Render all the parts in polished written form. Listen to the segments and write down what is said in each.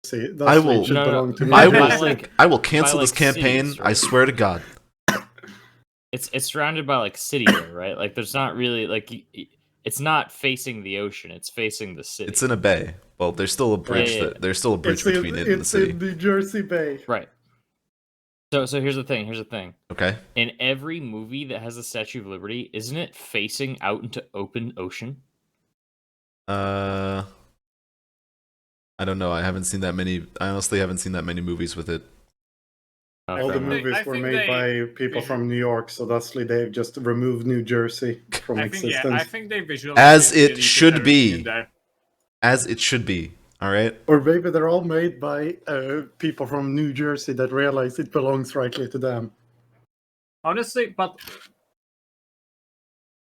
See, I that's will- what should No, no, belong to New I by, will. Jersey. like, I will cancel by, this like, campaign. cities, I right? swear to God. It's surrounded by like city there, right? Like there's not really like it's not facing the ocean. It's facing the city. It's in a bay. Well, there's still a bridge. Yeah. There's still a bridge It's between it and the it's city. in New Jersey Bay. Right. So here's the thing. Here's the thing. Okay. In every movie that has a Statue of Liberty, isn't it facing out into open ocean? I don't know. I haven't seen that many. I honestly haven't seen that many movies with it. Oh, All fair the enough. movies I were think made by people from New York, so thusly they've just removed New Jersey from I think existence. I think they visualize As it deleted should everything be. in there. As it should be. All right. Or maybe they're all made by people from New Jersey that realize it belongs rightly to them. Honestly, but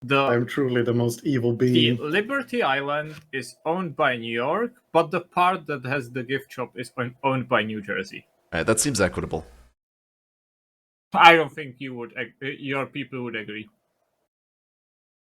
I'm truly the most evil the being. Liberty Island is owned by New York, but the part that has the gift shop is owned by New Jersey. All right. That seems equitable. I don't think your people would agree.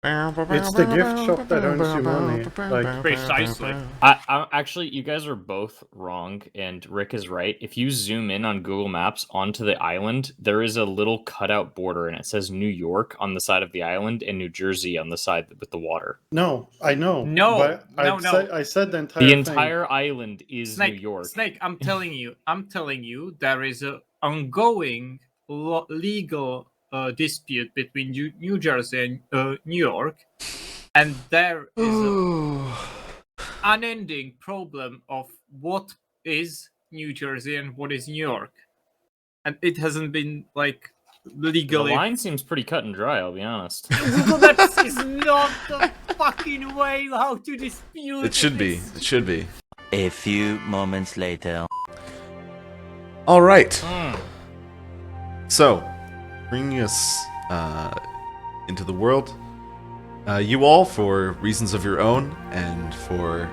It's the gift shop that earns you money. Like, Precisely. I actually, you guys are both wrong, and Rick is right. If you zoom in on Google Maps onto the island, there is a little cutout border, and it says New York on the side of the island and New Jersey on the side with the water. no, I know. No, but no. I said the entire The thing. entire island is Snake, New York. Snake, I'm telling you, there is a ongoing legal dispute between New Jersey and New York, and there is an unending problem of what is New Jersey and what is New York, and it hasn't been like The legally. line seems pretty cut and dry, I'll be honest. That is not the fucking way how to dispute. It should be. this. It should be. A few moments later. All right. Mm. So, bringing us into the world, you all, for reasons of your own, and for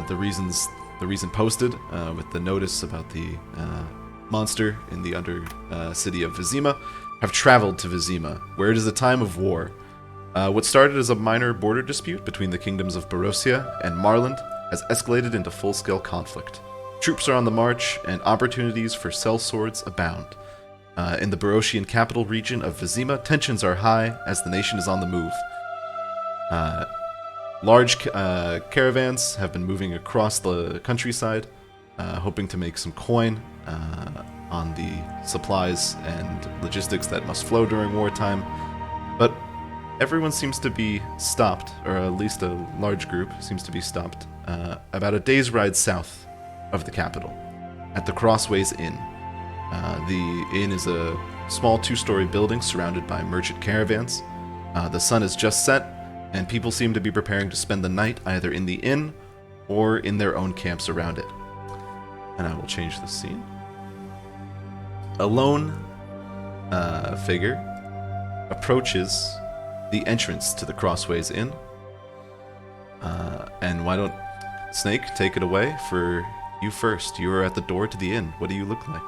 the reason posted with the notice about the monster in the under city of Vizima, have traveled to Vizima, where it is a time of war. What started as a minor border dispute between the kingdoms of Barosia and Marland has escalated into full-scale conflict. Troops are on the march, and opportunities for sellswords abound. In the Barosian capital region of Vizima, tensions are high as the nation is on the move. Large caravans have been moving across the countryside, hoping to make some coin on the supplies and logistics that must flow during wartime. But everyone seems to be stopped, or at least a large group seems to be stopped, about a day's ride south of the capital, at the Crossways Inn. The inn is a small two-story building surrounded by merchant caravans. The sun has just set, and people seem to be preparing to spend the night either in the inn or in their own camps around it. And I will change the scene. A lone figure approaches the entrance to the Crossways Inn. And why don't Snake take it away for you first? You are at the door to the inn. What do you look like?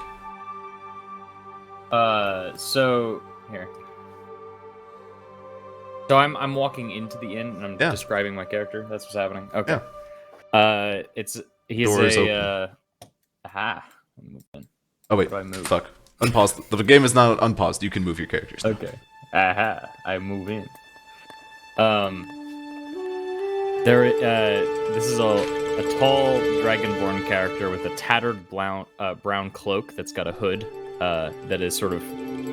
So here. So I'm walking into the inn and I'm Yeah. describing my character. That's what's happening. Okay. Yeah. He's Door is aha. I'm moving. Oh wait, do I move? fuck. Unpause. The game is now unpaused. You can move your characters now. Okay. Aha. I move in. This is a tall dragonborn character with a tattered brown cloak that's got a hood that is sort of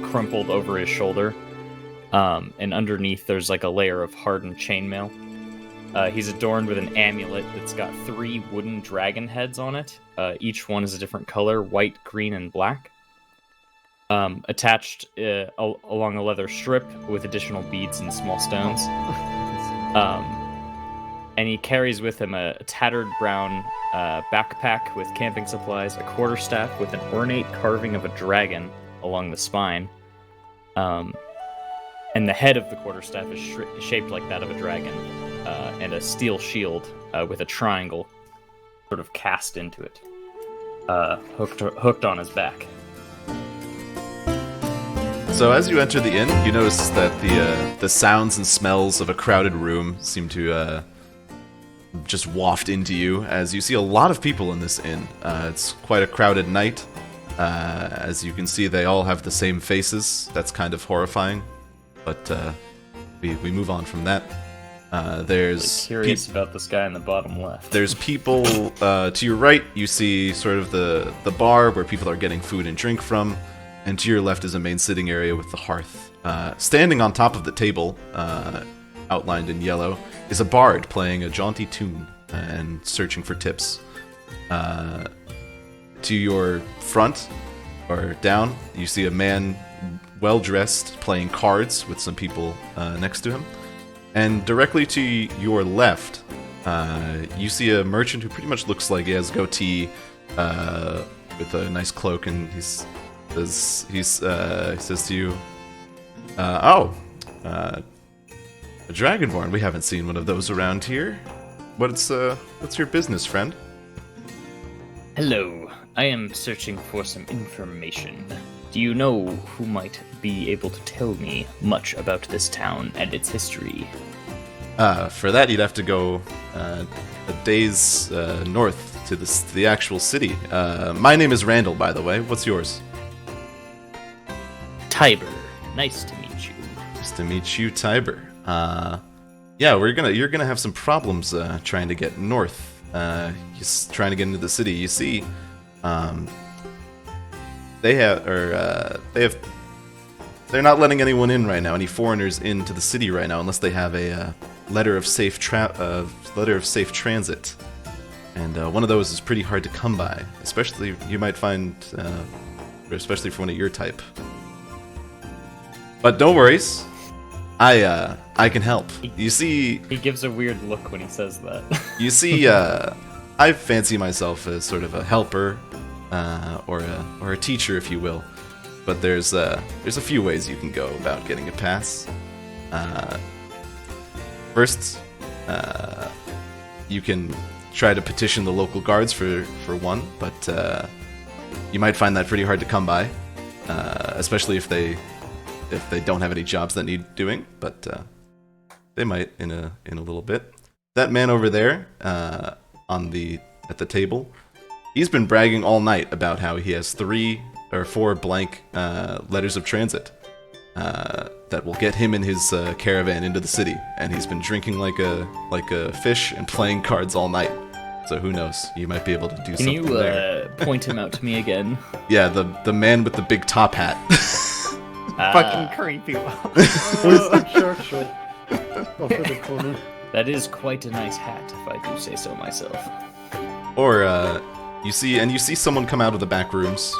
crumpled over his shoulder. And underneath there's like a layer of hardened chainmail. He's adorned with an amulet that's got 3 wooden dragon heads on it. Each one is a different color, white, green, and black. Attached along a leather strip with additional beads and small stones. And he carries with him a tattered brown backpack with camping supplies, a quarterstaff with an ornate carving of a dragon along the spine. And the head of the quarterstaff is shaped like that of a dragon, and a steel shield with a triangle sort of cast into it, hooked on his back. So as you enter the inn, you notice that the sounds and smells of a crowded room seem to just waft into you as you see a lot of people in this inn. It's quite a crowded night. As you can see, they all have the same faces. That's kind of horrifying. But we move on from that. There's Curious about this guy in the bottom left. There's people to your right. You see sort of the bar where people are getting food and drink from, and to your left is a main sitting area with the hearth. Standing on top of the table, outlined in yellow, is a bard playing a jaunty tune and searching for tips. To your front or down, you see a man well dressed playing cards with some people next to him. And directly to your left, you see a merchant who pretty much looks like he has goatee with a nice cloak, and he says to you, a dragonborn. We haven't seen one of those around here. What's your business, friend? Hello, I am searching for some information. Do you know who might be able to tell me much about this town and its history? For that, you'd have to go a day's north to the actual city. My name is Randall, by the way. What's yours? Tiber. Nice to meet you. Nice to meet you, Tiber. Yeah, you're gonna have some problems trying to get north. Trying to get into the city. You see, they're not letting anyone in right now. Any foreigners into the city right now, unless they have a letter of safe transit. And one of those is pretty hard to come by, especially you might find, especially for one of your type. But don't worry, I can help. You see, He gives a weird look when he says that. you see, I fancy myself as sort of a helper, or a teacher, if you will. But there's a few ways you can go about getting a pass. First, you can try to petition the local guards for one, but you might find that pretty hard to come by, especially if they don't have any jobs that need doing. But they might in a little bit. That man over there, at the table, he's been bragging all night about how he has 3 or 4 blank letters of transit that will get him and his caravan into the city, and he's been drinking like a fish and playing cards all night. So who knows? You might be able to do something there. Can you point him out to me again? Yeah, the man with the big top hat. Fucking creepy. Who's the Churchill? Off in the corner. That is quite a nice hat, if I do say so myself. Or you see someone come out of the back rooms.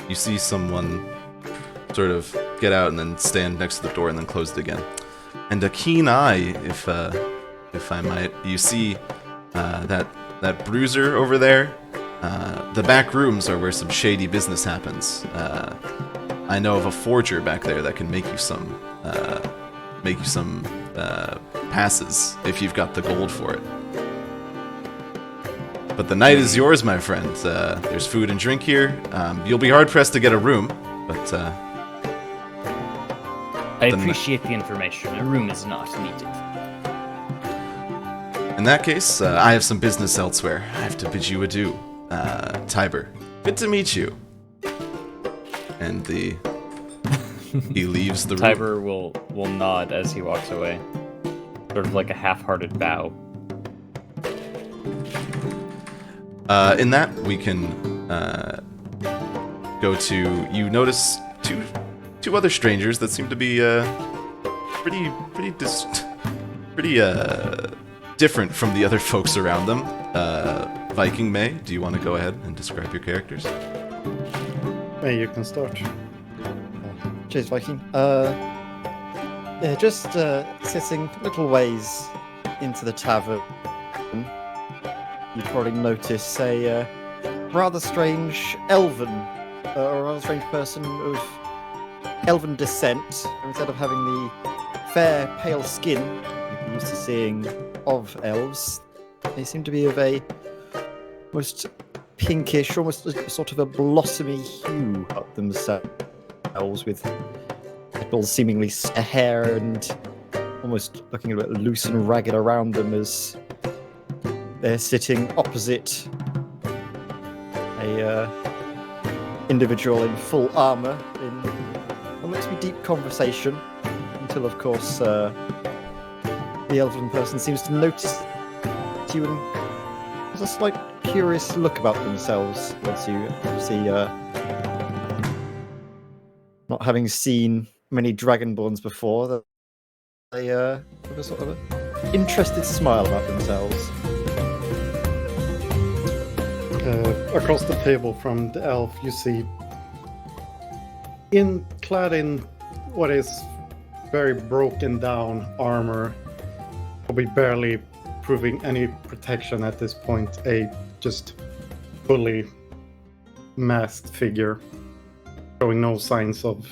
You see someone sort of get out and then stand next to the door and then close it again. And a keen eye, if I might. You see that bruiser over there. The back rooms are where some shady business happens. I know of a forger back there that can make you some passes if you've got the gold for it. But the night is yours, my friend. There's food and drink here. You'll be hard-pressed to get a room, but I appreciate the information. A room is not needed. in that case, I have some business elsewhere. I have to bid you adieu. Tiber, good to meet you. And he leaves the room. Tiber will nod as he walks away. Sort of like a half-hearted bow. In that, we can go to. You notice two other strangers that seem to be pretty different from the other folks around them. Viking May, do you want to go ahead and describe your characters? Hey, you can start. Cheers, Viking. Yeah, just sitting little ways into the tavern. You'd probably notice a rather strange elven, or a rather strange person of elven descent. Instead of having the fair, pale skin you're used to seeing of elves, they seem to be of a most pinkish, almost sort of a blossomy hue up themselves, with seemingly hair and almost looking a bit loose and ragged around them as they're sitting opposite a individual in full armor in what looks to be deep conversation, until of course the elven person seems to notice you and has a slight curious look about themselves as you see, not having seen many dragonborns before, that they have a sort of an interested smile about themselves. Across the table from the elf, you see, clad in what is very broken down armor, probably barely proving any protection at this point, a just fully masked figure, showing no signs of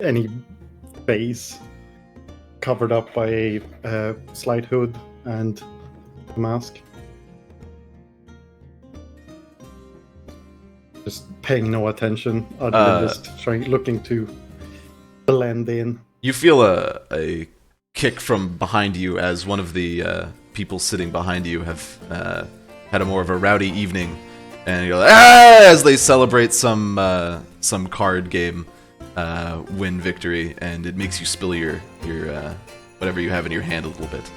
any face, covered up by a slight hood and a mask. Just paying no attention, other than just looking to blend in. You feel a kick from behind you as one of the people sitting behind you have had a more of a rowdy evening, and you're like, as they celebrate some card game win victory, and it makes you spill your whatever you have in your hand a little bit.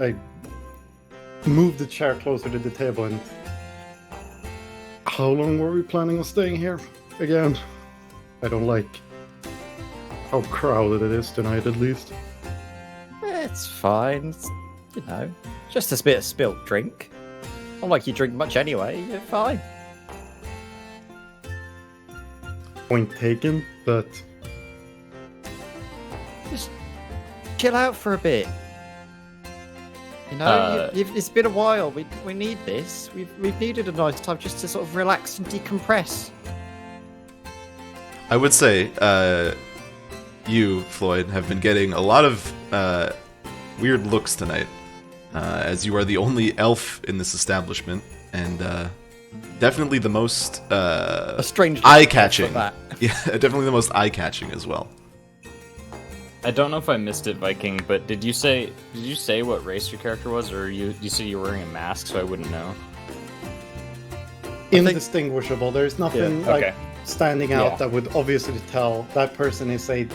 I move the chair closer to the table, and how long were we planning on staying here again? I don't like how crowded it is tonight, at least. It's fine. It's, just a bit of spilt drink. Not like you drink much anyway. You're fine. Point taken, but Just chill out for a bit. It's been a while. We need this. We've needed a nice time just to sort of relax and decompress. I would say you, Floyd, have been getting a lot of weird looks tonight, as you are the only elf in this establishment, and definitely the most A strange eye-catching. that. Yeah, definitely the most eye-catching as well. I don't know if I missed it, Viking, but did you say what race your character was, or you said you were wearing a mask, so I wouldn't know? indistinguishable. There's nothing like standing out that would obviously tell that person is a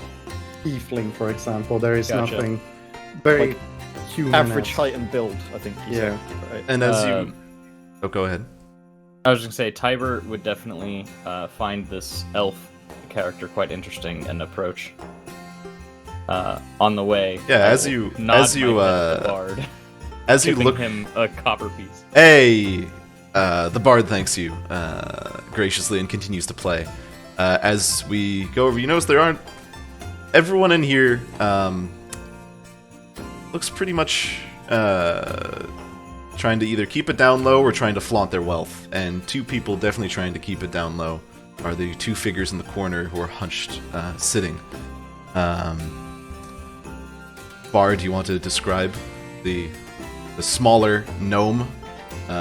tiefling, for example. There is nothing very human. Average height and build, I think. Yeah. Right. And as you... Oh, go ahead. I was just going to say, Tiber would definitely find this elf character quite interesting and approach. On the way, yeah, as you look him a copper piece. Hey, the bard thanks you graciously and continues to play. As we go over, you notice there aren't everyone in here looks pretty much trying to either keep it down low or trying to flaunt their wealth. And two people definitely trying to keep it down low are the two figures in the corner who are hunched, sitting. Bard, you want to describe the smaller gnome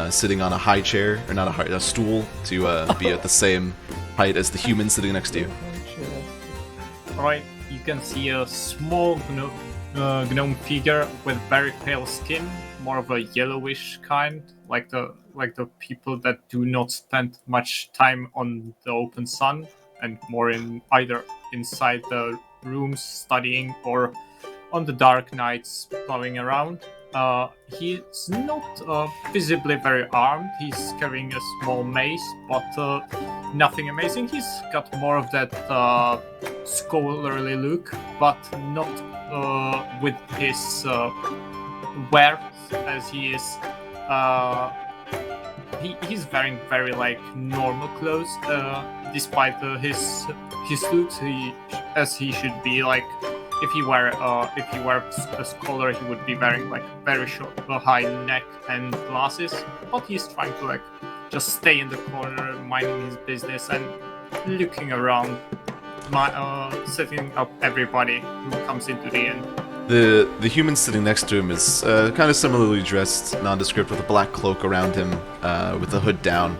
sitting on a high chair, or not a stool, to be at the same height as the human sitting next to you? Alright, you can see a small gnome figure with very pale skin, more of a yellowish kind, like the people that do not spend much time on the open sun, and more in either inside the rooms studying or on the dark nights plowing around. He's not visibly very armed. He's carrying a small mace, but nothing amazing. He's got more of that scholarly look, but not with his wear, as he is. He's wearing very like normal clothes, despite his looks. He should be like. If he were a scholar, he would be wearing like very short, high neck and glasses. But he's trying to like just stay in the corner, minding his business and looking around, setting up everybody who comes into the inn. The human sitting next to him is kind of similarly dressed, nondescript, with a black cloak around him, with the hood down,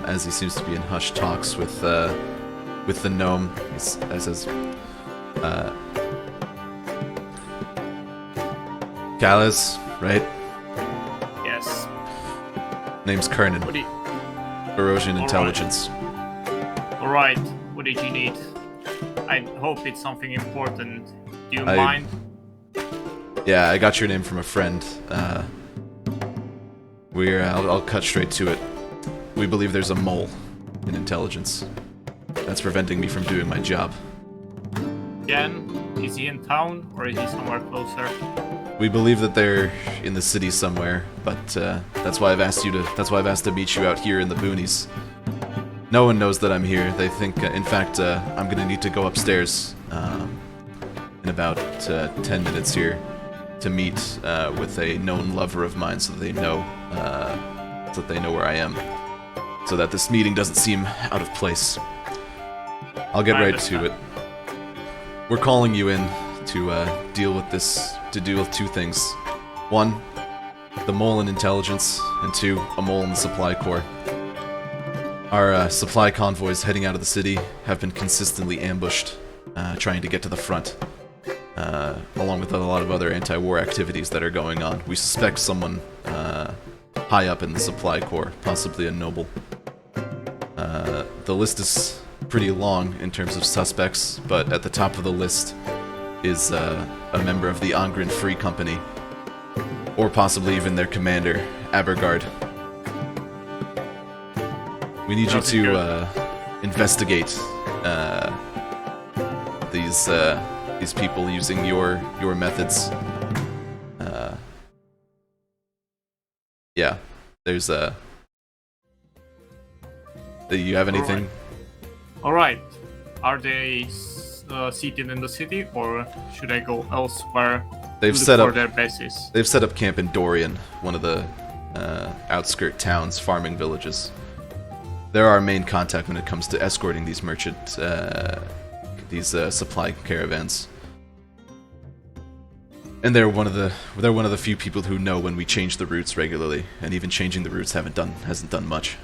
as he seems to be in hushed talks with with the gnome. He says, Gallus, right? Yes. Name's Kernan. What do you... Erosian All Intelligence. Alright, what did you need? I hope it's something important. Do you I- mind? Yeah, I got your name from a friend. I'll cut straight to it. We believe there's a mole in intelligence. That's preventing me from doing my job. Jen, is he in town or is he somewhere closer? We believe that they're in the city somewhere, but that's why I've asked to meet you out here in the boonies. No one knows that I'm here. They think, in fact, I'm gonna need to go upstairs in about 10 minutes here to meet with a known lover of mine, so that they know where I am, so that this meeting doesn't seem out of place. I'll get right to it. We're calling you in to deal with this. To deal with two things: one, the mole in intelligence, and two, a mole in the supply corps. Our supply convoys heading out of the city have been consistently ambushed, trying to get to the front, along with a lot of other anti-war activities that are going on. We suspect someone high up in the supply corps, possibly a noble. The list is pretty long in terms of suspects, but at the top of the list is a member of the Angren Free Company, or possibly even their commander, Abergard. We need you to investigate these people using your methods. Yeah, there's do you have anything? Alright. Are they seated in the city or should I go elsewhere They've to set look up for their bases? They've set up camp in Dorian, one of the outskirt towns, farming villages. They're our main contact when it comes to escorting these supply caravans. And they're one of the few people who know when we change the routes regularly, and even changing the routes hasn't done much.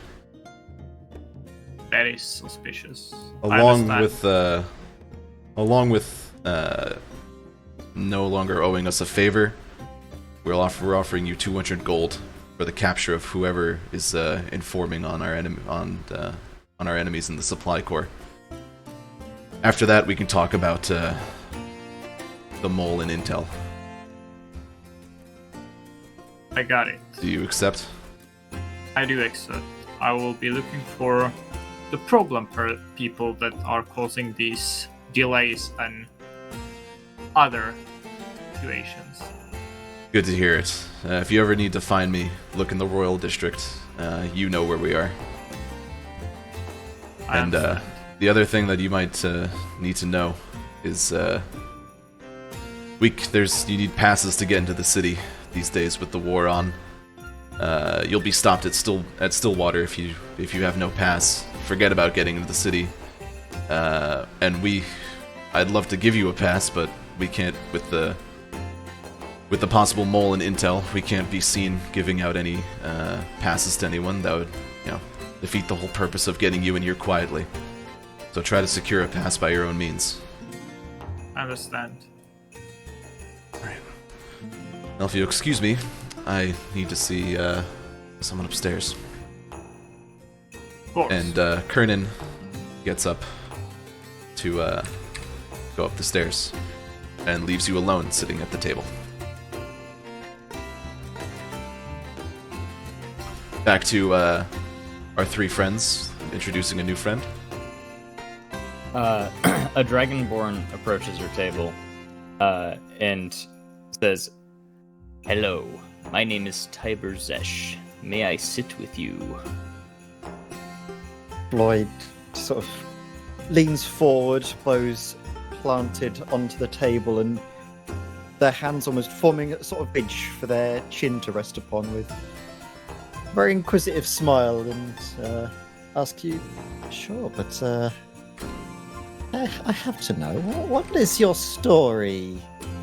That is suspicious. Along with no longer owing us a favor, we're offering you 200 gold for the capture of whoever is informing on our enemies in the supply corps. After that, we can talk about the mole in intel. I got it. Do you accept? I do accept. I will be looking for the problem people that are causing these delays and other situations. Good to hear it. If you ever need to find me, look in the Royal District. You know where we are. And the other thing that you might need to know is you need passes to get into the city these days with the war on. You'll be stopped at Stillwater if you have no pass. Forget about getting into the city. And I'd love to give you a pass, but we can't with the possible mole and intel. We can't be seen giving out any passes to anyone. That would, defeat the whole purpose of getting you in here quietly. So try to secure a pass by your own means. I understand. Alright. Now, if you excuse me, I need to see someone upstairs. Of course. And Kernan gets up to go up the stairs and leaves you alone sitting at the table. Back to our three friends, introducing a new friend. A dragonborn approaches her table and says, "Hello, my name is Tiber Zesh. May I sit with you?" Floyd sort of leans forward, bows planted onto the table, and their hands almost forming a sort of ridge for their chin to rest upon, with a very inquisitive smile, and ask you, "Sure, but I have to know, what is your story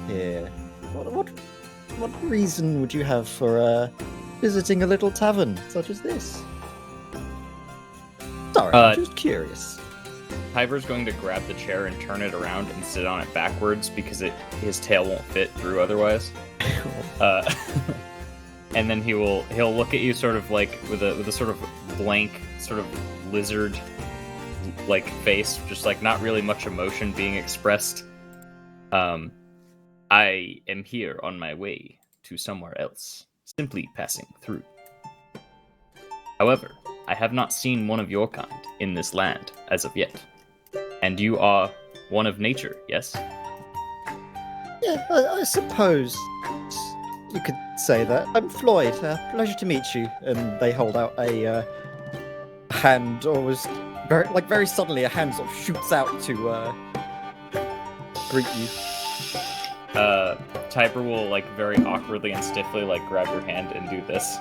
here? What reason would you have for visiting a little tavern such as this?" Sorry, I'm just curious. Tyver's going to grab the chair and turn it around and sit on it backwards because his tail won't fit through otherwise. And then he'll look at you sort of like with a sort of blank, sort of lizard like face, just like not really much emotion being expressed. I am here on my way to somewhere else, simply passing through. However, I have not seen one of your kind in this land as of yet. And you are one of nature, yes? Yeah, I suppose you could say that. I'm Floyd. Pleasure to meet you. And they hold out a hand, or was very suddenly a hand sort of shoots out to greet you. Typer will like very awkwardly and stiffly like grab your hand and do this.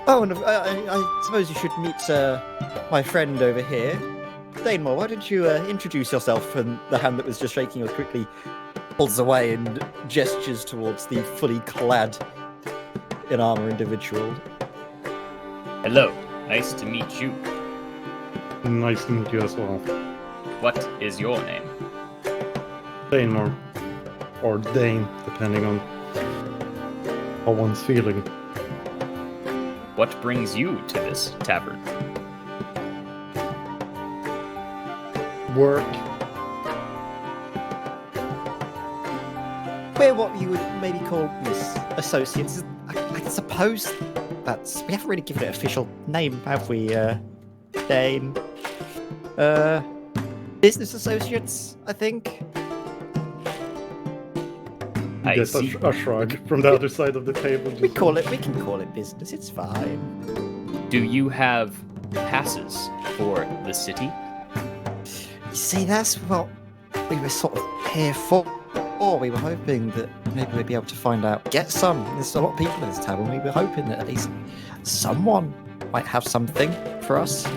Oh, and I suppose you should meet my friend over here. Danemore, why don't you introduce yourself? And the hand that was just shaking you quickly pulls away and gestures towards the fully clad in armor individual. Hello, nice to meet you. Nice to meet you as well. What is your name? Danemore. Or Dane, depending on how one's feeling. What brings you to this tavern? Work. We're what you would maybe call associates. I suppose we haven't really given it an official name, have we, Dane? Business associates, I think. I Yes, see. a shrug from the other side of the table. We can call it business. It's fine. Do you have passes for the city? You see, that's what we were sort of here for. Or we were hoping that maybe we'd be able to get some. There's a lot of people in this tavern. We were hoping that at least someone might have something for us.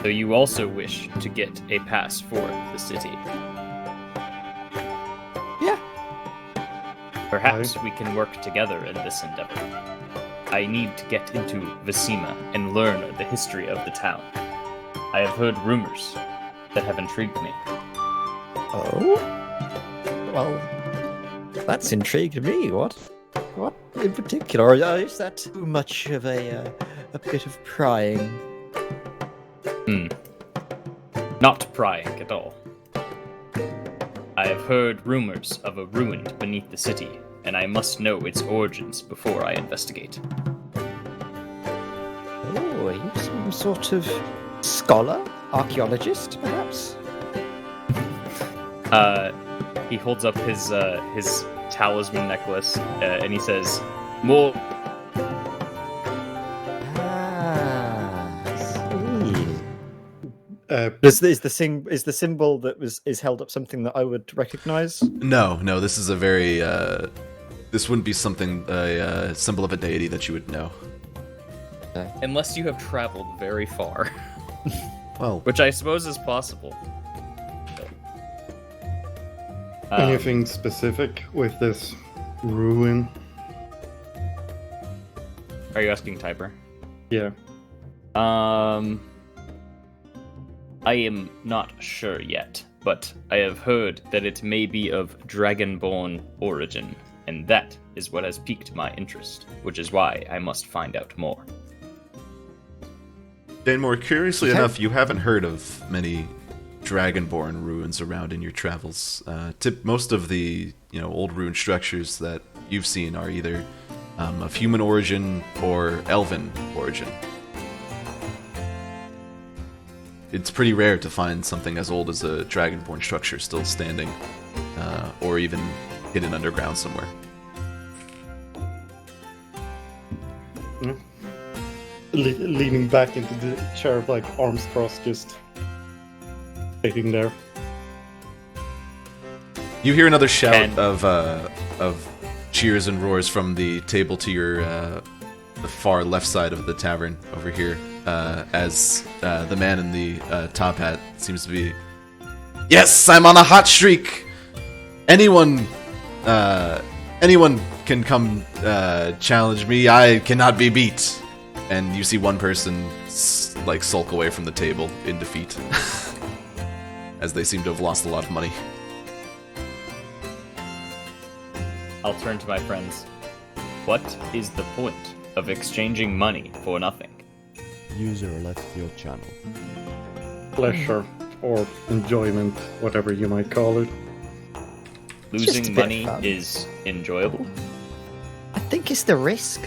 So you also wish to get a pass for the city? Yeah. Perhaps we can work together in this endeavor. I need to get into Vecima and learn the history of the town. I have heard rumors that have intrigued me. Oh? Well, that's intrigued me. What in particular? Or is that too much of a bit of prying? Not prying at all. I have heard rumors of a ruin beneath the city, and I must know its origins before I investigate. Oh, are you some sort of scholar? Archaeologist, perhaps? He holds up his talisman necklace, and he says, "More." Is the symbol that is held up something that I would recognize? No, this is a very this wouldn't be something a symbol of a deity that you would know. Unless you have traveled very far. Well, Which I suppose is possible. Anything specific with this ruin? Are you asking Typer? Yeah. I am not sure yet, but I have heard that it may be of dragonborn origin, and that is what has piqued my interest, which is why I must find out more. Danmore, curiously enough, you haven't heard of many dragonborn ruins around in your travels. Most of the old ruin structures that you've seen are either of human origin or elven origin. It's pretty rare to find something as old as a dragonborn structure still standing, or even hidden underground somewhere. Leaning back into the chair, like arms crossed, just sitting there. You hear another shout of cheers and roars from the table to your the far left side of the tavern over here, as the man in the top hat seems to be. Yes, I'm on a hot streak. Anyone can come challenge me. I cannot be beat. And you see one person like sulk away from the table in defeat, as they seem to have lost a lot of money. I'll turn to my friends. What is the point of exchanging money for nothing? User left your channel. Pleasure or enjoyment, whatever you might call it. Just a Losing bit money fun. is enjoyable. I think it's the risk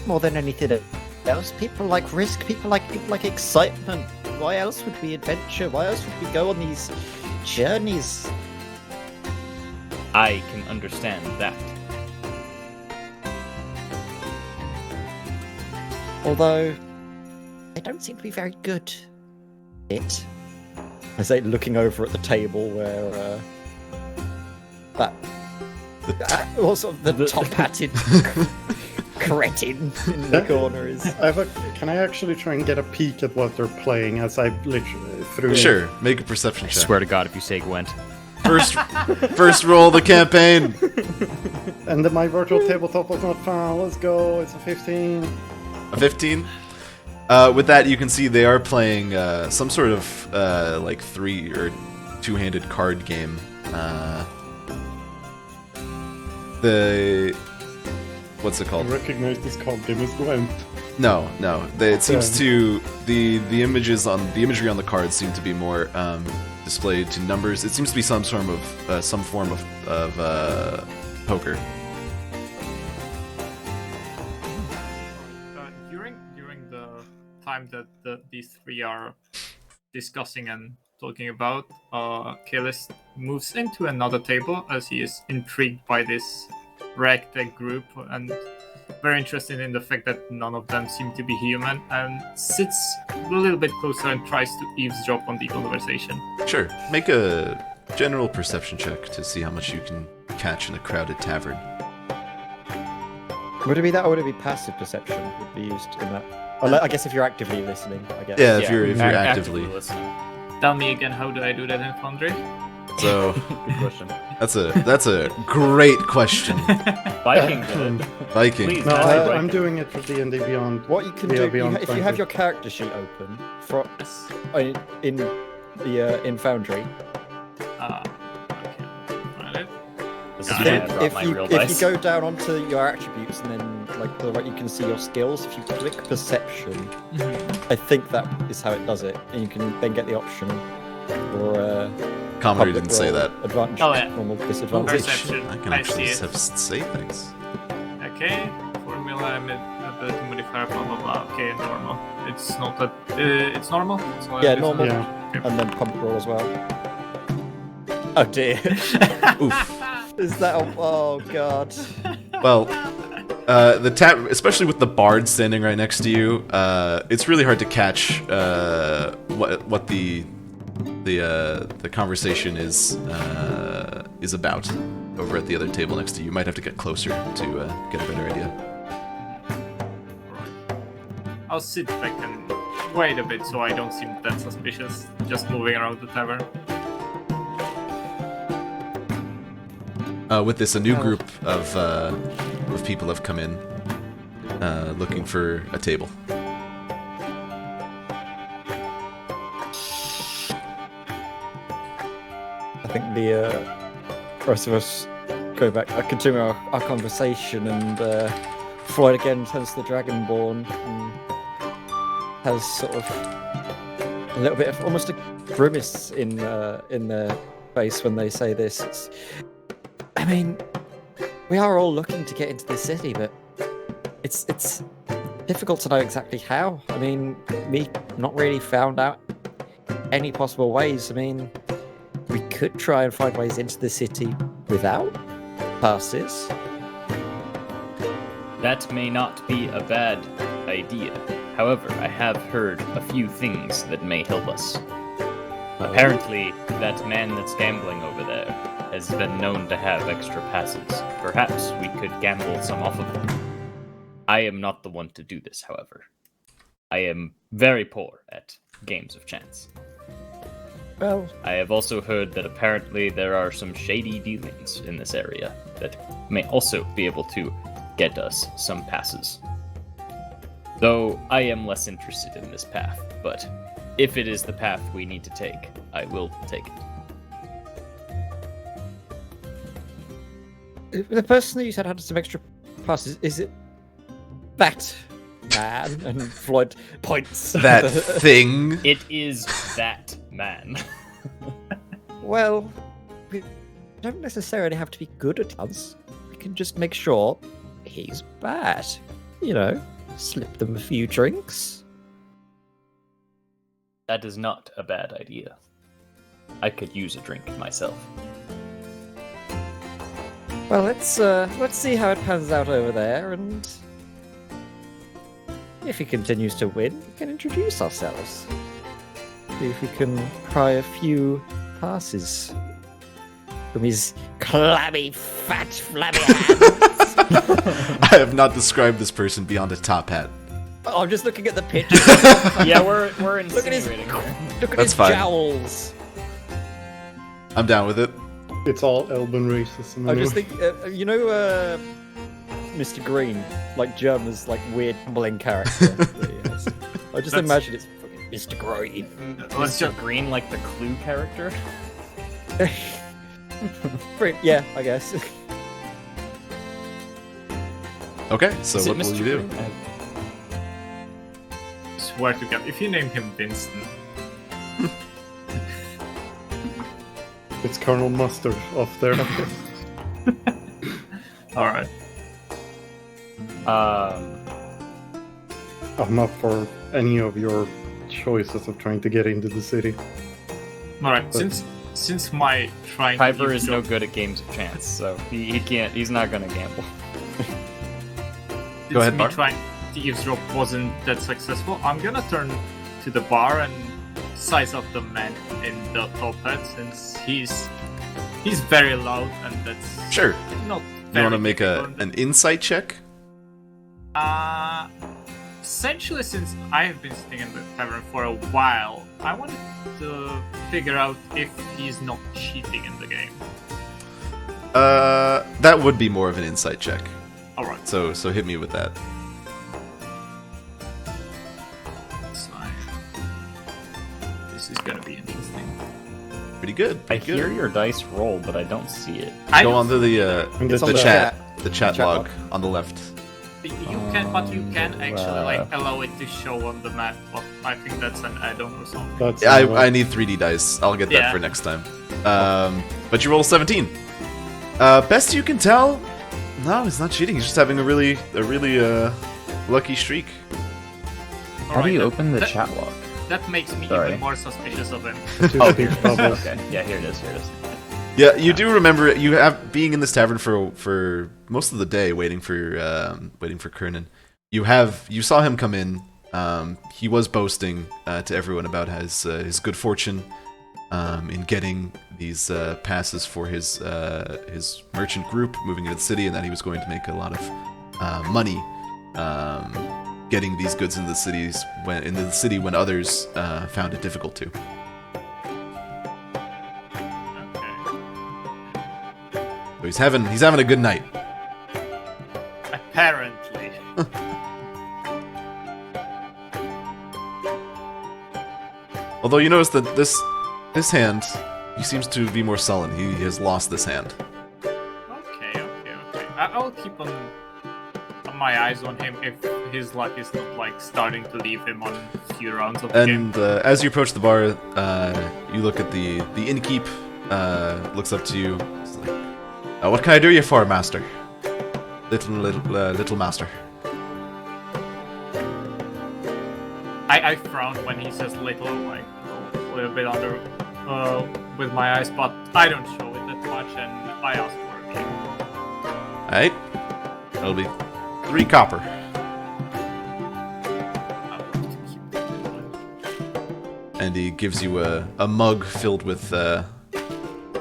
more than anything else. People like risk. People like excitement. Why else would we adventure? Why else would we go on these journeys? I can understand that. Although they don't seem to be very good at it. I say, looking over at the table where also the top-hatted cretin in the corner is. Can I actually try and get a peek at what they're playing as I literally through? Sure, make a perception I check. swear to God, if you say Gwent. First roll of the campaign. And then my virtual tabletop was not found. Let's go. It's a 15. A 15. With that, you can see they are playing some sort of like 3 or 2-handed card game. What's it I called? recognize this card game as Gwent. No. It seems to the imagery on the cards seem to be more displayed to numbers. It seems to be some form of poker. During the time that these three are discussing and talking about, Kalis moves into another table as he is intrigued by this ragtag group and very interested in the fact that none of them seem to be human, and sits a little bit closer and tries to eavesdrop on the conversation. Sure. Make a general perception check to see how much you can catch in a crowded tavern. Would it be that, or would it be passive perception would be used in that? I guess if you're actively listening, I guess. Yeah, if you're actively. listening. Tell me again, how do I do that in Foundry? So Good question. that's a great question, Viking did it. Viking. Please, No, That's right. I'm doing it for D&D Beyond. What you can Yeah, do, beyond if you have Foundry. your character sheet open for Yes. in Foundry, Okay. Find it. This is Got why it. I brought my real if you dice. go down onto your attributes and then like to the right, you can see your skills. If you click perception, I think that is how it does it, and you can then get the option for Comedy public didn't say roll, that. advantage, Oh, yeah. normal disadvantage. Perception. I can I actually see it. say things. Okay, formula, ability modifier, blah blah blah. Okay, normal. It's not that. It's normal. It's not Yeah, that normal, Yeah. and then pump roll as well. Oh dear, Oof. is that? Oh god. Well, especially with the bard standing right next to you, it's really hard to catch what the conversation is about over at the other table next to you. You might have to get closer to get a better idea. I'll sit back and wait a bit so I don't seem that suspicious. Just moving around the tavern. With this, a new group of people have come in, looking for a table. I think the rest of us go back, continue our conversation, and Floyd again turns to the Dragonborn and has sort of a little bit of almost a grimace in their face when they say this. I mean, we are all looking to get into the city, but it's difficult to know exactly how. I mean, we not really found out any possible ways. I mean, we could try and find ways into the city without passes. That may not be a bad idea. However, I have heard a few things that may help us. Apparently, that man that's gambling over there has been known to have extra passes. Perhaps we could gamble some off of him. I am not the one to do this, however. I am very poor at games of chance. Well, I have also heard that apparently there are some shady dealings in this area that may also be able to get us some passes. Though I am less interested in this path, but if it is the path we need to take, I will take it. The person that you said had some extra passes, is it that man? And Floyd points. That thing. It is that man. Well, we don't necessarily have to be good at us. We can just make sure he's bad. You know, slip them a few drinks. That is not a bad idea. I could use a drink myself. Well, let's see how it pans out over there, and if he continues to win, we can introduce ourselves. See if we can pry a few passes from his clammy, fat, flabby hands. I have not described this person beyond a top hat. Oh, I'm just looking at the picture. Yeah, we're Look at his, insinuating here. look at That's his fine. jowls. I'm down with it. It's all Elven racism. I just anyway. think, you know, Mr. Green, like German's like weird mumbling character. that he has. I just That's- imagine it's fucking Mr. Green. Let's Mr. just Green, like the Clue character. Yeah, I guess. Okay, so Is it what will Mr. you do? Green? swear to God, if you name him Winston, It's Colonel Mustard off there. all right. I'm up for any of your choices of trying to get into the city. All right. Since my trying Piper to is no eavesdrop- good at games of chance, so he can't. He's not gonna gamble. Go ahead, me Bar. trying to eavesdrop wasn't that successful, I'm gonna turn to the bar and size up the man in the top hat since he's very loud and that's Sure. not. You Very want to make difficult. an insight check? Essentially, since I have been sitting in the tavern for a while, I wanted to figure out if he's not cheating in the game. That would be more of an insight check. All right. So hit me with that. So this is gonna be interesting. Pretty good. I Pretty good. hear your dice roll, but I don't see it. I Go don't- on to the And It's the on the chat chat. chat Chat log log. on the left. You can, but you can actually like allow it to show on the map. But I think that's an add-on or something. That's I need 3D dice. I'll get that Yeah. for next time. But you roll 17. Best you can tell, no, he's not cheating. He's just having a really lucky streak. How do you that- open the that- chat log? That makes me Sorry. even more suspicious of him. two speech bubbles. Okay, yeah, here it is. Here it is. Yeah, you do remember you have being in this tavern for most of the day, waiting for Kernan. You saw him come in. He was boasting to everyone about his good fortune in getting these passes for his merchant group moving into the city, and that he was going to make a lot of money getting these goods into the city when others found it difficult to. So he's having a good night. Apparently. Although you notice that this hand, he seems to be more sullen. He has lost this hand. Okay. I'll keep on my eyes on him if his luck is not like starting to leave him on a few rounds of the game. And as you approach the bar, you look at the innkeep. Looks up to you. He's like, "What can I do you for, master? Little master." I frown when he says little, like a little bit under with my eyes, but I don't show it that much, and I ask for a king. Alright. That'll be 3 copper. I want to keep that in mind. And he gives you a mug filled with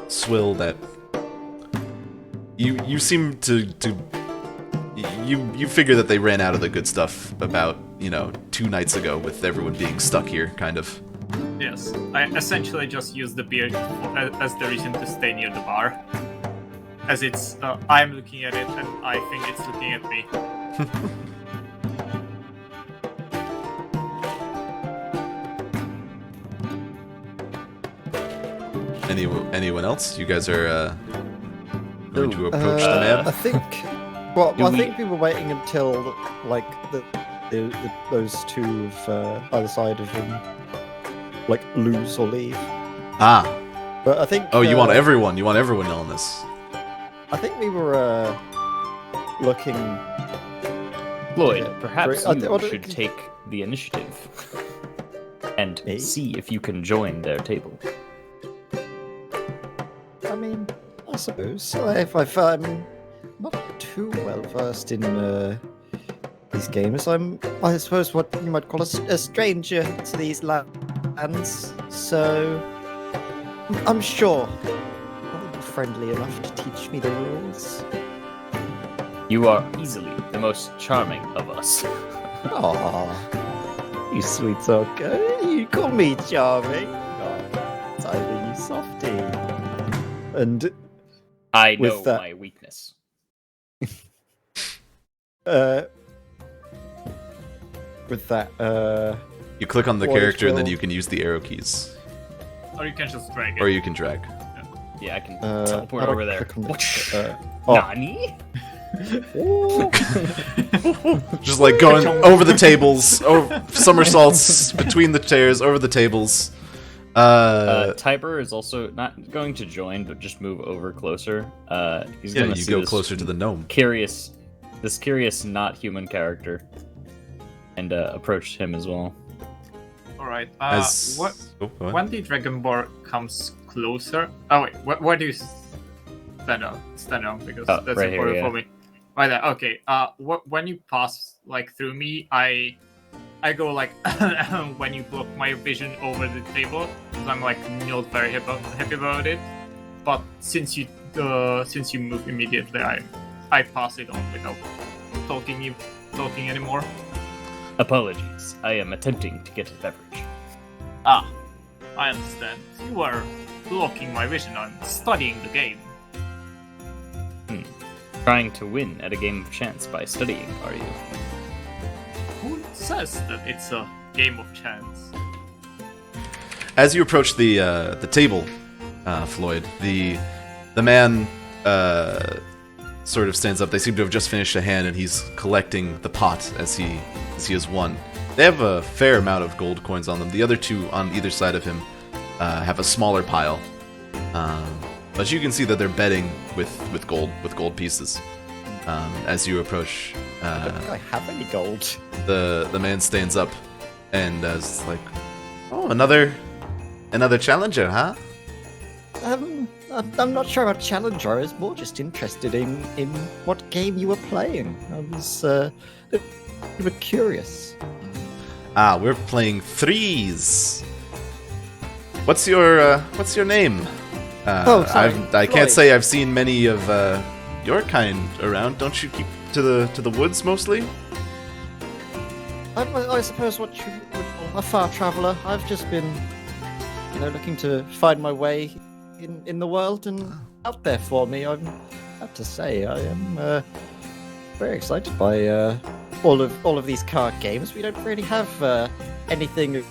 swill that you seem to you figure that they ran out of the good stuff about 2 nights ago with everyone being stuck here, kind of. Yes, I essentially just use the beer as the reason to stay near the bar. As it's, I'm looking at it and I think it's looking at me. Anyone else? You guys are going to approach the I man? think. Well, Do I we- think we were waiting until like those two of either side of him like lose or leave. Ah. But I think. Oh, you want everyone. You want everyone on this. I think we were looking. Floyd, Yeah, perhaps great. you should take the initiative and Me? see if you can join their table. I mean, I suppose if I'm not too well versed in these games, I suppose what you might call a stranger to these lands. So I'm sure you'll be friendly enough to teach me the rules. You are easily the most charming of us. Aw, you sweet talker. You call me charming. Oh, it's either you softy. And I With know that- my weakness. with that, You click on the What is character and then will? you can use the arrow keys, Or you can just drag it. or you can drag. Yeah, I can how teleport do I over there. click on the- Whoosh. oh. Nani? Just like going over the tables, over somersaults between the chairs, over the tables. Tiber is also not going to join, but just move over closer. He's Yeah, gonna you see go this closer to the gnome. curious, not human character, and approach him as well. All right. As What? Oh, go ahead. When the Dragonborn comes closer. Oh wait, where do you stand on? Stand on because Oh, that's right here, important yeah. for me. Right there. Okay. When you pass like through me, I go like when you block my vision over the table, 'cause I'm like not very happy about it. But since you move immediately, I pass it on without talking anymore. Apologies, I am attempting to get a beverage. Ah, I understand. You are blocking my vision on studying the game. Trying to win at a game of chance by studying, are you? Who says that it's a game of chance? As you approach the table, Floyd, the man sort of stands up. They seem to have just finished a hand, and he's collecting the pot as he has won. They have a fair amount of gold coins on them. The other two on either side of him have a smaller pile, but you can see that they're betting with gold pieces. As you approach, I don't think I have any gold. the man stands up and is like, "Oh, another challenger, huh?" I'm not sure about Challenger. I was more just interested in what game you were playing. I was a bit curious. Ah, we're playing threes. What's your name? Oh, sorry, I can't Floyd. say I've seen many of your kind around. Don't you keep to the woods mostly? I suppose what you would call a far traveller. I've just been, looking to find my way in the world and out there for me. I have to say, I am very excited by all of these card games. We don't really have anything of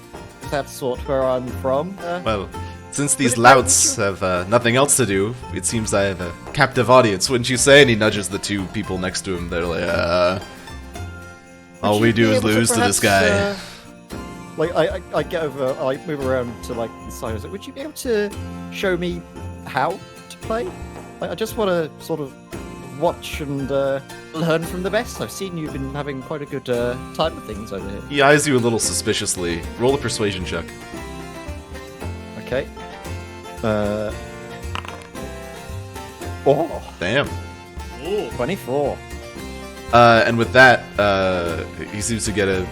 that sort where I'm from. Well, since these But it- louts have nothing else to do, it seems I have a captive audience, wouldn't you say? And he nudges the two people next to him. They're like, all Would we you do be is able to lose to this guy. perhaps, I get over, I move around to like the side. I was like, would you be able to show me how to play? I just want to sort of watch and learn from the best. I've seen you've been having quite a good time with things over here. He eyes you a little suspiciously. Roll a persuasion check. Okay. Oh, Damn. Oh, 24. And with that, he seems to get a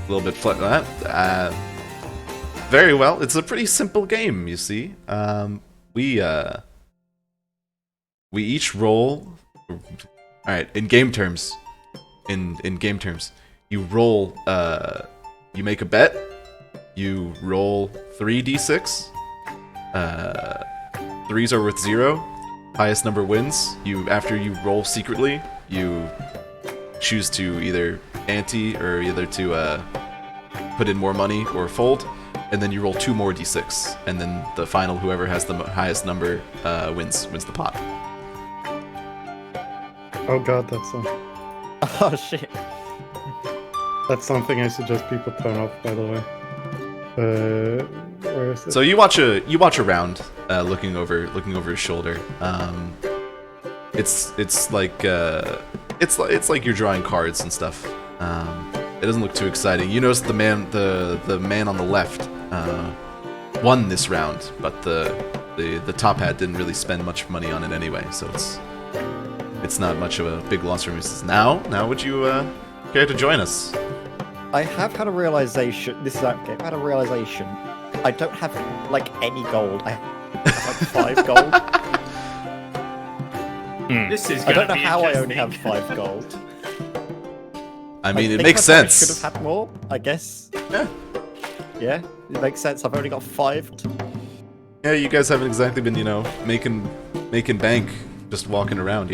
little bit very well. It's a pretty simple game, you see. We each roll. All right, in game terms, in game terms, you roll. You make a bet. You roll 3d6. 3s are worth 0. Highest number wins. After you roll secretly, you choose to either ante or either to put in more money or fold. and then you roll 2 more d6, and then the final whoever has the highest number wins the pot. Oh god, that's Oh shit. something I suggest people turn off, by the way. Where is it? So you watch around, looking over his shoulder. It's like you're drawing cards and stuff. It doesn't look too exciting. You notice the man on the left won this round, but the top hat didn't really spend much money on it anyway, so it's not much of a big loss for him. He says, now would you care to join us? I have had a realization. This is okay. I've had a realization. I don't have like any gold. I have like 5 gold. This is I gonna don't know be how I only interesting. have 5 gold. I mean, it think makes I probably sense. Should have had more, I guess. Yeah. Yeah, it makes sense. I've only got 5. Yeah, you guys haven't exactly been, making bank just walking around,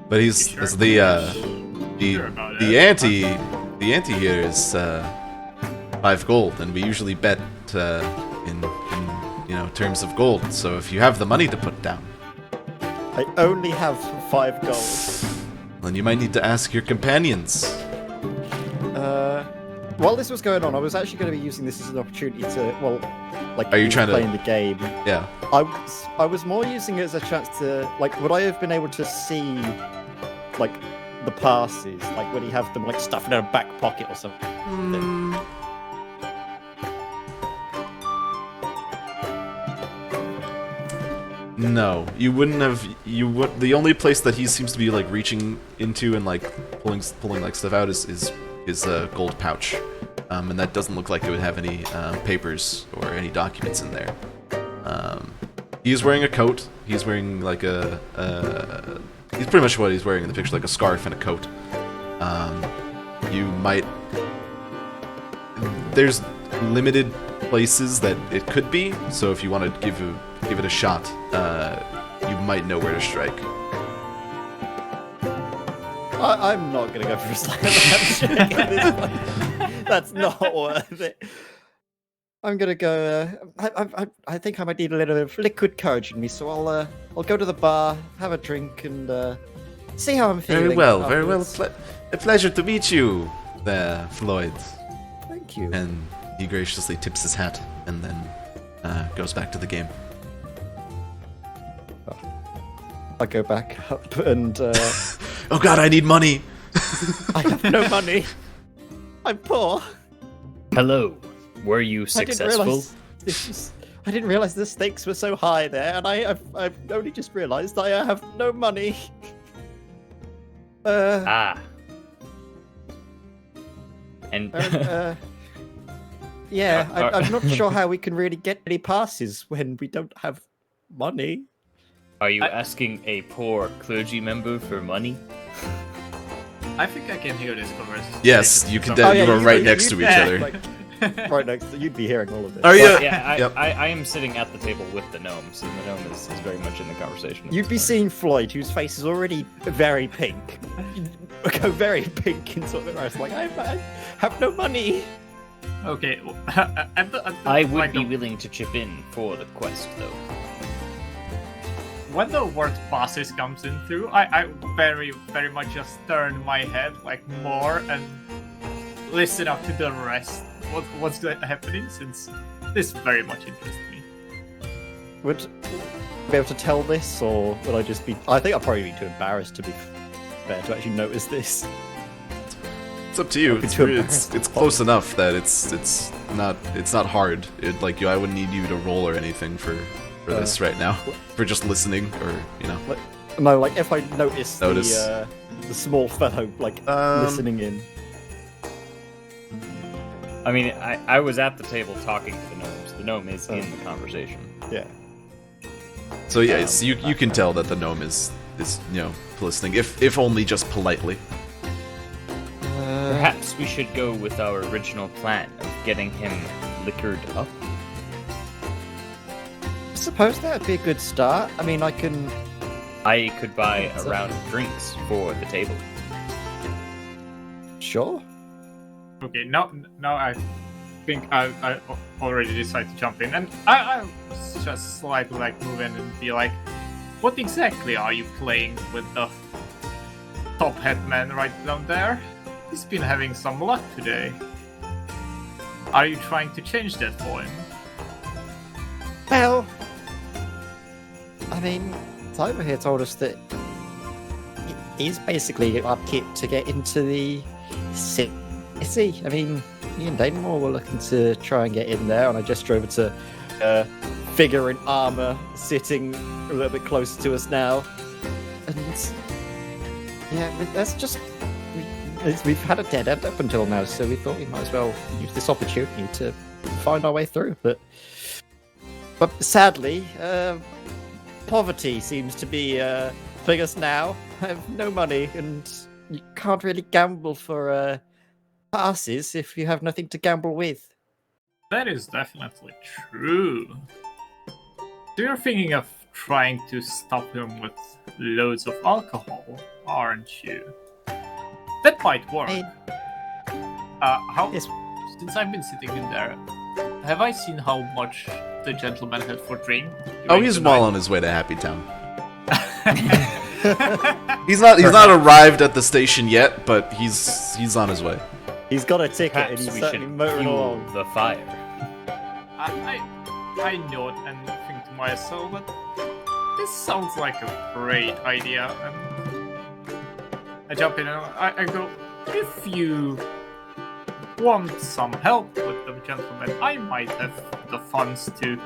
But he's Sure. it's Sure about the it. ante here is 5 gold, and we usually bet in terms of gold. So if you have the money to put down, I only have 5 gold. then you might need to ask your companions. While this was going on, I was actually going to be using this as an opportunity to, Are you trying to- playing the game? Yeah. I was more using it as a chance to, would I have been able to see, the passes? Would he have them, stuffed in a back pocket or something? No, you wouldn't have. You would. The only place that he seems to be reaching into and pulling stuff out is his gold pouch, and that doesn't look like it would have any papers or any documents in there. He's wearing a coat. He's wearing he's pretty much what he's wearing in the picture, like a scarf and a coat. You might. There's limited places that it could be, so if you want to give it a shot, you might know where to strike. I'm not going to go for a slam check at this point. That's not worth it. I'm going to go... I think I might need a little bit of liquid courage in me, so I'll go to the bar, have a drink, and see how I'm feeling. Very well, very well. afterwards. A pleasure to meet you there, Floyd. Thank you. And he graciously tips his hat and then goes back to the game. I go back up and Oh god, I need money! I have no money. I'm poor. Hello. Were you successful? I didn't realize the stakes were so high there, and I've only just realized I have no money. Ah. And Yeah, I'm not sure how we can really get any passes when we don't have money. are you asking a poor clergy member for money? I think I can hear this conversation. Yes, you can. So- You were right next to each other. Right next, you'd be hearing all of this. Are you? Yeah, Yep. I am sitting at the table with the gnomes, and the gnome is very much in the conversation. at You'd this be point. seeing Floyd, whose face is already very pink. Go very pink and sort of embarrassed, I have no money. Okay. I would be willing to chip in for the quest, though. When the word passes comes in through, I very, very much just turn my head more and listen up to the rest. What's happening, since this very much interests me. Would I be able to tell this, or would I just be... I think I'd probably be too embarrassed to be fair to actually notice this. It's up to you. I'd be It's too really- embarrassed. it's close enough that it's not hard. I wouldn't need you to roll or anything for this right now. For just listening or No, if I notice Notice. the small fellow, listening in. I mean, I was at the table talking to the gnomes. The gnome is in the conversation. Yeah. So yeah, you can tell that the gnome is listening, if only just politely. Perhaps we should go with our original plan of getting him liquored up. I suppose that would be a good start. I mean, I can... I could buy a round of drinks for the table. Sure. Okay, now think I already decided to jump in, and I'll just slightly like move in and be like, what exactly are you playing with the top headman right down there? He's been having some luck today. Are you trying to change that for him? Well, I mean, Tiber here told us that he's basically our kit to get into the city. I mean, me and Danemore were looking to try and get in there, and I just drove to a figure in armor sitting a little bit closer to us now. And yeah, that's just we've had a dead end up until now, so we thought we might as well use this opportunity to find our way through. But sadly, poverty seems to be plaguing us now. I have no money, and you can't really gamble for passes if you have nothing to gamble with. That is definitely true. So you're thinking of trying to stop him with loads of alcohol, aren't you? That might work. Yes. Since I've been sitting in there, have I seen how much the gentleman had for drink? Oh, he's well on his way to Happy Town. He's not arrived at the station yet, but he's on his way. He's got a ticket, Perhaps and he's we certainly should motoring fuel along. the fire. I nod and think to myself that this sounds like a great idea. And I jump in and I go, if you want some help with the gentleman, I might have the funds to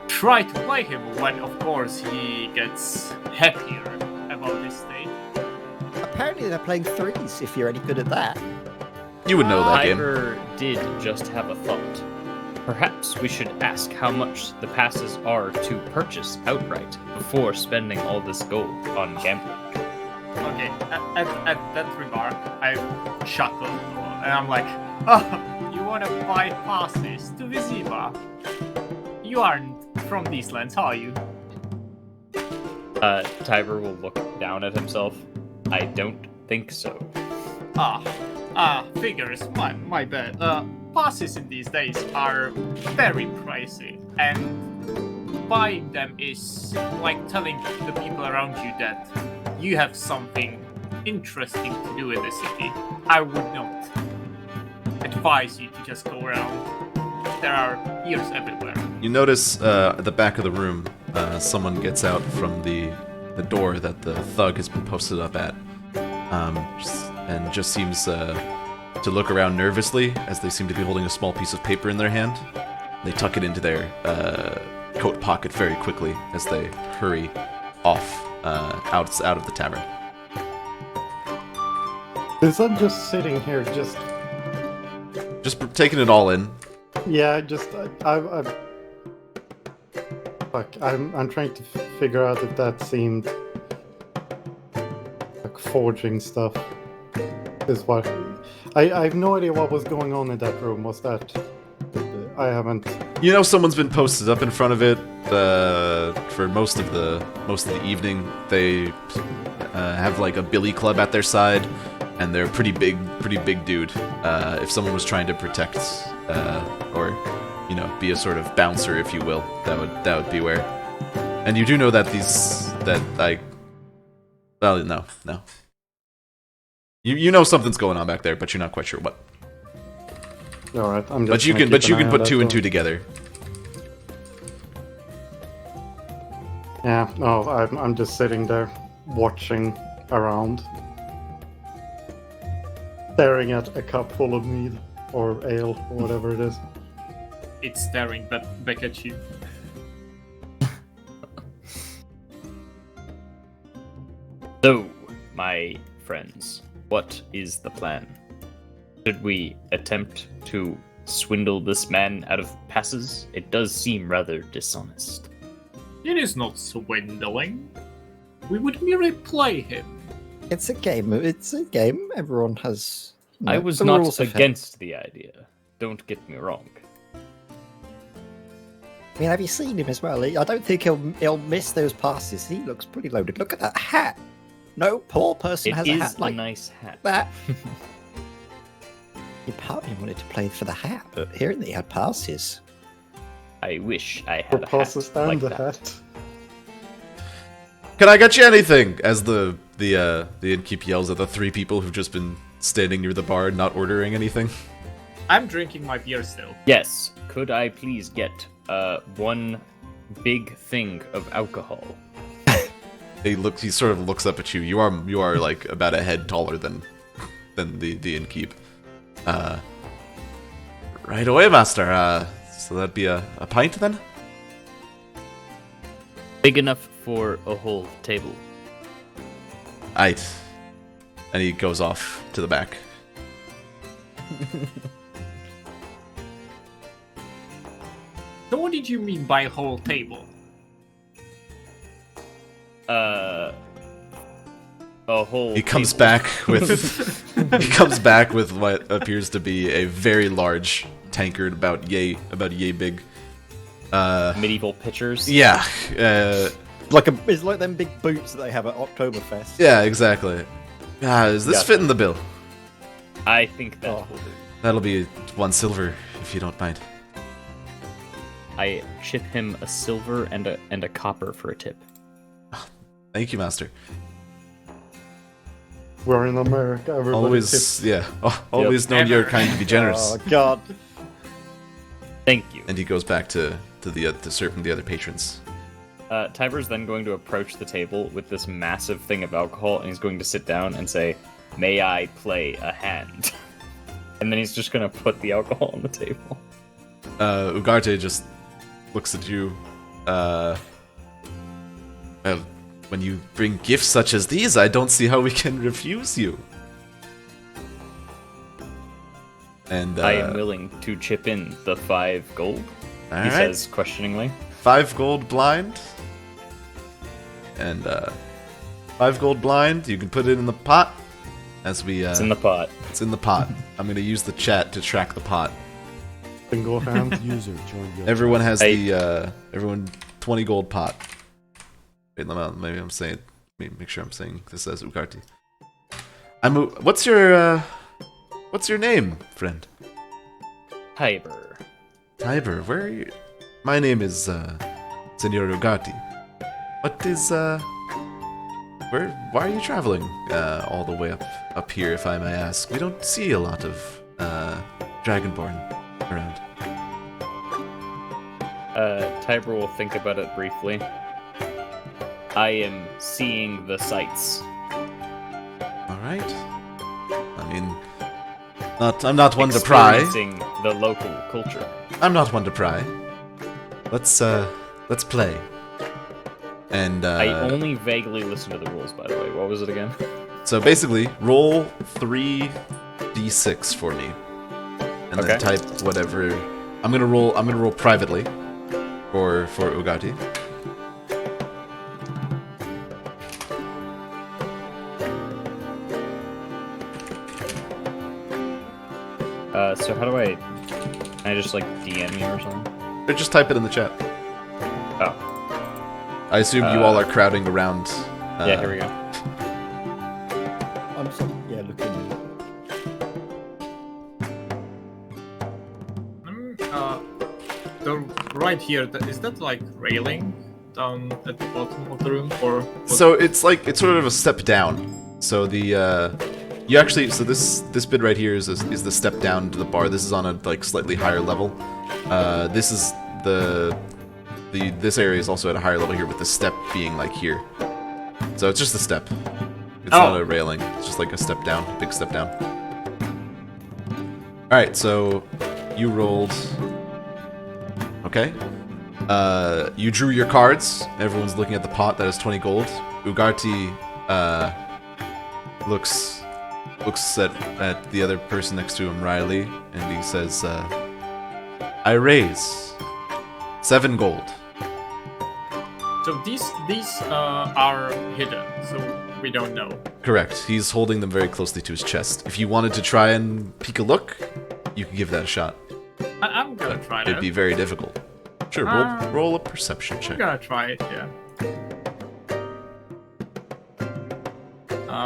try to play him when, of course, he gets happier about this state. Apparently they're playing threes, if you're any good at that. You would know that game. Tiber did just have a thought. Perhaps we should ask how much the passes are to purchase outright before spending all this gold on gambling. Okay, at that remark, I chuckle and I'm like, oh, you want to buy passes to Viziva? You aren't from these lands, are you? Tiber will look down at himself. I don't think so. Figures, my bad. Passes in these days are very pricey, and buying them is like telling the people around you that you have something interesting to do in the city. I would not advise you to just go around. There are ears everywhere. You notice at the back of the room, someone gets out from the door that the thug has been posted up at, and just seems to look around nervously as they seem to be holding a small piece of paper in their hand. They tuck it into their coat pocket very quickly as they hurry off out of the tavern. Since I'm just sitting here, just taking it all in. yeah, I'm trying to figure out if that seemed like forging stuff. Is what I have no idea what was going on in that room. Was that I haven't. You know, someone's been posted up in front of it for most of the evening. They have like a billy club at their side, and they're a pretty big dude. If someone was trying to protect or be a sort of bouncer, if you will, that would beware. And you do know that no. You know something's going on back there, but you're not quite sure what. All right, I'm just. But you can put two and two together. Yeah, no, I'm just sitting there watching around, staring at a cup full of mead or ale or whatever it is. It's staring back at you. So, my friends, what is the plan? Should we attempt to swindle this man out of passes? It does seem rather dishonest. It is not swindling. We would merely play him. It's a game. It's a game. Everyone has. I was some not rules of against the idea. Don't get me wrong. I mean, have you seen him as well? I don't think he'll miss those passes. He looks pretty loaded. Look at that hat. No poor person It has a is hat a like nice hat. that. He partly wanted to play for the hat, but hearing that he had passes. I wish I For had a passes hat like and the that. hat. Can I get you anything? As the innkeep yells at the three people who've just been standing near the bar, not ordering anything. I'm drinking my beer still. Yes, could I please get one big thing of alcohol? He sort of looks up at you. You are like about a head taller than the innkeep. Right away, master. So that'd be a pint then? Big enough for a whole table. Aight. And he goes off to the back. So what did you mean by whole table? A whole. He comes table. back with he comes back with what appears to be a very large tankard, about yay big. Medieval pitchers. Yeah. It's like them big boots that they have at Oktoberfest. Yeah, exactly. Does this Gotcha. fit in the bill? I think that Oh. will do. That'll be 1 silver, if you don't mind. I chip him a silver and a copper for a tip. Thank you, master. We're in America. Everybody Always, tips. yeah. Always known you're kind to be generous. Oh god. Thank you. And he goes back to serving the other patrons. Tiber's then going to approach the table with this massive thing of alcohol, and he's going to sit down and say, "May I play a hand?" And then he's just going to put the alcohol on the table. Ugarte just looks at you. Well, when you bring gifts such as these, I don't see how we can refuse you. And I am willing to chip in the 5 gold, all he right. says questioningly. 5 gold blind. And 5 gold blind. You can put it in the pot. As we It's in the pot. it's in the pot. I'm gonna use the chat to track the pot. Single hand. User joined your Everyone has I- the everyone 20 gold pot. Wait, maybe I'm saying. Make sure I'm saying this as Ugarte. What's your name, friend? Tiber. Tiber, where are you? My name is Senor Ugarte. What is why are you traveling all the way up here, if I may ask? We don't see a lot of Dragonborn around. Tiber will think about it briefly. I am seeing the sights. All right. I mean, I'm not one to pry. Experiencing the local culture. I'm not one to pry. Let's play. And I only vaguely listen to the rules, by the way. What was it again? so basically, roll 3d6 for me, and Okay. then type whatever. I'm gonna roll privately for Ugarte. So how do can I just like DM you or something? Or just type it in the chat. Oh, I assume you all are crowding around. yeah, here we go. I'm sorry. Yeah, looking. The right here, is that like railing down at the bottom of the room, or? So it's sort of a step down. So you actually this bit right here is the step down to the bar. This is on a like slightly higher level. This is this area is also at a higher level here, with the step being like here. So it's just a step. It's not a railing. It's just like a step down, big step down. All right, so you rolled. Okay. You drew your cards. Everyone's looking at the pot that has 20 gold. Ugarte looks at the other person next to him, Riley, and he says, "I raise 7 gold." So these are hidden, so we don't know. Correct. He's holding them very closely to his chest. If you wanted to try and peek a look, you could give that a shot. I'm gonna try that. It'd be very difficult. Sure, roll a perception I'm check. gonna try it, yeah.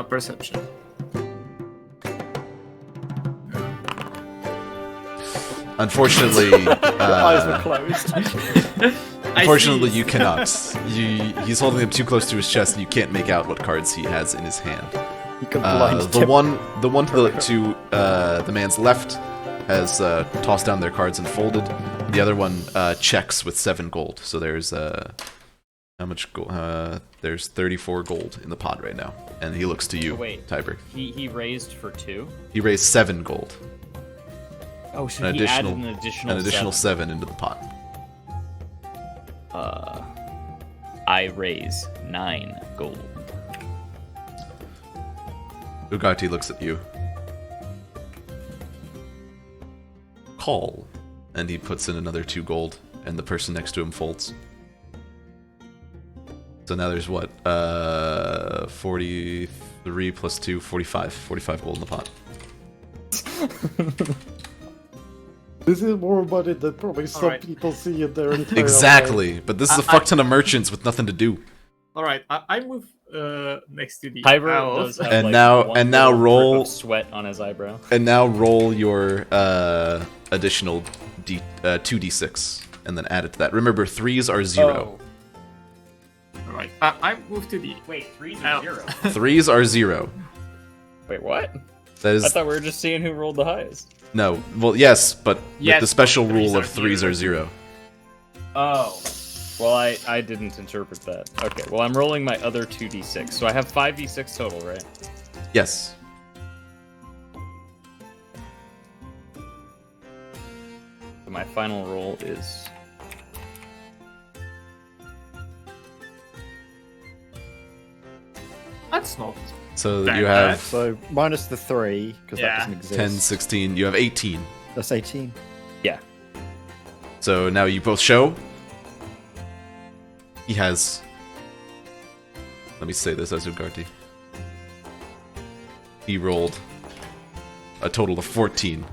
Perception. Unfortunately, Eyes were closed. unfortunately, you cannot. He's holding them too close to his chest, and you can't make out what cards he has in his hand. You can blind The him. one to the man's left has tossed down their cards and folded. The other one checks with 7 gold. So there's how much gold? There's 34 gold in the pot right now, and he looks to you, Wait. Tiber. He raised for 2. He raised 7 gold. Oh, so An he added additional, an additional 7 into the pot. I raise 9 gold. Ugarte looks at you. Call. And he puts in another 2 gold, and the person next to him folds. So now there's what? 43 plus 2, 45. 45 gold in the pot. This is more money than probably some Alright. people see in their entire Exactly, but this is a fuck ton of merchants with nothing to do. All right, I move next to the Tiber owls. does have And like now- one and now little roll- drip of sweat on his eyebrow. And now roll your additional 2d6, and then add it to that. Remember, 3s are 0. All right, I move to the. Wait, 3s Ow. 0. 3s are 0. Wait, what? That is I thought we were just seeing who rolled the highest. no. Well, yes, but Yes, with the special but rule 3s of are 3s are 0. Oh. Well, I didn't interpret that. Okay, well, I'm rolling my other 2d6, so I have 5d6 total, right? Yes. So my final roll is... That's not. So Bad, you bad. have So minus the 3, because Yeah. that doesn't exist. 10, 16. You have 18. That's 18. Yeah. So now you both show. He has. Let me say this as Ugarte. He rolled a total of 14.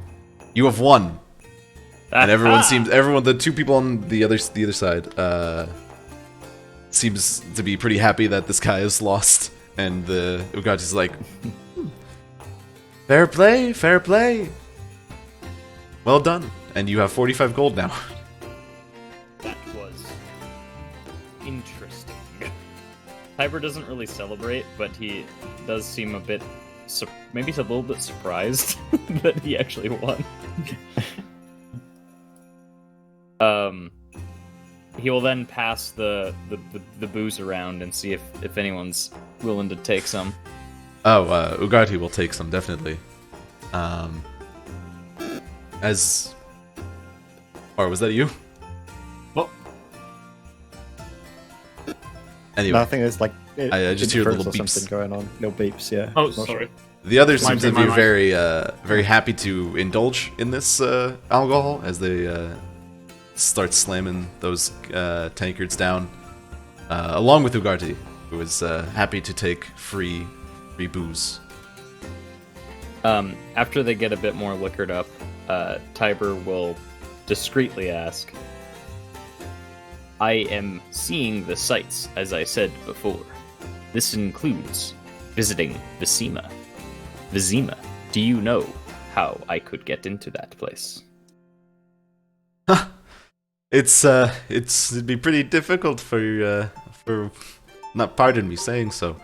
You have won, and everyone seems the 2 people on the other side seems to be pretty happy that this guy is lost, and the Ugate's like, fair play, fair play. Well done, and you have 45 gold now. That was interesting. Tiber doesn't really celebrate, but he does seem a bit, maybe a little bit surprised that he actually won. He will then pass the booze around and see if anyone's willing to take some. Oh, Ugarte will take some, definitely. Or was that you? Well, Anyway, No, I think there's like I just hear little interference or beeps. something going on. Little beeps, yeah. oh, Not sure. sorry. the others Might seem to be be my very, very happy to indulge in this alcohol as they start slamming those tankards down, along with Ugarte, who is happy to take free booze. After they get a bit more liquored up, Tiber will discreetly ask, I am seeing the sights, as I said before. This includes visiting Vizima. Vizima, do you know how I could get into that place? It'd be pretty difficult for not pardon me saying so,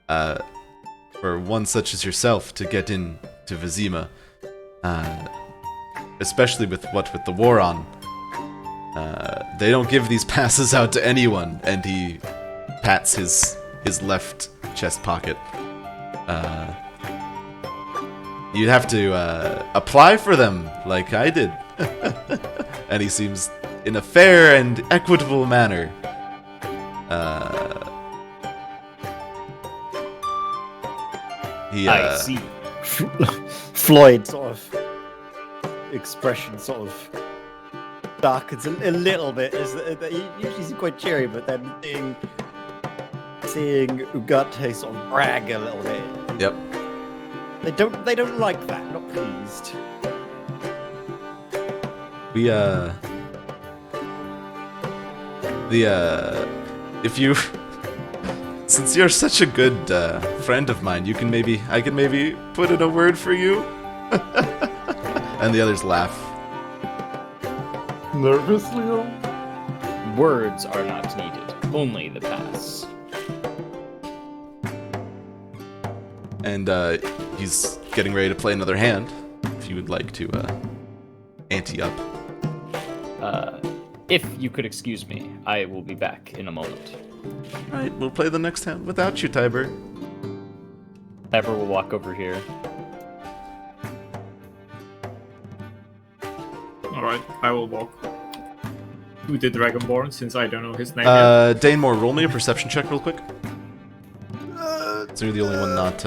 for one such as yourself to get into Vizima, especially with the war on. They don't give these passes out to anyone, and he pats his left chest pocket. You'd have to apply for them like I did. And he seems in a fair and equitable manner. I see. Floyd's sort of expression sort of darkens a little bit. He usually is quite cheery, but then seeing Ugarte sort of brag a little bit. Yep. They don't like that. Not pleased. If you, since you're such a good friend of mine, I can maybe put in a word for you. And the others laugh. nervous, Leo. Words are not needed, only the pass. And he's getting ready to play another hand. If you would like to ante up. If you could excuse me, I will be back in a moment. Right, we'll play the next hand without you, Tiber. Tiber will walk over here. Alright, I will walk to the Dragonborn since I don't know his name yet. Danemore, roll me a perception check real quick. So you're the only one not...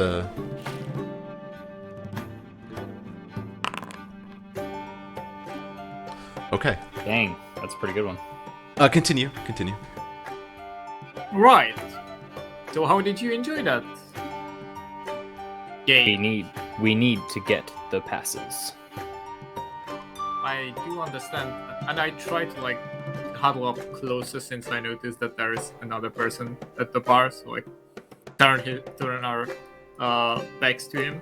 Okay. Dang, that's a pretty good one. Continue. Right. So how did you enjoy that? We Game. need to get the passes. I do understand, and I try to like huddle up closer since I noticed that there is another person at the bar, so I turn our backs to him.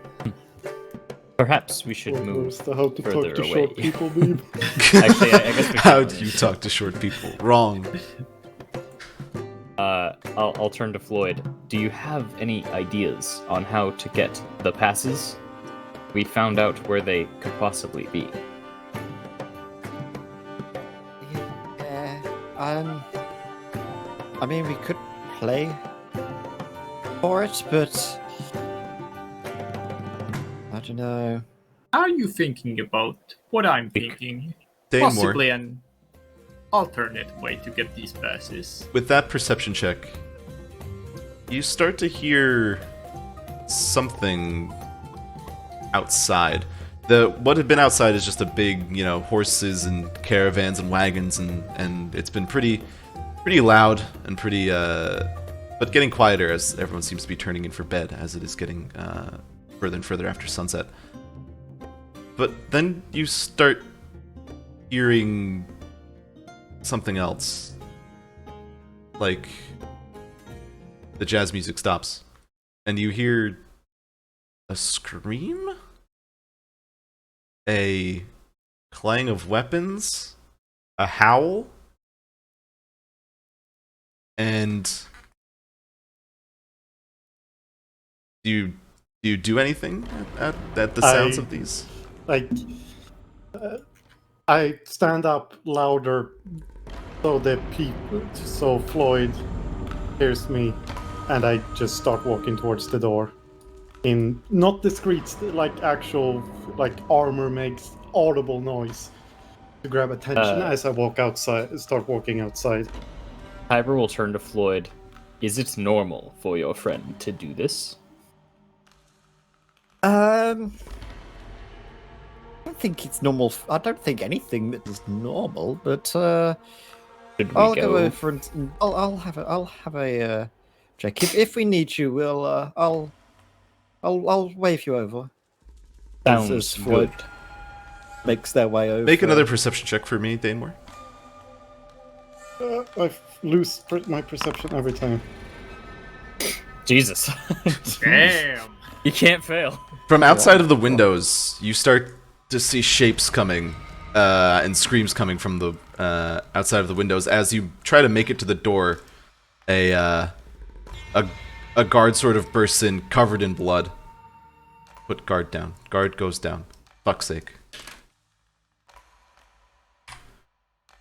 Perhaps we should What move was the how to further talk to away. short people meme? Actually, I guess we How can. do you talk to short people? Wrong. I'll turn to Floyd. Do you have any ideas on how to get the passes? We found out where they could possibly be. I mean, we could play for it, but I don't know. Are you thinking about what I'm thinking? Danemore, Possibly an alternate way to get these passes. with that perception check, you start to hear something outside. What had been outside is just a big, horses and caravans and wagons, and it's been pretty loud and pretty, but getting quieter as everyone seems to be turning in for bed as it is getting further and further after sunset. But then you start hearing something else. Like, the jazz music stops, and you hear a scream? A clang of weapons? A howl? And do you do anything at the sounds of these? Like, I stand up louder so Floyd hears me, and I just start walking towards the door. In not discreet, like actual, like armor makes audible noise to grab attention as I start walking outside. Tiber will turn to Floyd. Is it normal for your friend to do this? I don't think it's normal. I don't think anything that is normal, but Should we I'll go over and I'll have a check. If we need you, I'll wave you over. Sounds As Floyd good. makes their way over. Make another perception check for me, Danemore. I lose my perception every time. Jesus. Damn. You can't fail. From outside of the windows, you start to see shapes coming and screams coming from the outside of the windows. As you try to make it to the door, a guard sort of bursts in, covered in blood. Put guard down. Guard goes down. Fuck's sake.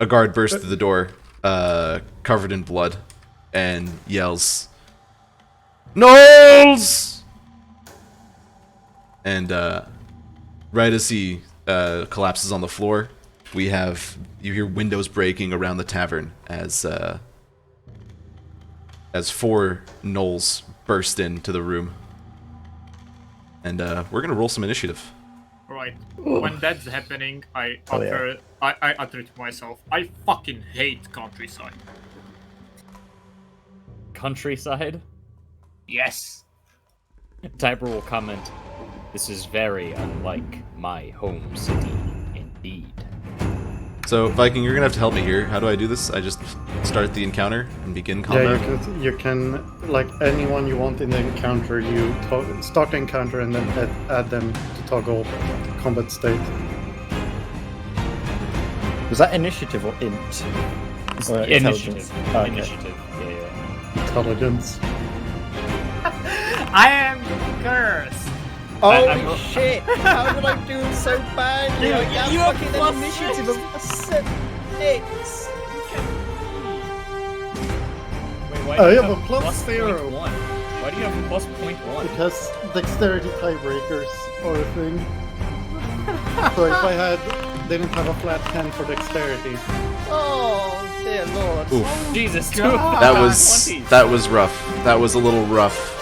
A guard bursts through the door, covered in blood, and yells, "Gnolls!" And right as he collapses on the floor, you hear windows breaking around the tavern as 4 Gnolls burst into the room. And we're gonna roll some initiative. Right. When that's happening, I utter to myself, I fucking hate countryside. Countryside? Yes. Tiber will comment, "This is very unlike my home city, indeed." So, Viking, you're gonna have to help me here. How do I do this? I just start the encounter and begin combat? Yeah, you can, like anyone you want in the encounter, you start the encounter and then add them to toggle combat state. Was that initiative or int? Or Initiative. Okay. Initiative. Yeah. Intelligence. I am cursed. Holy I'm- shit! How did I do so badly? Dude, I got you have fucking plus initiative six. of 6. Wait, why I do you have a plus 0. 0.1? Why do you have plus 0.1? Because dexterity tiebreakers are a thing. So if I didn't have a flat 10 for dexterity, Oh, dear lord. Oof. Jesus, dude. God. That was rough. That was a little rough.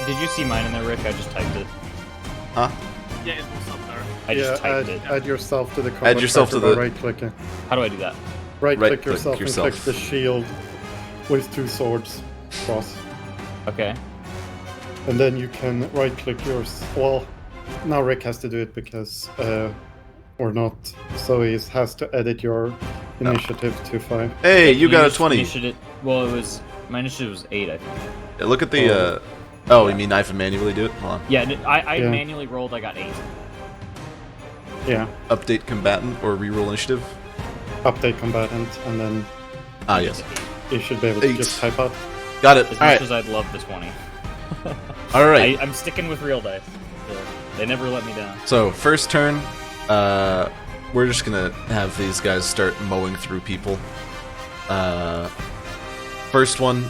Did you see mine in there, Rick? I just typed it. Huh? Yeah, it was up there. I just typed it. add yourself to the combat yourself to tracker by the- right-clicking. How do I do that? Right-click Right-click yourself and yourself. click the shield with 2 swords cross. Okay. And then you can right-click yours. Well, now Rick has to do it because, or not. So he has to edit your initiative to 5. Hey, you got a used 20. Initiative, well, my initiative was 8, I think. Yeah, look at the. Oh, you mean I have to manually do it? Hold on. Yeah, I Yeah. manually rolled. I got 8. Yeah, Update combatant or reroll initiative. update combatant, and then Ah, yes. you should be able to 8. just type out. Got it. As All much right. as I'd love the 20. All right. I'm sticking with real dice. They never let me down. So first turn, we're just gonna have these guys start mowing through people. First one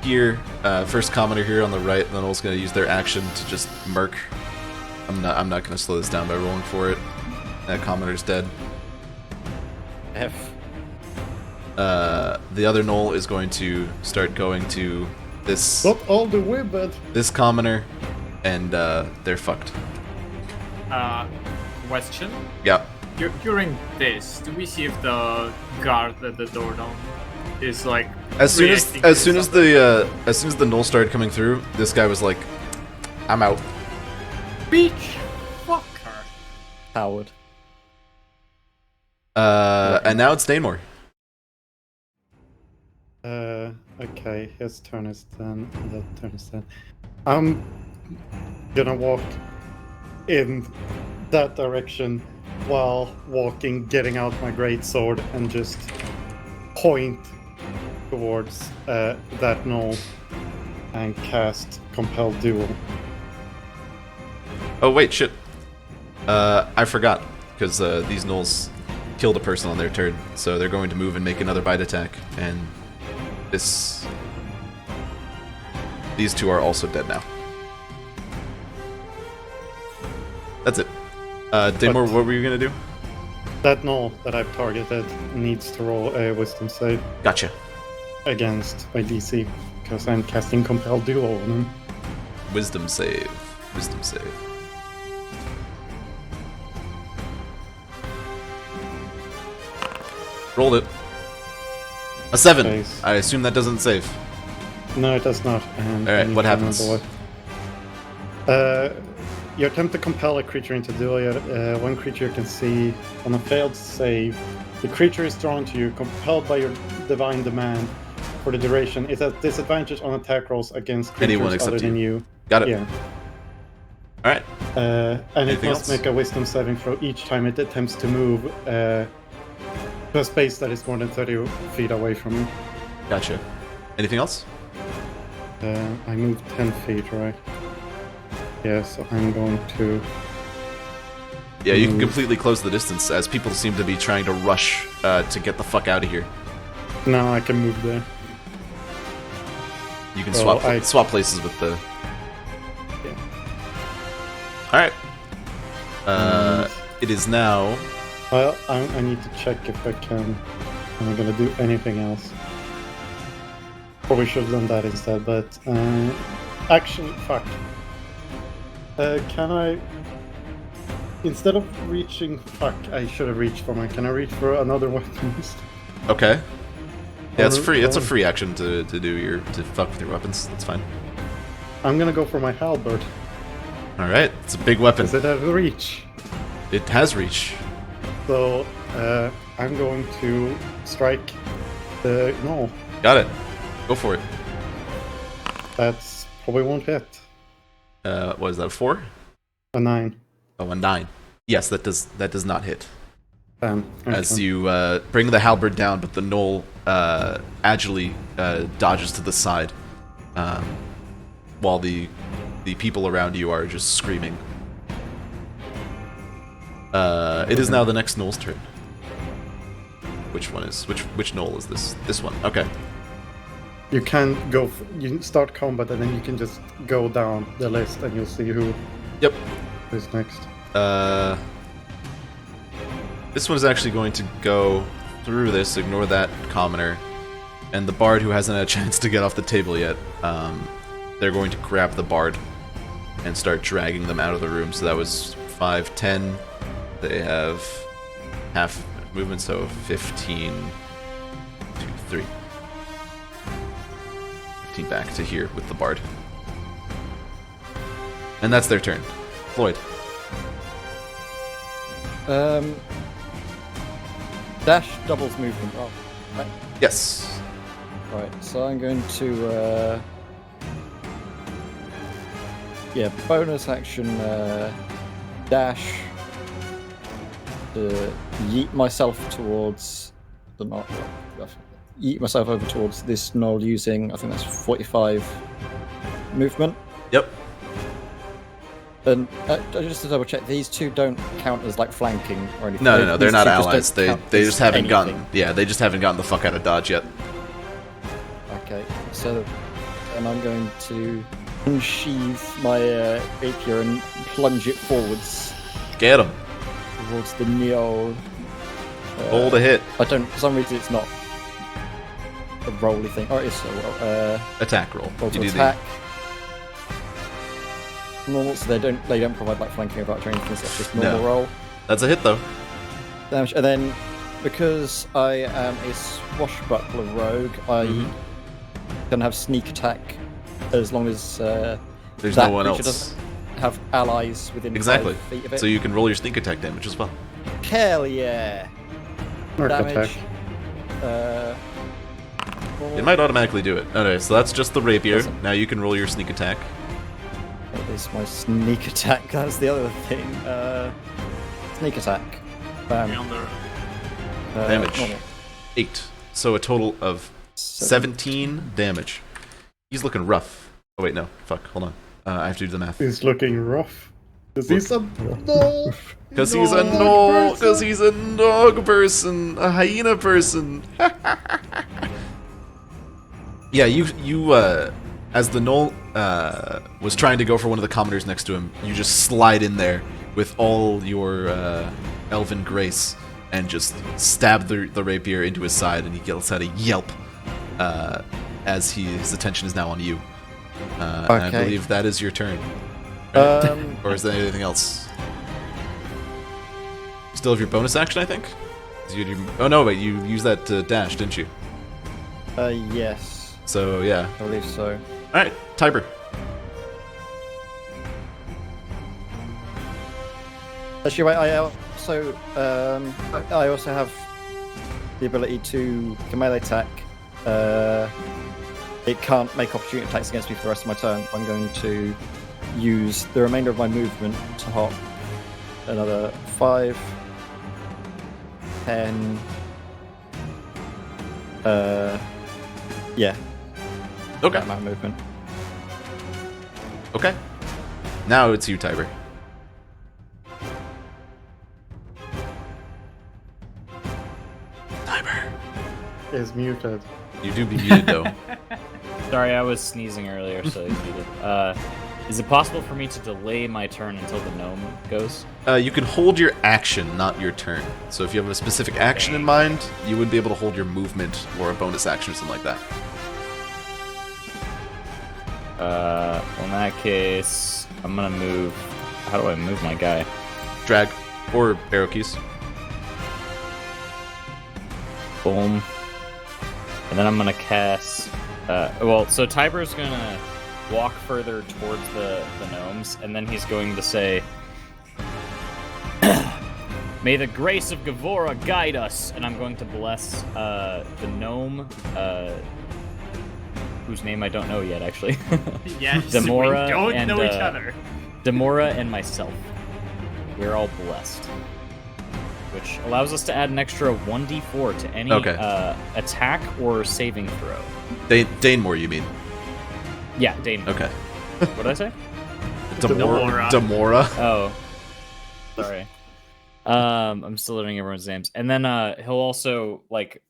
here, first commoner here on the right. Then Noel's gonna use their action to just murk. I'm not gonna slow this down by rolling for it. That commoner's dead. F. The other Gnoll is going to start going to this Not all the way, but this commoner, and they're fucked. Question. Yeah. During this, do we see if the guard at the door down is like As soon as reacting to as soon as something? the Gnoll started coming through, this guy was like, "I'm out." Bitch, fuck her. Howard. And now it's Danemore. okay, his turn is done. That turn is done. I'm gonna walk in that direction while walking, getting out my great sword, and just point towards that gnoll and cast Compel Duel. Oh wait, shit. I forgot because these Gnolls killed a person on their turn, so they're going to move and make another bite attack, and these two are also dead now. That's it. Danemore, what were you gonna do? That gnoll that I've targeted needs to roll a Wisdom save Gotcha. against my DC because I'm casting Compel Duel on him. Wisdom save. Wisdom save. Rolled it. A 7. Nice. I assume that doesn't save. No, it does not. And Alright, I need what to happens? remember you attempt to compel a creature into duel. One creature you can see on a failed save. The creature is drawn to you, compelled by your divine demand for the duration. It has disadvantage on attack rolls against creatures Anyone except other than you. Got it. Yeah. Alright. And it Anything must else? make a wisdom saving throw each time it attempts to move to a space that is more than 30 feet away from you. Gotcha. Anything else? I moved 10 feet, right? Yeah, so I'm going to... Yeah, you can Move. completely close the distance as people seem to be trying to rush to get the fuck out of here. No, I can move there. You can Oh, swap places with the. Yeah. All right. It is now. Well, I need to check if I can... I'm gonna do anything else. Probably should have done that instead, but... actually, fuck. Can I... Instead of reaching... Fuck, I should have reached for mine. Can I reach for another weapon? Okay. Yeah, it's Or- free. It's a or- free action to fuck with your weapons. That's fine. I'm gonna go for my halberd. All right. It's a big weapon. Does it have reach? It has reach. So, I'm going to strike the gnoll. Got it. Go for it. That's probably won't hit. What is that? A 4? A 9. Oh, a 9. Yes, that does not hit. as Okay. you bring the halberd down, but the gnoll agilely dodges to the side, while the people around you are just screaming. It is now the next gnoll's turn. Which one is which gnoll is this? This one. Okay. You can go. You start combat, and then you can just go down the list, and you'll see who Yep. is next. This one is actually going to go through this. Ignore that commoner, and the bard who hasn't had a chance to get off the table yet. They're going to grab the bard and start dragging them out of the room. So that was 5, 10. They have half movement, so 15, 2, 3. 15 back to here with the bard. And that's their turn. Floyd. Dash doubles movement. Oh, right. Yes. Right, so I'm going to bonus action dash to yeet myself towards the not yeet myself over towards this gnoll using, I think that's 45 movement. Yep. And just to double check, these two don't count as like flanking or anything. No, they're These not two just allies. don't They count they as just haven't anything. gotten. Yeah, they just haven't gotten the fuck out of dodge yet. Okay, so and I'm going to unsheath my rapier and plunge it forwards Get him. towards the Gnoll. Roll the hit. I don't. For some reason, it's not a rolly thing. Oh, it is. Attack roll. Roll You to do attack. Normal, so they don't provide like flanking or anything. So it's just normal No. roll. That's a hit though. Damage, and then because I am a swashbuckler rogue, I Mhm. can have sneak attack as long as There's that no one creature else. doesn't have allies within Exactly. 5 feet of it. So you can roll your sneak attack damage as well. Hell yeah! Mark Damage. attack. It might automatically do it. Okay, so that's just the rapier. Doesn't. Now you can roll your sneak attack. That is my sneak attack. That's the other thing. Sneak attack. Bam. Damage. Normal. 8. So a total of 17 damage. He's looking rough. Oh wait, no. Fuck. Hold on. I have to do the math. He's looking rough. Because he's a no. Because he's a gnoll. Because he's a dog person. A hyena person. Yeah, you as the gnoll was trying to go for one of the commoners next to him, you just slide in there with all your elven grace and just stab the rapier into his side, and he lets out a yelp as his attention is now on you. And I Okay. believe that is your turn. Or is there anything else? Still have your bonus action, I think? Oh no, wait, you used that to dash, didn't you? Yes, So yeah. I believe so. Alright, Tiber. Actually, wait. I also have the ability to melee attack. It can't make opportunity attacks against me for the rest of my turn. I'm going to use the remainder of my movement to hop another 5, 10. Yeah, Okay. that amount of movement. Okay. Now it's you, Tiber. Tiber. Is muted. You do be muted though. Sorry, I was sneezing earlier, so he's muted. Is it possible for me to delay my turn until the gnome goes? You can hold your action, not your turn. So if you have a specific action in mind, you would be able to hold your movement or a bonus action or something like that. Well, in that case, I'm gonna move. How do I move my guy? Drag or arrow keys. Boom. And then I'm gonna cast. So Tiber's gonna walk further towards the gnomes, and then he's going to say, "May the grace of Gavora guide us." And I'm going to bless the gnome, whose name I don't know yet, actually. Yes, Demora we don't and, know each other. Demora and myself. We're all blessed. which allows us to add an extra 1d4 to any attack or saving throw. Danemore, you mean? Yeah, Dane. Okay. What did I say? Damora. Oh, sorry. I'm still learning everyone's names. And then he'll also like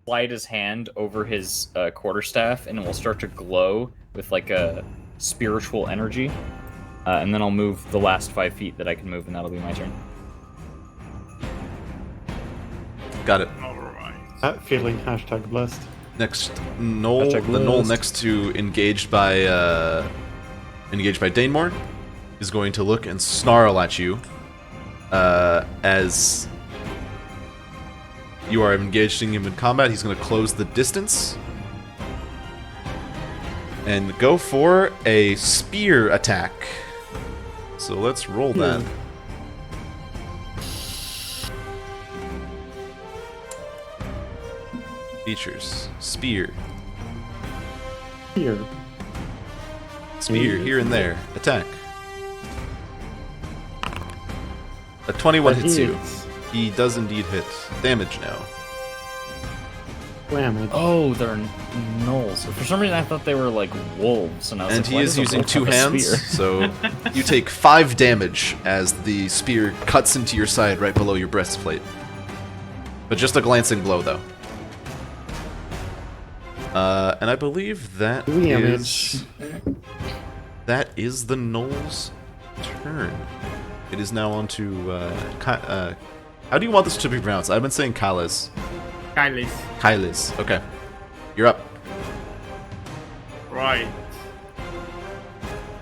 slide his hand over his quarterstaff, and it will start to glow with like a spiritual energy. And then I'll move the last 5 feet that I can move, and that'll be my turn. Got it. Alright. Feeling #blessed. Next, Gnoll. The Gnoll next to engaged by Danemore is going to look and snarl at you as you are engaging him in combat. He's going to close the distance and go for a spear attack. So let's roll that. Features. Spear. Here. Spear, here and there. Attack. A 21 hits you. He does indeed hit. Damage now. Damage. Oh, they're gnolls. For some reason, I thought they were like wolves, and I was And like, he why is does a using wolf 2 have a hands, spear? so you take 5 damage as the spear cuts into your side right below your breastplate. But just a glancing blow, though. And I believe that is the Gnoll's turn. It is now on to how do you want this to be pronounced? I've been saying Kyles. Kyles. Okay. You're up. Right.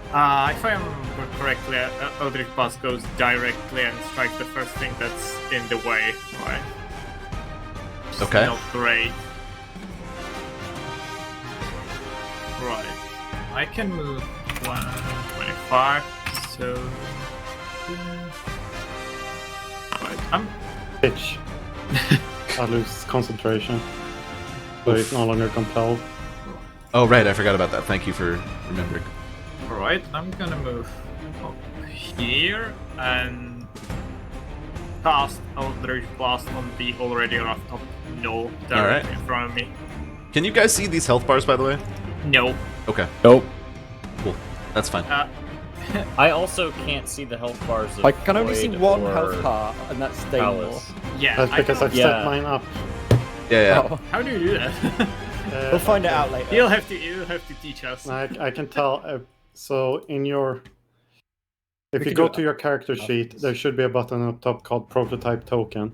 If I remember correctly, Eldritch Blast goes directly and strikes the first thing that's in the way, right? Which is Okay. not great. Right. I can move 125, so... Right, I'm... Pitch. I lose concentration. So he's no longer compelled. Oh, right. I forgot about that. Thank you for remembering. Alright, I'm gonna move up here and cast Eldritch Blast on the already roughed up Gnoll directly in front of me. Can you guys see these health bars, by the way? No. Okay. Nope. Cool. That's fine. I also can't see the health bars of I can only see Floyd one or health bar, and that's Danemore. Palace. Yeah, That's because I've Yeah. set mine up. Yeah. Oh, How do you do that? we'll find it out later. You'll have to teach us. I can tell. So in your, if We you can go do it to your character sheet, there should be a button up top called Prototype Token.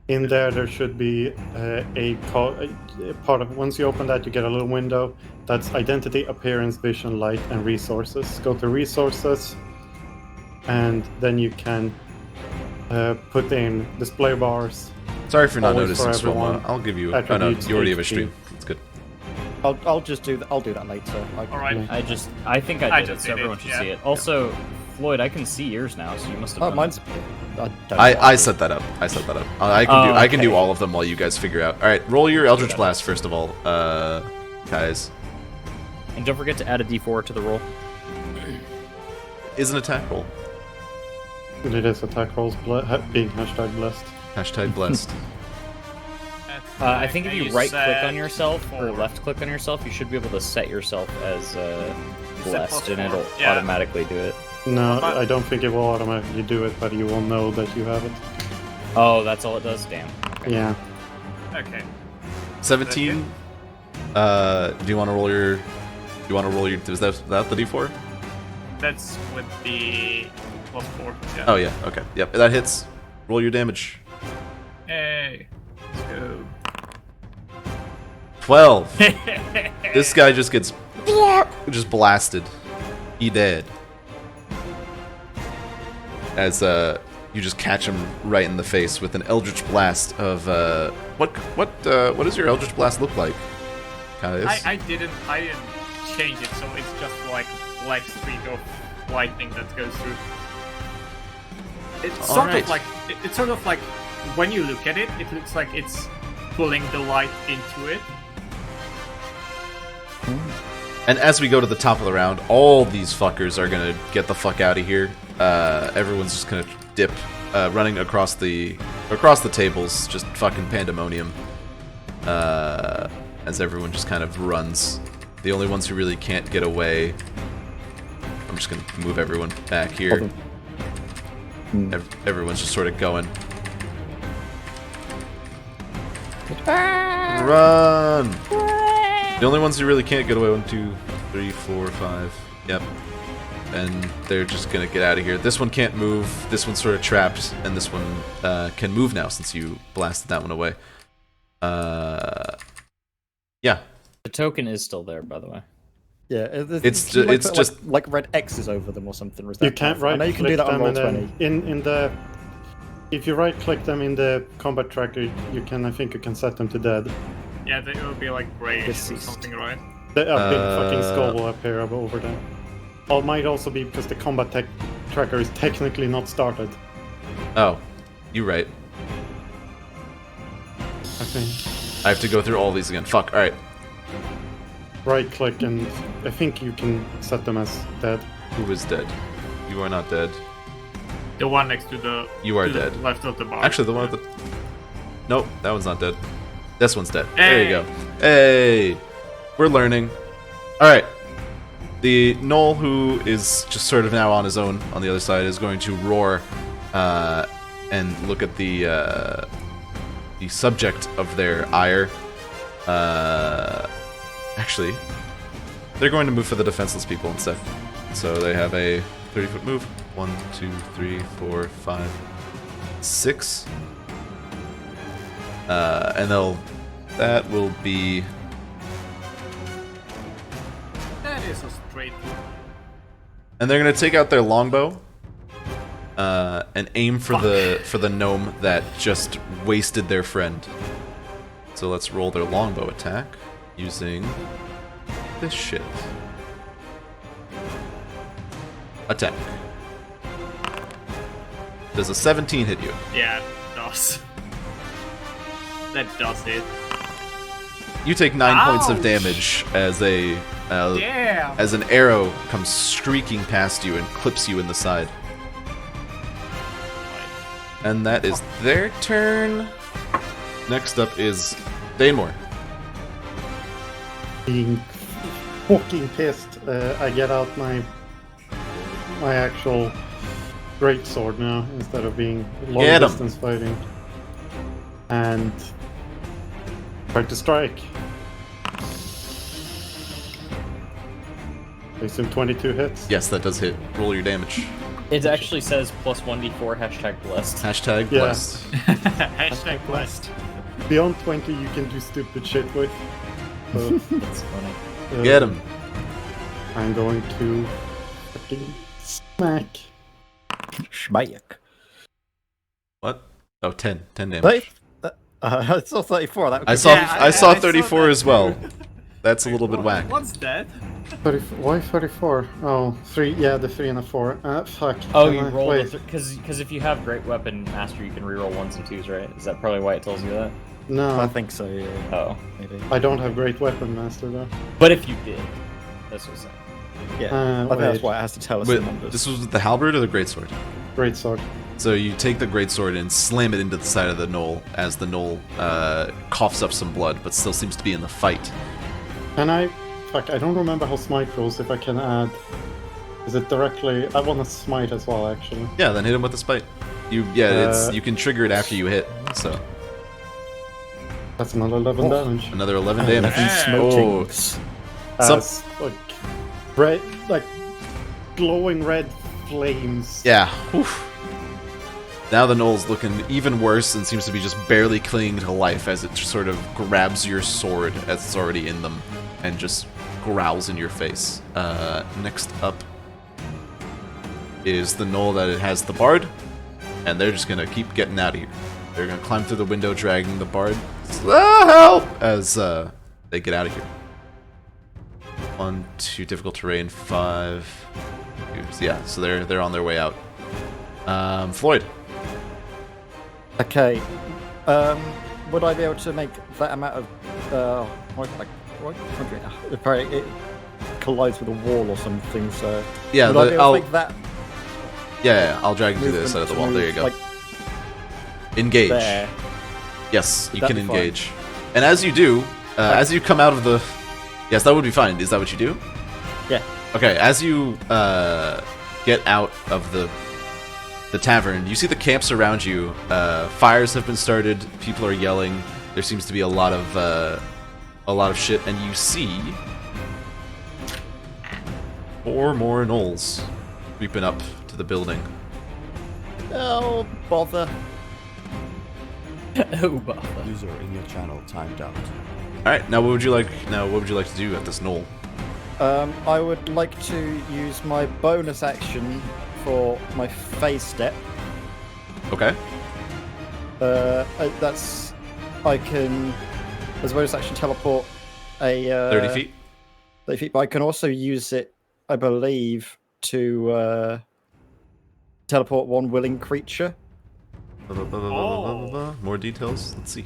In there should be a part of. Once you open that, you get a little window that's Identity, Appearance, Vision, Light, and Resources. Go to Resources, and then you can put in display bars. Sorry for not Always for noticing, Swilma. everyone. I'll give you. Oh no, Attributes, you already have a HP. stream. That's good. I'll just do that. I'll do that later. Alright. I think I I did it, just so did it, everyone should yeah. see it. Also, Floyd, I can see yours now, so you must have Oh, done mine's. it. I don't I know. set that up. I set that up. I can do okay. all of them while you guys figure out. All right, roll your Eldritch Blast first of all, guys. And don't forget to add a d4 to the roll. Is an attack roll. And it is attack rolls being #blessed. Hashtag blessed. I think if you right click on said yourself or 4. left click on yourself, you should be able to set yourself as blessed, and +4? it'll Yeah. automatically do it. No, But- I don't think it will automatically do it, but you will know that you have it. Oh, that's all it does? Damn. Yeah. Okay. 17. Do you want to roll your? Do you want to roll your? Is that the D4? That's with the +4. Yeah. Oh yeah. Okay. Yep. That hits. Roll your damage. Hey. Let's go. 12. This guy just gets just blasted. He dead. As you just catch him right in the face with an Eldritch Blast of what does your Eldritch Blast look like? Guys? I didn't change it, so it's just like black streak of lightning that goes through. It's sort Alright. of like it's sort of like when you look at it, it looks like it's pulling the light into it. And as we go to the top of the round, all these fuckers are gonna get the fuck out of here. Everyone's just gonna dip, running across the tables, just fucking pandemonium. As everyone just kind of runs. The only ones who really can't get away. I'm just gonna move everyone back here. Everyone's just sort of going. Run! The only ones who really can't get away, 1, 2, 3, 4, 5. Yep. And they're just gonna get out of here. This one can't move. This one's sort of trapped, and this one can move now since you blasted that one away. Yeah. The token is still there, by the way. Yeah, It's put, just like red X's over them or something. You can't I know you can do that on right-click them, Roll20. and then in the if you right-click them in the combat tracker, I think you can set them to dead. Yeah, they will be like grayish or Deceased. something, right? The big fucking skull will appear over them. Or it might also be because the combat tracker is technically not started. Oh, you're right. I think. I have to go through all these again. Fuck. All right. Right-click and I think you can set them as dead. Who is dead? You are not dead. The one next to the. You are to the dead. left of the bar. Actually, the one at the. Nope, that one's not dead. This one's dead. There you go. Hey, we're learning. All right. The Gnoll, who is just sort of now on his own on the other side, is going to roar and look at the subject of their ire. Actually, they're going to move for the defenseless people instead. So they have a 30-foot move. 1, 2, 3, 4, 5, 6. And that will be... That is a straight. And they're going to take out their longbow and aim for the gnome that just wasted their friend. So let's roll their longbow attack using this shit. Attack. Does a 17 hit you? Yeah, it does. That does it. You take 9 points of Ouch. damage as Damn! as an arrow comes streaking past you and clips you in the side. And that is their turn. Next up is Danemore. Being fucking pissed, I get out my actual greatsword now instead of being long Get 'em. distance fighting, and try to strike. I assume 22 hits. Yes, that does hit. Roll your damage. It actually says plus 1d4 hashtag blessed. Hashtag Yeah. blessed. Hashtag blessed. Beyond 20, you can do stupid shit with. So, That's funny. Get him. I'm going to fucking smack. Schmack. What? Oh, 10. 10 damage. 30? I saw 34. That would I be- saw Yeah, I saw I saw 34 that as well. too. That's a little bit whack. What's that? Why 34? Oh, 3. Yeah, the 3 and the 4. Fuck. Oh, Can you I- roll wait. because if you have Great Weapon Master, you can reroll 1s and 2s, right? Is that probably why it tells you that? No, I think so, yeah. Oh, Maybe. I don't have Great Weapon Master though. but if you did, that's what I'm saying. Yeah. I think that's wait. why it has to tell us Wait, the numbers. this was with the halberd or the greatsword? Great sword. So you take the greatsword and slam it into the side of the gnoll as the gnoll coughs up some blood, but still seems to be in the fight. Can I? Fuck, I don't remember how smite rolls. If I can add, is it directly? I want to smite as well, actually. Yeah, then hit him with the spite. You can trigger it after you hit. So That's another 11 damage. another 11 damage. Oh, Smokings. As like red, like glowing red flames. yeah. Oof. Now the gnoll's looking even worse and seems to be just barely clinging to life as it sort of grabs your sword as it's already in them and just growls in your face. Next up is the gnoll that it has the bard, and they're just gonna keep getting out of here. They're gonna climb through the window, dragging the bard. Help! As they get out of here. 1, 2, difficult terrain. 5. Yeah, so they're on their way out. Floyd. Okay. Would I be able to make that amount of collides with a wall or something. So Yeah, would I be able I'll to make that yeah, I'll drag you to the movement side of the to wall. There you move, go. Like Engage. there. Yes, you that can be fine? engage. And as you do, as you come out of the... Yes, that would be fine. Is that what you do? Yeah. Okay, as you get out of the tavern, you see the camps around you. Fires have been started. People are yelling. There seems to be a lot of shit, and you see 4 more gnolls creeping up to the building. Oh bother! Oh, bother. User in your channel timed out. All right, now what would you like? Now, what would you like to do at this gnoll? I would like to use my bonus action for my phase step. Okay. That's I can, as a bonus action, teleport a 30 feet. 30 feet, but I can also use it, I believe, to teleport one willing creature. More details. Let's see.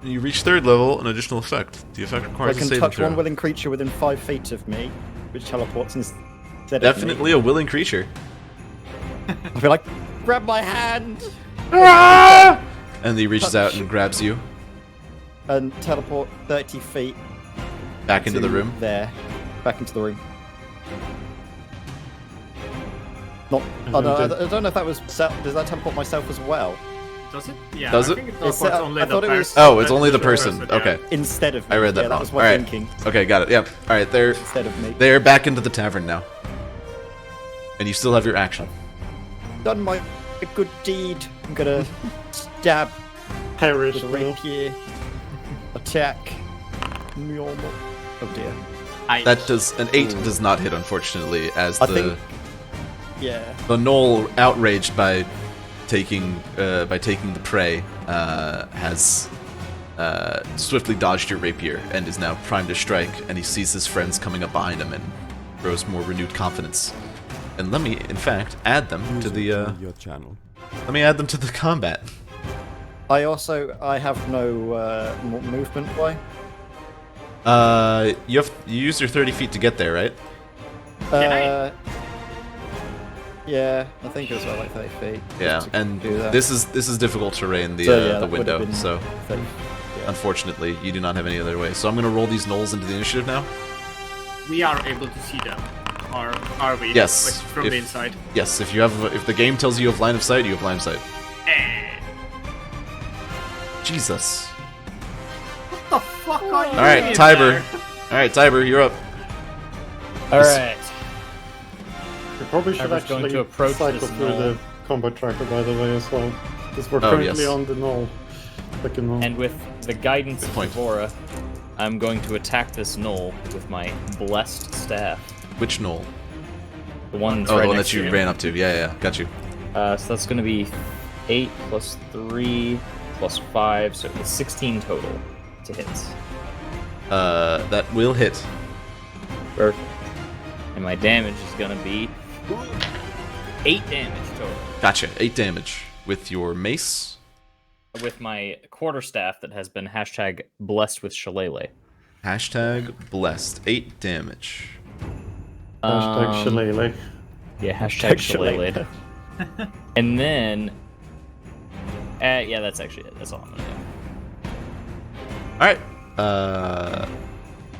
You reach 3rd level, an additional effect. The effect I requires a can saving touch throw. one willing creature within 5 feet of me, which teleports instead of Definitely me. a willing creature. I feel like, grab my hand! And he reaches out and grabs you And teleport 30 feet back into the to room. There. Back into the room. Not. And I then don't know if that was. Does that teleport myself as well? Does it? Yeah. Does I it? think it It's, teleports only I the thought it was- person. Oh, it's only the person. yeah. Okay, Instead of me. I read that yeah, wrong. That was All my right. thinking. Okay, got it. Yep. All right, Instead of me. they're back into the tavern now, and you still have your action. Done my good deed. I'm gonna stab Perish. with a will. rapier. Attack. Normal. Oh dear. That does an 8 does not hit, unfortunately, as I the think- Yeah. the gnoll, outraged by taking the prey, has swiftly dodged your rapier and is now primed to strike. And he sees his friends coming up behind him and grows more renewed confidence. And let me, in fact, add them to User the joined your channel. let me add them to the combat. I have no movement. Why? You use your 30 feet to get there, right? Yeah, I think it was about like 30 feet. Yeah, just to and do that. this is difficult terrain, the So, yeah, the that would window. have been So 30. Yeah. unfortunately, you do not have any other way. So I'm gonna roll these gnolls into the initiative now. We are able to see them. Are we? Yes, Like, from if- the inside. Yes, if the game tells you have line of sight, you have line of sight. Jesus. What the fuck are you All right, doing Tiber. there? All right, Tiber, you're up. All right. We probably should Tiber's going actually to approach cycle this through gnoll. the combat tracker, by the way, as well. Because we're Oh, currently yes. on the gnoll. Fucking gnoll. And with the guidance of point. Devora, I'm going to attack this gnoll with my blessed staff. Which gnoll? The one that's Oh, right the one next that you to ran up to. Yeah, got you. So that's going to be 8 plus 3 plus 5, so it's 16 total to hit. That will hit. Perfect. And my damage is going to be 8 damage total. Gotcha. 8 damage with your mace. With my quarterstaff that has been hashtag blessed with shillelagh. Hashtag blessed. 8 damage. Hashtag shillelagh. Yeah, hashtag shillelagh. And then... yeah, that's actually it. That's all I'm going to do. Alright.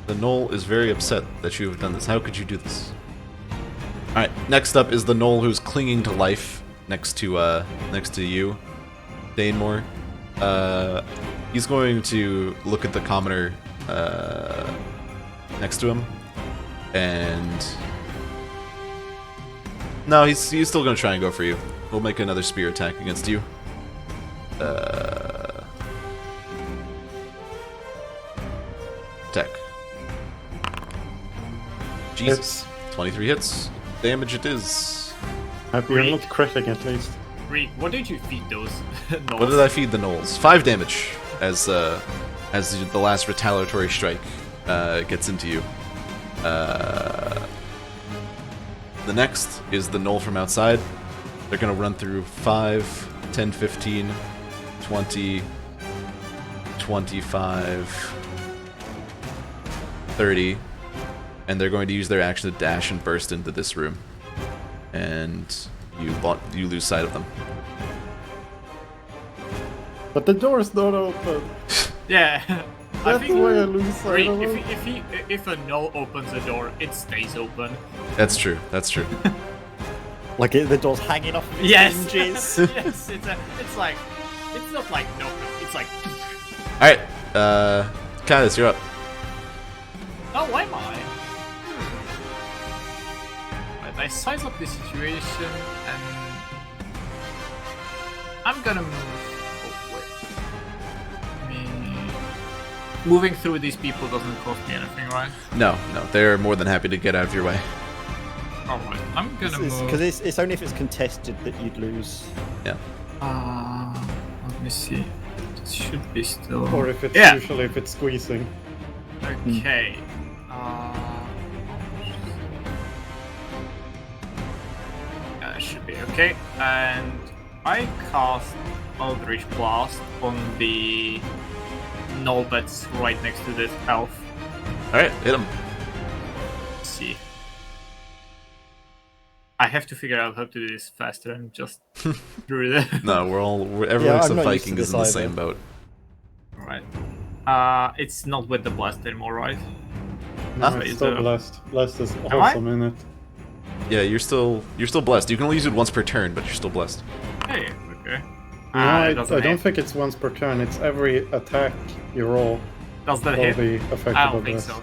The gnoll is very upset that you have done this. How could you do this? Alright, next up is the gnoll who's clinging to life next to you, Danemore. He's going to look at the commoner next to him, and no, he's still going to try and go for you. We'll make another spear attack against you. Attack. Jesus. 23 hits. Damage it is. Happy you're not critting at least. Reek, what did you feed those gnolls? What did I feed the gnolls? 5 damage as the last retaliatory strike gets into you. The next is the gnoll from outside. They're going to run through 5, 10, 15, 20, 25, 30, and they're going to use their action to dash and burst into this room. And you lose sight of them. But the door's not open. Yeah. I That's think why I lose sight of them. if a gnoll opens the door, it stays open. That's true. That's true. Like the door's hanging off its Yes. hinges. Yes. It's like it's not like no. It's like All right, Kaius, you're up. oh, why am I? Right, I size up the situation and I'm gonna move. Moving through these people doesn't cost me anything, right? No, they're more than happy to get out of your way. Alright, I'm gonna move. Because it's only if it's contested that you'd lose. Yeah. Let me see. It should be still. Or if it's Yeah. usually if it's squeezing. Okay. Yeah, it should be okay. And I cast Eldritch Blast on the gnoll that's right next to this elf. All right, hit him. Let's see. I have to figure out how to do this faster and just through the. No, everyone except I'm not used Viking to is this in the either. same boat. Right. It's not with the blast anymore, right? No, Huh? it's still blessed. Blessed is I? awesome in it. Yeah, you're still blessed. You can only use it once per turn, but you're still blessed. Hey, okay. No, It I doesn't don't hit. think it's once per turn. It's every attack you roll Does that will hit? be affected I by don't think bless. so.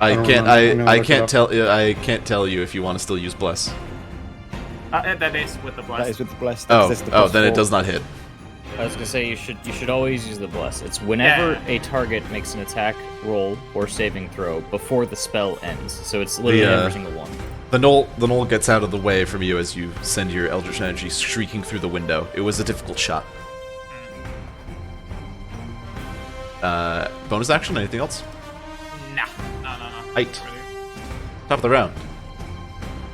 I don't can't. know. I'm gonna I look it can't up. tell. I can't tell you if you want to still use bless. That is with the blast. That is with the blessed. Oh, that's the oh, plus then it 4. does not hit. I was gonna say you should always use the bless. It's whenever Yeah. a target makes an attack roll or saving throw before the spell ends. So it's literally every single one. The knoll gets out of the way from you as you send your Eldritch Energy shrieking through the window. It was a difficult shot. Bonus action? Anything else? Nah. No. Height. Top of the round.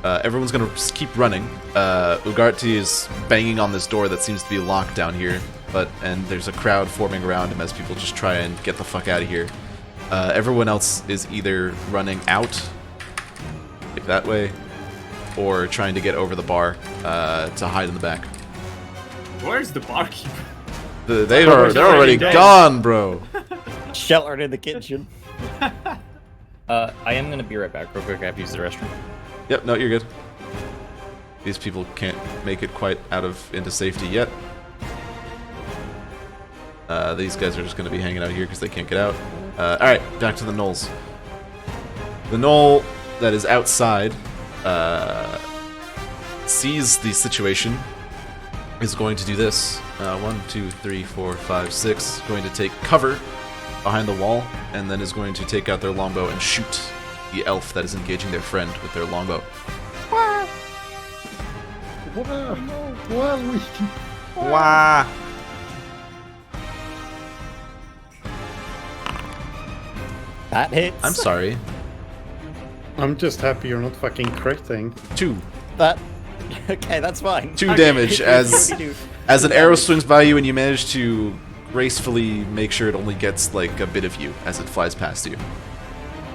Everyone's gonna keep running. Ugarte is banging on this door that seems to be locked down here, and there's a crowd forming around him as people just try and get the fuck out of here. Everyone else is either running out, like that way, or trying to get over the bar to hide in the back. Where's the barkeeper? They're already already dead. gone, bro. Sheltered in the kitchen. I am gonna be right back real quick. I have to use the restroom. Yep, no, you're good. These people can't make it quite into safety yet. These guys are just going to be hanging out here because they can't get out. Alright, back to the Gnolls. The Gnoll that is outside sees the situation, is going to do this. 1, 2, 3, 4, 5, 6. Going to take cover behind the wall, and then is going to take out their longbow and shoot the elf that is engaging their friend with their longbow. Wah! That hits. I'm sorry. I'm just happy you're not fucking critting. 2. That. Okay, that's fine. 2 damage as You do. as an arrow swings by you and you manage to gracefully make sure it only gets like a bit of you as it flies past you.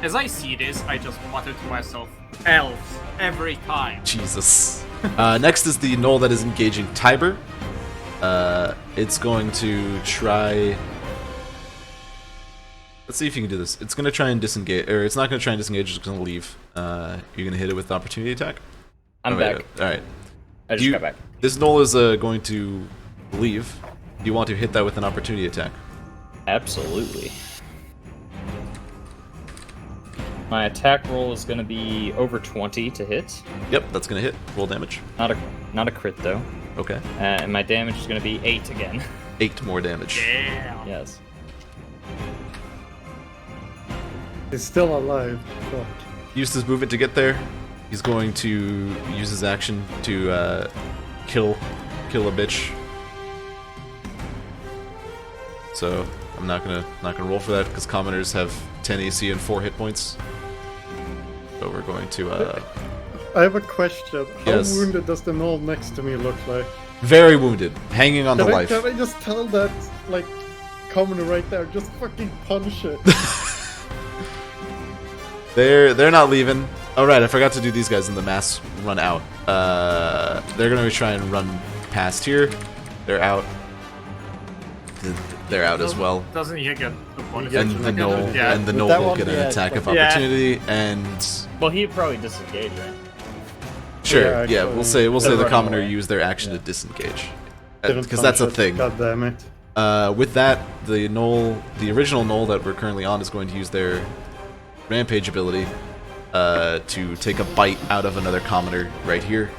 As I see this, I just mutter to myself, elves, every time. Jesus. Next is the Gnoll that is engaging Tiber. It's going to try... Let's see if you can do this. It's going to try and disengage, or it's not going to try and disengage, it's going to leave. You're going to hit it with opportunity attack? I'm back. Alright. I just got back. This Gnoll is going to leave. Do you want to hit that with an opportunity attack? Absolutely. My attack roll is going to be over 20 to hit. Yep, that's going to hit. Roll damage. Not a crit though. Okay. And my damage is going to be 8 again. 8 more damage. Yeah. Yes. He's still alive. Fuck. Used his movement to get there. He's going to use his action to kill a bitch. So I'm not gonna roll for that because commoners have 10 AC and 4 hit points. So we're going to I have a question. How Yes. wounded does the gnoll next to me look like? very wounded, hanging on to life. Can I just tell that, like, commoner right there? Just fucking punch it. They're not leaving. Oh right, I forgot to do these guys in the mass run out. They're gonna try and run past here. They're out. They're out as well. Doesn't he get a bonus? And the Gnoll, Yeah. and the With Gnoll that will one, get an yeah, attack of yeah. opportunity. And Well, he'd probably disengage, right? sure, Yeah, yeah, actually, we'll say they're the running commoner away. used their action Yeah. to disengage, Didn't because that's a punch it. thing. God damn it. With that, the original Gnoll that we're currently on is going to use their rampage ability to take a bite out of another commoner right here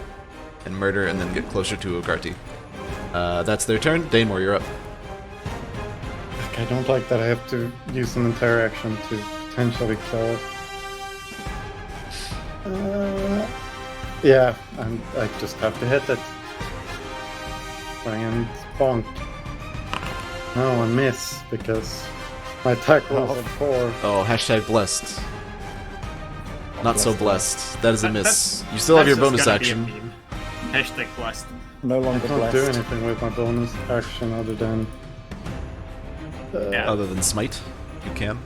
and murder, and then get closer to Ogarty. That's their turn. Danemore, you're up. I don't like that I have to use an entire action to potentially kill. Yeah, and I just have to hit it. Try and bonk. No, I miss because my attack rolls at 4. Oh, hashtag blessed. Not so blessed. That is a miss. You still have That's your just bonus gonna be a action. meme. Hashtag blessed. No I longer can't do blessed. anything with my bonus action other than. Yeah. Other than smite, you can.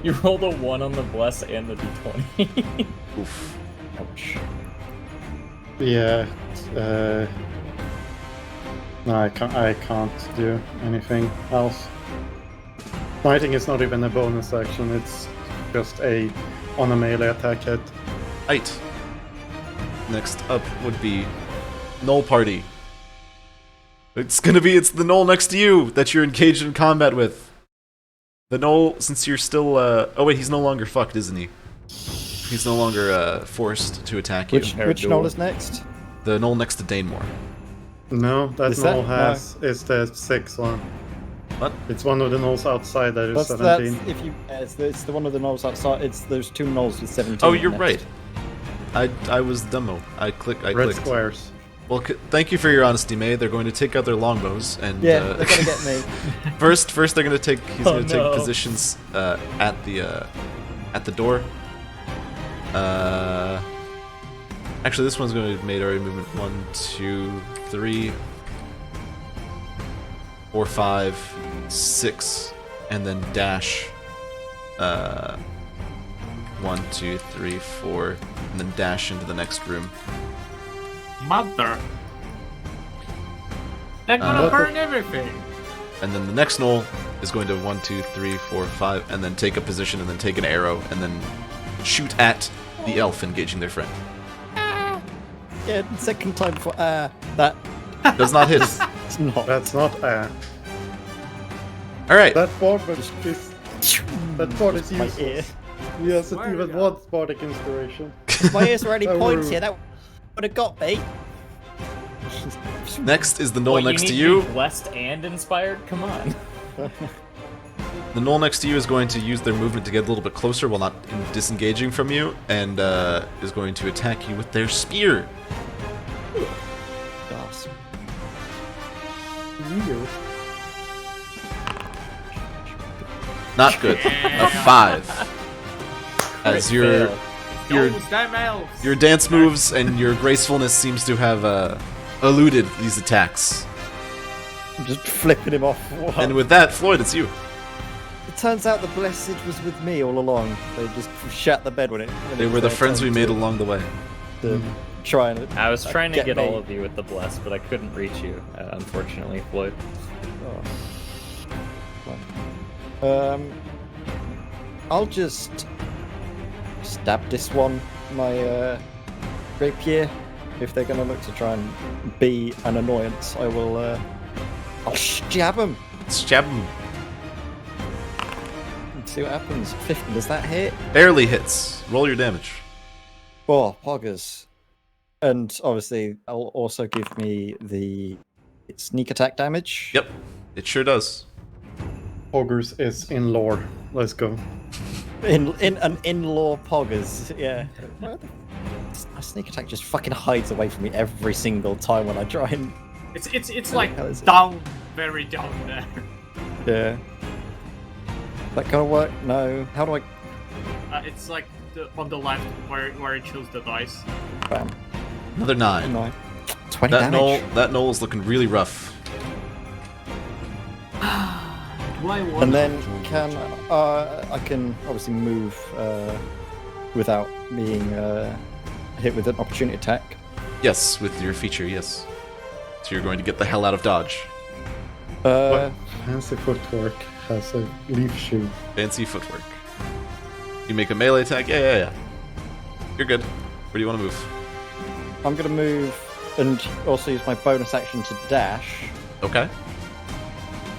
You rolled a 1 on the bless and the d20. Oof. Ouch. Yeah. No, I can't do anything else. Smiting is not even a bonus action. It's just on a melee attack hit. Right. Next up would be Gnoll Party. It's the Gnoll next to you that you're engaged in combat with. The Gnoll, since you're still, oh wait, he's no longer fucked, isn't he? He's no longer, forced to attack you. Which Hair which duel. Gnoll is next? The Gnoll next to Danemore. No, that Is that- null has is the 6 one. What? It's one of the nulls outside that is That's 17. if you. It's the one of the Gnolls outside. It's those 2 Gnolls with 17. Oh, you're next. right. I was dumbo. I clicked. Red squares. Well, thank you for your honesty, May. They're going to take out their longbows and Yeah, they're gonna get me. first they're going to take. He's Oh, going to take no. positions at the door. Actually, this one's going to make area movement 1, 2, 3, 4, 5, 6, and then dash. 1, 2, 3, 4, and then dash into the next room. Mother. They're gonna Uh, burn everything. And then the next Gnoll is going to 1, 2, 3, 4, 5, and then take a position, and then take an arrow, and then shoot at the elf engaging their friend. Yeah, second time for that. Does not hit. It's not. That's not All right. that board is that board is My useless. ear. Yes, it Swear even to God. wants bardic inspiration. My ears already Oh, pointy. rude. That would have got me. Next is the Gnoll What, next to need you. be blessed and inspired? Come on. The Gnoll next to you is going to use their movement to get a little bit closer while not disengaging from you, and is going to attack you with their spear. Awesome. Not good. A 5. As your Fail. your Those damn elves. your dance moves and your gracefulness seems to have eluded these attacks. I'm just flipping him off. And with that, Floyd, it's you. It turns out the blessed was with me all along. They just shat the bed when it. When They it were the was their friends we turn made to- along the way. to try and. I was trying to get get me. all of you with the bless, but I couldn't reach you, unfortunately, Floyd. Oh. I'll just stab this one, my rapier. If they're gonna look to try and be an annoyance, I will. I'll jab them Stab him. and see what happens. 50, does that hit? Barely hits. Roll your damage. Oh, poggers. And obviously, that'll also give me the sneak attack damage. Yep, it sure does. Ogres is in lore. Let's go. In an in-law poggers, yeah. My sneak attack just fucking hides away from me every single time when I try and. It's like hell is it? down, very down there. Yeah. That gonna work? No. How do I? It's like on the left where it shows the dice. Bam. Another 9. No. 20 That damage. Gnoll is looking really rough. Why one? And then I can obviously move without being hit with an opportunity attack. Yes, with your feature, yes. So you're going to get the hell out of dodge. What fancy footwork has a leaf shoe? Fancy footwork. You make a melee attack? Yeah. You're good. Where do you want to move? I'm going to move and also use my bonus action to dash, Okay.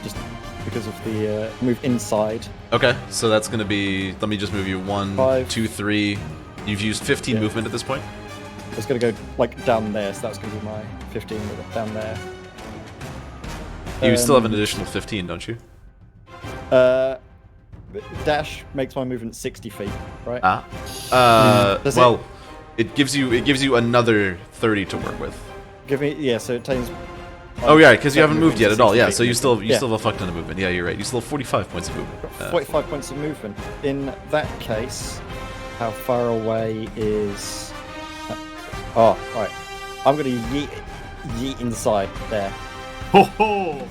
just because of the move inside. Okay, so that's going to be... Let me just move you 1, 5. 2, 3. You've used 15 Yeah. movement at this point? I was going to go like down there, so that's going to be my 15 down there. You still have an additional 15, don't you? Dash makes my movement 60 feet, right? Does Well, it gives you another 30 to work with. Give me, so it takes. Oh yeah, because you haven't movement moved yet to at all. 60 Yeah, feet. so you still Yeah. have a fuck ton of movement. Yeah, you're right. You still have 45 points of movement. 45 points of movement. In that case, how far away is? Oh, right. I'm gonna yeet inside there. Ho ho!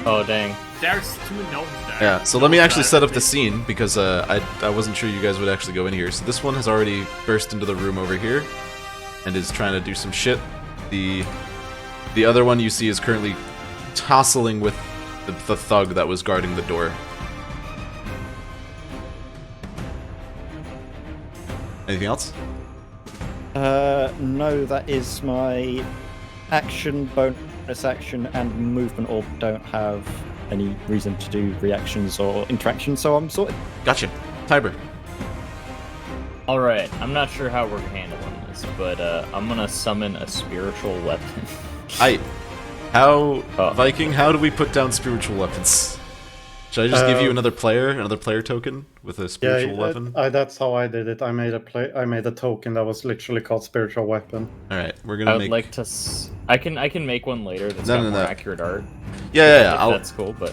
Oh dang. There's 2 gnomes there. Yeah, so let me actually set up the scene because I wasn't sure you guys would actually go in here. So this one has already burst into the room over here and is trying to do some shit. The other one you see is currently tussling with the thug that was guarding the door. Anything else? No, that is my action, bonus action, and movement all don't have any reason to do reactions or interactions, so I'm sorted. Gotcha. Tiber. All right, I'm not sure how we're handling this, but I'm gonna summon a spiritual weapon. Viking, how do we put down spiritual weapons? Should I just give you another player token with a spiritual weapon? That's how I did it. I made a token that was literally called spiritual weapon. All right, we're I gonna would make. like to. I can make one later that's got more accurate art. Yeah. If that's cool, but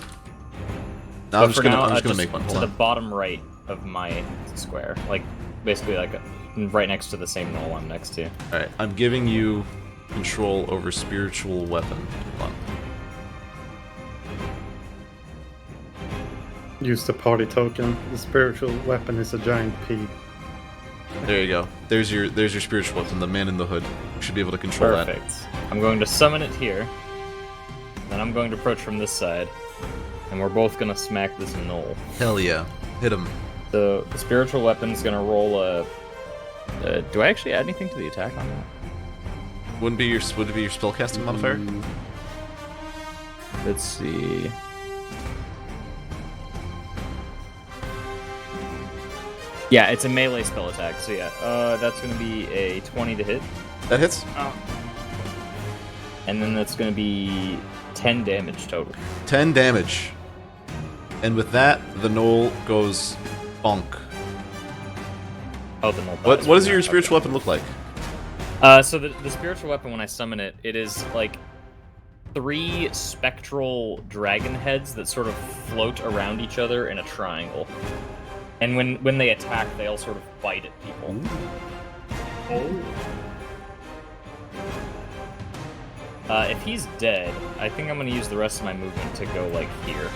I'm just for gonna now, make one. to Hold the on. bottom right of my square, like basically like right next to the same knoll I'm next to. All right, I'm giving you control over spiritual weapon. Hold on. Use the party token. The spiritual weapon is a giant pea. There you go. There's your spiritual weapon, the man in the hood. You should be able to control that. Perfect. I'm going to summon it here. Then I'm going to approach from this side, and we're both gonna smack this gnoll. Hell yeah, hit him. The spiritual weapon's gonna roll a. Do I actually add anything to the attack on that? Would it be your spellcasting modifier? Let's see. Yeah, it's a melee spell attack, so yeah, that's gonna be a 20 to hit, That hits. and then that's gonna be 10 damage total. 10 damage. And with that, the gnoll goes bonk. Oh, the null What dies does from your that, spiritual weapon look like? okay. So the spiritual weapon, when I summon it, it is like 3 spectral dragon heads that sort of float around each other in a triangle. And when they attack, they all sort of bite at people. If he's dead, I think I'm going to use the rest of my movement to go, like, here,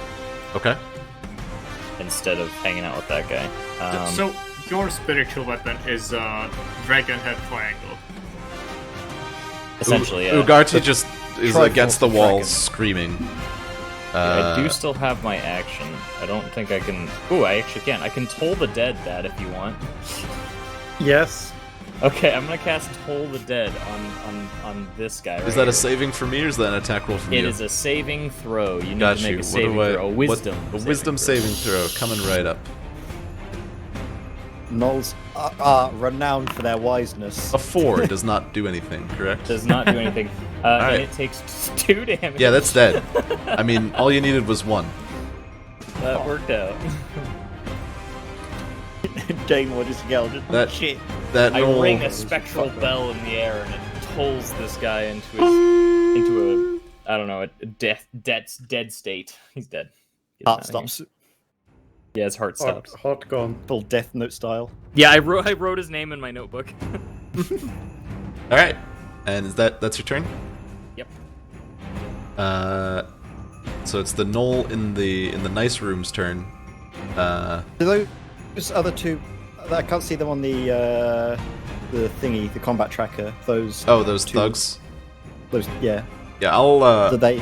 Okay. instead of hanging out with that guy. So your spiritual weapon is a dragon head triangle. Essentially, yeah. Ugarte just is Triforce against the wall dragon. screaming. I do still have my action. I don't think I can... Ooh, I actually can. I can Toll the Dead that if you want. Yes. Okay, I'm going to cast Toll the Dead on this guy right Is that a here. saving for me, or is that an attack roll from you? It is a saving throw. You need Got to you. make a What saving do I- throw. A wisdom. A wisdom saving throw coming right up. Gnolls are renowned for their wiseness. A 4 does not do anything, correct? Does not do anything. Alright. And it takes 2 damage. Yeah, that's dead. I mean, all you needed was 1. That worked out. Dane just yelled, That- shit. That I gnoll- ring a spectral bell in the air and it tolls this guy into a I don't know, a dead state. He's dead. Get Heart us outta here. stops. Yeah, his heart stops. Hot gone. Full Death Note style. Yeah, I wrote his name in my notebook. All right, and that's your turn. Yep. So it's the Gnoll in the nice room's turn. Do those other two? I can't see them on the thingy, the combat tracker. Those. Oh, those two- thugs. Those. Yeah. Yeah, I'll. Do they?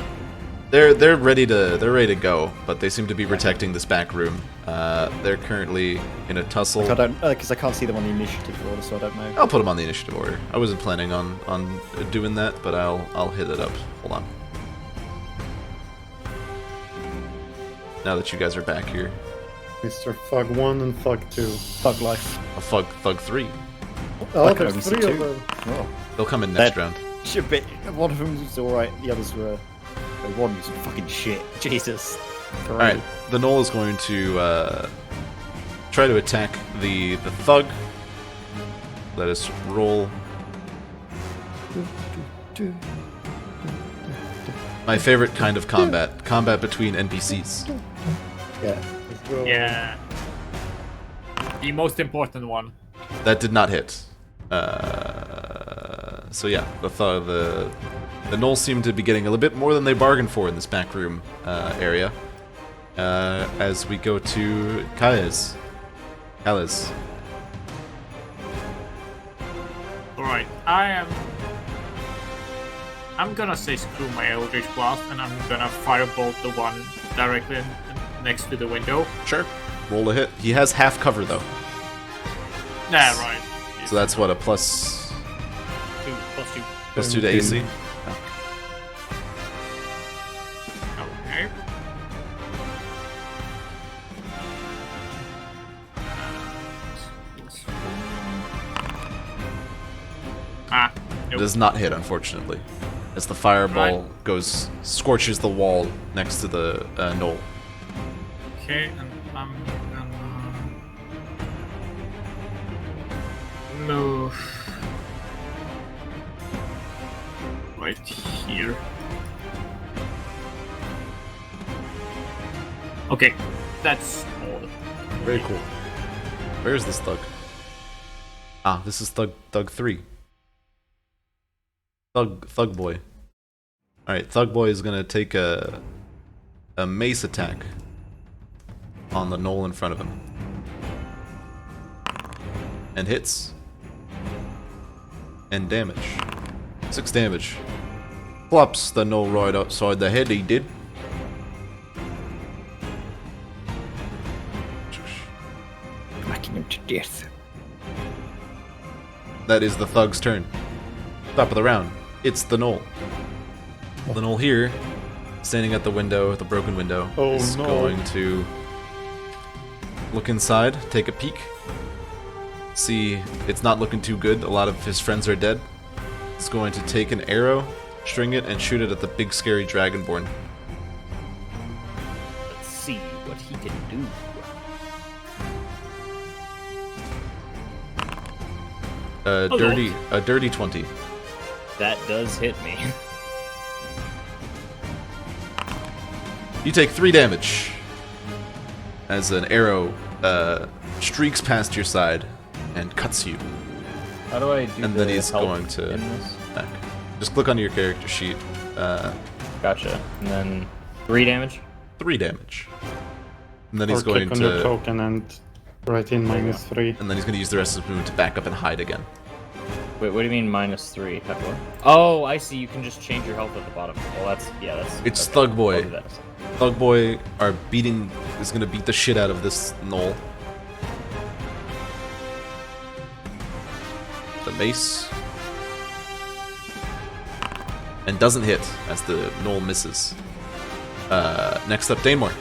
They're ready to go, but they seem to be protecting this back room. They're currently in a tussle. I don't because I can't see them on the initiative order, so I don't know. I'll put them on the initiative order. I wasn't planning on doing that, but I'll hit it up. Hold on. Now that you guys are back here, Mr. Thug 1 and Thug 2. Thug life. a thug 3. Oh, I can there's only see 3 of two. them. Oh. They'll come in next That- round. Should be. One of them was alright. The others were. One was fucking shit. Jesus. All right, the Gnoll is going to try to attack the thug. Let us roll. My favorite kind of combat between NPCs. Yeah. Let's go. Yeah. The most important one. That did not hit. So yeah, the Gnolls seem to be getting a little bit more than they bargained for in this back room area. As we go to Kaiz. Alright, I'm gonna say screw my Eldritch Blast and I'm gonna firebolt the one directly next to the window. Sure. Roll a hit. He has half cover though. Yeah, right. So that's what, a plus 2 plus 2. plus 2 to AC? Okay. It Nope. does not hit, unfortunately. As the fireball scorches the wall next to the Gnoll. Okay, and I'm gonna move right here. Okay, that's all. Very cool. Where is this thug? Ah, this is Thug 3. Thug Boy. Alright, Thug Boy is gonna take a mace attack on the Gnoll in front of him. And hits. And damage. 6 damage. Flops the Gnoll right upside the head, he did. Whacking him to death. That is the Thug's turn. Top of the round. It's the Gnoll. The Gnoll here, standing at the window, the broken window, Oh, is no. going to look inside, take a peek, see it's not looking too good. A lot of his friends are dead. He's going to take an arrow, string it, and shoot it at the big scary Dragonborn. Let's see what he can do. A dirty 20. That does hit me. You take 3 damage as an arrow streaks past your side and cuts you. How do I do And the then he's help going to in this? attack. Just click on your character sheet. Gotcha. And then 3 damage? 3 damage. And then Or he's going click on your to token and write in -3. and then he's going to use the rest of his movement to back up and hide again. Wait, what do you mean -3? How do I... Oh, I see. You can just change your health at the bottom. Well, that's... Yeah, that's... It's okay. Thug Boy. I'll do that. Thug Boy is going to beat the shit out of this Gnoll. The mace. And doesn't hit as the Gnoll misses. Next up, Danemore.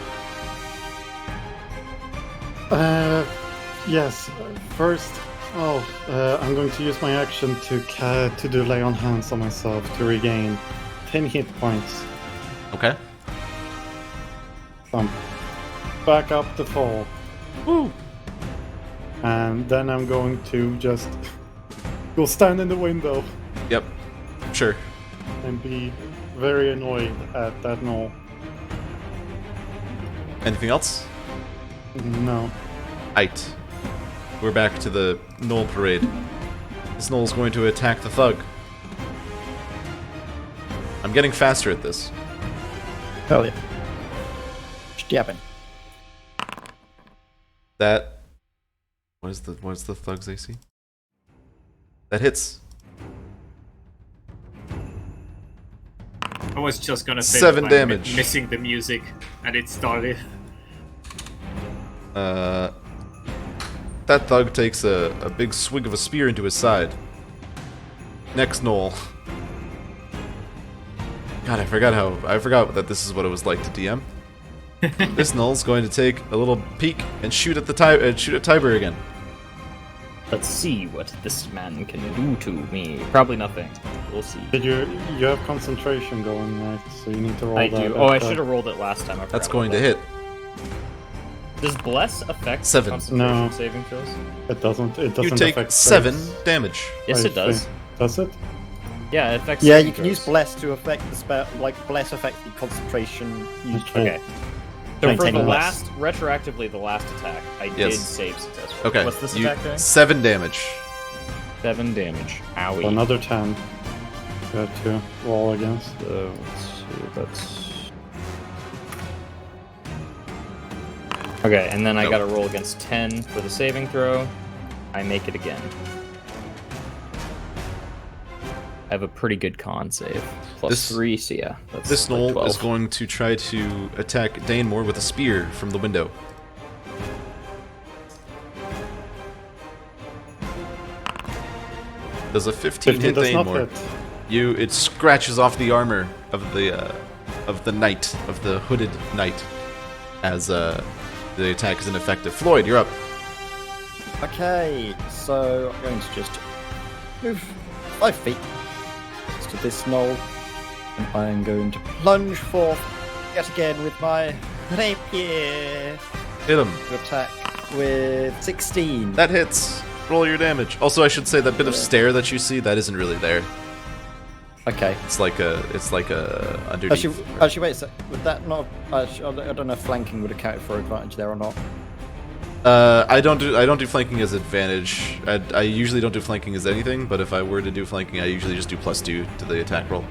Yes. First, I'm going to use my action to do lay on hands on myself to regain 10 hit points. Okay. So back up the fall. Woo! And then I'm going to just go stand in the window Yep. Sure. and be very annoyed at that Gnoll. Anything else? No. Aight. We're back to the Gnoll parade. This Gnoll's going to attack the Thug. I'm getting faster at this. Hell yeah. Jabbing. That. What is the thug's AC? That hits. I was just gonna say 7 that I'm damage. missing the music, and it started. That thug takes a big swig of a spear into his side. Next Gnoll. God, I forgot that this is what it was like to DM. This Gnoll's going to take a little peek and shoot at Tiber again. Let's see what this man can do to me. Probably nothing. We'll see. Did you have concentration going, right? So you need to roll I that. do. Oh, I should have rolled it last time. I That's forgot going to about hit. that. Does Bless affect 7. concentration No. saving throws? It doesn't. It doesn't You take affect 7 saves. damage. Yes, I it does. see. Does it? Yeah, it affects. Yeah, saving you can use throws. Bless to affect the spell. Like, Bless affects the concentration used for Okay. So for maintaining the Bless. retroactively, the last attack, I did Yes. save successfully. Okay. What's this you- attack doing? 7 damage. 7 damage. Owie. So another 10. You have to roll against. So, let's see, that's... Okay, and then I Nope. gotta roll against 10 for the saving throw. I make it again. I have a pretty good con save. Plus This- 3, so yeah. That's This like Gnoll 12. is going to try to attack Danemore with a spear from the window. Does a 15 hit does not Danemore? hit. It scratches off the armor of the knight, of the hooded knight, as the attack is ineffective. Floyd, you're up. Okay, so I'm going to just move 5 feet to this knoll, and I'm going to plunge forth yet again with my rapier Hit him. to attack with 16. That hits. Roll your damage. Also, I should say that bit of stare that you see, that isn't really there. Okay. It's like a underneath. Actually, wait a sec. Would that not? I don't know if flanking would account for advantage there or not. I don't do flanking as advantage. I usually don't do flanking as anything, but if I were to do flanking, I usually just do +2 to the attack roll.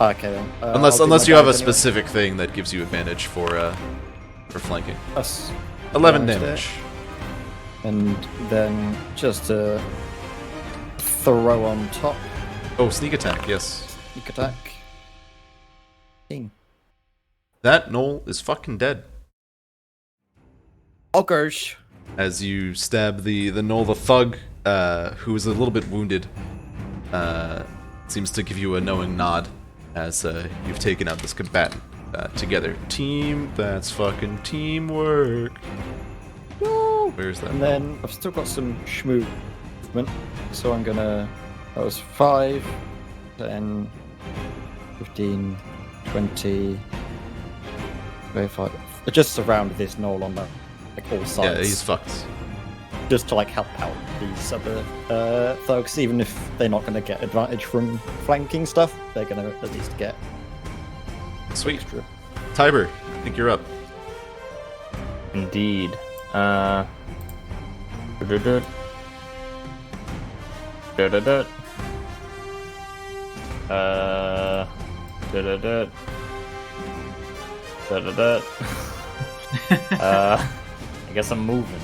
Okay then. Unless I'll do my you have a damage anyway. specific thing that gives you advantage for flanking. That's 11 damage damage. And then just to throw on top, Oh, sneak attack. Yes. sneak attack. Ding. That Gnoll is fucking dead. Ogres. As you stab the Gnoll, the thug, who is a little bit wounded, seems to give you a knowing nod as you've taken out this combatant together. That's fucking teamwork. Woo! Where's that? And then I've still got some schmoo movement, so I'm gonna. That was 5, 10, 15, 20, 25. Just surround this knoll on the like all sides. Yeah, he's fucked. Just to like help out these other thugs, even if they're not gonna get advantage from flanking stuff, they're gonna at least get Sweet. extra. Tiber, I think you're up. Indeed. I guess I'm moving.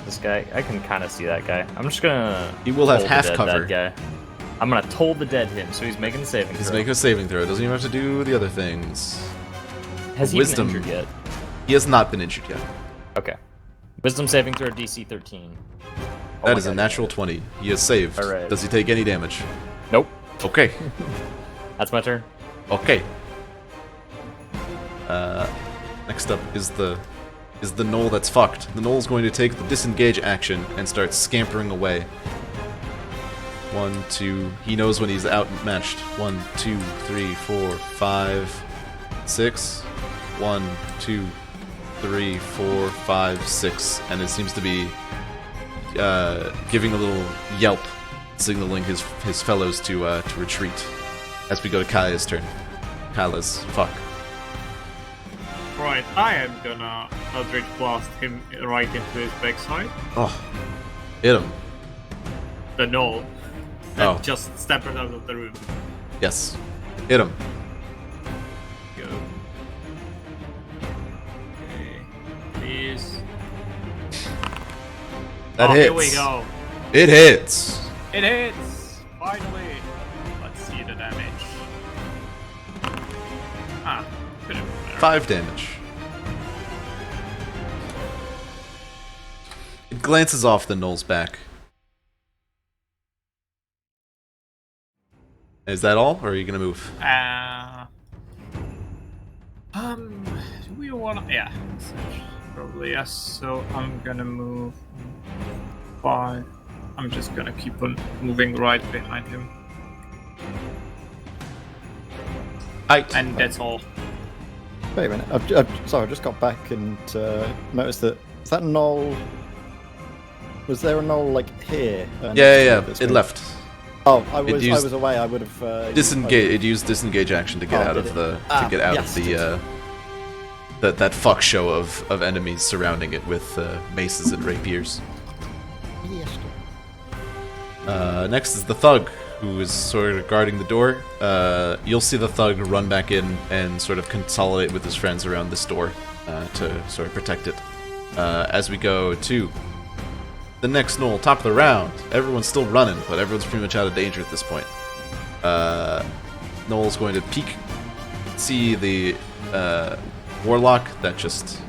This guy, I can kind of see that guy. I'm just gonna. He will have toll the half dead cover. That guy. I'm gonna toll the dead him, so he's making the saving He's throw. making a saving throw. Doesn't even have to do the other things. Has he Wisdom. been injured yet? He has not been injured yet. Okay. Wisdom saving throw DC 13. Oh That my is a God. natural 20. He is saved. Alright. Does he take any damage? Nope. Okay. That's my turn. Okay. Next up is the Gnoll that's fucked. The Gnoll's going to take the disengage action and start scampering away. 1, 2. He knows when he's outmatched. 1, 2, 3, 4, 5, 6. 1, 2, 3, 4, 5, 6, and it seems to be giving a little yelp, signaling his fellows to retreat. As we go to Kaya's turn. Kyla's fuck. Right, I am gonna Eldritch Blast him right into his backside. Oh, hit him. The Gnoll that Oh. just stepped out of the room. Yes, hit him. Go. That Oh, hits. here we go. It hits. It hits. Finally. Let's see the damage. Ah, could have been better. 5 damage. It glances off the Gnoll's back. Is that all, or are you gonna move? Do we want to? Yeah, probably yes. So I'm gonna move 5. I'm just gonna keep on moving right behind him, and that's all. Wait a minute. Sorry, I just got back and noticed that. Is that Gnoll? Was there a Gnoll like here? Yeah. It left. Oh, I was used- away. I would have Disengage. It used disengage action to get out did of it? that fuck show of enemies surrounding it with maces and rapiers. Next is the thug, who is sort of guarding the door. You'll see the thug run back in and sort of consolidate with his friends around this door to sort of protect it. As we go to the next Gnoll, top of the round. Everyone's still running, but everyone's pretty much out of danger at this point. Gnoll's going to peek, see the warlock that just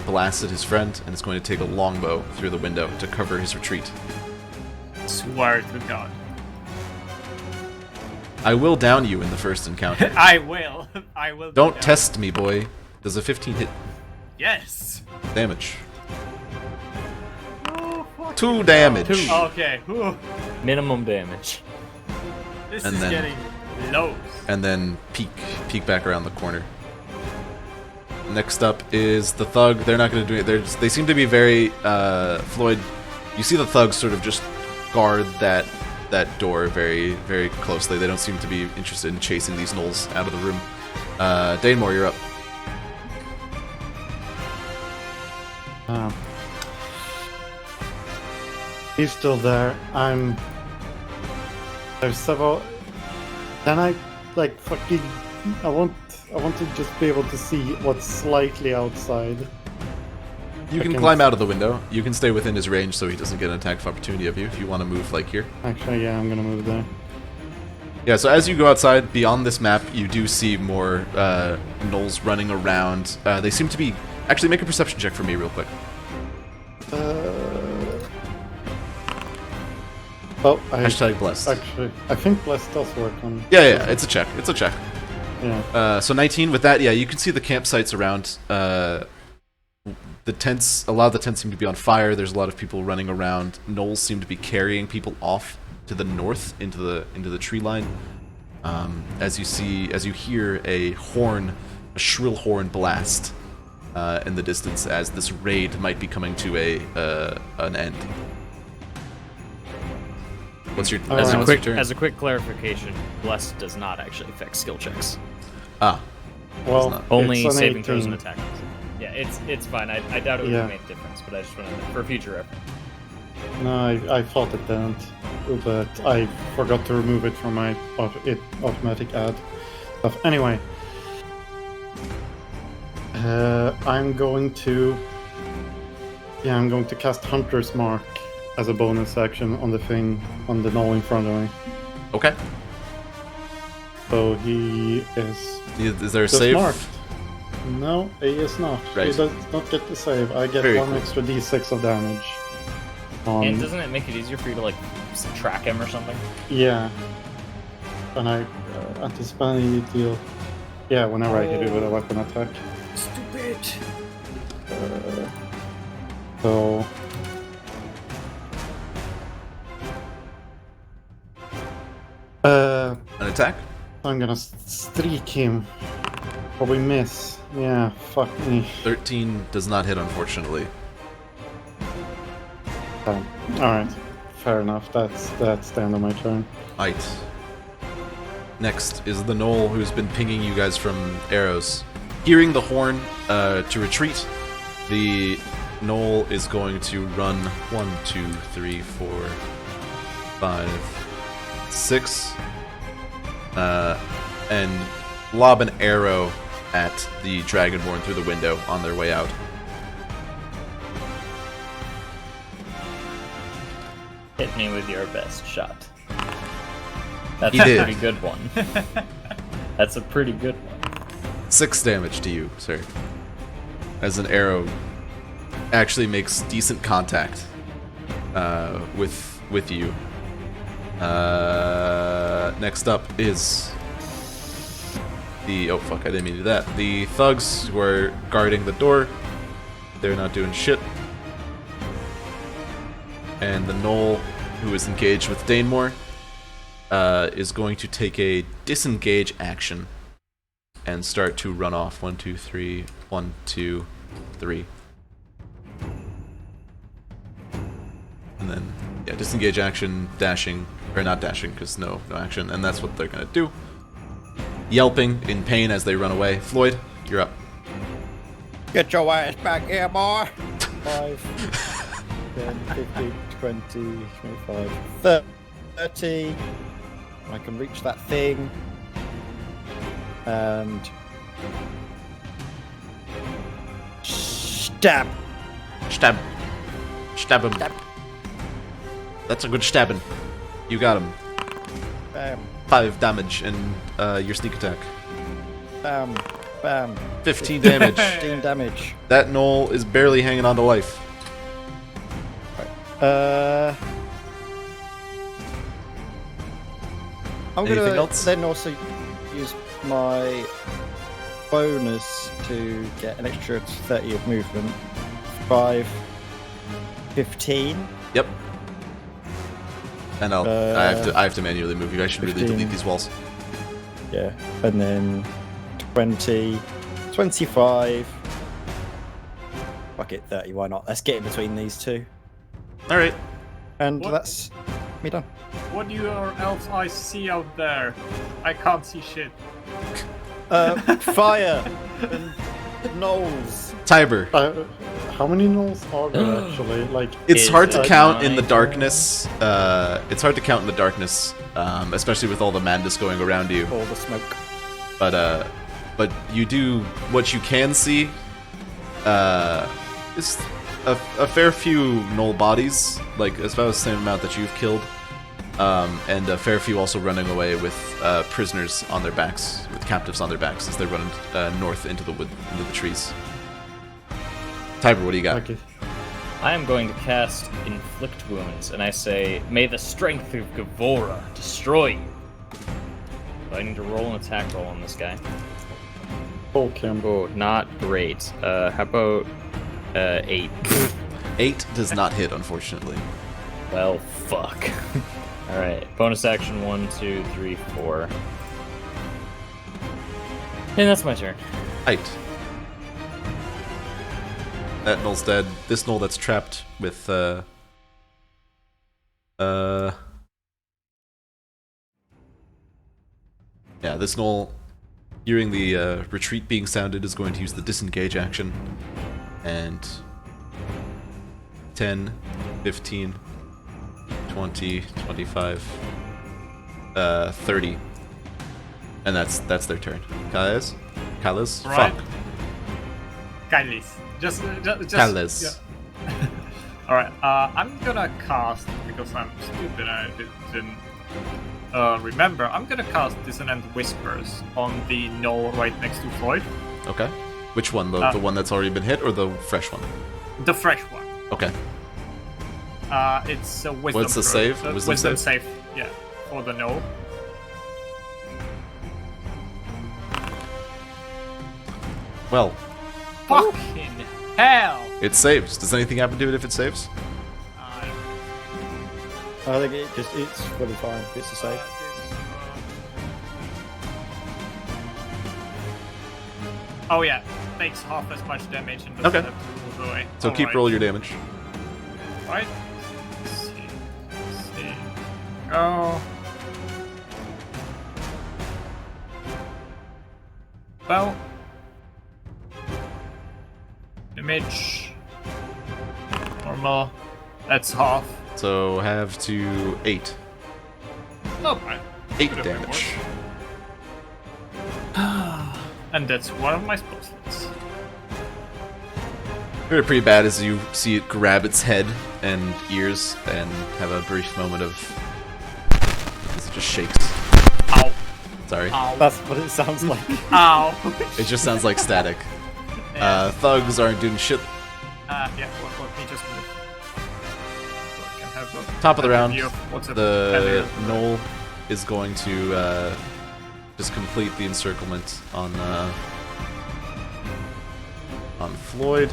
blasted his friend, and is going to take a longbow through the window to cover his retreat. Swear to God. I will down you in the first encounter. I will. I will. do Don't that. test me, boy. Does a 15 hit Yes. damage? Oh, fuck 2 you. damage. Okay. Whew. Minimum damage. This And is then- getting low. And then peek back around the corner. Next up is the thug. They're not going to do it. They seem to be very Floyd. You see the thugs sort of just guard that door very, very closely. They don't seem to be interested in chasing these Gnolls out of the room. Danemore, you're up. He's still there. There's several. Then I like fucking. I want to just be able to see what's slightly outside. You can Okay. climb out of the window. You can stay within his range so he doesn't get an attack of opportunity of you if you want to move like here. Actually, yeah, I'm gonna move there. Yeah, so as you go outside, beyond this map, you do see more Gnolls running around. They seem to be... Actually, make a perception check for me real quick. Oh, Hashtag blessed. Actually, I think bless does work on. Yeah, it's a check. It's a check. Yeah. So 19 with that, yeah, you can see the campsites around. The tents, a lot of the tents seem to be on fire. There's a lot of people running around. Gnolls seem to be carrying people off to the north into the tree line. As you hear a shrill horn blast in the distance as this raid might be coming to an end. What's your As a what's your turn? As a quick clarification, Blessed does not actually affect skill checks. Ah, Well, not. Only it's an saving throws 18. and attack. Yeah, it's fine. I doubt it would Yeah. make a difference, but I just wanted to, for future reference. No, I thought it didn't, but I forgot to remove it from my automatic add stuff. Anyway, I'm going to cast Hunter's Mark as a bonus action on the Gnoll in front of me. okay. So he is Is there a just save? marked. No, he is not. Right. He does not get the save. I get Very one cool. extra d6 of damage. And doesn't it make it easier for you to like track him or something? Yeah. And I anticipate any deal. Yeah, whenever I hit it with a weapon attack. Stupid. So. An attack? I'm gonna streak him. Probably miss. Yeah, fuck me. 13 does not hit, unfortunately. Alright. Fair enough. That's the end of my turn. Right. Next is the Gnoll who's been pinging you guys from arrows. Hearing the horn to retreat, the Gnoll is going to run 1, 2, 3, 4, 5, 6, and lob an arrow at the Dragonborn through the window on their way out. Hit me with your best shot. That's He a did. pretty good one. That's a pretty good one. 6 damage to you, sir. As an arrow actually makes decent contact with you. Next up is the oh fuck, I didn't mean to do that. The thugs who are guarding the door. They're not doing shit. And the Gnoll, who is engaged with Danemore, is going to take a disengage action and start to run off. 1, 2, 3. 1, 2, 3. And then, yeah, disengage action, dashing, or not dashing, because no action, and that's what they're gonna do. Yelping in pain as they run away. Floyd, you're up. Get your ass back here, boy! 5, 10, 15, 20, 25, 30. I can reach that thing. And... stab! Stab. Stab him. Stab. That's a good stabbing. You got him. Bam, 5 damage and your sneak attack. bam, bam. 15 damage. 15 damage. That Gnoll is barely hanging on to life. I'm Anything gonna else? then also use my bonus to get an extra 30 of movement. 5, 15. Yep. And I have to manually move you. I should really 15. delete these walls. Yeah, and then 20, 25. Fuck it, 30. Why not? Let's get in between these two, All right. and What? that's me done. What do your elf's eyes see out there? I can't see shit. Fire and Gnolls. Tiber. How many Gnolls are there actually? Like, It's Is hard to it count in the nine? darkness. It's hard to count in the darkness, especially with all the madness going around you. All the smoke. But you do what you can see. Is a fair few Gnoll bodies, like it's about the same amount that you've killed, and a fair few also running away with prisoners on their backs, with captives on their backs as they're running north into the wood, into the trees. Tiber, what do you got? okay. I am going to cast Inflict Wounds, and I say, may the strength of Gavora destroy you. So I need to roll an attack roll on this guy. Okay. Oh, not great. How about 8? 8 does not hit, unfortunately. Well, fuck. Alright, bonus action 1, 2, 3, 4. And that's my turn. Height. That Gnoll's dead. This Gnoll that's trapped with yeah, this Gnoll, hearing the retreat being sounded, is going to use the disengage action. And 10, 15, 20, 25, 30. And that's their turn. Kales? Right. Fuck. Kindness. Just Kales. yeah. All right. I'm gonna cast, because I'm stupid and I didn't remember. I'm gonna cast Dissonant Whispers on the Gnoll right next to Floyd. Okay. Which one? The one that's already been hit or the fresh one? The fresh one. Okay. It's a wisdom. What's the throw. save? Wisdom Wisdom save. Yeah, for the Gnoll. Well, Fucking hell! it saves. Does anything happen to it if it saves? I think it's fully fine. It's a save. Oh yeah, takes half as much damage and doesn't Okay. have to move away. So keep Alright. roll your damage. Right. Let's see. Let's see. Go. Well. Damage. Normal. That's half. So have to 8. Not bad. 8 Could've been damage. And that's one of my spell slots. Hurt pretty bad as you see it grab its head and ears and have a brief moment of... as it just shakes. Ow. Sorry. Ow. That's what it sounds like. Ow. It just sounds like static. Yeah. Thugs aren't doing shit. Yeah, let me just move. So I can have a Top of the better round, view of what's the happening. Gnoll is going to just complete the encirclement on Floyd,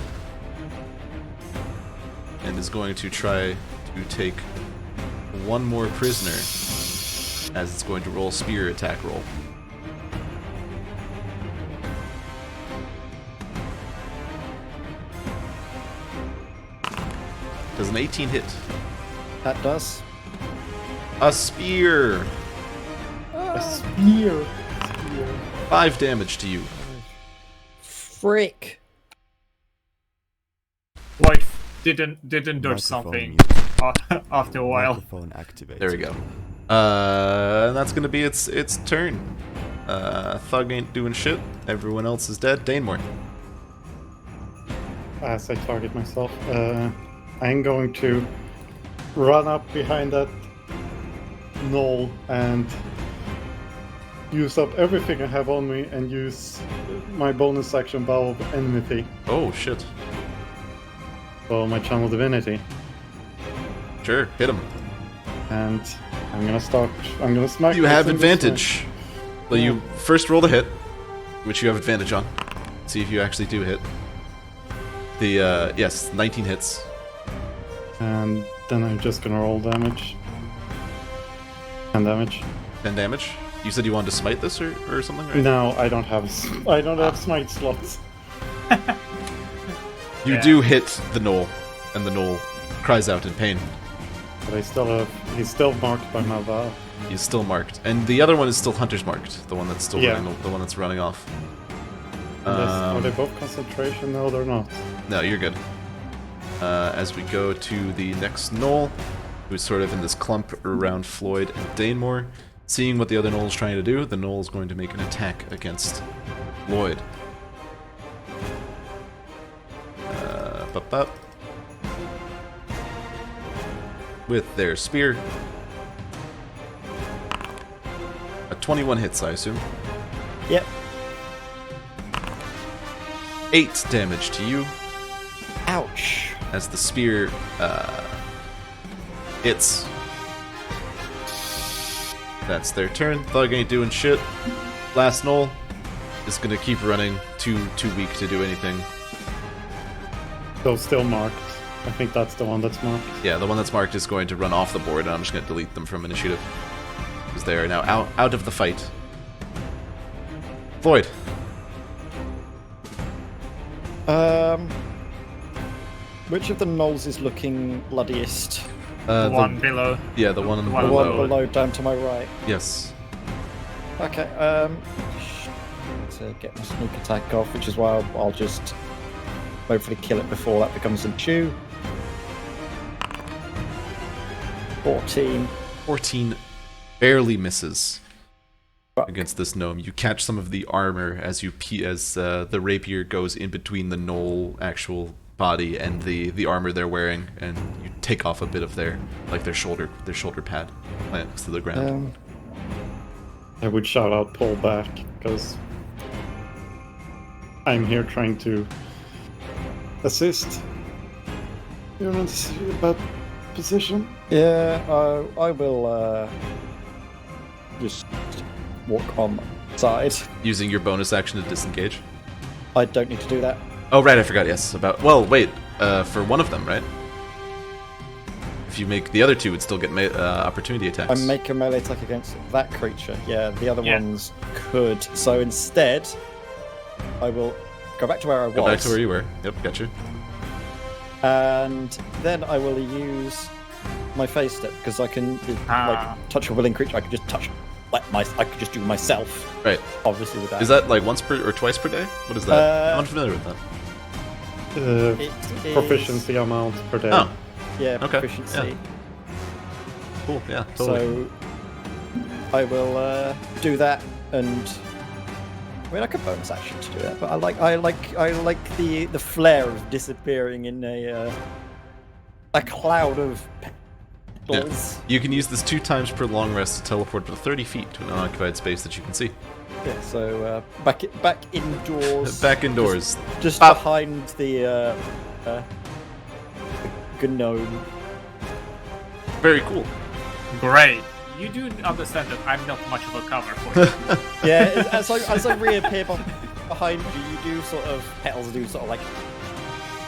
and is going to try to take one more prisoner, as it's going to roll spear attack roll. Does an 18 hit? That does. A spear! A spear. 5 damage to you. Frick. Life didn't do Microphone something muted. after a while. Microphone activated. There we go. And that's gonna be its turn. Thug ain't doing shit. Everyone else is dead. Danemore. As I target myself, I'm going to run up behind that Gnoll and use up everything I have on me and use my bonus action Bow of Enmity. Oh shit. So my Channel Divinity. Sure, hit him. And I'm gonna smack. You this have in this advantage. Well, Yeah. you first roll the hit, which you have advantage on. See if you actually do hit. The yes, 19 hits. way. And then I'm just gonna roll damage. 10 damage. 10 damage. You said you wanted to smite this or something, right? No, I don't have smite slots. You Yeah. do hit the Gnoll, and the Gnoll cries out in pain. But he's still marked by my vow. He's still marked, and the other one is still Hunter's marked. The one that's still Yeah. running, the one that's running off. Are they both concentration? No, they're not. No, you're good. As we go to the next Gnoll, who's sort of in this clump around Floyd and Danemore, seeing what the other Gnoll is trying to do, the Gnoll is going to make an attack against Floyd. Bup. With their spear. A 21 hits, I assume. Yep. 8 damage to you Ouch. as the spear hits. That's their turn. Thug ain't doing shit. Last Gnoll is gonna keep running. Too weak to do anything. So still marked. I think that's the one that's marked. Yeah, the one that's marked is going to run off the board, and I'm just gonna delete them from initiative. Because they are now out of the fight. Floyd. Which of the Gnolls is looking bloodiest? The One below. Yeah, the one on the One The one below. below down to my right. Yes. Okay, to get my sneak attack off, which is why I'll just hopefully kill it before that becomes a chew. 14. 14 barely misses Fuck. against this gnome. You catch some of the armor as the rapier goes in between the Gnoll actual body and the armor they're wearing, and you take off a bit of their shoulder pad next to the ground. I would shout out pull back, because I'm here trying to assist. You're in a bad position. Yeah, I will just walk on the side. Using your bonus action to disengage. I don't need to do that. Oh right, I forgot. Yes, well, wait. For one of them, right? If you make the other two, would still get opportunity attacks. I make a melee attack against that creature. Yeah, the other Yeah. ones could. So instead, I will go back to where I was. Go back to where you were. Yep, gotcha. And then I will use my phase step because I can like touch a willing creature. I can just touch I could just do myself. Right. Obviously with that. Is that like once per or twice per day? What is that? I'm unfamiliar with that. It is- Proficiency amount per day. Oh, Yeah, Okay, proficiency. yeah. cool. Yeah, totally. So I will do that and I mean, I could bonus action to do that, but I like the flair of disappearing in a cloud of petals. You can use this 2 times per long rest to teleport to 30 feet to an unoccupied space that you can see. Yeah, so back indoors. Back indoors. Just behind the gnome. Very cool. Great. You do understand that I'm not much of a cover for you. Yeah, as I reappear behind you, you do sort of petals do sort of like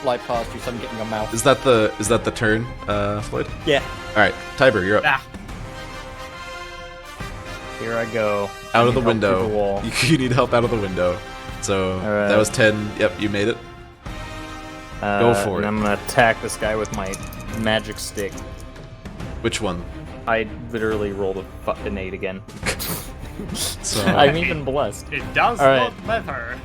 fly past you, so I'm getting your mouth. Is that the turn, Floyd? Yeah. All right, Tiber, you're up. Ah, Here I go. Out I of the need help window. through the wall. You need help out of the window. So Alright. that was 10. Yep, you made it. Go for and it. I'm gonna attack this guy with my magic stick. Which one? I literally rolled an 8 again. So I'm even blessed. it does All right. not matter.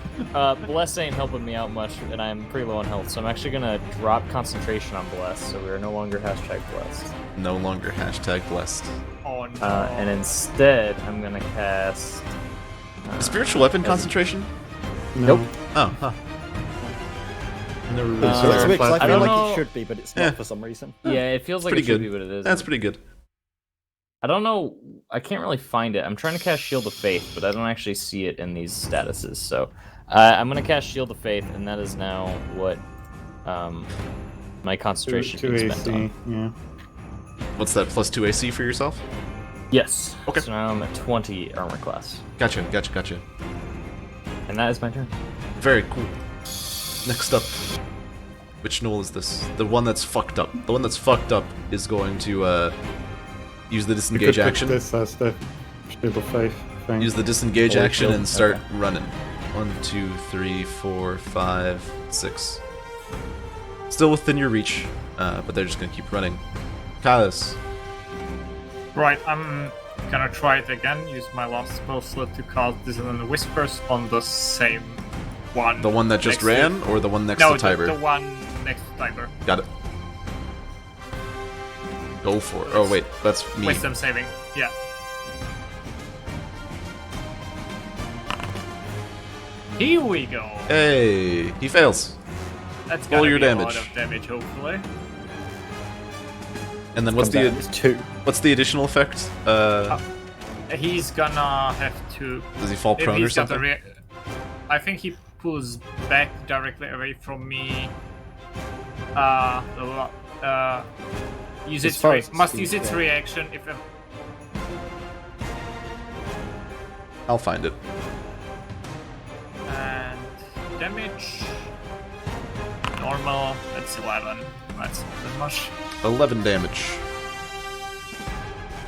Bless ain't helping me out much, and I'm pretty low on health, so I'm actually gonna drop concentration on Bless, so we are no longer #blessed. no longer #blessed. Oh no. And instead, I'm gonna cast. Spiritual weapon concentration? No. Nope. Oh, huh. Never really Uh, So saw it's that. weird 'cause I I feel don't like know- it should be, but it's not Yeah. for some reason. Yeah, it feels like pretty it should good. be what it is. That's pretty good. I don't know. I can't really find it. I'm trying to cast Shield of Faith, but I don't actually see it in these statuses. So I'm gonna cast Shield of Faith, and that is now what my concentration Two is AC. spent on. Yeah. What's that? +2 AC for yourself? Yes. Okay. So now I'm at 20 armor class, Gotcha. and that is my turn. Very cool. Next up, which Gnoll is this? The one that's fucked up. The one that's fucked up is going to use the You could disengage pick action. this as the Shield of Faith thing. Use the disengage Holy action shield. and start Okay. running. 1, 2, 3, 4, 5, 6. Still within your reach, but they're just gonna keep running. Kaius, Right, I'm gonna try it again. Use my last spell slot to cast Dissonant Whispers on the same one. the one that just next to- ran, or the one next No, to Tiber? the one next to Tiber. Got it. Go for it. Oh wait, that's me. Wisdom saving. Yeah. Here we go. Hey, he fails. That's roll gonna your be a damage. lot of damage, hopefully. And then what's Comes out, the it's 2. what's the additional effect? He's gonna have to. Does he fall If prone or he's got a something? I think he pulls back directly away from me. Use As its far as must speed, use its yeah. reaction if a I'll find it. and damage normal. That's 11. That's not that much. 11 damage.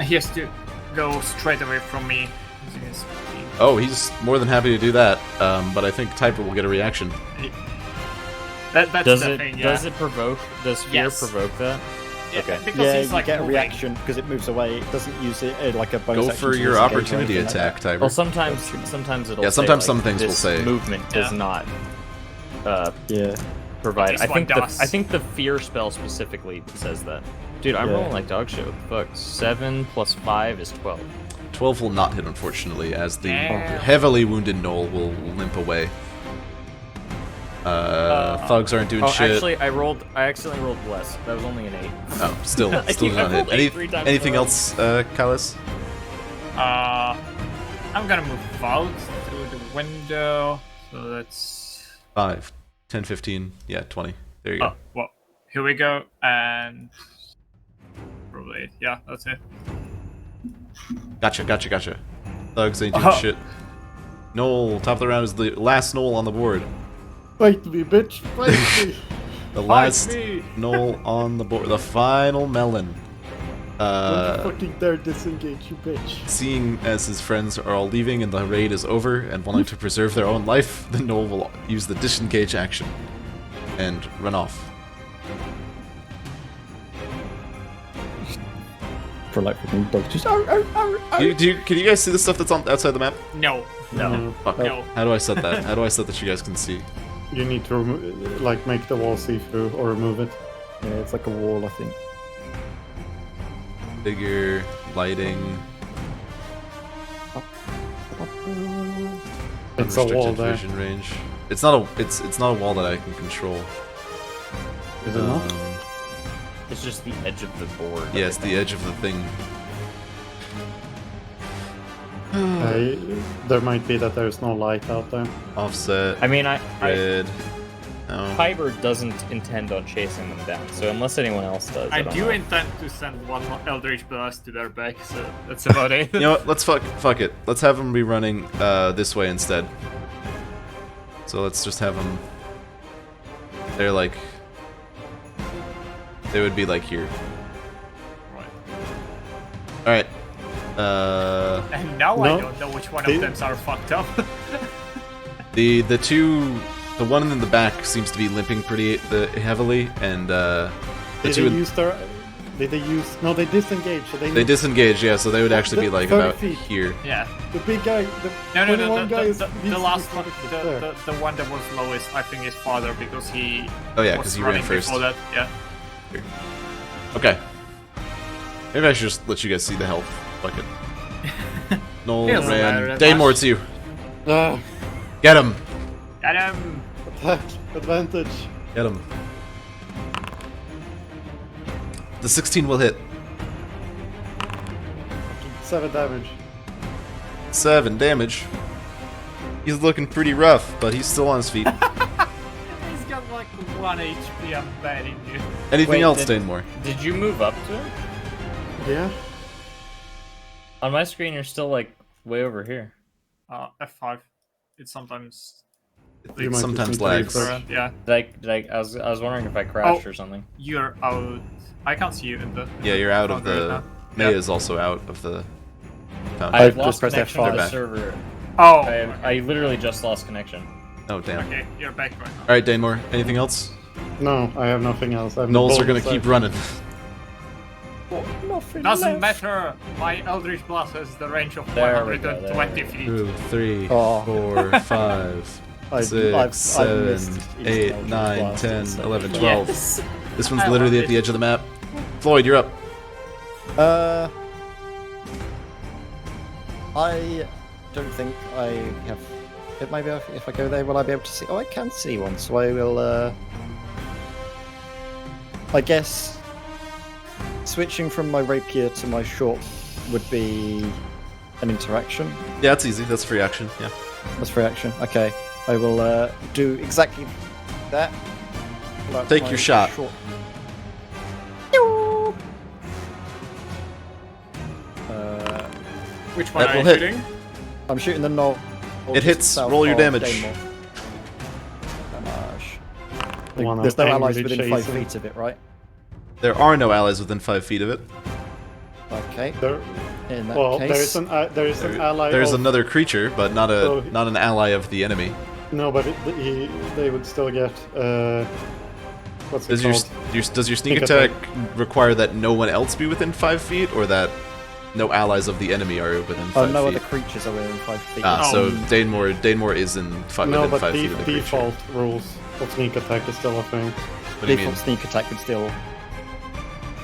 He has to go straight away from me using his speed. Oh, he's more than happy to do that. But I think Tiber will get a reaction. That's Does the it? thing. Yeah. Does it provoke? Does fear Yes. provoke that? Yeah, Okay. because Yeah, he's you like get a moving. reaction because it moves away. It doesn't use it like a bonus Go action for to your disengage or opportunity anything like attack, that. Tiber. Well, sometimes it'll. Yeah, say, sometimes like, some things will this say. movement does Yeah. not Yeah. provide. This I one think does. I think the fear spell specifically says that. Dude, I'm Yeah. rolling like dog shit. What the fuck? 7 + 5 is 12. 12 will not hit, unfortunately, as the Damn. heavily wounded Gnoll will limp away. Thugs aren't doing Oh, shit. actually, I accidentally rolled bless. That was only an 8. Oh, still I did not hit. rolled 8 3 times Anything in a row. else, Kaius? I'm gonna move out through the window. So that's 5, 10, 15, yeah, 20. There you go. oh well. Here we go, and probably yeah, that's it. Gotcha. Thugs ain't doing Oh. shit. Gnoll, top of the round is the last Gnoll on the board. Fight me, bitch! Fight me! The Fight last me! Gnoll on the board. The final melon. Don't you fucking dare disengage, you bitch! Seeing as his friends are all leaving and the raid is over and wanting to preserve their own life, the Gnoll will use the disengage action and run off. For like fucking dogs. Just Can you guys see the stuff that's on outside the map? No, No. Fuck. no. How do I set that? How do I set that you guys can see? You need to like make the wall see-through or remove it. Yeah, it's like a wall, I think. Figure, lighting. It's a wall Unrestricted there. vision range. It's not a wall that I can control. Is it not? It's just the edge of the board. Yeah, it's the edge of the thing. There might be that there's no light out there. Offset. I mean, Red. No. Kyber doesn't intend on chasing them down, so unless anyone else does, I don't do know. intend to send one more Eldritch Blast to their back, so that's about it. You know what? Let's fuck it. Let's have them be running this way instead. So let's just have them. They're like. They would be like here. All right. And now I No. don't know which one They- of them are fucked up. The one in the back seems to be limping pretty heavily, and the Did two they use their? Did they use? No, they disengaged. So they disengage. Yeah, so they would actually be like 30 about feet. here. Yeah. The big guy. The No, no, 21 no. guy is The needs to be last one, there. the one that was lowest, I think, is father because he. Oh yeah, was because he ran running first. before that. Yeah. Okay. Maybe I should just let you guys see the health. Fuck it. Noel Feels ran. like Danemore, it's you. Ah, Get him. Got him. attack advantage. Get him. The 16 will hit. 7 damage. 7 damage. He's looking pretty rough, but he's still on his feet. He's got like 1 HP. I'm betting you. Anything Wait, else, did- Danemore? Did you move up to him? Yeah. On my screen, you're still like way over here. F5. It's sometimes. You might Sometimes just need to lags. refresh. Yeah. I was wondering if I crashed Oh. or something. You're out. I can't see you in the. Yeah, you're out of right the. now. Maya Yeah. is also out of the. I've just lost pressed connection to F5. the server. Oh. I literally just lost connection. Oh damn. Okay, you're back right now. All right, Danemore. Anything else? No, I have nothing else. I'm Gnolls are both gonna keep sides. running. Doesn't matter. My Eldritch Blast has the range of There we go, 120 there. feet. 2, 3, Oh. 4, 5, I've 6, missed 7, Eastern 8, Eldritch 9, Blast 10, also. 11, 12. Yes. This one's I literally love at the it. edge of the map. Floyd, you're up. I don't think I have. Maybe if I go there, will I be able to see? Oh, I can see one, so I will. I guess switching from my rapier to my short would be an interaction. Yeah, it's easy. That's free action. Yeah. That's free action. Okay, I will do exactly that. Pull out Take my your shot. short- Which one That are you will hit. shooting? I'm shooting the knoll. It hits. Roll your damage. One There's no angrily allies within 5 chasing. feet of it, right? There are no allies within 5 feet of it. Okay. There, In that well, case, there is an ally. There's of, another creature, but not Oh. an ally of the enemy. No, but they would still get. What's it Does your, called? does your sneak Sneak attack attack. require that no one else be within 5 feet, or that no allies of the enemy are within 5 oh, no feet? other creatures are within 5 feet. Ah, so Oh. Danemore is in No, within but 5 feet of the creature. default rules of sneak attack is still a thing. What do you mean? Default sneak attack would still.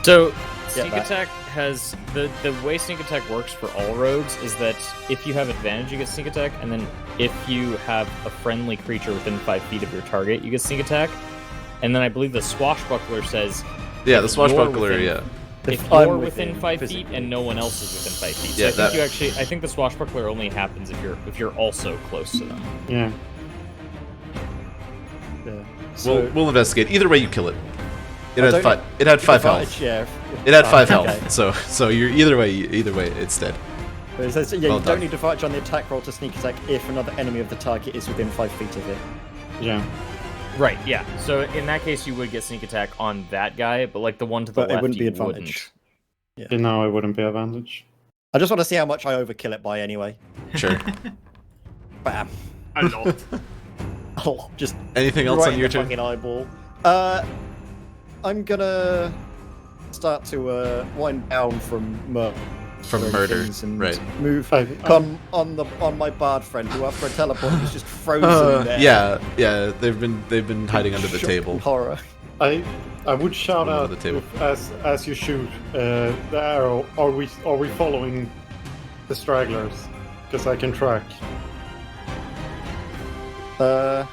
So sneak that. attack has the way sneak attack works for all rogues is that if you have advantage, you get sneak attack, and then if you have a friendly creature within 5 feet of your target, you get sneak attack. And then I believe the swashbuckler says Yeah, the if you're swashbuckler, within- yeah. if I'm you're within 5 feet physically. and no one else is within 5 feet. So Yeah, I think that- you actually I think the swashbuckler only happens if you're also close to them. Yeah. Yeah. So, We'll investigate. Either way, you kill it. It I had don't five. know. It had 5 advantage, health. Yeah. It had 5 okay. health. So you're either way, it's dead. But it says, yeah, Well you done. don't need advantage on the attack roll to sneak attack if another enemy of the target is within 5 feet of it. Yeah. Right, yeah. So in that case you would get sneak attack on that guy, but like the one to the But it left wouldn't be you advantage. wouldn't. You know, it wouldn't be advantage. I just want to see how much I overkill it by anyway. Sure. Bam. A lot. Oh, just Anything else right on in your the turn? fucking eyeball. I'm gonna start to wind down from murder. From murder, and right. move I- come on my bard friend who after a teleport was just frozen there. yeah. They've been hiding under the Shock table. and horror. I would shout Under out the table. as you shoot the arrow. Are we following the stragglers? Because I can track. Not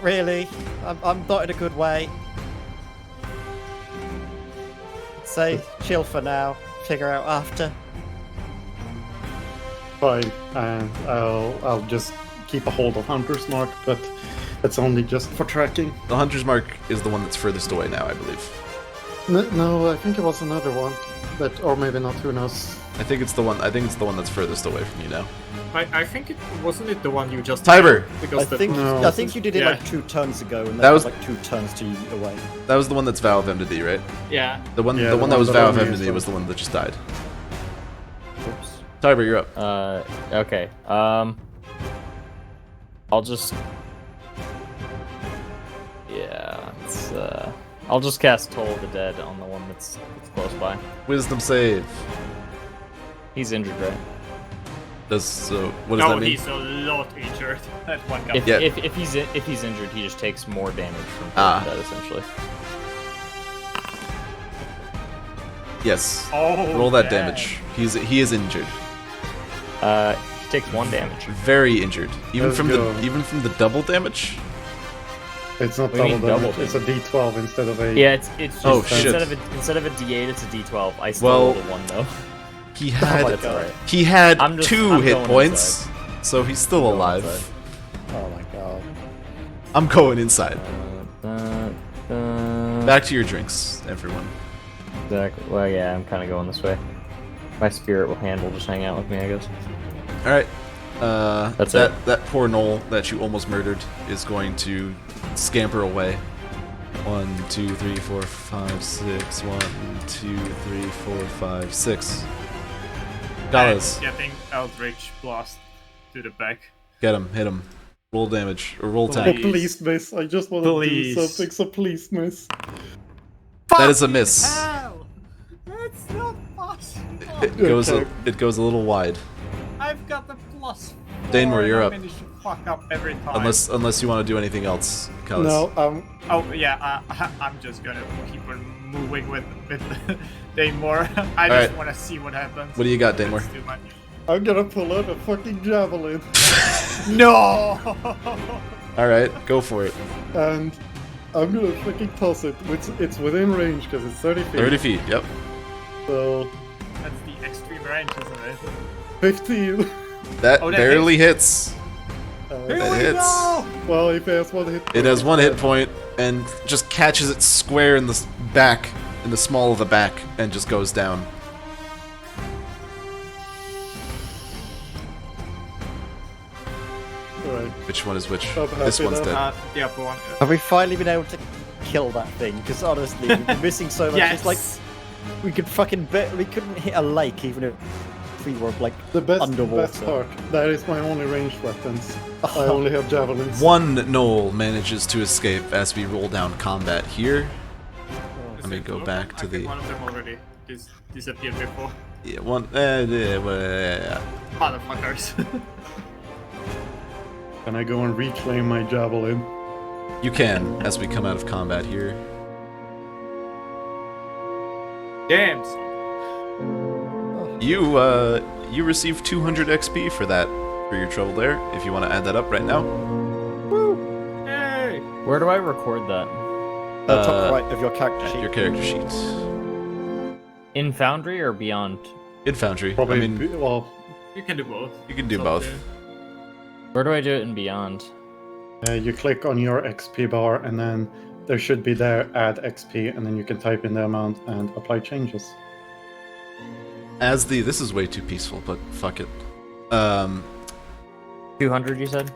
really. I'm not in a good way. Say, chill for now. Figure out after. Fine, and I'll just keep a hold of Hunter's Mark, but it's only just for tracking. The Hunter's Mark is the one that's furthest away now, I believe. No, I think it was another one, but or maybe not. Who knows? I think it's the one that's furthest away from you now. I think it wasn't it the one you just Tiber! because I think No. I think you did it Yeah. like 2 turns ago, and That that was- was like 2 turns to you away. That was the one that's Vow of Enmity, right? yeah. The one, Yeah, the the one that one was that Vow of only Enmity is was the one that just died. Oops. Tiber, you're up. Okay. I'll just. Yeah. It's I'll just cast Toll of the Dead on the one that's close by. Wisdom save. He's injured, right? What does No, that mean? he's a lot injured. That one guy. If, Yeah. if he's injured, he just takes more damage from Toll Ah. of the Dead, essentially. Yes. Oh, Roll that damn. damage. He is injured. He takes 1 damage. Very injured. Even Let's from go. the double damage? It's not What do you double mean damage. double It's a D12 instead of a. Yeah, it's just Oh, shit. instead of a D8, it's a D12. I still Well, rolled a 1 though. He had That's alright. he had I'm 2 hit going points, so he's still Going alive. inside. Oh my god. I'm going inside. Back. Back to your drinks, everyone. Exactly. Well, yeah, I'm kind of going this way. My spirit will handle just hang out with me, I guess. All right. That's that poor Gnoll that you almost murdered is going to scamper away. 1, 2, 3, 4, 5, 6. 1, 2, 3, 4, 5, 6. Got us. Getting Eldritch Blast to the back. Get him. Hit him. Roll damage or roll Oh, attack. please, miss. I just want to do Please. something, so please, miss. That is a miss. Hell! That's not possible. It goes a little wide. I've got the +4. Danmore, you're and up. I managed to fuck up every time. Unless you want to do anything else, Kellis. No, Oh yeah, I'm just gonna keep on moving with Danmore. I just Alright. want to see what happens. What do you got, Danmore? That's too much. I'm gonna pull out a fucking javelin, No! All right, go for it. and I'm gonna fucking toss it. It's within range because it's 30 feet. 30 feet. Yep. So That's the extreme range, isn't it? 15. That Oh, that barely hits. Uh, That hits. well, if it has 1 hit. It has 1 hit point and just catches it square in the back, in the small of the back, and just goes down. Right. Which one is which? I'm This happy one's now. dead. The upper one. Have we finally been able to kill that thing? Because honestly, we've been missing so much. Yes. It's like we could fucking we couldn't hit a lake even if we were like The best underwater. part. That is my only ranged weapons. I only have javelins. One Gnoll manages to escape as we roll down combat here. Let me go back to I think the. one of them already disappeared before. Yeah, one. Yeah. Motherfuckers. Can I go and reclaim my javelin? You can as we come out of combat here. Damn. Son. You receive 200 XP for that, for your trouble there. If you want to add that up right now. Hey! Where do I record that? top right of your character sheet. Your character sheet. In Foundry or Beyond? In Foundry. Probably. I mean, Well, You can do both. you can do It's up both. to you. Where do I do it in Beyond? you click on your XP bar, and then there should be there add XP, and then you can type in the amount and apply changes. This is way too peaceful, but fuck it. 200, you said?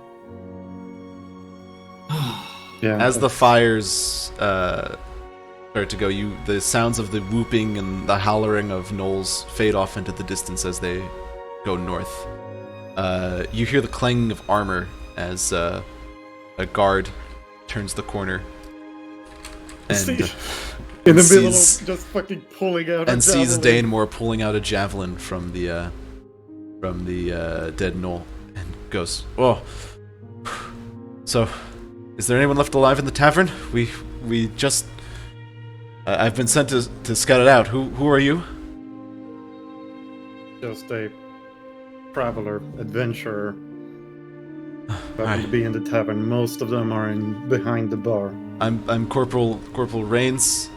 Yeah. As the fires start to go, the sounds of the whooping and the hollering of Gnolls fade off into the distance as they go north. You hear the clanging of armor as a guard turns the corner and in the middle sees- of just fucking pulling out a and sees javelin. Danmore pulling out a javelin from the dead Gnoll and goes, "Oh, so is there anyone left alive in the tavern? We just I've been sent to scout it out. Who are you?" Just a traveler, adventurer, happen to be in the tavern. Most of them are behind the bar. I'm Corporal Rains,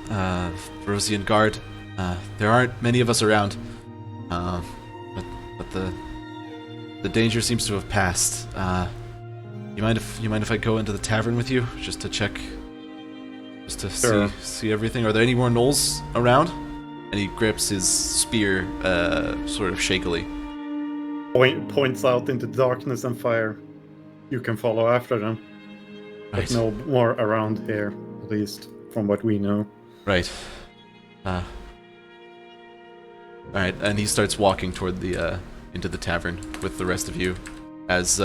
Rosian Guard. There aren't many of us around, but the danger seems to have passed. You mind if I go into the tavern with you just to check, just to Sure. see everything? Are there any more gnolls around? And he grips his spear, sort of shakily. Points out into darkness and fire. You can follow after them. Right. But no more around here, at least from what we know. Right. All right, and he starts walking toward the into the tavern with the rest of you, as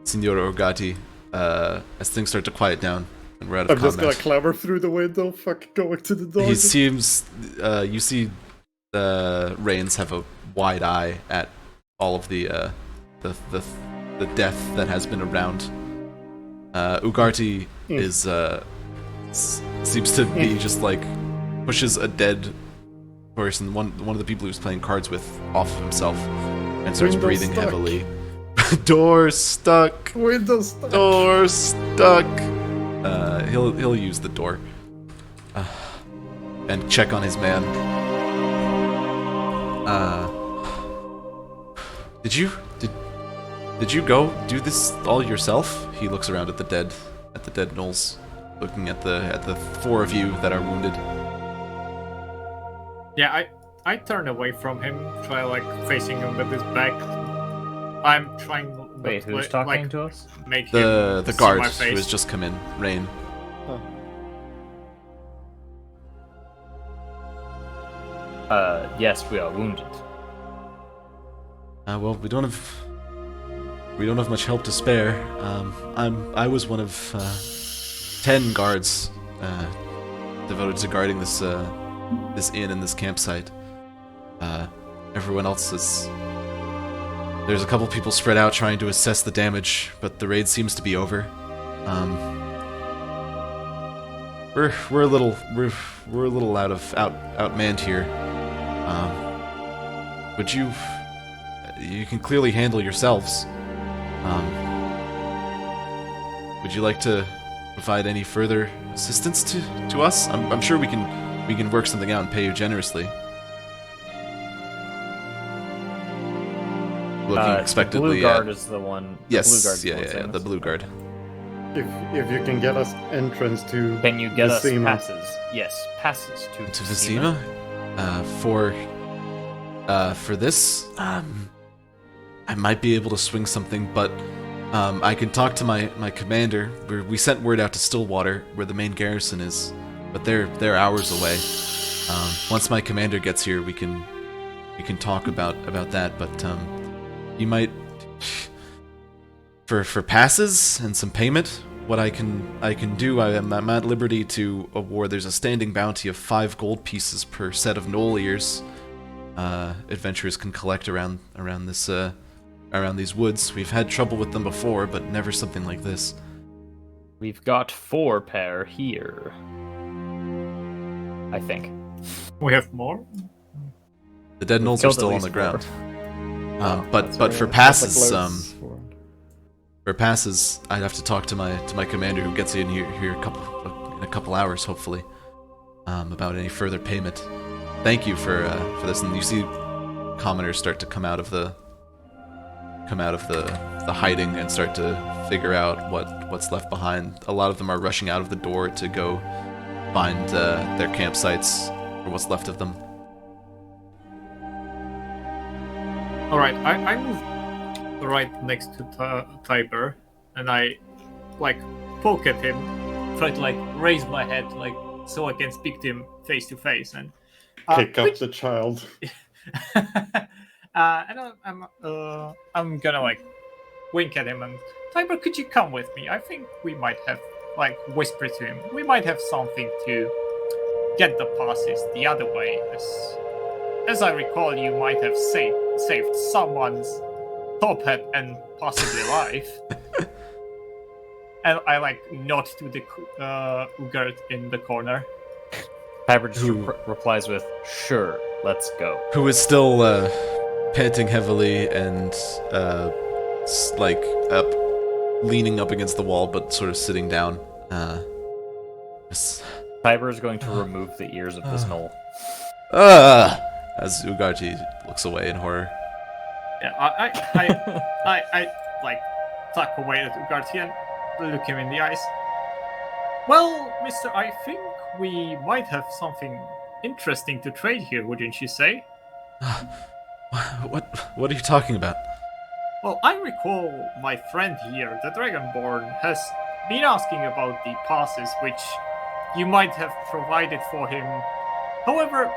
Signor Orgati, as things start to quiet down and we're out of I'm combat. just gonna clamber through the window, going to the door. He seems, you see, Rains have a wide eye at all of the death that has been around. Ugarte is seems to be just like pushes a dead person, one of the people he was playing cards with, off of himself and starts Window breathing stuck. heavily. Door stuck. Window stuck. Door stuck. He'll use the door and check on his man. Did you go do this all yourself? He looks around at the dead gnolls, looking at the four of you that are wounded. Yeah, I turn away from him, try like facing him with his back. I'm trying. Wait, who's talking to us? Make him The see guard my who face. has just come in, Rain. Yes, we are wounded. Well, we don't have much help to spare. I was one of 10 guards devoted to guarding this inn and this campsite. Everyone else is. There's a couple people spread out trying to assess the damage, but the raid seems to be over. We're a little outmanned here. Would you can clearly handle yourselves. Would you like to provide any further assistance to us? I'm sure we can work something out and pay you generously. Looking expectantly the blue guard at... is the one. Yes, the blue guard's yeah, the one saying the this. blue guard. If you can get us entrance to Can you get us Visima. passes? Yes, passes to To Visima. Visima? For this, I might be able to swing something, but I can talk to my commander. We sent word out to Stillwater, where the main garrison is, but they're hours away. Once my commander gets here, we can talk about that. But you might, for passes and some payment, what I can do, I'm at liberty to award. There's a standing bounty of 5 gold pieces per set of gnoll ears. Adventurers can collect around these woods. We've had trouble with them before, but never something like this. We've got 4 pair here. I think. We have more. The dead gnolls are killed at still on least the 4. ground. Oh, But for Got the passes, gloves for passes, I'd have to talk to my commander, who gets in here in a couple hours, hopefully, about any further payment. Thank you for this. And you see commoners start to come out of the hiding and start to figure out what's left behind. A lot of them are rushing out of the door to go find their campsites or what's left of them. All right, I move right next to Tiber, and I like poke at him, try to like raise my head like so I can speak to him face to face, and pick up the child. and I'm gonna like wink at him and Tiber, could you come with me? I think we might have like whisper to him. We might have something to get the passes the other way. As I recall, you might have saved someone's top hat and possibly life. And I like nod to the Ugart in the corner. Piper just replies with, "Sure, let's go." Who is still panting heavily and leaning up against the wall, but sort of sitting down. Yes. Tiber is going to remove the ears of this gnoll. As Ugarti looks away in horror. Yeah, I like tuck away at Ugarte and look him in the eyes. Well, Mister, I think we might have something interesting to trade here, wouldn't you say? What are you talking about? Well, I recall my friend here, the Dragonborn, has been asking about the passes which you might have provided for him. However,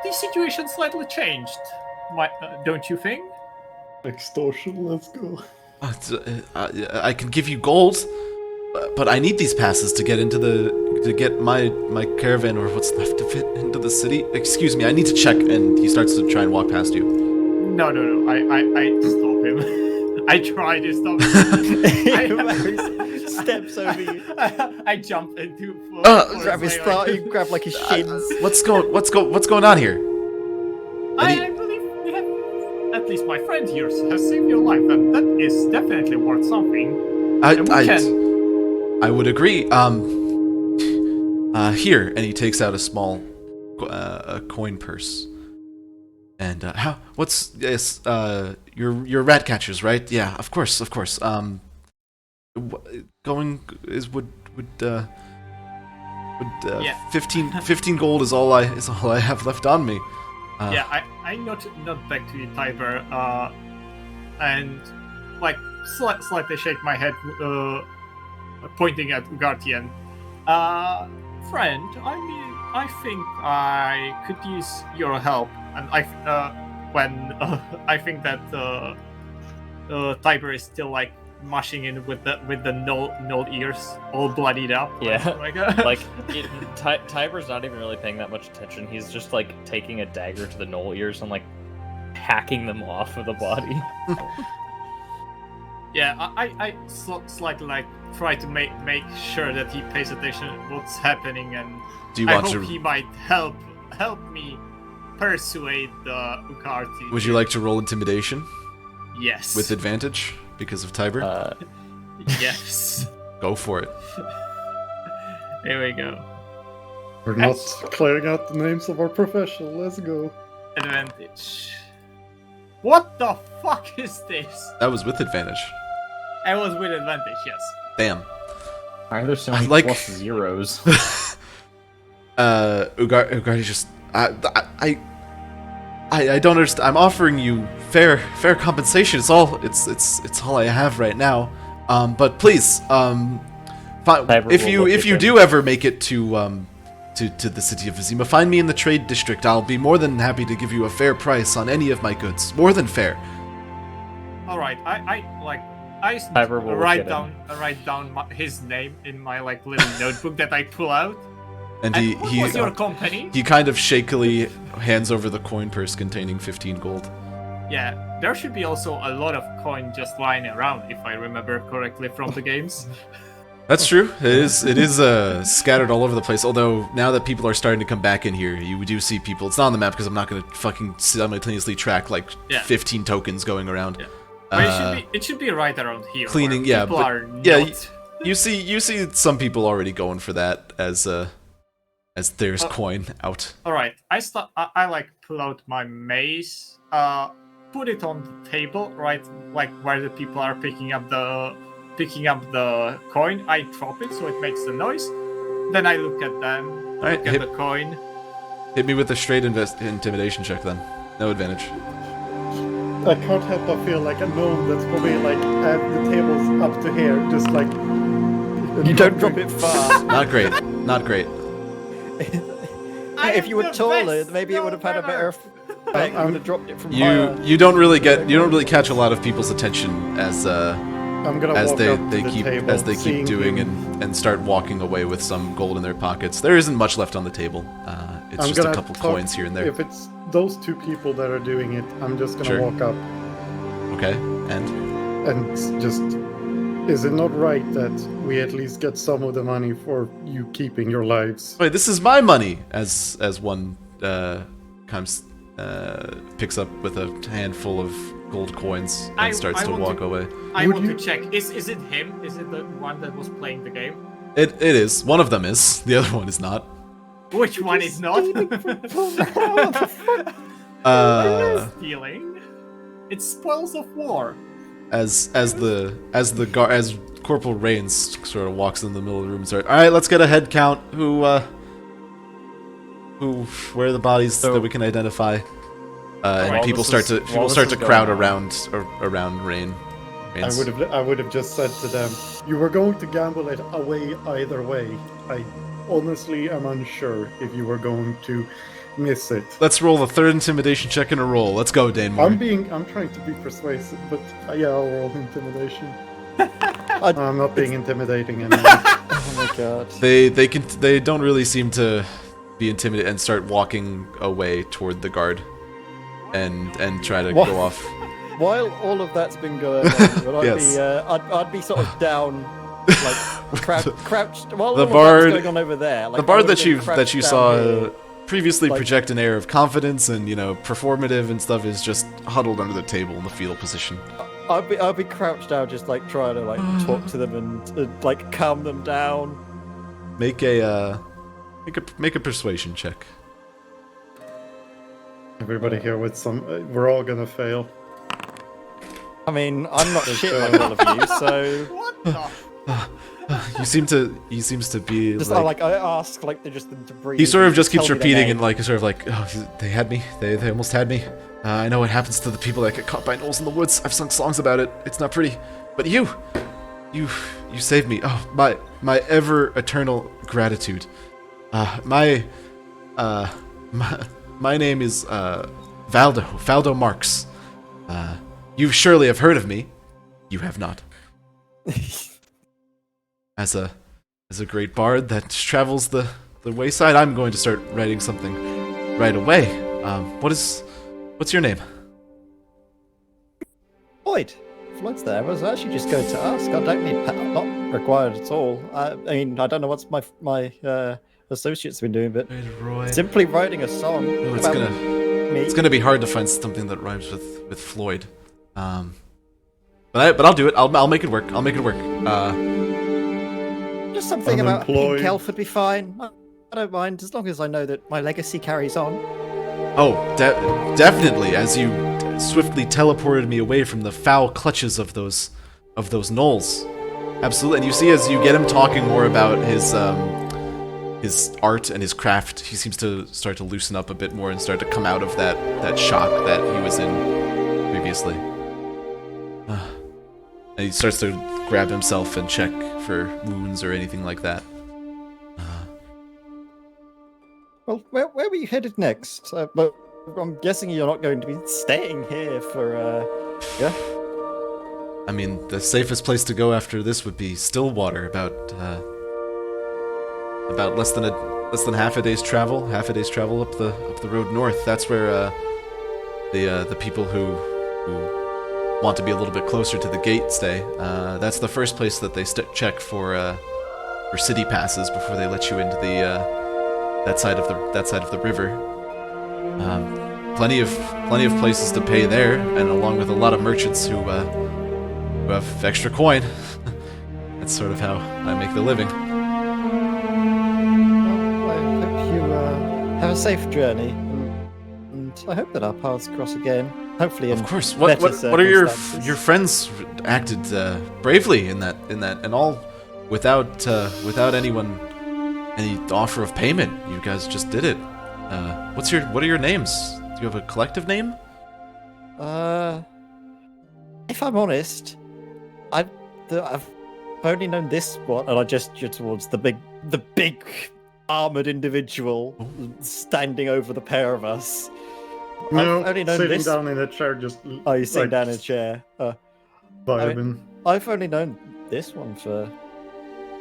the situation slightly changed, don't you think? Extortion, let's go. I can give you gold, but I need these passes to get my caravan or what's left of it into the city. Excuse me, I need to check. And he starts to try and walk past you. No. I stop him. I try to stop him. Steps over you. I jump into. Grab his thigh. You grab like his shins. What's going on here? I believe we have, at least my friend here has saved your life, and that is definitely worth something. I would agree. Here, and he takes out a small coin purse. And you're rat catchers, right? Yeah, of course. Yeah. 15 gold is all I have left on me. Yeah, I nod back to you, Tiber, and like slightly shake my head, pointing at Ugartian. Friend, I think I could use your help, and I think that Tiber is still like mushing in with the gnoll ears, all bloodied up. Yeah, like Tiber's not even really paying that much attention. He's just like taking a dagger to the gnoll ears and like hacking them off of the body. Yeah, I slightly like try to make sure that he pays attention to what's happening, and I hope he might help me persuade the Ugarti. Would you like to roll intimidation? Yes. With advantage because of Tiber? Yes. Go for it. Here we go. We're not clearing out the names of our profession. Let's go. Advantage. What the fuck is this? That was with advantage. I was with advantage, yes. Damn. Why are there so many plus zeros? Ugarti just I don't understand. I'm offering you fair compensation. It's all I have right now. But please, if you do ever make it to the city of Vizima, find me in the trade district. I'll be more than happy to give you a fair price on any of my goods. More than fair. All right, I write down his name in my like little notebook that I pull out. And what was your company? He kind of shakily hands over the coin purse containing 15 gold. Yeah, there should be also a lot of coin just lying around, if I remember correctly from the games. That's true. It is scattered all over the place. Although now that people are starting to come back in here, you do see people. It's not on the map because I'm not going to fucking simultaneously track like 15 tokens going around. Yeah. But it should be right around here. Cleaning, yeah, but you see some people already going for that as there's coin out. All right, I like pull out my mace, put it on the table, right, like where the people are picking up the coin. I drop it so it makes the noise. Then I look at them, look at the coin. Hit me with a straight intimidation check then. No advantage. I can't help but feel like a gnome that's probably like at the tables up to here, just like. You don't drop it far. Not great. Not great. If you were taller, maybe it would have had a better effect. I would have dropped it from higher. You don't really catch a lot of people's attention as they keep doing and start walking away with some gold in their pockets. There isn't much left on the table. It's just a couple coins here and there. If it's those two people that are doing it, I'm just gonna walk up. Okay, and just, is it not right that we at least get some of the money for you keeping your lives? Wait, this is my money. As one comes picks up with a handful of gold coins and I starts to want walk to- away. I Would want you- to check. Is it him? Is it the one that was playing the game? It is. One of them is. The other one is not. Which one is not? Stealing. It's spoils of war. As Corporal Rains sort of walks in the middle of the room and starts, all right, let's get a head count. Where are the bodies that we can identify? And While people this start is- to while this start is to crowd going on. around Rains. I would have just said to them, you were going to gamble it away either way. I honestly am unsure if you were going to miss it. Let's roll a third intimidation check in a roll. Let's go, Danemore. I'm trying to be persuasive, but yeah, I'll roll intimidation. I'm not being intimidating anymore. Oh my god. They don't really seem to be intimidated and start walking away toward the guard and try to What? go off. While all of that's been going on, would I Yes. be, I'd be sort of down, like crouched. While The all of bard- that's going on over there, like, The I bard would've that been you crouched down saw here. previously like- project an air of confidence and performative and stuff is just huddled under the table in the fetal position. I'd be crouched down, just like trying to like talk to them and like calm them down. Make a persuasion check. Everybody here with some... we're all gonna fail. I mean, I'm not shit like all of you, so What the? He seems to be just like, I ask like they're just them to breathe. he sort of and just keeps tell me their repeating name. and like sort of like, oh, they had me. They almost had me. I know what happens to the people that get caught by gnolls in the woods. I've sung songs about it. It's not pretty. But you saved me. Oh, my ever eternal gratitude. My name is Valdo Marx. You surely have heard of me. You have not. As a great bard that travels the wayside, I'm going to start writing something right away. What's your name? Floyd. Floyd's there. I was actually just going to ask. I don't need not required at all. I mean, I don't know what's my associates been doing, but Roy. simply writing a song. Oh, about me. it's gonna be hard to find something that rhymes with Floyd. But I'll do it. I'll make it work. I'll make it work. Just something about a pink Unemployed. elf would be fine. I don't mind as long as I know that my legacy carries on. Oh, definitely. As you swiftly teleported me away from the foul clutches of those gnolls. Absolutely. And you see, as you get him talking more about his art and his craft, he seems to start to loosen up a bit more and start to come out of that shock that he was in previously. And he starts to grab himself and check for wounds or anything like that. Well, where were you headed next? But I'm guessing you're not going to be staying here for. Yeah. I mean, the safest place to go after this would be Stillwater, about less than half a day's travel up the road north. That's where the people who want to be a little bit closer to the gate stay. That's the first place that they check for city passes before they let you into that side of the river. Plenty of places to pay there, and along with a lot of merchants who have extra coin. That's sort of how I make the living. Well, I hope you have a safe journey, and I hope that our paths cross again. Hopefully, in Of course. better What are your circumstances. friends acted bravely in that and all without anyone any offer of payment. You guys just did it. What are your names? Do you have a collective name? If I'm honest, I've only known this one, and I gesture towards the big armored individual standing over the pair of us. No, I've only known sitting this. down in a chair, just Oh, you sit like, down in a chair. vibing. I've only known this one for,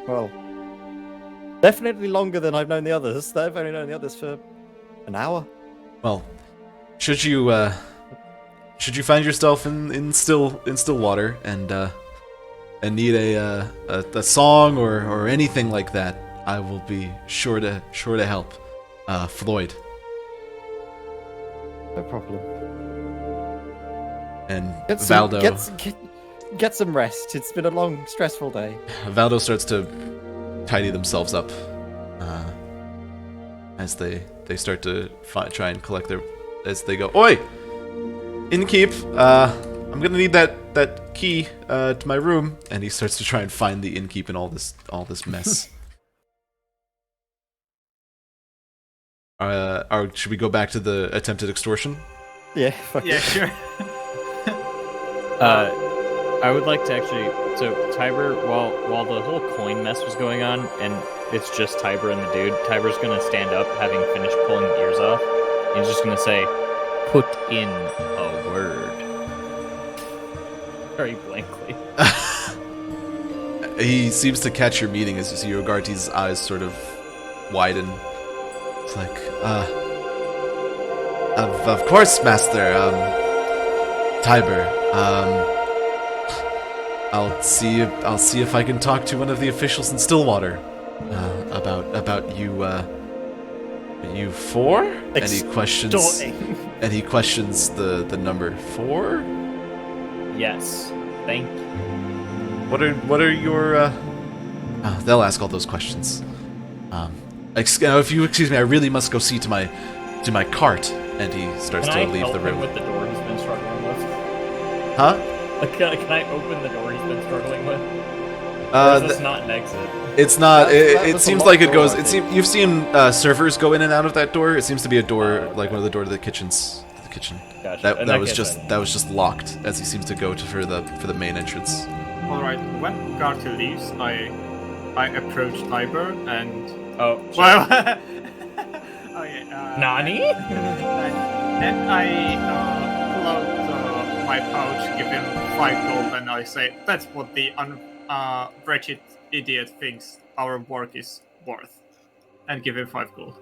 well, definitely longer than I've known the others. I've only known the others for an hour. Well, should you find yourself in Stillwater and need a song or anything like that, I will be sure to help. Floyd. No problem. And Get some, Valdo, get some rest. It's been a long, stressful day. Valdo starts to tidy themselves up as they start to try and collect their, as they go. Oi, innkeep! I'm gonna need that key to my room, and he starts to try and find the innkeep in all this mess. Should we go back to the attempted extortion? Yeah, fuck Yeah, it. sure. I would like to actually. So Tiber, while the whole coin mess was going on, and it's just Tiber and the dude, Tiber's gonna stand up, having finished pulling the ears off, and he's just gonna say, "Put in a word." Very blankly. He seems to catch your meaning as you see Yogarti's eyes sort of widen. It's like, of course, Master. Tiber. I'll see if I can talk to one of the officials in Stillwater about you four. And he questions the number 4. Yes. Thank you. What are your they'll ask all those questions. If you excuse me, I really must go see to my cart. And he starts to leave the room. Can I help him with the door he's been struggling with? Huh? Can I open the door he's been struggling with? Or is this not an exit? It's not. That It was a seems locked like it door, goes. I It think. seems you've seen servers go in and out of that door. It seems to be a door, like one of the door to the kitchens. The kitchen. Gotcha. That In that that was case, just I- that was just locked as he seems to go for the main entrance. All right. When Garty leaves, I approach Tiber and Oh, shit. well. Okay. Nani? And I pull out my pouch, give him 5 gold, and I say, "That's what the wretched idiot thinks our work is worth," and give him 5 gold.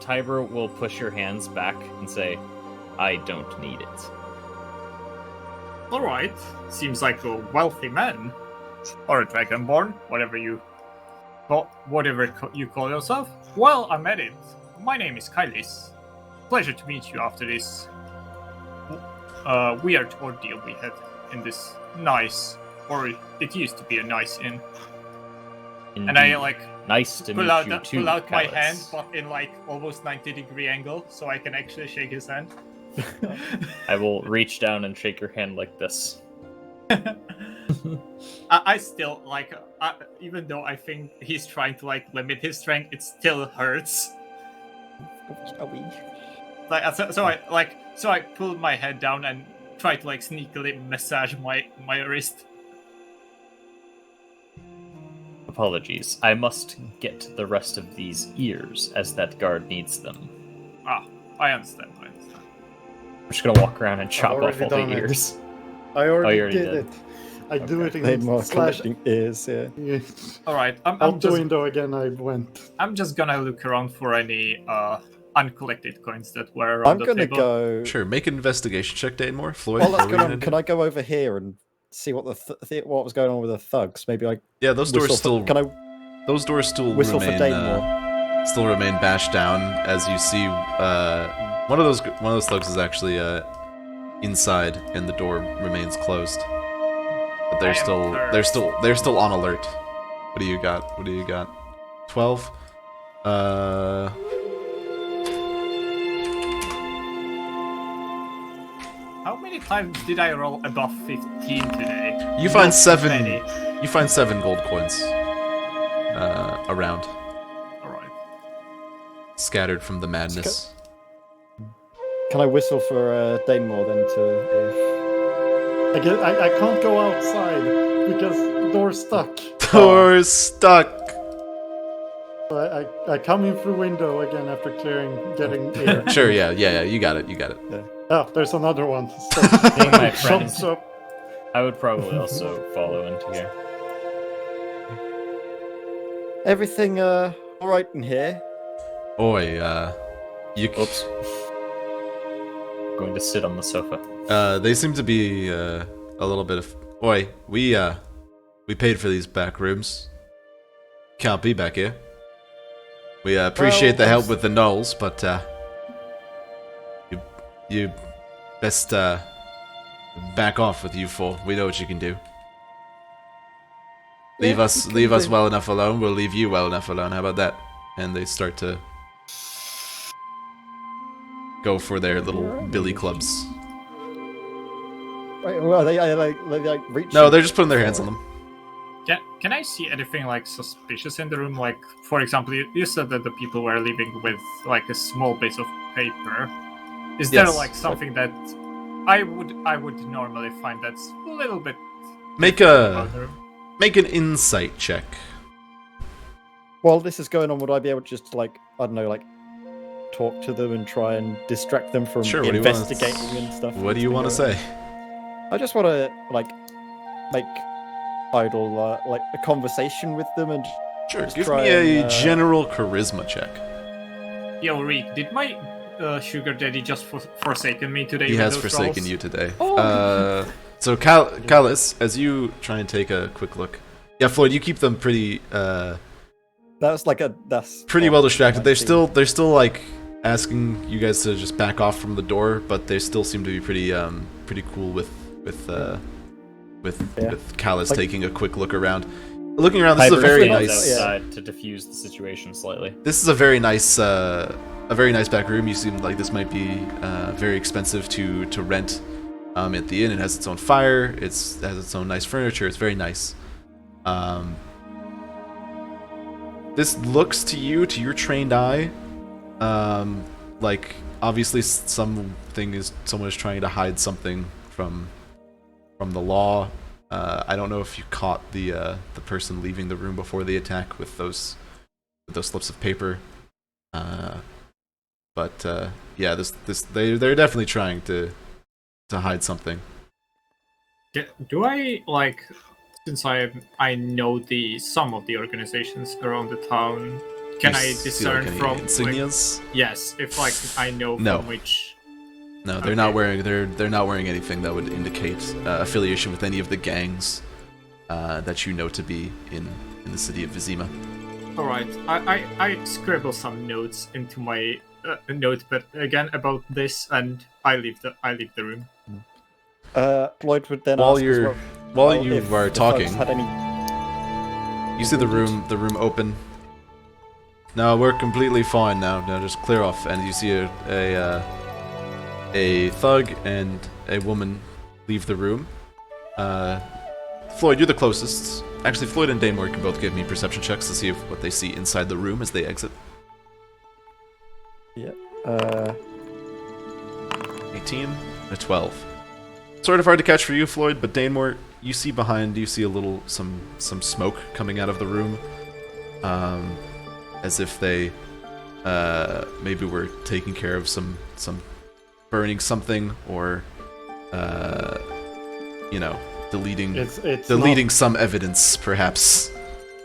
Tiber will push your hands back and say, "I don't need it." All right. Seems like a wealthy man, or a dragonborn, whatever you call yourself. Well, I met it. My name is Kylis. Pleasure to meet you after this weird ordeal we had in this nice, or it used to be a nice inn. And I Indeed. like Nice to meet pull out, you too, pull out my Callus. hand, but in like almost 90-degree angle, so I can actually shake his hand. I will reach down and shake your hand like this. I still like, even though I think he's trying to like limit his strength, it still hurts. Shall we? Like so I pull my head down and try to like sneakily massage my wrist. Apologies. I must get the rest of these ears, as that guard needs them. I understand. I'm just gonna walk around and chop off already all the done it. ears. I already, you already did did. it. I do it They in more slash. collecting ears, yeah. Yeah. All right, Out I'm the just window again. I went. I'm just gonna look around for any uncollected coins that were around I'm the gonna table. go. Sure, make an investigation check, Danemore. Floyd, While that's what were going you on, gonna can do? I go over here and see what what was going on with the thugs? Maybe I Yeah, those doors whistle still. For, can I Those doors still whistle remain. for Danemore? Still remain bashed down as you see. One of those thugs is actually inside, and the door remains closed. But I am they're still on alert. What do you got? 12. How many times did I roll above 15 today? You find Not 7. many. You find 7 gold coins. Around, All right. scattered from the madness. Can I whistle for Danemore then to? I can't go outside because the door's stuck. Door's stuck. I come in through window again after getting here. Sure, yeah, you got it. Oh, there's another one. Being my friend, Jumps up. I would probably also follow into here. Everything all right in here? Oi, you. Oops. Going to sit on the sofa. They seem to be a little bit of. Oi, we paid for these back rooms. Can't be back here. We appreciate the help with the Gnolls, but you best back off with you four. We know what you can do. Yeah, Leave us well enough alone. We'll leave you well enough alone. How about that? And they start to go for their little billy clubs. Right, well, they like reaching. No, they're just putting their hands on them. Can I see anything like suspicious in the room? Like, for example, you said that the people were leaving with like a small piece of paper. Is there Yes. like something that I would normally find that's a little bit Make an insight check. While this is going on, would I be able to just like, I don't know, like talk to them and try and distract them from Sure, what do you wanna- investigating and stuff? What do you want to say? I just want to like make idle like a conversation with them and Sure, just give try me a and, general charisma check. Yo, Reek, did my sugar daddy just forsaken me today? He with has those forsaken rolls? you today. Oh. So Callus, as you try and take a quick look, yeah, Floyd, you keep them pretty that's like a that's well distracted. They're 19. still like asking you guys to just back off from the door, but they still seem to be pretty cool with Callus Like- taking a quick look around. Looking around, this is a very Goes nice. outside to diffuse the situation slightly. This is a very nice back room. You seem like this might be very expensive to rent at the inn. It has its own fire. It has its own nice furniture. It's very nice. This looks to your trained eye, like obviously someone is trying to hide something from the law. I don't know if you caught the person leaving the room before the attack with those slips of paper. But yeah, they're definitely trying to hide something. Do I like, since I know some of the organizations around the town? Can I See, like, discern any from insignias? yes, if like I know No. from which? No, they're not Okay. wearing they're not wearing anything that would indicate affiliation with any of the gangs that you know to be in the city of Vizima. All right, I scribble some notes into my notepad again about this, and I leave the room. Floyd would then While ask as you're well, while you if are the folks talking, had any... you see the room open. No, we're completely fine now. Now just clear off, and you see a thug and a woman leave the room. Floyd, you're the closest. Actually, Floyd and Danemore can both give me perception checks to see what they see inside the room as they exit. Yeah. 18, a 12. Sort of hard to catch for you, Floyd, but Danemore, you see some smoke coming out of the room, as if they maybe were taking care of some burning something, or deleting It's some evidence, perhaps.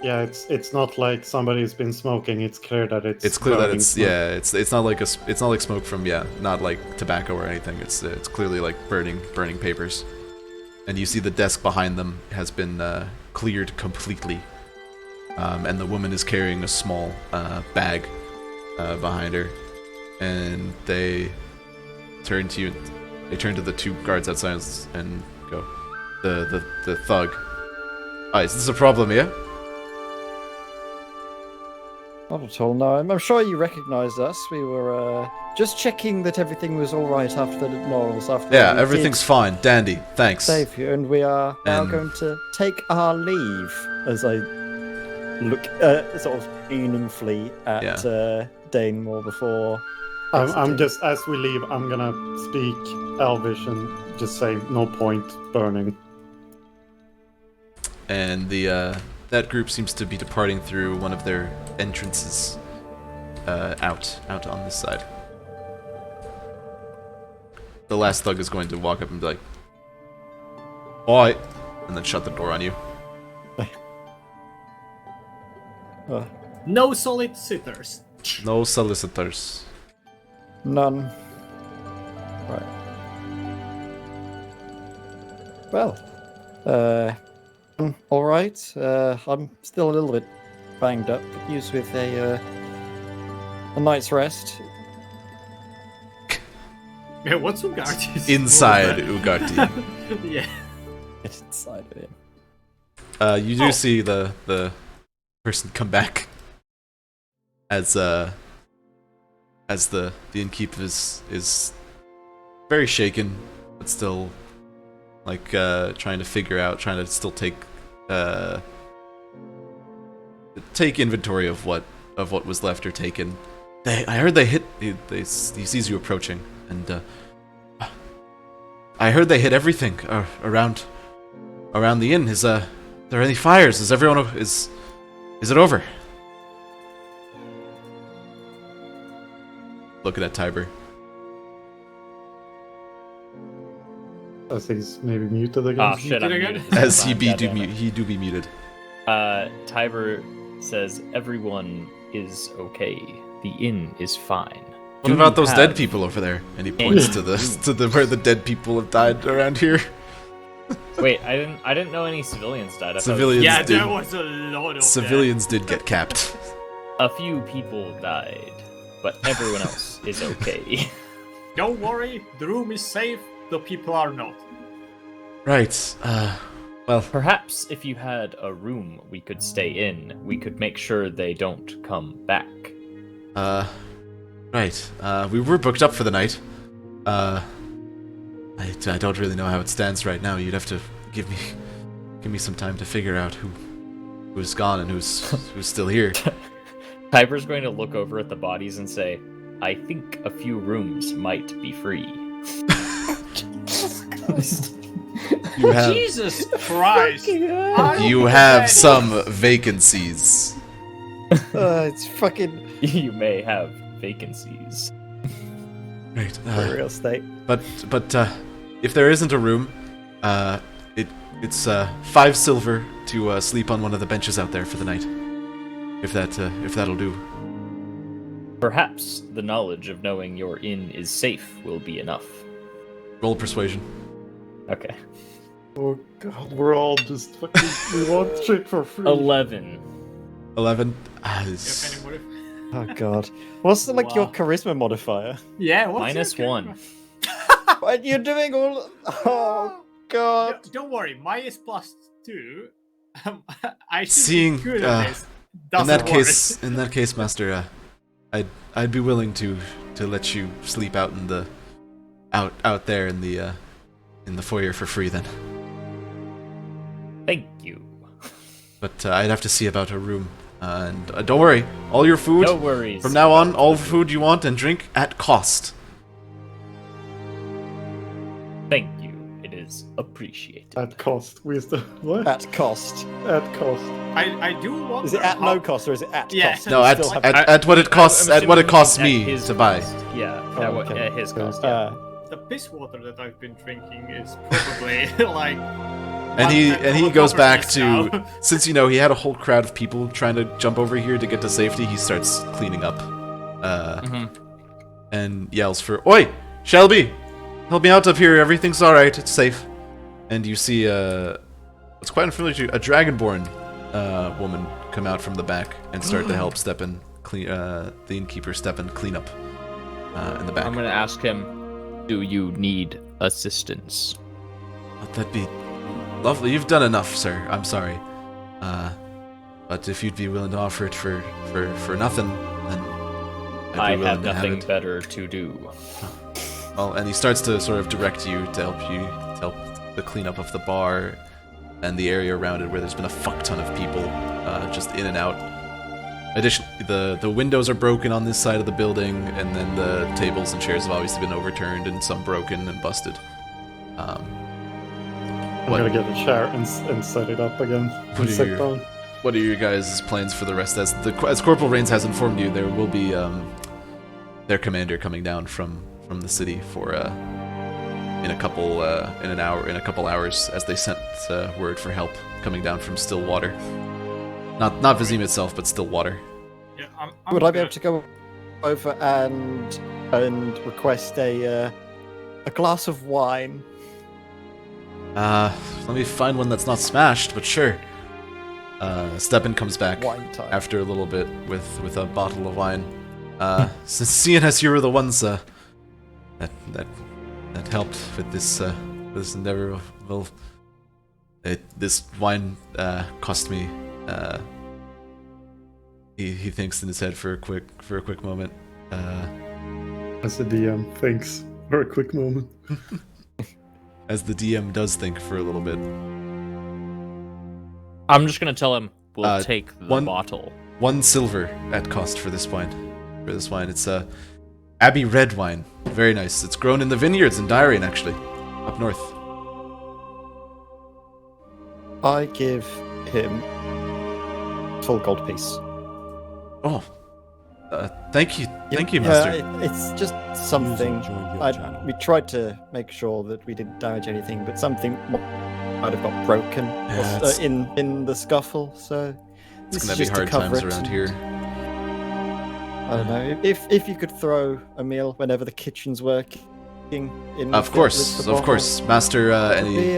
Yeah, it's not like somebody's been smoking. It's clear that It's clear that burning it's smoke. it's not like smoke from not like tobacco or anything. It's clearly like burning papers, and you see the desk behind them has been cleared completely, and the woman is carrying a small bag behind her, and they turn to you. They turn to the two guards outside and go, the thug. Is this a problem here? Not at all, no. I'm sure you recognized us. We were just checking that everything was all right after the Gnolls. Yeah, we everything's did fine. Dandy. Thanks. save you, and we are now And- going to take our leave. As I look sort of meaningfully at Danemore before. I'm exiting. just, as we leave, I'm gonna speak Elvish and just say no point burning. And that group seems to be departing through one of their entrances out on this side. The last thug is going to walk up and be like, "Alright," and then shut the door on you. No solicitors. No solicitors. None. Right. Well, all right. I'm still a little bit banged up. Could use with a night's rest. Yeah, what's Ugarti's? inside Ugarti. Yeah. Get inside of him. You do see the person come back as the innkeep is very shaken, but still like trying to still take inventory of what was left or taken. I heard they hit. He sees you approaching, and I heard they hit everything around the inn. Is there any fires? Is everyone? Is it over? Looking at Tiber. As he's maybe muted again. Oh shit! I'm Muted muted. again? As he God be damn it. he do be muted. Tiber says everyone is okay. The inn is fine. What Do about you those have- dead people over there? And he points to the where the dead people have died around here. Wait, I didn't know any civilians died. I thought Civilians Yeah, did. there was a lot of Civilians did get capped. a few people died, but everyone else is okay. that. Don't worry, the room is safe, the people are not. Right. Well, Perhaps if you had a room we could stay in, we could make sure they don't come back. right. We were booked up for the night. I don't really know how it stands right now. You'd have to give me some time to figure out who's gone and who's still here. Tiber's going to look over at the bodies and say, I think a few rooms might be free. You have Jesus Christ! you have some vacancies. It's fucking You may have vacancies. Right. real estate. But if there isn't a room, it's 5 silver to sleep on one of the benches out there for the night. If that'll do. Perhaps the knowledge of knowing your inn is safe will be enough. Roll persuasion. Okay. Oh god, we're all just fucking. We want shit for free. 11. 11. If anyone- Oh god. What's like your Wow. charisma modifier? Yeah, what's Minus your 1. charisma? What you're doing all? Oh god. Don't worry, mine is +2. I should Seeing, be good at this. in Doesn't that case, Master, I'd be willing to let you sleep out in the out there in the foyer for free then. Thank you. But I'd have to see about a room. And don't worry, all your food No worries. from now on, all food you want and drink at cost. Thank you. It is appreciated. At cost. We still what? At cost. At cost. I do want. Is it at no cost or is it at Yeah. cost? No, You at still have- at what it costs I'm at what it assuming costs at me his to buy. cost. Yeah, Oh, at, okay. at his cost. Yeah. The piss water that I've been drinking is probably like. And he goes back to now. since he had a whole crowd of people trying to jump over here to get to safety. He starts cleaning up, and yells for "Oi, Shelby, help me out up here. Everything's all right. It's safe." And you see what's quite unfamiliar to you, a dragonborn woman come out from the back and start to help the innkeeper step and clean up in the back. I'm gonna ask him, do you need assistance? That'd be lovely. You've done enough, sir. I'm sorry. But if you'd be willing to offer it for nothing, then I'd be I willing have to nothing it. better to do. Well, and he starts to sort of direct you to help the cleanup of the bar and the area around it, where there's been a fuck ton of people just in and out. Additionally, the windows are broken on this side of the building, and then the tables and chairs have obviously been overturned and some broken and busted. I'm What? gonna get a chair and set it up again. What And are sit your- down. What are your guys' plans for the rest? As Corporal Rains has informed you, there will be their commander coming down from the city for in a couple hours, as they sent word for help coming down from Stillwater. Not Vizim itself, but Stillwater. Yeah, Would I be able to go over and request a glass of wine? Let me find one that's not smashed, but sure. Stepan comes back Wine time. after a little bit with a bottle of wine. Seeing as you were the ones that that helped with this endeavor. Well, this wine cost me. He thinks in his head for a quick moment. As the DM thinks for a quick moment. As the DM does think for a little bit. I'm just gonna tell him we'll take the one- bottle. 1 silver at cost for this wine. It's Abbey red wine. Very nice. It's grown in the vineyards in Darien, actually, up north. I give him full gold piece. Oh, thank you, Master. It's just something. User joined your channel. We tried to make sure that we didn't damage anything, but something might have got broken it's- in the scuffle. So It's this gonna is be just to hard cover times it around and- here. I don't know if you could throw a meal whenever the kitchen's working. In Of with course, the of bottle, course, Master. that'd Any be,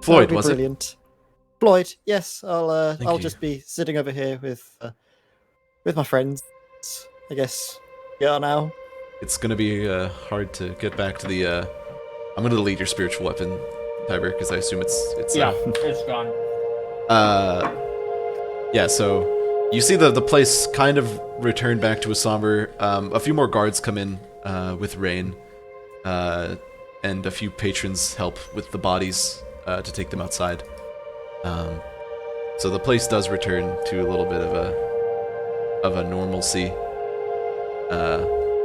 Floyd, that'd be was it? brilliant. Floyd, yes, I'll you. just be sitting over here with my friends. I guess. Yeah, now. It's gonna be hard to get back to the. I'm gonna delete your spiritual weapon, Tiber, because I assume it's. It's gone. Yeah. So you see the place kind of return back to a somber. A few more guards come in with rain, and a few patrons help with the bodies to take them outside. So the place does return to a little bit of a normalcy.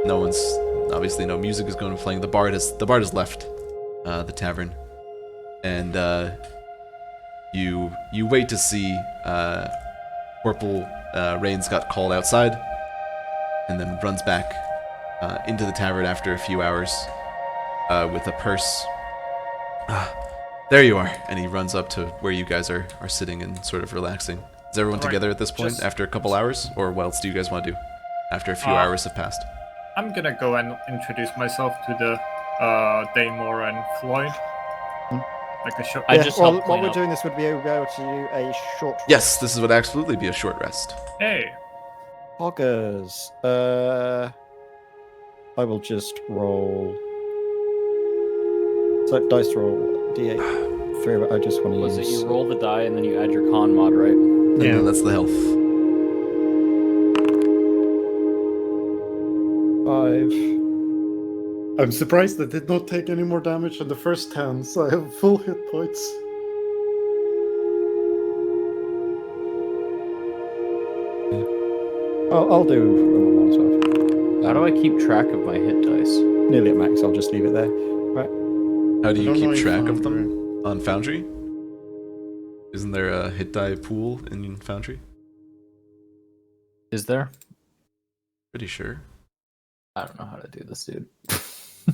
No one's obviously no music is going to be playing. The bard has left the tavern, and you wait to see Corporal Rains got called outside, and then runs back into the tavern after a few hours with a purse. There you are, and he runs up to where you guys are sitting and sort of relaxing. Is everyone All right, together at this point just- after a couple hours, or what else do you guys want to do after a few hours have passed? I'm gonna go and introduce myself to the Daymore and Floyd. Like a short. I just while helped clean we're up. doing this, would we be able to do a short Yes, this would absolutely be a short rest. Hey, Hoggers. I will just roll. So dice roll D8. 3, but I just want to Was it use. you roll the die and then you add your con mod, right? And Yeah. then that's the health. 5. I'm surprised I did not take any more damage than the first 10, so I have full hit points. I'll do roll one as well. How do I keep track of my hit dice? Nearly at max. I'll just leave it there. How do I you don't know keep if track of Foundry- them on Foundry? Isn't there a hit die pool in Foundry? Is there? Pretty sure. I don't know how to do this, dude.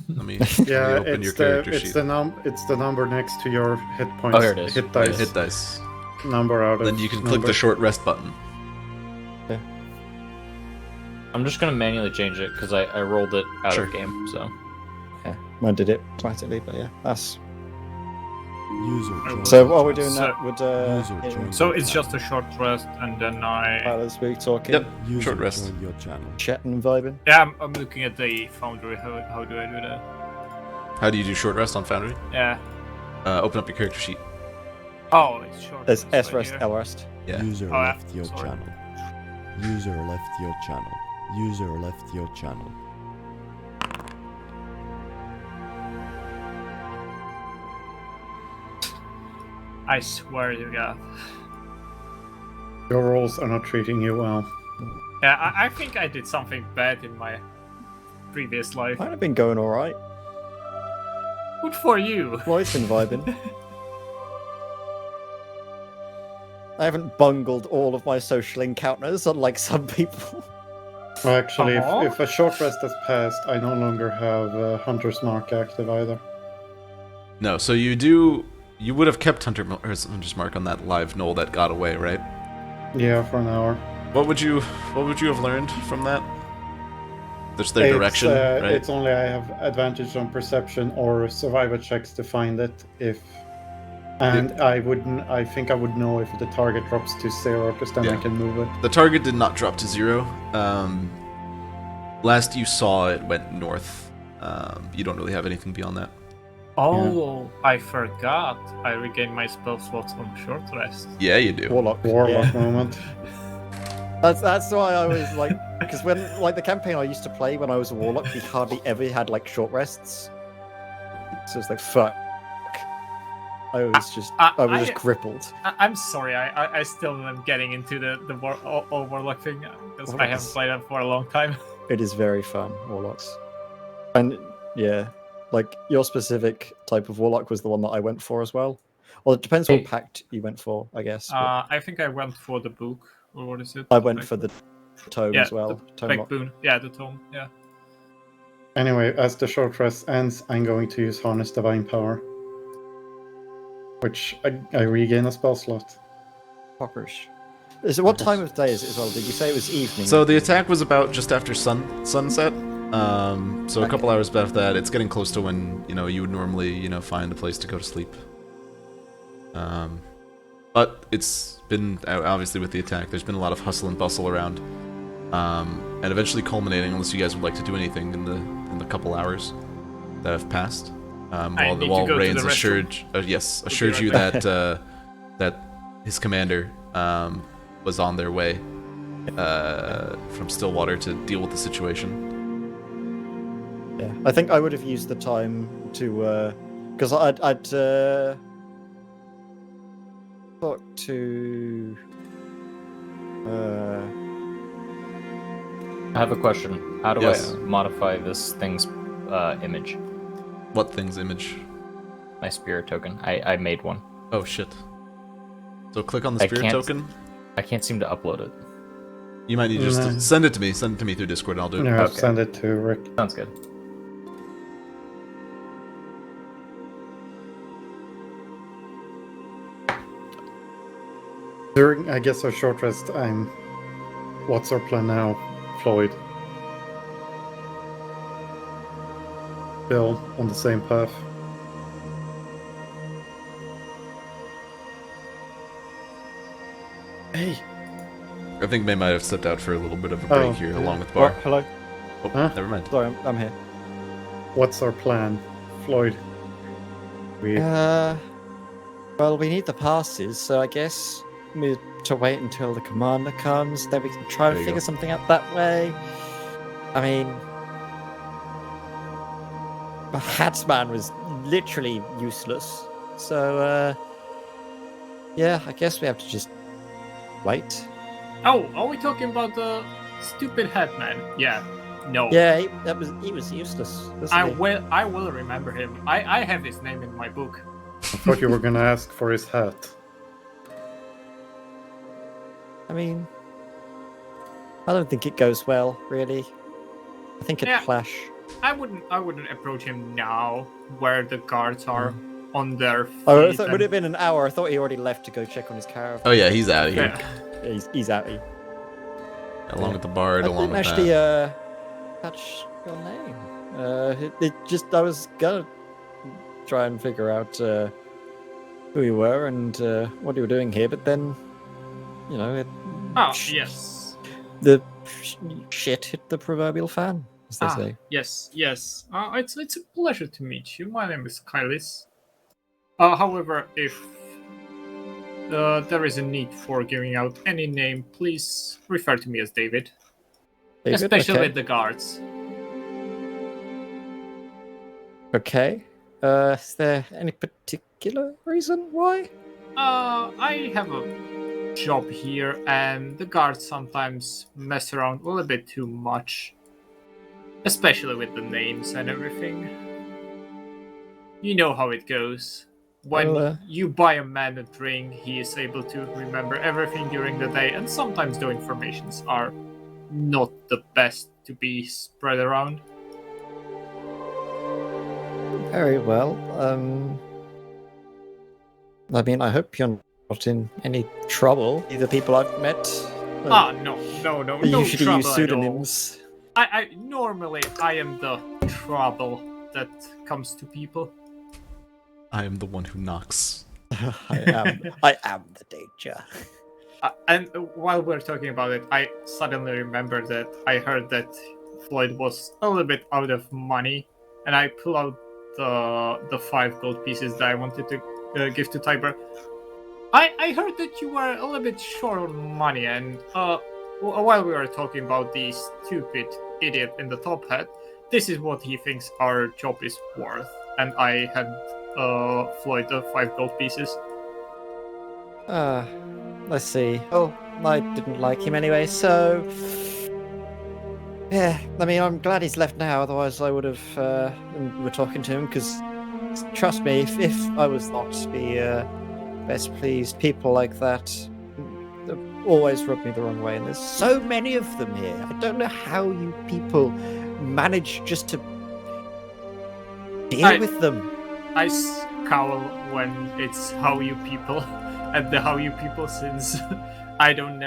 Let me Yeah, open your it's character the sheet. it's the number next to your hit points. Oh, here it is. Hit Yeah, dice. hit dice. Number out of Then you can click number. the short rest button. I'm just gonna manually change it because I rolled it out Sure. of game. So Yeah, mine did it automatically, but yeah, that's. User joined So your while we're channel. doing that, would User joined so your it's channel. just a short rest, and then I. while as we talking, Yep. User Short rest. joined your channel. chatting and vibing. Yeah, I'm looking at the Foundry. How do I do that? How do you do short rest on Foundry? Yeah. Open up your character sheet. Oh, it's short. There's rest S right rest, here. L rest. Yeah. User Oh, yeah. left your Sorry. channel. User left your channel. User left your channel. I swear to God. Your rolls are not treating you well. Yeah, I think I did something bad in my previous life. Might have been going all right. Good for you. Floyd's been vibing. I haven't bungled all of my social encounters, unlike some people. Well, actually, Aw. if a short rest has passed, I no longer have Hunter's Mark active either. No, so you would have kept Hunter's Mark on that live Gnoll that got away, right? Yeah, for an hour. What would you have learned from that? There's their direction, right? It's only I have advantage on perception or survival checks to find it. I think I would know if the target drops to 0, because then I Yeah. can move it. The target did not drop to 0. Last you saw, it went north You don't really have anything beyond that. Oh, I forgot. I regained my spell slots on short rest. Yeah, you do. Warlock. Warlock yeah. moment. That's why I was like, because when like the campaign I used to play when I was a warlock, we hardly ever had like short rests. So it's like fuck. I was just crippled. I'm sorry. I still am getting into the warlock thing because I haven't played it for a long time. It is very fun, warlocks, and yeah, like your specific type of warlock was the one that I went for as well. Well, it depends what pact you went for, I guess. but I think I went for the book, or what is it? I went for the tome yeah, as well. The Tome big lock. boon. Yeah, the tome. Yeah. Anyway, as the short rest ends, I'm going to use Harness Divine Power, which I regain a spell slot. Poppers. Is it what time of day is it as well? Did you say it was evening? So the attack was about just after sunset. So a couple hours after that, it's getting close to when you would normally find a place to go to sleep. But it's been obviously with the attack, there's been a lot of hustle and bustle around, and eventually culminating, unless you guys would like to do anything in the couple hours that have passed. While Reigns assured you that that his commander was on their way from Stillwater to deal with the situation. Yeah, I think I would have used the time to, because I'd talk to. I have a question. How do Yes. I modify this thing's image? What thing's image? My spirit token. I made one. Oh shit. So click on the I spirit can't- token. I can't seem to upload it. You might need just to No. send it to me. Send it to me through Discord and I'll do it. No, Okay. send it to Rick. Sounds good. During, I guess, our short rest, what's our plan now, Floyd? Bill, on the same path. Hey! I think May might have stepped out for a little bit of a break Oh, here, yeah. along with Oh, Bar. hello. Oh, Huh? never mind. Sorry, I'm here. What's our plan, Floyd? We Well, we need the passes, so I guess we need to wait until the commander comes. Then we can try There and you figure go. something out that way. I mean, the Hatsman was literally useless. So, yeah, I guess we have to just wait. Oh, are we talking about the stupid headman? Yeah. No. Yeah, he was useless. Wasn't he? I will remember him. I have his name in my book. I thought you were gonna ask for his hat. I mean, I don't think it goes well, really. I think it'd Yeah. clash. I wouldn't approach him now, where the guards are on their feet. Oh, it would and- have been an hour. I thought he already left to go check on his caravan. Oh yeah, he's out of here. Yeah. Yeah, he's out. Along with the bard, I along didn't with actually that. catch your name. It just I was gonna try and figure out who you were and what you were doing here, but then Oh, yes. the shit hit the proverbial fan, as they say. Yes. It's a pleasure to meet you. My name is Kylis. However, if there is a need for giving out any name, please refer to me as David. David? Especially Okay. with the guards. Okay. Is there any particular reason why? I have a job here, and the guards sometimes mess around a little bit too much. Especially with the names and everything. You know how it goes. When Well, you buy a man a drink, he is able to remember everything during the day, and sometimes the informations are not the best to be spread around. Very well. I mean, I hope you're not in any trouble. The people I've met No, no usually trouble use at all. pseudonyms. I normally I am the trouble that comes to people. I am the one who knocks. I am the danger. And while we're talking about it, I suddenly remember that I heard that Floyd was a little bit out of money. and I pull out the 5 gold pieces that I wanted to give to Tiber. I heard that you were a little bit short on money, and while we were talking about the stupid idiot in the top hat, this is what he thinks our job is worth. And I had Floyd the 5 gold pieces. Let's see. Oh, I didn't like him anyway, so yeah. I mean, I'm glad he's left now. Otherwise, I would have. We're talking to him because, trust me, if I was not the best pleased, people like that always rub me the wrong way. And there's so many of them here. I don't know how you people manage just to deal with them. I scowl when it's how you people, and the how you people, since I don't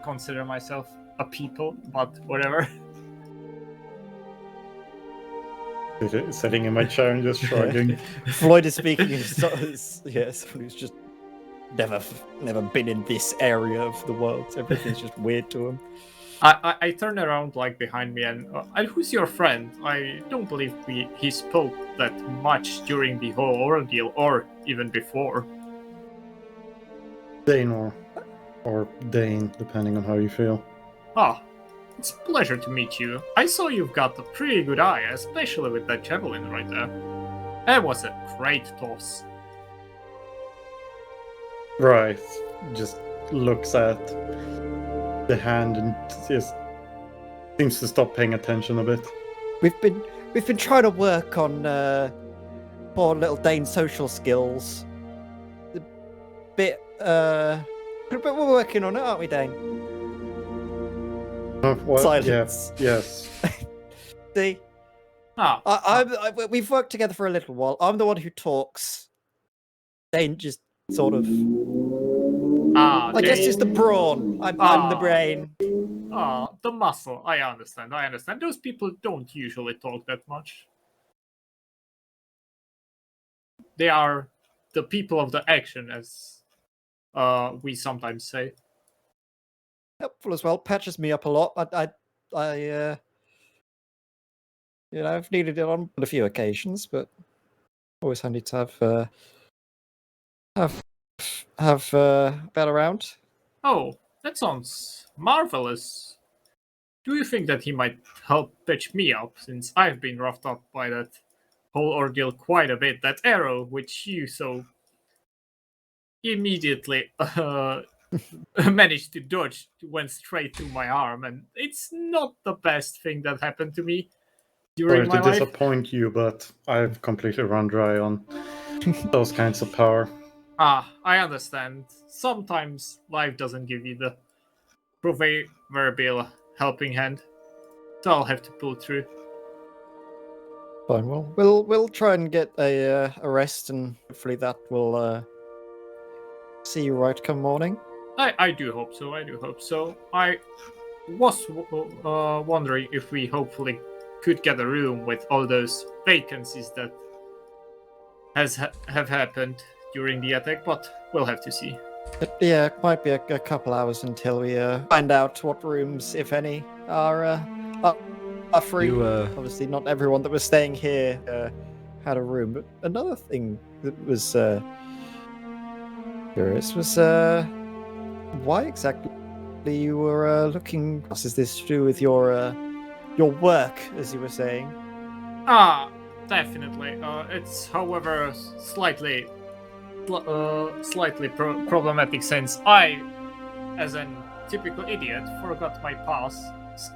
consider myself a people, but whatever. Sitting in my chair and just shrugging. Floyd is speaking as yes, who's just never been in this area of the world. Everything's just weird to him. I turn around like behind me and who's your friend? I don't believe he spoke that much during the whole ordeal or even before. Dane or Dane, depending on how you feel. Ah, it's a pleasure to meet you. I saw you've got a pretty good eye, especially with that javelin right there. That was a great toss. Right. Just looks at the hand and just seems to stop paying attention a bit. We've been trying to work on poor little Dane's social skills. A bit but we're working on it, aren't we, Dane? What? Silence. Yes. See? We've worked together for a little while. I'm the one who talks. Dane just sort of. I guess just the brawn. I'm the brain. The muscle. I understand. Those people don't usually talk that much. They are the people of the action, as we sometimes say. Helpful as well. Patches me up a lot. I've needed it on a few occasions, but always handy to have that around. Oh, that sounds marvelous. Do you think that he might help patch me up, since I've been roughed up by that whole ordeal quite a bit? That arrow, which you so immediately managed to dodge, went straight through my arm, and it's not the best thing that happened to me during Sorry my to life. disappoint you, but I've completely run dry on those kinds of power. I understand. Sometimes life doesn't give you the proverbial helping hand, so I'll have to pull through. Fine. Well, we'll try and get a rest, and hopefully that will see you right come morning. I do hope so. I was wondering if we hopefully could get a room with all those vacancies that have happened during the attack, but we'll have to see. But yeah, it might be a couple hours until we find out what rooms, if any, are free. Obviously, not everyone that was staying here had a room. But another thing that was curious was why exactly you were looking. What is this to do with your work, as you were saying? Definitely. It's, however, slightly problematic, since I, as a typical idiot, forgot my pass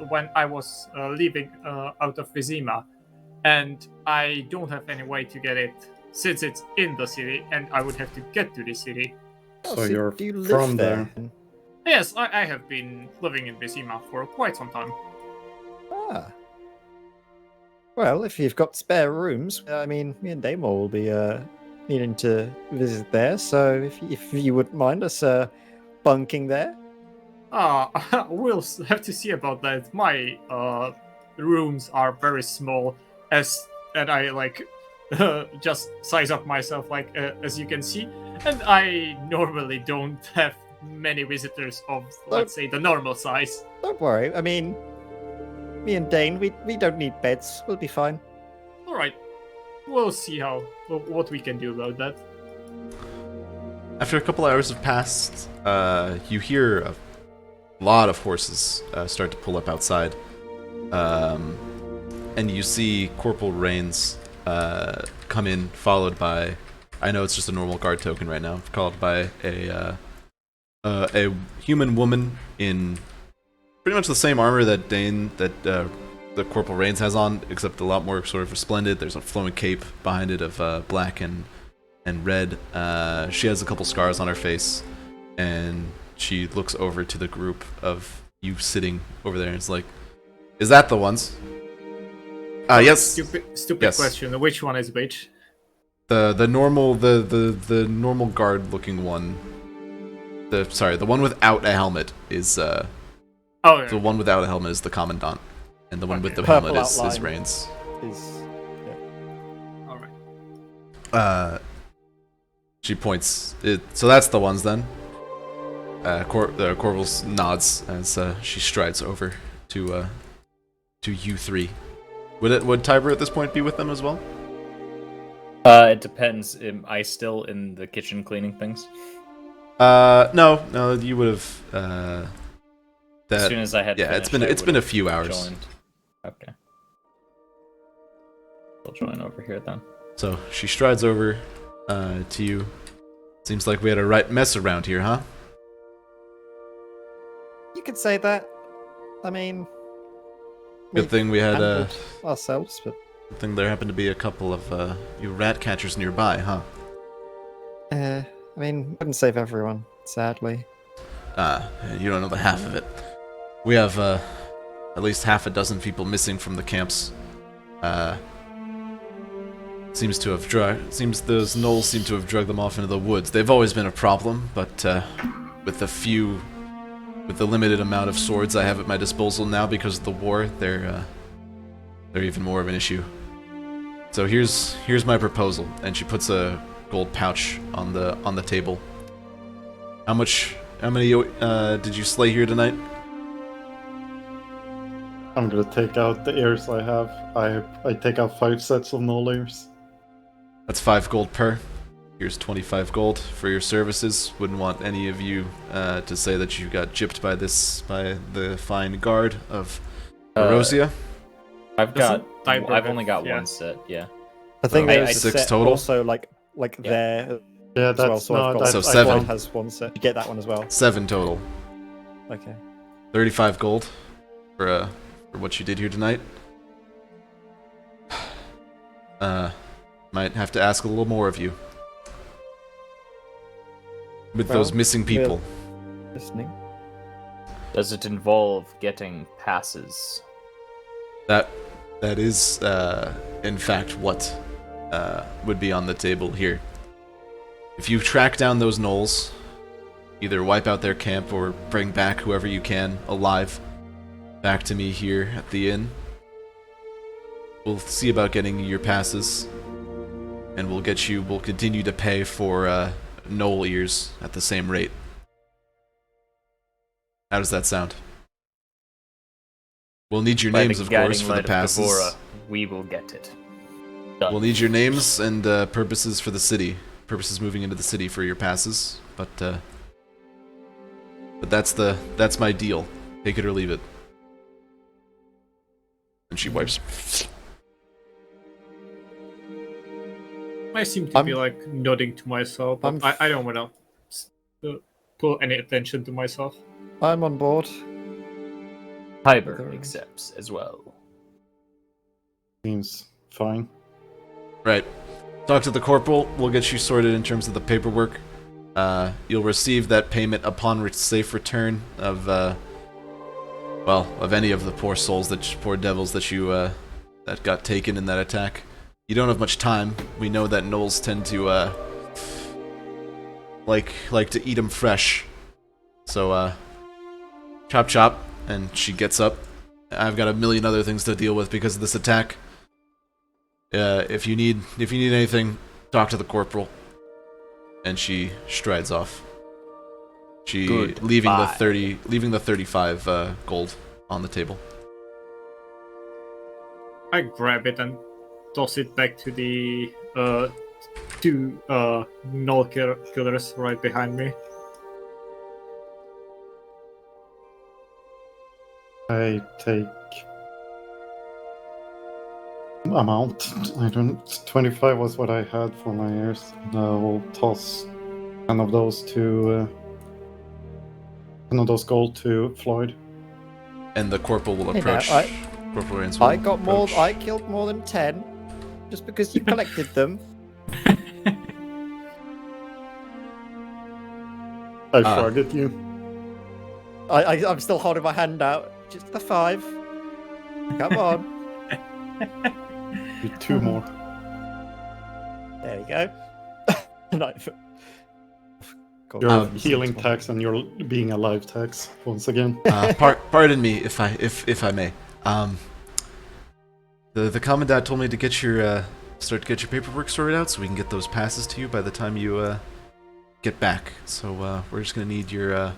when I was leaving out of Vizima, and I don't have any way to get it since it's in the city, and I would have to get to the city. So you're do you live from there? Yes, I have been living in Vizima for quite some time. Well, if you've got spare rooms, I mean, me and Damor will be needing to visit there. So if you wouldn't mind us bunking there. We'll have to see about that. My rooms are very small, and I like just size up myself, like as you can see, and I normally don't have many visitors of, let's say, the normal size. Don't worry. I mean, me and Dane, we don't need beds. We'll be fine. All right, we'll see what we can do about that. After a couple hours have passed, you hear a lot of horses start to pull up outside. And you see Corporal Rains come in, followed by, I know it's just a normal guard token right now, followed by a human woman in pretty much the same armor that the Corporal Rains has on, except a lot more sort of resplendent. There's a flowing cape behind it of black and red. She has a couple scars on her face, and she looks over to the group of you sitting over there and is like, "Is that the ones?" Yes. Stupid Yes. question. Which one is which? The normal guard looking one. The one without a helmet is Oh, yeah. the one without a helmet is the commandant, and the one with the Purple helmet is outline. Rains. All right. She points. So that's the ones then. Corporal nods as she strides over to you three. Would Tiber at this point be with them as well? It depends. Am I still in the kitchen cleaning things? No, you would have. As soon as I had. Yeah, finished, it's I been a would've few hours. Joined. Okay. I'll join over here then. So she strides over to you. Seems like we had a right mess around here, huh? You could say that. I mean, Good thing we had handled ourselves, but good thing there happened to be a couple of you rat catchers nearby, huh? I mean, wouldn't save everyone, sadly. You don't know the half of it. We have at least half a dozen people missing from the camps. Seems those Gnolls seem to have drugged them off into the woods. They've always been a problem, but with the limited amount of swords I have at my disposal now because of the war, they're even more of an issue. So here's my proposal, and she puts a gold pouch on the table. How many did you slay here tonight? I'm gonna take out the ears I have. I take out 5 sets of null ears. That's 5 gold per. Here's 25 gold for your services. Wouldn't want any of you to say that you got gypped by the fine guard of Erosia. I've only got one set. Yeah. I think So, there's a 6 set total? also like there Yeah, as well. that's So I've got So each 7. one has one set. You get that one as well. 7 total. Okay. 35 gold for what you did here tonight. Might have to ask a little more of you. With those Well, missing people. Listening. Does it involve getting passes? That is, in fact, what would be on the table here. If you track down those Gnolls, either wipe out their camp or bring back whoever you can alive back to me here at the inn, we'll see about getting your passes, and we'll continue to pay for Gnoll ears at the same rate. How does that sound? We'll need your By names, the of course, guiding for the light of passes. Devora, we will get it. Done. We'll need your names and purposes for the city. Purposes moving into the city for your passes. But that's my deal. Take it or leave it. And she wipes. I seem to be I'm- like nodding to myself, but I'm- I don't want to pull any attention to myself. I'm on board. Tiber There- accepts as well. Seems fine. Right. Talk to the corporal. We'll get you sorted in terms of the paperwork. You'll receive that payment upon safe return of any of the poor souls poor devils that you that got taken in that attack. You don't have much time. We know that Gnolls tend to like to eat them fresh. So chop chop, and she gets up. I've got a million other things to deal with because of this attack. If you need anything, talk to the corporal. And she strides off. Leaving the 35 gold on the table. I grab it and toss it back to the two Gnoll killers right behind me. I take amount. I don't. 25 was what I had for my ears. And I will toss 10 of those to 10 of those gold to Floyd. And the corporal will Hey, now, approach. Corporal Rains will I got more. approach. I killed more than 10, just because you collected them. I shrug at you. I'm still holding my hand out. Just the 5. Come on. Do 2 more. There you go. No, God, Your Um, healing tax and your being alive tax once again. Pardon me if I may. The commandant told me to get your get your paperwork sorted out so we can get those passes to you by the time you get back. So we're just gonna need your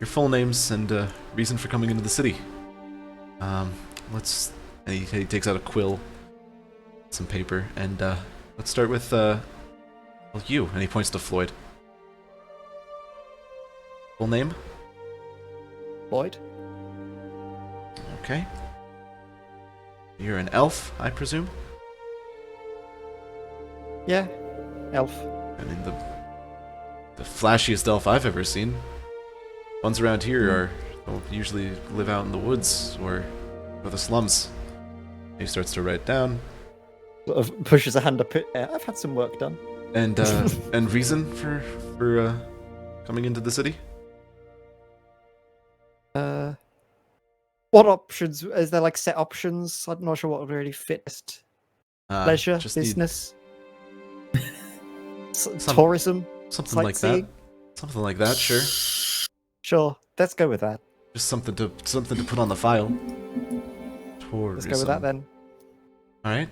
full names and reason for coming into the city. Let's. And he takes out a quill, some paper, and let's start with you. And he points to Floyd. Full name? Floyd. Okay. You're an elf, I presume? Yeah, elf. I mean, the flashiest elf I've ever seen. Ones around here are usually live out in the woods or the slums. He starts to write down. Sort of pushes a hand up. I've had some work done. And and reason for coming into the city? What options? Is there like set options? I'm not sure what would really fit best. Leisure, just need business, Some- tourism, something like that. sightseeing. Something like that, sure. Sure, let's go with that. Just something to put on the file. Tourism. Let's go with that then. All right,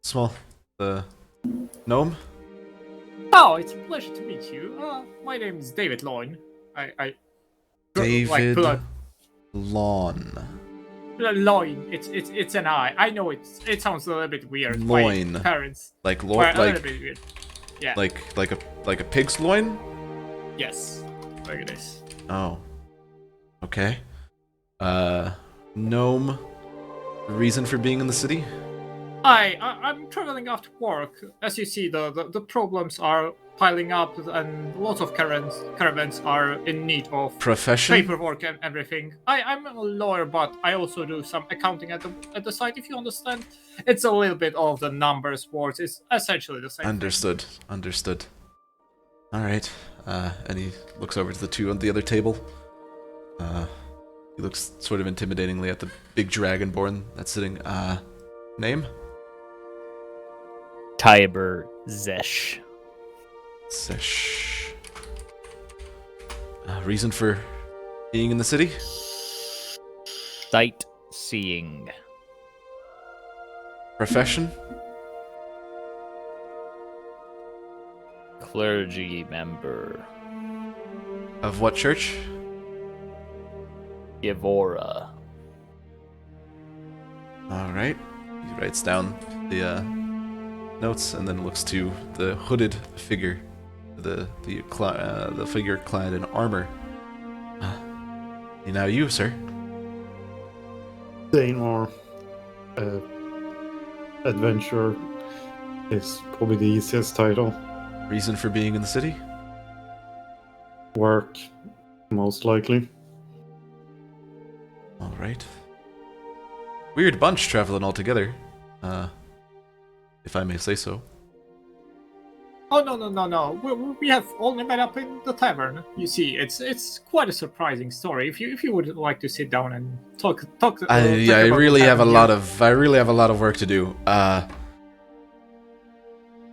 small, gnome. Oh, it's a pleasure to meet you. My name is David Loin. I David blood. Lawn. Loin. It's an I. I know it sounds a little bit weird. Loin. My parents Like were loin, a little like bit weird. Yeah. like a pig's loin. Yes. Like this. Oh. Okay. Gnome. Reason for being in the city? I'm traveling after work. As you see, the problems are piling up, and lots of caravans are in need of Profession? paperwork and everything. I'm a lawyer, but I also do some accounting at the site. If you understand, it's a little bit of the numbers words. It's essentially the same. Understood. Understood. All right. And he looks over to the two on the other table. He looks sort of intimidatingly at the big dragonborn that's sitting. Name? Tiber Zesh. Sesh. Reason for being in the city? Sightseeing. Profession? Clergy member. Of what church? Yavora. All right. He writes down the notes and then looks to the hooded figure, the figure clad in armor. Now you, sir. Daynor adventure is probably the easiest title. Reason for being in the city? Work, most likely. All right. Weird bunch traveling all together, if I may say so. Oh no! We have only met up in the tavern. You see, it's quite a surprising story. If you would like to sit down and talk. I really have a lot of work to do.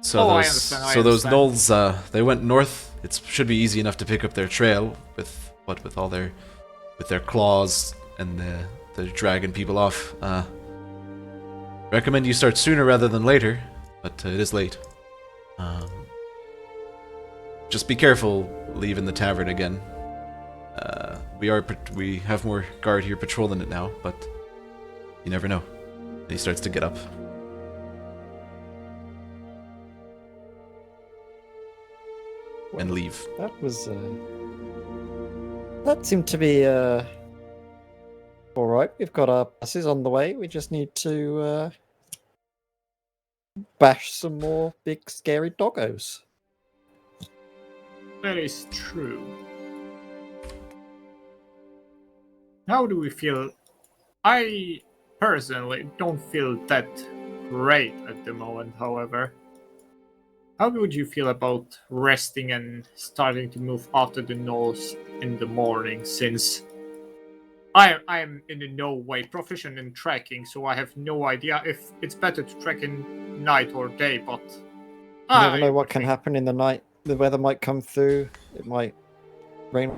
So I those understand. Gnolls, they went north. It should be easy enough to pick up their trail with all their claws and the dragging people off. Recommend you start sooner rather than later, but it is late. Just be careful leaving the tavern again. We have more guard here patrolling it now, but you never know. And he starts to get up. and leave. That was. That seemed to be all right. We've got our passes on the way. We just need to bash some more big scary doggos. That is true. How do we feel? I personally don't feel that great at the moment, however. How would you feel about resting and starting to move after the Gnolls in the morning, since I am in no way proficient in trekking, so I have no idea if it's better to trek in night or day, but You never know what can happen in the night. The weather might come through. It might rain,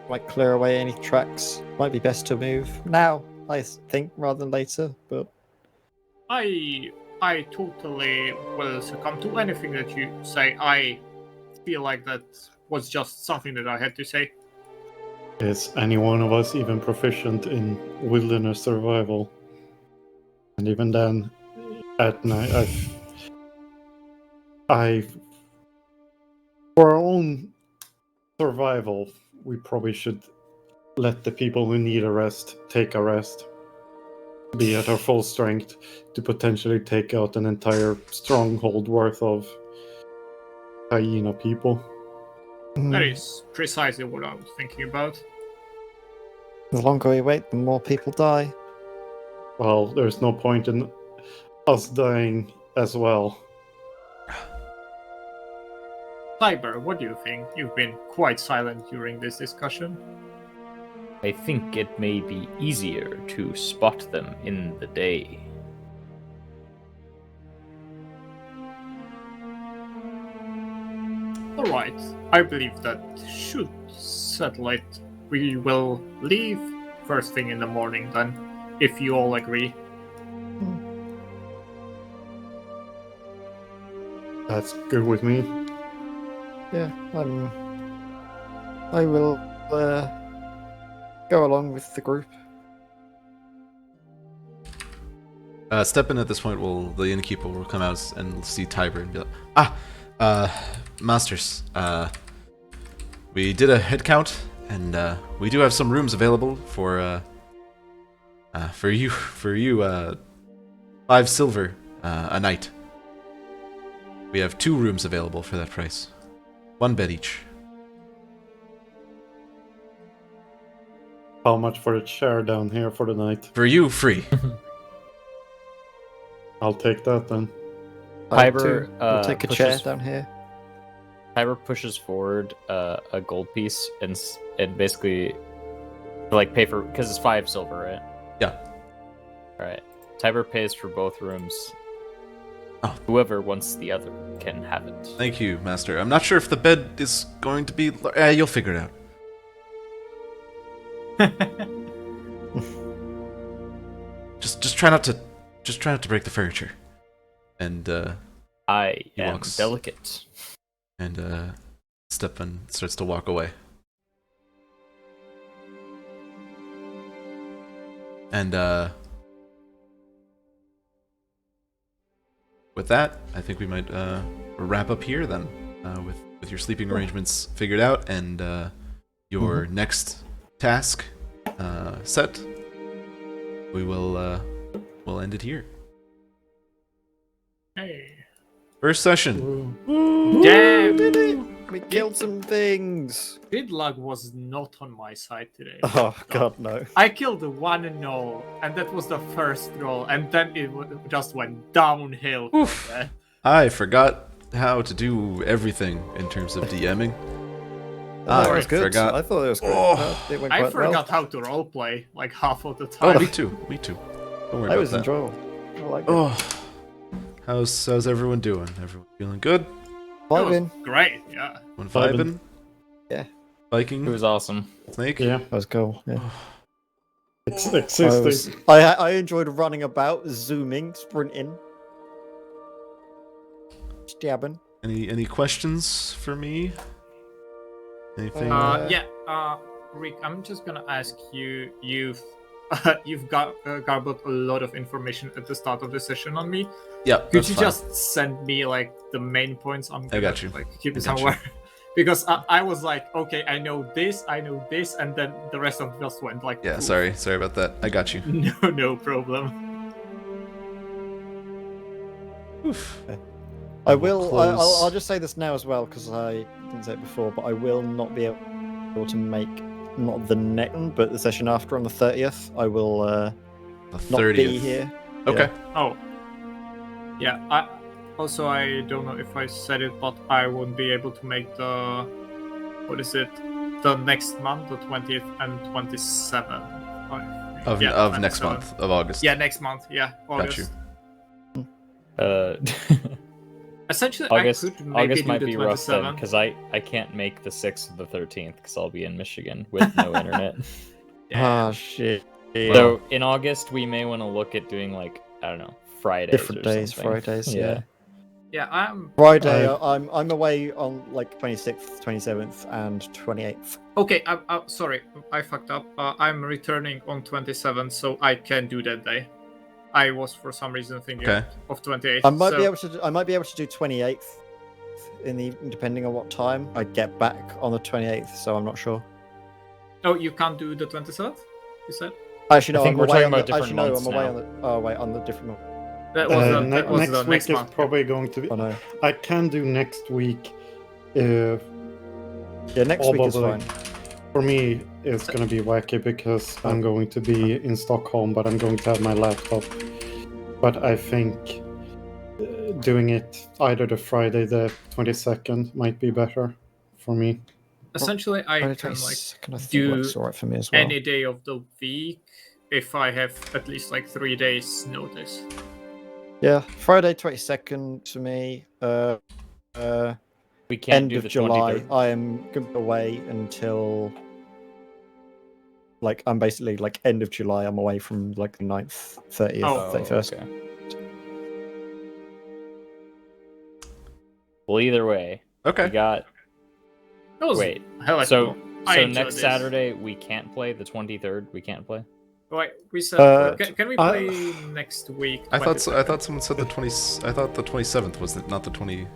might clear away any tracks. Might be best to move now, I think, rather than later. But I totally will succumb to anything that you say. I feel like that was just something that I had to say. Is any one of us even proficient in wilderness survival? And even then, at night, for our own survival, we probably should let the people who need a rest take a rest. Be at our full strength to potentially take out an entire stronghold worth of hyena people. That is precisely what I was thinking about. the longer we wait, the more people die. Well, there's no point in us dying as well. Cyber, what do you think? You've been quite silent during this discussion. I think it may be easier to spot them in the day. Alright, I believe that should settle it. We will leave first thing in the morning then, if you all agree. That's good with me. Yeah, I will go along with the group. Steppen at this point the innkeeper will come out and see Tiber and be like, masters, we did a head count and we do have some rooms available for you 5 silver a night. We have 2 rooms available for that price. 1 bed each. How much for the chair down here for the night? For you, free. I'll take that then. Tiber We'll take a chair pushes- down here. Tiber pushes forward a gold piece and basically like pay for, because it's 5 silver, right? Yeah. All right. Tiber pays for both rooms. Oh. Whoever wants the other can have it. Thank you, master. I'm not sure if the bed is going to be... you'll figure it out. Just try not to break the furniture. And I He am walks. delicate. and Stepan starts to walk away. And with that, I think we might wrap up here then, with your sleeping arrangements figured out and your next task set. We will we'll end it here. Hey. First session. Damn! We killed some things. Good luck was not on my side today. Oh god, no. I killed the one Gnoll, and that was the first roll, and then it just went downhill from there. I forgot how to do everything in terms of DMing. That I was good. forgot. I thought it was great. Oh. It went I quite forgot well. how to roleplay, like half of the Oh, time. me too. Me too. Don't worry That about was that. enjoyable. I like it. Oh, how's everyone doing? Everyone feeling good? It was Vibing. great, yeah. One Vibing. vibing? Yeah. Biking? It was awesome. Snake? Yeah, That was cool. Yeah. it's I, existing. I enjoyed running about, zooming, sprinting, stabbing. Any questions for me? Anything? Rick, I'm just gonna ask you. You've garbled a lot of information at the start of the session on me. Yeah, Could that's you fine. just send me like the main points? I'm gonna, got you. Like keep it I got you. somewhere. Because I was like, okay, I know this, and then the rest of it just went like. Yeah, poof. sorry about that. I got you. No problem. Oof. I And we'll will. close- I'll just say this now as well because I didn't say it before, but I will not be able to make not the next one, but the session after on the 30th. I will The not 30th. be here. Okay. Oh. Yeah. I don't know if I said it, but I won't be able to make the. What is it? The next month, the 20th and 27th. Of next month, of August. Yeah, next month. Yeah, Got you. August. Essentially, August I could maybe August do might the be rough then 27th. because I can't make the 6th or the 13th because I'll be in Michigan with no internet. Ah, shit. So in August we may want to look at doing like I don't know Fridays. Different or days, something. Fridays. Yeah. Yeah, I'm Friday, I'm away on like 26th, 27th, and 28th. okay. I'm sorry, I fucked up. I'm returning on 27th, so I can do that day. I was for some reason thinking Okay. of 28th. I might so... be able to. I might be able to do 28th in the evening, depending on what time I get back on the 28th. So I'm not sure. Oh, you can't do the 27th? You said Actually, no. I think I'm we're away talking on the, about different actually, no, months I'm away now. on the. Oh wait, on the different month. that was the next week next is month. probably going to be. Oh no. I can do next week. Yeah, next week is Probably. fine. For me, it's going to be wacky because I'm going to be in Stockholm, but I'm going to have my laptop. But I think doing it either the Friday the 22nd might be better for me. Essentially, I Friday can 22nd, I think do works alright for me as well. any day of the week if I have at least like 3 days notice. Yeah, Friday 22nd to me. We can't End do of the July. 23rd. I am going to be away until. Like, I'm basically like end of July. I'm away from like the 9th, 30th, Oh, 31st. okay. Well, either way, we Okay. got. That was Wait, hella so cool. I so enjoyed next this. Saturday we can't play. The 23rd we can't play. Wait, we said can we play next week? I thought 22nd? someone said the 20. I thought the 27th was not the 20.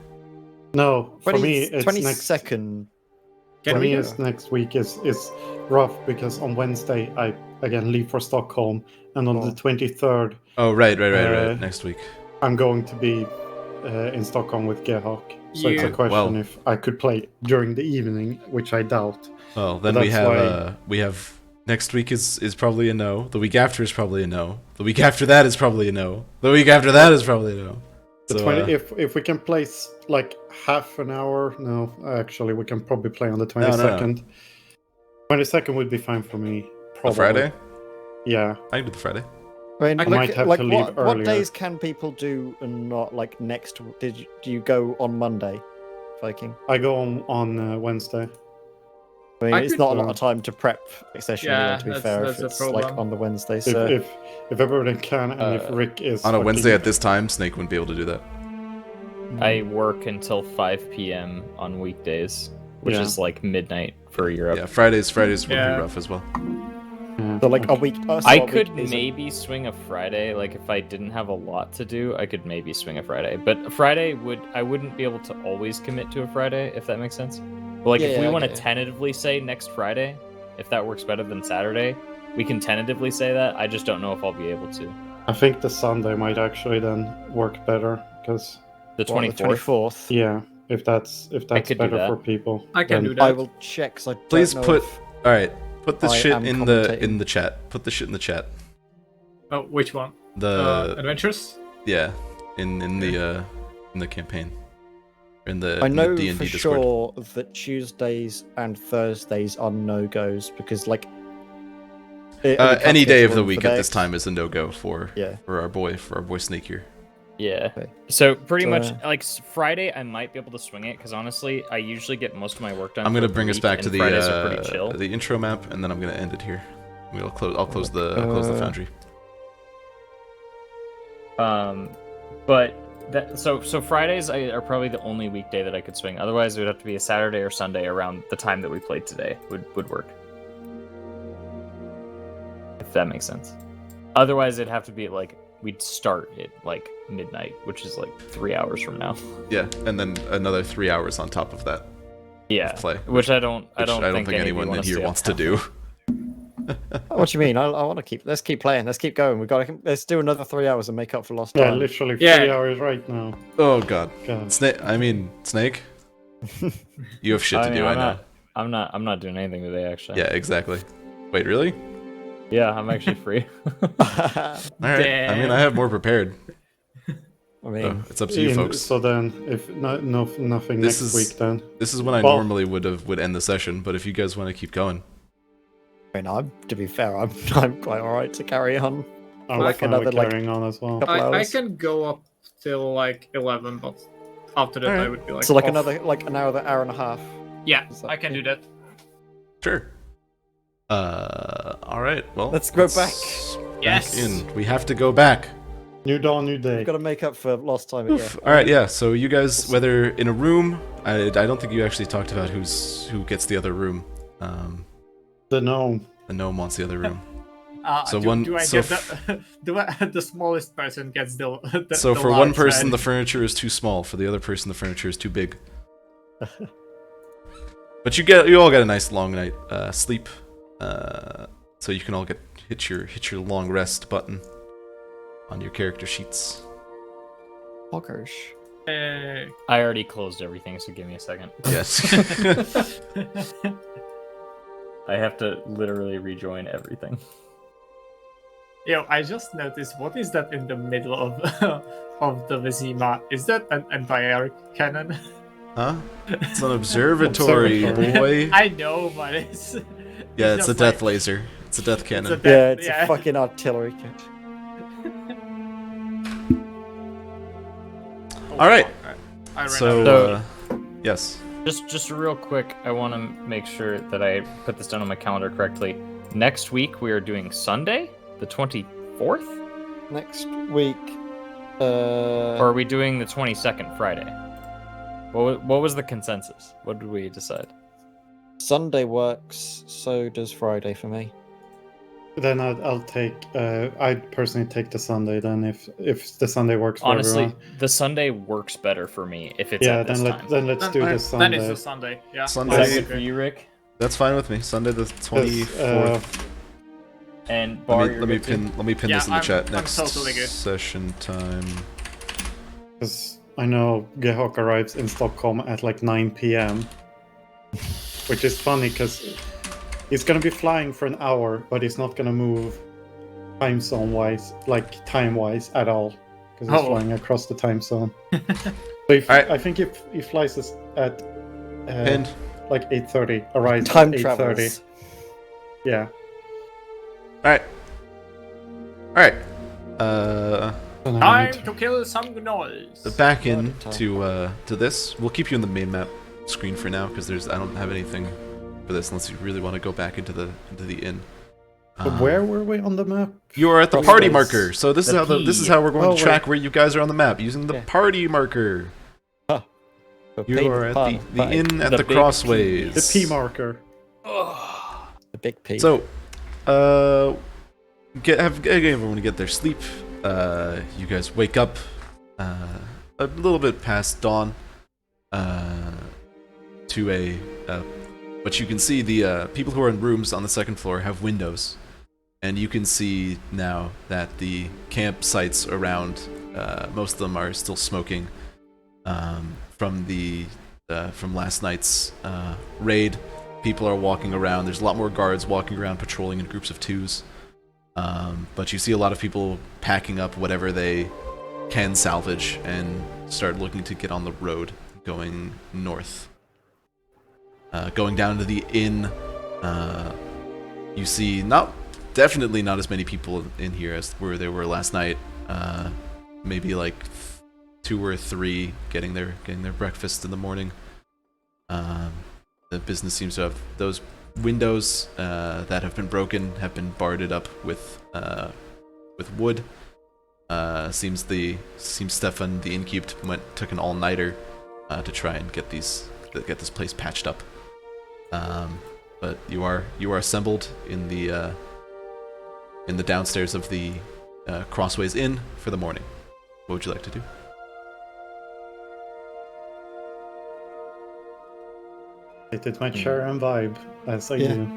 No, for me, it's 22nd. Can for we me, do? it's next week is rough because on Wednesday I again leave for Stockholm, and on the 23rd Oh right. Next week. I'm going to be in Stockholm with Gerhawk. So it's a You- question Well. if I could play during the evening, which I doubt. Well, then But we that's have we have next week is probably a no. The week after is probably a no. The week after that is probably a no. The week after that is probably a no. The So, 20, if we can play like half an hour, no, actually we can probably play on the 22nd. 22nd would be fine for me. the Probably. Friday, Yeah. I can do the Friday. I mean, I might have to leave what earlier. days can people do and not like next? Do you go on Monday, Viking? I go on Wednesday. I mean, I it's could- not a lot of time to prep a session. Yeah, anyway, to be that's- fair, that's if the it's like problem. on the Wednesday. If, So if everybody can, and if Rick is On a fucking- Wednesday at this time, Snake wouldn't be able to do that. I work until 5 p.m. on weekdays, which Yeah. is like midnight for Europe. Yeah, Fridays would Yeah. be rough as well. Yeah, So like a okay. week. So I a could week is- maybe swing a Friday, like if I didn't have a lot to do, I could maybe swing a Friday. But Friday I wouldn't be able to always commit to a Friday, if that makes sense. But like if Yeah, we I want to get you. tentatively say next Friday, if that works better than Saturday, we can tentatively say that. I just don't know if I'll be able to. I think the Sunday might actually then work better because The Well, 24th. 24th. yeah, if that's could do better that. for people. I can then- do that. I will check. 'Cause I don't Please know put. if- All right, put this I shit am in commentating. the chat. Put the shit in the chat. Oh, which one? The Adventures? yeah, in the campaign. In the I know D&D for Discord. sure that Tuesdays and Thursdays are no goes because like. Any day of the week at this time is a no go for Yeah. our boy Snake here. Yeah. Okay. So pretty much So- like Friday, I might be able to swing it because honestly, I usually get most of my work done. I'm gonna for the bring us week, back and to the Fridays are pretty chill. the intro map, and then I'm gonna end it here. I'll close the foundry. But that so Fridays are probably the only weekday that I could swing. Otherwise, it would have to be a Saturday or Sunday around the time that we played today would work. If that makes sense. Otherwise, it'd have to be like we'd start at like midnight, which is like 3 hours from now. Yeah, and then another 3 hours on top of that. Yeah, play, which I don't I don't think think anyone in here wants to do. What do you mean? I want to keep. Let's keep playing. Let's keep going. Let's do another 3 hours and make up for lost Yeah, time. literally Yeah. 3 hours right now. Oh god. God. Snake. You have shit to do. I know. I'm not doing anything today, actually. Yeah, exactly. Wait, really? Yeah, I'm actually free. All right. I mean, I have more prepared. I mean, So it's up to you folks. So then, if nothing This next is- week, then This is when I Well- normally would end the session, but if you guys want to keep going, to be fair, I'm quite alright to carry on. I'm like fine with another, like, carrying on as well. couple I hours. can go up till like 11, but after that Alright. I would be like. So like off. another an hour and a half. Yeah, Is that I can do that. sure. All right. Well, Let's go Yes. in. We have to go back. New dawn, new day. We've got to make up for lost time again. Oof. All right. Yeah. So you guys, whether in a room, I don't think you actually talked about who gets the other room. The gnome. The gnome wants the other room. So do, one- do I so get the smallest person gets the So the for one large person, man. the furniture is too small. For the other person, the furniture is too big. But you all get a nice long night sleep, so you can all hit your long rest button on your character sheets. Poggers. I already closed everything, so give me a second. Yes. I have to literally rejoin everything. Yo, I just noticed, what is that in the middle of of the Vizima? Is that an empire cannon? Huh? It's an observatory, Observatory. boy. I know, but it's Yeah, it's a just death like- laser. It's a death cannon. death- Yeah, it's yeah. a fucking artillery kit. All right. I ran So, out. yes. Just real quick, I want to make sure that I put this down on my calendar correctly. Next week we are doing Sunday, the 24th, Next week, or are we doing the 22nd, Friday? What was the consensus? What did we decide? Sunday works, so does Friday for me. Then I'll take. I'd personally take the Sunday. Then if the Sunday works for Honestly, everyone. the Sunday works better for me if it's Yeah. at this Then time. let's do Then- the Sunday. Then it's a Sunday. Yeah. Sunday. Is that good for you, Rick? That's fine with me. Sunday the 24th. And Bar, Let me pin Yeah, this in the I'm- chat. I'm Next totally good. session time. Because I know Gehok arrives in Stockholm at like 9 p.m. Which is funny because he's gonna be flying for an hour, but he's not gonna move time zone wise, like time wise at all, because he's Oh. flying across the time zone. So if, Alright. I think if he flies us at Pinned. like 8:30, arrives Time at 8:30. travels. Yeah. All right. And I Time need- to kill some gnolls. Back Time. to this. We'll keep you in the main map screen for now because I don't have anything for this unless you really want to go back into the inn. But where were we on the map? You are at the Crossways. party marker. So this is The how this is P. how we're going Oh, to track where you guys are on the map using the Yeah. party marker. You are at the inn at The the big crossways. The P marker. The big P. So, get everyone to get their sleep. You guys wake up a little bit past dawn to but you can see the people who are in rooms on the second floor have windows, and you can see now that the campsites around most of them are still smoking from last night's raid. People are walking around. There's a lot more guards walking around patrolling in groups of twos. But you see a lot of people packing up whatever they can salvage and start looking to get on the road going north. Going down to the inn, you see definitely not as many people in here as where they were last night. Maybe like 2 or 3 getting their breakfast in the morning. The business seems to have those windows that have been broken have been barded up with wood. Seems Stefan the innkeep took an all-nighter to try and get this place patched up. But you are assembled in the downstairs of the Crossways Inn for the morning. What would you like to do? It might share and vibe, as I Yeah. do.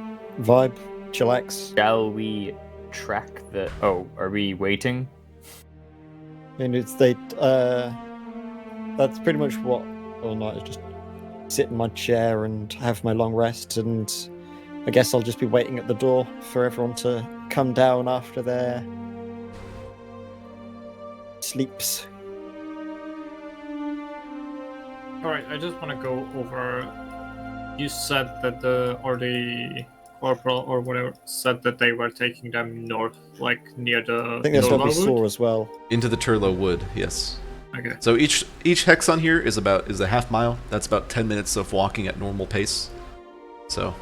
Vibe, chillax. Shall we track the? Oh, are we waiting? And it's that's pretty much what all night is, just sit in my chair and have my long rest, and I guess I'll just be waiting at the door for everyone to come down after their sleeps. All right, I just want to go over. You said that the corporal or whatever said that they were taking them north, like near the. I think that's what we Norwood? saw as well. Into the Turlo Wood, yes. Okay. So each hex on here is a half mile. That's about 10 minutes of walking at normal pace. So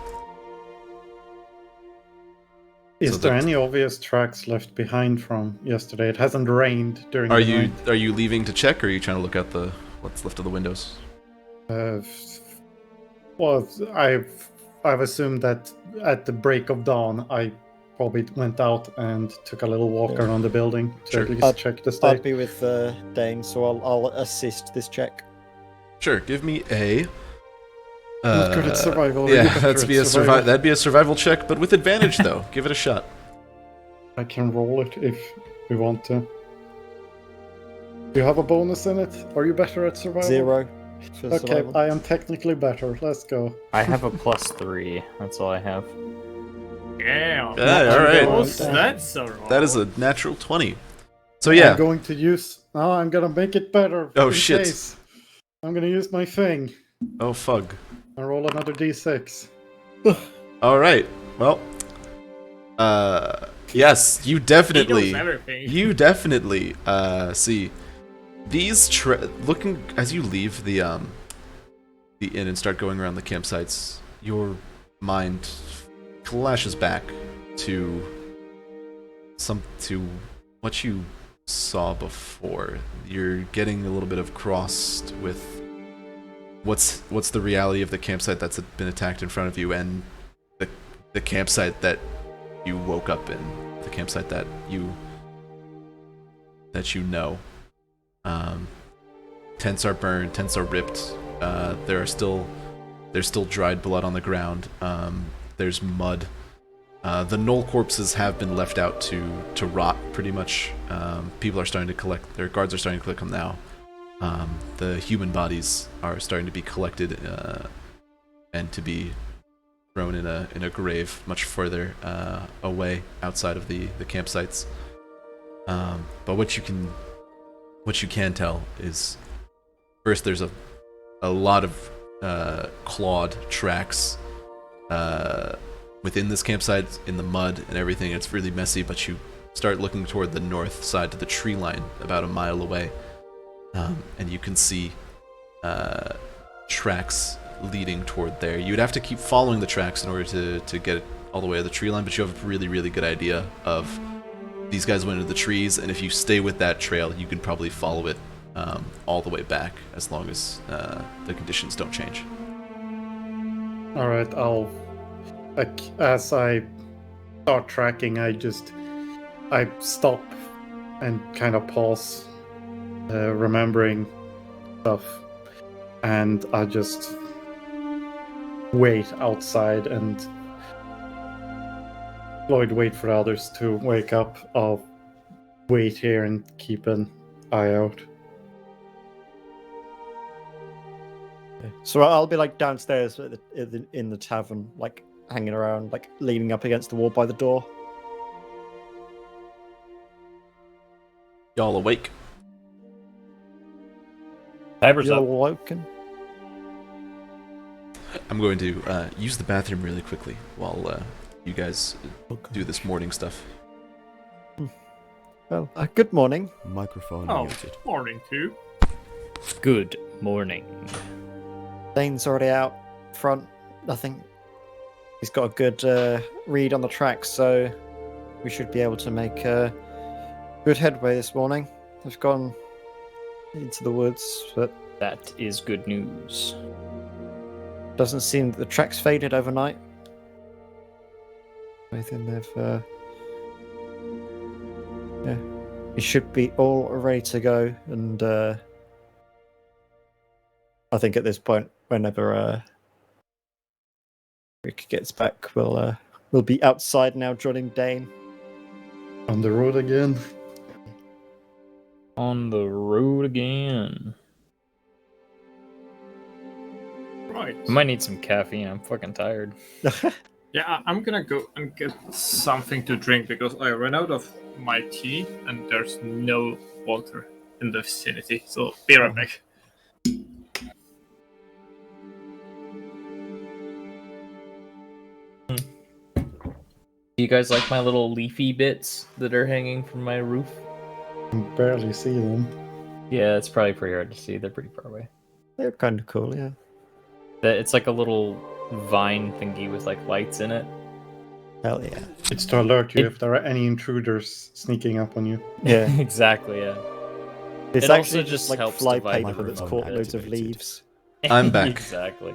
Is So there that's- any obvious tracks left behind from yesterday? It hasn't rained during are the you night. are you leaving to check, or are you trying to look at the what's left of the windows? Well, I've assumed that at the break of dawn, I probably went out and took a little walk Yeah. around the building to Sure. at least check the I'll state. be with Dane, so I'll assist this check. Sure, give me a. Not good at survival. Really Yeah, better that'd at be survival. that'd be a survival check, but with advantage though. Give it a shot. I can roll it if we want to. Do you have a bonus in it? Are you better at survival? 0 for Okay, survival. I am technically better. Let's go. I have a +3. That's all I have. Yeah. Yeah, all right. What's that, sir? That is a natural 20. So yeah, I'm going to use. No, I'm gonna make it better. Oh, in shit. case. I'm gonna use my thing oh fug. and roll another d6. All right. Well, yes, you He knows definitely. everything. You definitely see these looking as you leave the inn and start going around the campsites. Your mind flashes back to what you saw before. You're getting a little bit of crossed with what's the reality of the campsite that's been attacked in front of you, and the campsite that you woke up in, the campsite that you know. Tents are burned, tents are ripped. There's still dried blood on the ground. There's mud. The Gnoll corpses have been left out to rot, pretty much. People are starting to collect. Their guards are starting to collect them now. The human bodies are starting to be collected and to be thrown in a grave much further away outside of the campsites. But what you can tell is, first, there's a lot of clawed tracks within this campsite, in the mud and everything. It's really messy, but you start looking toward the north side to the tree line about a mile away, and you can see tracks leading toward there. You'd have to keep following the tracks in order to get it all the way to the tree line, but you have a really, really good idea of these guys went into the trees, and if you stay with that trail, you can probably follow it all the way back, as long as the conditions don't change. All right, as I start tracking, I stop and kind of pause, remembering stuff, and I just wait outside and Floyd wait for others to wake up. I'll wait here and keep an eye out. So I'll be like downstairs in the tavern, like hanging around, like leaning up against the wall by the door. Y'all awake? Cyber's You're up. awoken. I'm going to use the bathroom really quickly while you guys do this morning stuff. Well, good morning. Microphone Oh, muted. morning too. Good morning. Dane's already out front. I think he's got a good read on the track, so we should be able to make good headway this morning. We've gone into the woods, but That is good news. doesn't seem that the track's faded overnight. I think they've yeah, it should be all ready to go, and I think at this point, whenever Rick gets back. We'll be outside now, joining Dane. On the road again. On the road again. Right. I might need some caffeine. I'm fucking tired. Yeah, I'm gonna go and get something to drink because I ran out of my tea and there's no water in the vicinity. So be right back. Do you guys like my little leafy bits that are hanging from my roof? I can barely see them. Yeah, it's probably pretty hard to see. They're pretty far away. They're kind of cool, yeah. It's like a little vine thingy with like lights in it. Hell yeah. It's to alert you if there are any intruders sneaking up on you. Yeah. Exactly, yeah. It's It actually also just like helps fly divide paper the that's room. caught loads of Activated. leaves. I'm back. Exactly.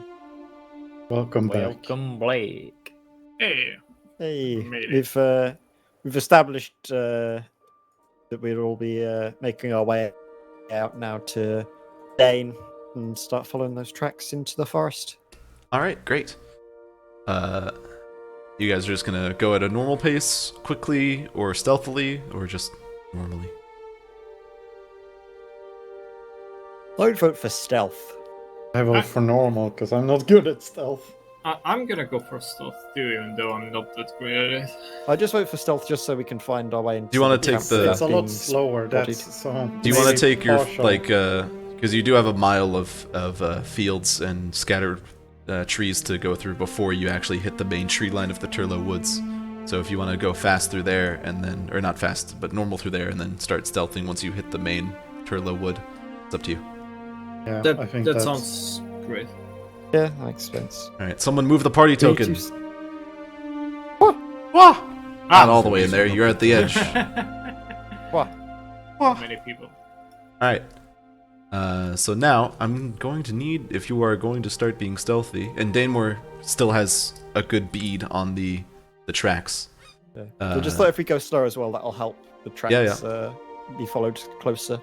Welcome back. Welcome, Blake. Hey, Hey, Made it. we've established that we'll all be making our way out now to Dane and start following those tracks into the forest. All right, great. You guys are just gonna go at a normal pace, quickly or stealthily, or just normally? I would vote for stealth. I vote for normal because I'm not good at stealth. I'm gonna go for stealth too, even though I'm not that great at it. I just vote for stealth just so we can find our way into. Do you wanna the take camp the- without It's a being lot slower. spotted. That's so. Do you want to maybe take your partial. because you do have a mile of fields and scattered trees to go through before you actually hit the main tree line of the Turlo Woods. So if you want to go fast through there and then, or not fast, but normal through there and then start stealthing once you hit the main Turlo Wood, it's up to you. Yeah, That I think that that's... sounds great. Yeah, that makes sense. All right, someone move the party token. Me too. Not all the way in there. You're at the edge. What? Many people. All right. So now I'm going to need, if you are going to start being stealthy, and Danemore still has a good bead on the tracks. Yeah. So just thought if we go slow as well, that'll help the tracks Yeah, be followed closer.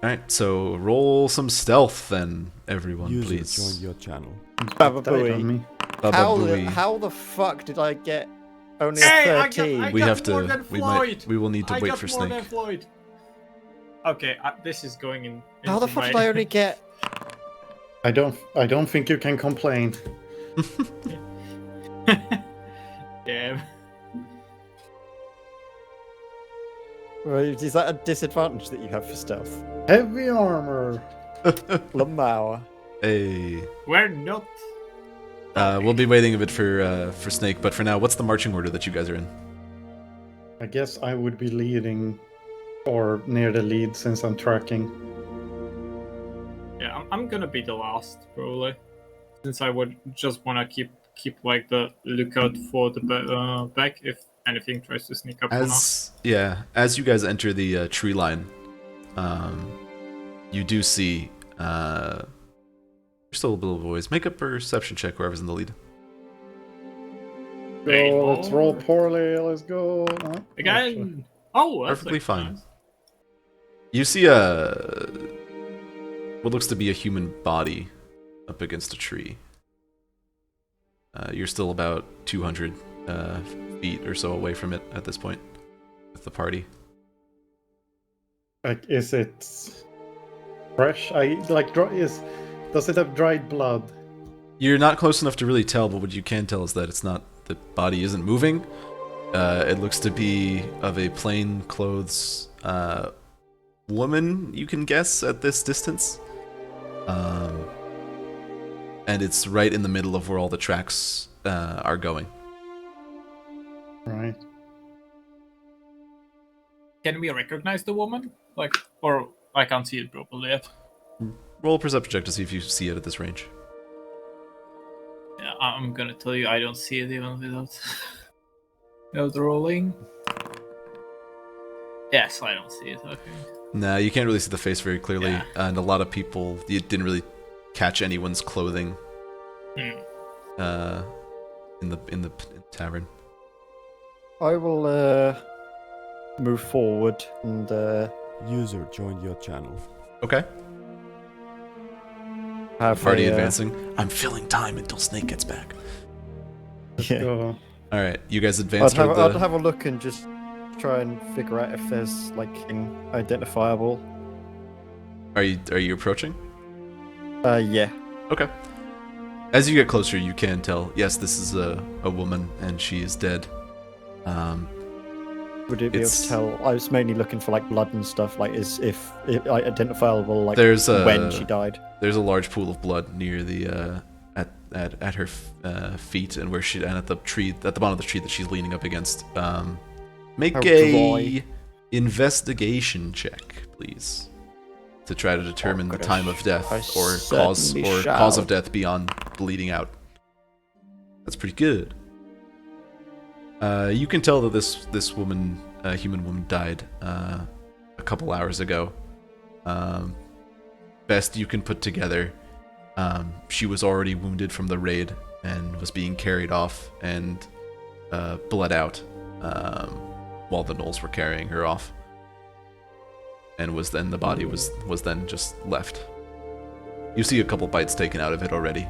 All right, so roll some stealth then, everyone, User please. joined your channel. Baba died on Booey. me. Baba Booey. How the fuck did I get only Hey, a I got- 13? I We got have more to. than We Floyd. We will need to I wait got for more Snake. than Floyd. Okay, this is going in. How the into fuck my... did I only get? I don't think you can complain. Yeah. Right, is that a disadvantage that you have for stealth? Heavy armor. Lamau. Hey. We're not. We'll be waiting a bit for Snake, but for now, what's the marching order that you guys are in? I guess I would be leading or near the lead since I'm tracking. Yeah, I'm gonna be the last probably, since I would just wanna keep like the lookout for the back if anything tries to sneak up on us. As you guys enter the tree line, you do see you're still a little boys. Make a perception check whoever's in the lead. Go, let's roll poorly. Let's go. Again. Oh, that's Perfectly like fine. nice. You see what looks to be a human body up against a tree. You're still about 200 feet or so away from it at this point with the party. Like, is it fresh? Does it have dried blood? You're not close enough to really tell, but what you can tell is that the body isn't moving. It looks to be of a plain clothes woman, you can guess at this distance. And it's right in the middle of where all the tracks are going. Right. Can we recognize the woman? Like, or I can't see it properly yet. Roll a perception check to see if you see it at this range. Yeah, I'm gonna tell you I don't see it even without rolling. Yes, I don't see it. Okay. Nah, you can't really see the face very clearly, Yeah. and a lot of people, you didn't really catch anyone's clothing in the tavern. I will move forward and User joined your channel. Okay. have Party a, advancing. I'm filling time until Snake gets back. Let's Yeah. go. All right, you guys advance I'd toward the. have a look and just try and figure out if there's like anything identifiable. Are you approaching? Yeah. Okay. As you get closer, you can tell. Yes, this is a woman, and she is dead. Would it be able It's- to tell? I was mainly looking for like blood and stuff. Like, if like, identifiable, like There's a when she died. There's a large pool of blood near the at her feet, and at the tree at the bottom of the tree that she's leaning up against. Make How a dry. investigation check, please, to try to determine the gosh, time of death I or cause certainly cause of shall. death beyond bleeding out. That's pretty good. You can tell that this woman, human woman, died a couple hours ago. Best you can put together, she was already wounded from the raid and was being carried off and bled out while the Gnolls were carrying her off, and the body was then just left. You see a couple bites taken out of it already.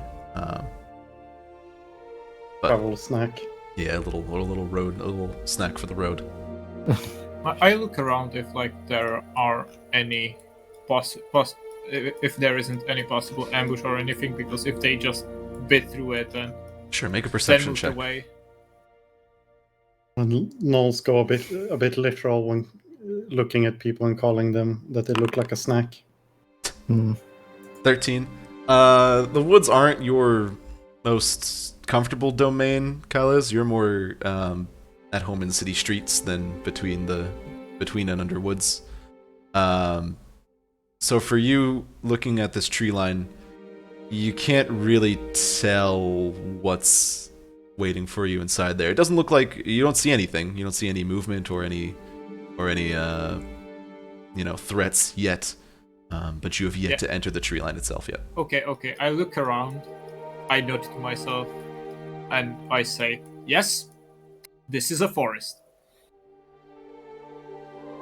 But Travel snack. yeah, a little snack for the road. I look around if like there are any if there isn't any possible ambush or anything, because if they just bit through it and Sure, make a then perception moved check. away. And Gnolls go a bit literal when looking at people and calling them that they look like a snack. 13. The woods aren't your most comfortable domain, Kaliz. You're more at home in city streets than between and under woods. So for you, looking at this tree line, you can't really tell what's waiting for you inside there. It doesn't look like you don't see anything. You don't see any movement or any threats yet. But you have yet to enter the tree line itself yet. Okay. I look around. I note to myself, and I say, "Yes, this is a forest."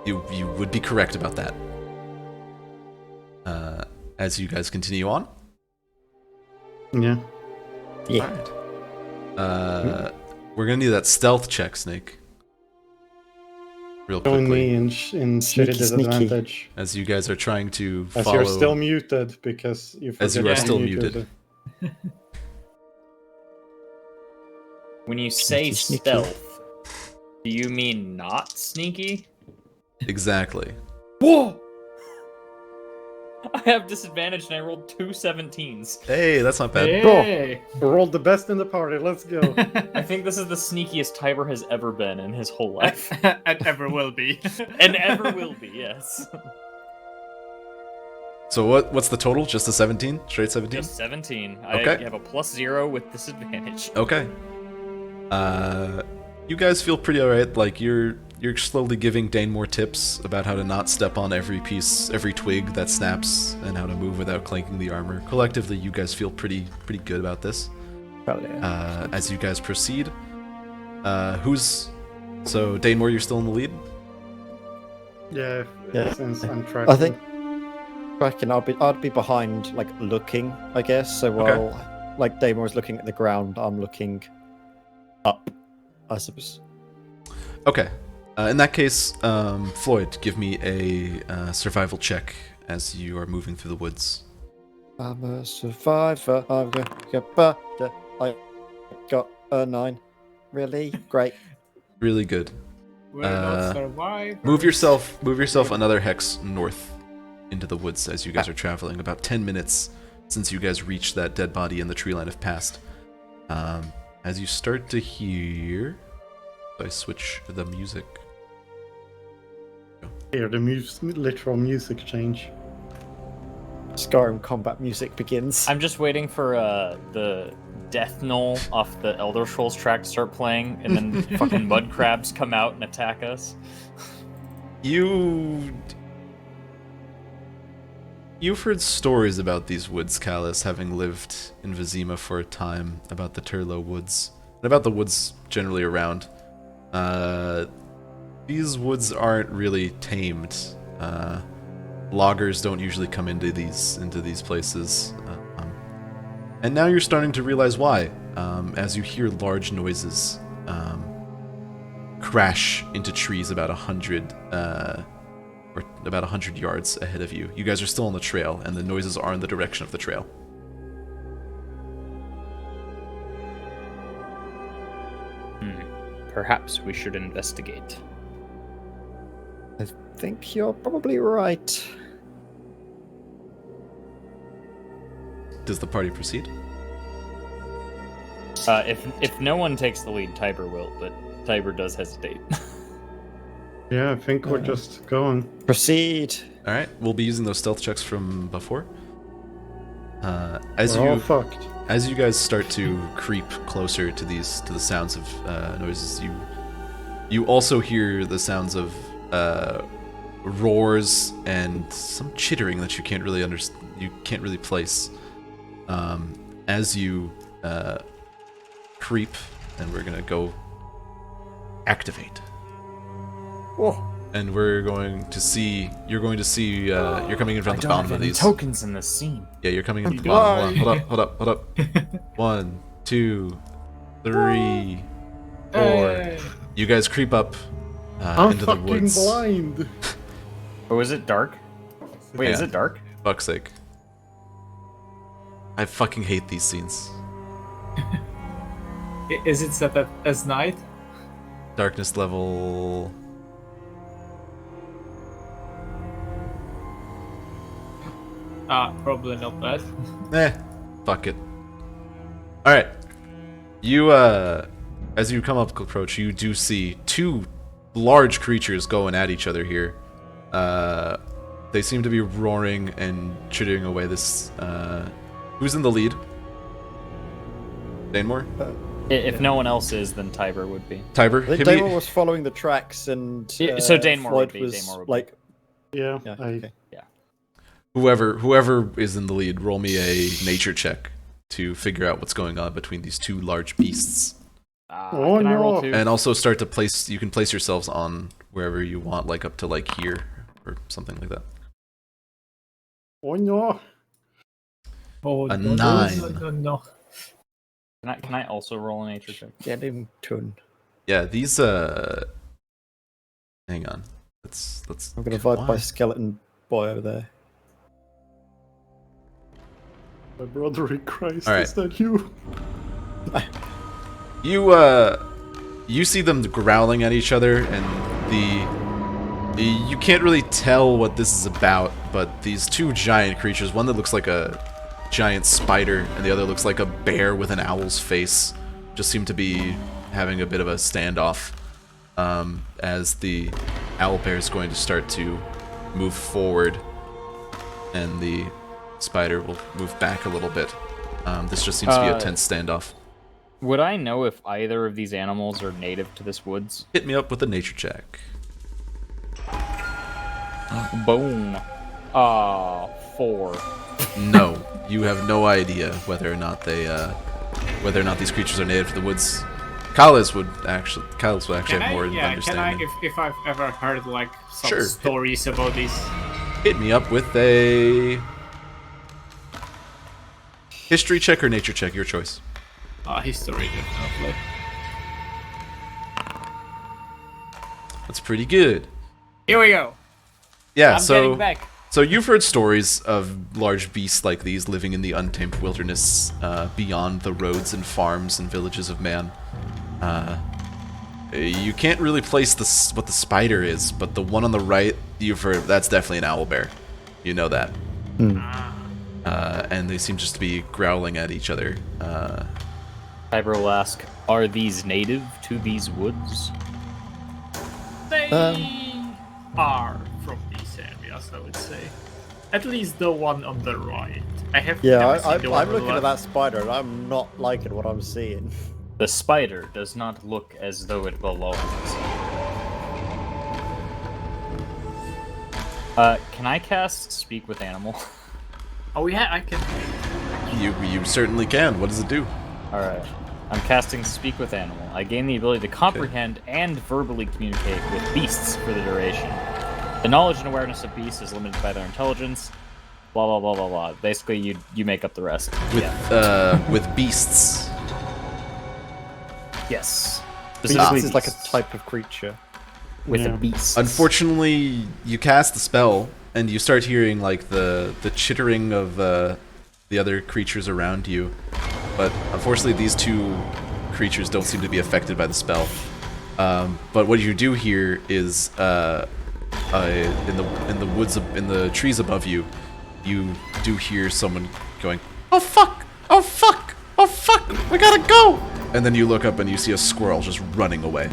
You would be correct about that. As you guys continue on. Yeah. Yeah. Alright. We're gonna need that stealth check, Snake. Real Join quickly. me in Sneaky, shitty sneaky. disadvantage. As you guys are trying to As follow. you're still muted because you As you forget are to still mute muted. yourself. When you say Sneaky, sneaky. stealth, do you mean not sneaky? Exactly. Whoa! I have disadvantage and I rolled 2 17s. Hey, that's not bad. Hey! We rolled the best in the party. Let's go. I think this is the sneakiest Tiber has ever been in his whole life. And ever will be. And ever will be, yes. So what's the total? Just a 17? Straight 17? Just 17. Okay. I have a +0 with disadvantage. Okay. You guys feel pretty alright. Like you're slowly giving Dane more tips about how to not step on every twig that snaps, and how to move without clanking the armor. Collectively, you guys feel pretty good about this. As you guys proceed, so Danemore, you're still in the lead. Yeah, Yeah. since I'm tracking. I think tracking. I'd be behind, like looking, I guess. So while like Damon is looking at the ground, I'm looking up, I suppose. Okay. In that case, Floyd, give me a survival check as you are moving through the woods. I'm a survivor. I'm gonna get better. I got a 9. Really great. Really good. We're not survivors. Move yourself another hex north into the woods as you guys are traveling. About 10 minutes since you guys reached that dead body and the tree line have passed. As you start to hear, I switch the music. Here, the literal music change. Skyrim combat music begins. I'm just waiting for the Death Knoll off the Elder Scrolls track to start playing, and then fucking mud crabs come out and attack us. You've heard stories about these woods, Callus, having lived in Vizima for a time, about the Turlo woods, and about the woods generally around. These woods aren't really tamed. Loggers don't usually come into these places, And now you're starting to realize why, as you hear large noises crash into trees about 100 yards ahead of you. You guys are still on the trail, and the noises are in the direction of the trail. Perhaps we should investigate. I think you're probably right. Does the party proceed? If no one takes the lead, Tiber will, but Tiber does hesitate. Yeah, I think we're just going. Proceed. All right, we'll be using those stealth checks from before. We're all fucked. As you guys start to creep closer to the sounds of noises, you also hear the sounds of roars and some chittering that you can't really place. As you creep, and we're gonna go activate. Whoa. And you're going to see you're coming in from the bottom of these. Tokens in this scene. Yeah, you're coming in from the bottom. Hold up. 1, 2, 3, 4. You guys creep up I'm into the fucking woods. blind. Oh, is it dark? Wait, is Yeah. it dark? Fuck's sake. I fucking hate these scenes. Is it set as night? Darkness level. Probably not bad. Fuck it. Alright. You, as you come up approach, you do see two large creatures going at each other here. They seem to be roaring and chittering away this, who's in the lead? Danemore? If no one else is, then Tiber would be. Tiber? I think Hit me- Damon was following the tracks, and So Danemore Floyd would be, was Danemore would be. like, Yeah, yeah, I okay. Whoever is in the lead, roll me a nature check to figure out what's going on between these two large beasts. Oh, Can I roll no. two? And also start to place, you can place yourselves on wherever you want, like up to like here, or something like that. Oh no. Oh, A no, 9. No. Can I also roll a nature check? Get him tune. Yeah, these, hang on. Let's I'm gonna vibe by skeleton boy over there. My brother in Christ, All right. is that you? You see them growling at each other, and you can't really tell what this is about, but these two giant creatures, one that looks like a giant spider, and the other looks like a bear with an owl's face, just seem to be having a bit of a standoff, as the owl bear is going to start to move forward, and the spider will move back a little bit. This just seems to be a tense standoff. Would I know if either of these animals are native to this woods? Hit me up with a nature check. Boom. 4. No, you have no idea whether or not these creatures are native to the woods. Kylos would actually have more understanding. If I've ever heard like some Sure. stories about this? Hit me up with a history check or nature check, your choice. History, definitely. That's pretty good. Here we go. Yeah, I'm so getting back. so you've heard stories of large beasts like these living in the untamed wilderness beyond the roads and farms and villages of man. You can't really place what the spider is, but the one on the right, you've heard, that's definitely an owlbear. You know that. And they seem just to be growling at each other. Tiber will ask, are these native to these woods? They are from these areas, I would say. At least the one on the right. I have Yeah, never seen the one I'm on the looking at left. that spider, and I'm not liking what I'm seeing. The spider does not look as though it belongs. Can I cast Speak with Animal? Oh yeah, I can. You certainly can. What does it do? Alright. I'm casting Speak with Animal. I gain the ability to comprehend and verbally communicate with beasts for the duration. The knowledge and awareness of beasts is limited by their intelligence. blah blah blah blah blah. Basically, you make up the rest. With beasts. Yes. Beast Specifically is like a beasts. type of creature. with Yeah. a beast. Unfortunately, you cast the spell, and you start hearing like the chittering of the other creatures around you. But unfortunately, these two creatures don't seem to be affected by the spell. But what you do hear is in the woods, in the trees above you, you do hear someone going, "Oh fuck! Oh fuck! Oh fuck! We gotta go!" And then you look up and you see a squirrel just running away.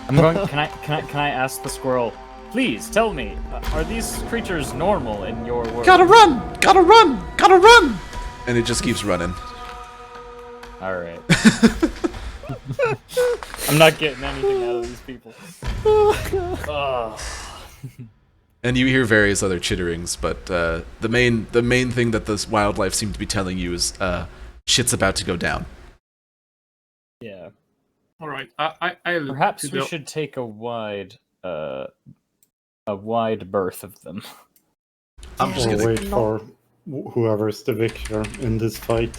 I'm going. Can I ask the squirrel? Please tell me, are these creatures normal in your world? Gotta run! Gotta run! Gotta run! And it just keeps running. All right. I'm not getting anything out of these people. Ugh. And you hear various other chitterings, but the main thing that this wildlife seemed to be telling you is shit's about to go down. Yeah. All right. I look Perhaps to we the- should take a wide berth of them. I'm just Or gonna. wait for whoever's the victor in this fight.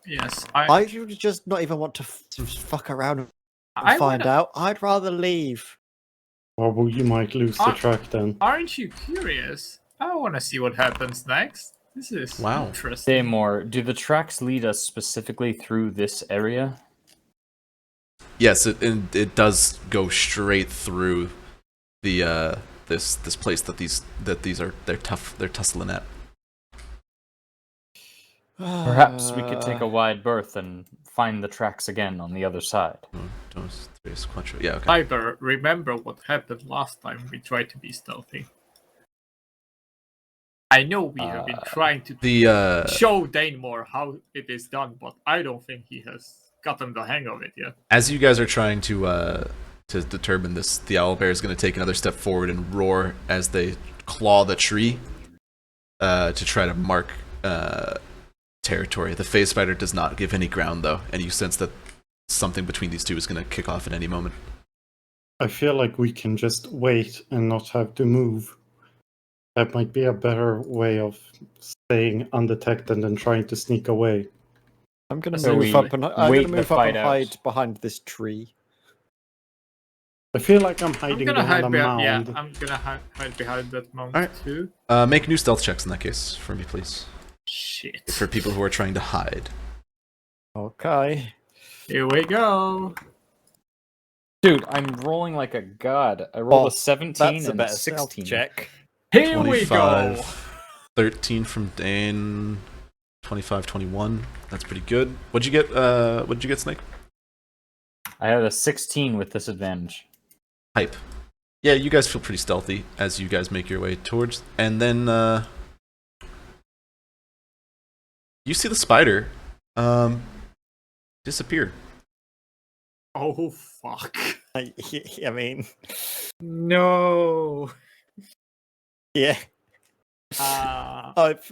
Yes. I would just not even want to fuck around and I find wanna- out. I'd rather leave. Or you might lose the track then. Aren't you curious? I want to see what happens next. This is Wow. interesting. Daymore, do the tracks lead us specifically through this area? Yes, it does go straight through the this place that these are they're tussling at. Perhaps we could take a wide berth and find the tracks again on the other side. Dos, tres, cuatro. Yeah, okay. Piper, remember what happened last time we tried to be stealthy. I know we have been trying to The show Danemore how it is done, but I don't think he has gotten the hang of it yet. as you guys are trying to determine this, the owlbear is going to take another step forward and roar as they claw the tree to try to mark territory. The phase spider does not give any ground though, and you sense that something between these two is going to kick off at any moment. I feel like we can just wait and not have to move. That might be a better way of staying undetected than trying to sneak away. I'm gonna So move we up and wait the fight out. hide behind this tree. I feel like I'm I'm hiding gonna behind hide a behind. Yeah, mound. I'm gonna hide behind that mound Alright. too. Make new stealth checks in that case for me, please. Shit. For people who are trying to hide. Okay. Here we go. Dude, I'm rolling like a god. I rolled a 17 That's a and a better stealth 16. check. Here we go. 13 from Dane, 25, 21. That's pretty good. What'd you get, Snake? I had a 16 with disadvantage. Hype. Yeah, you guys feel pretty stealthy as you guys make your way towards, and then you see the spider disappear. Oh fuck. I mean, No. yeah.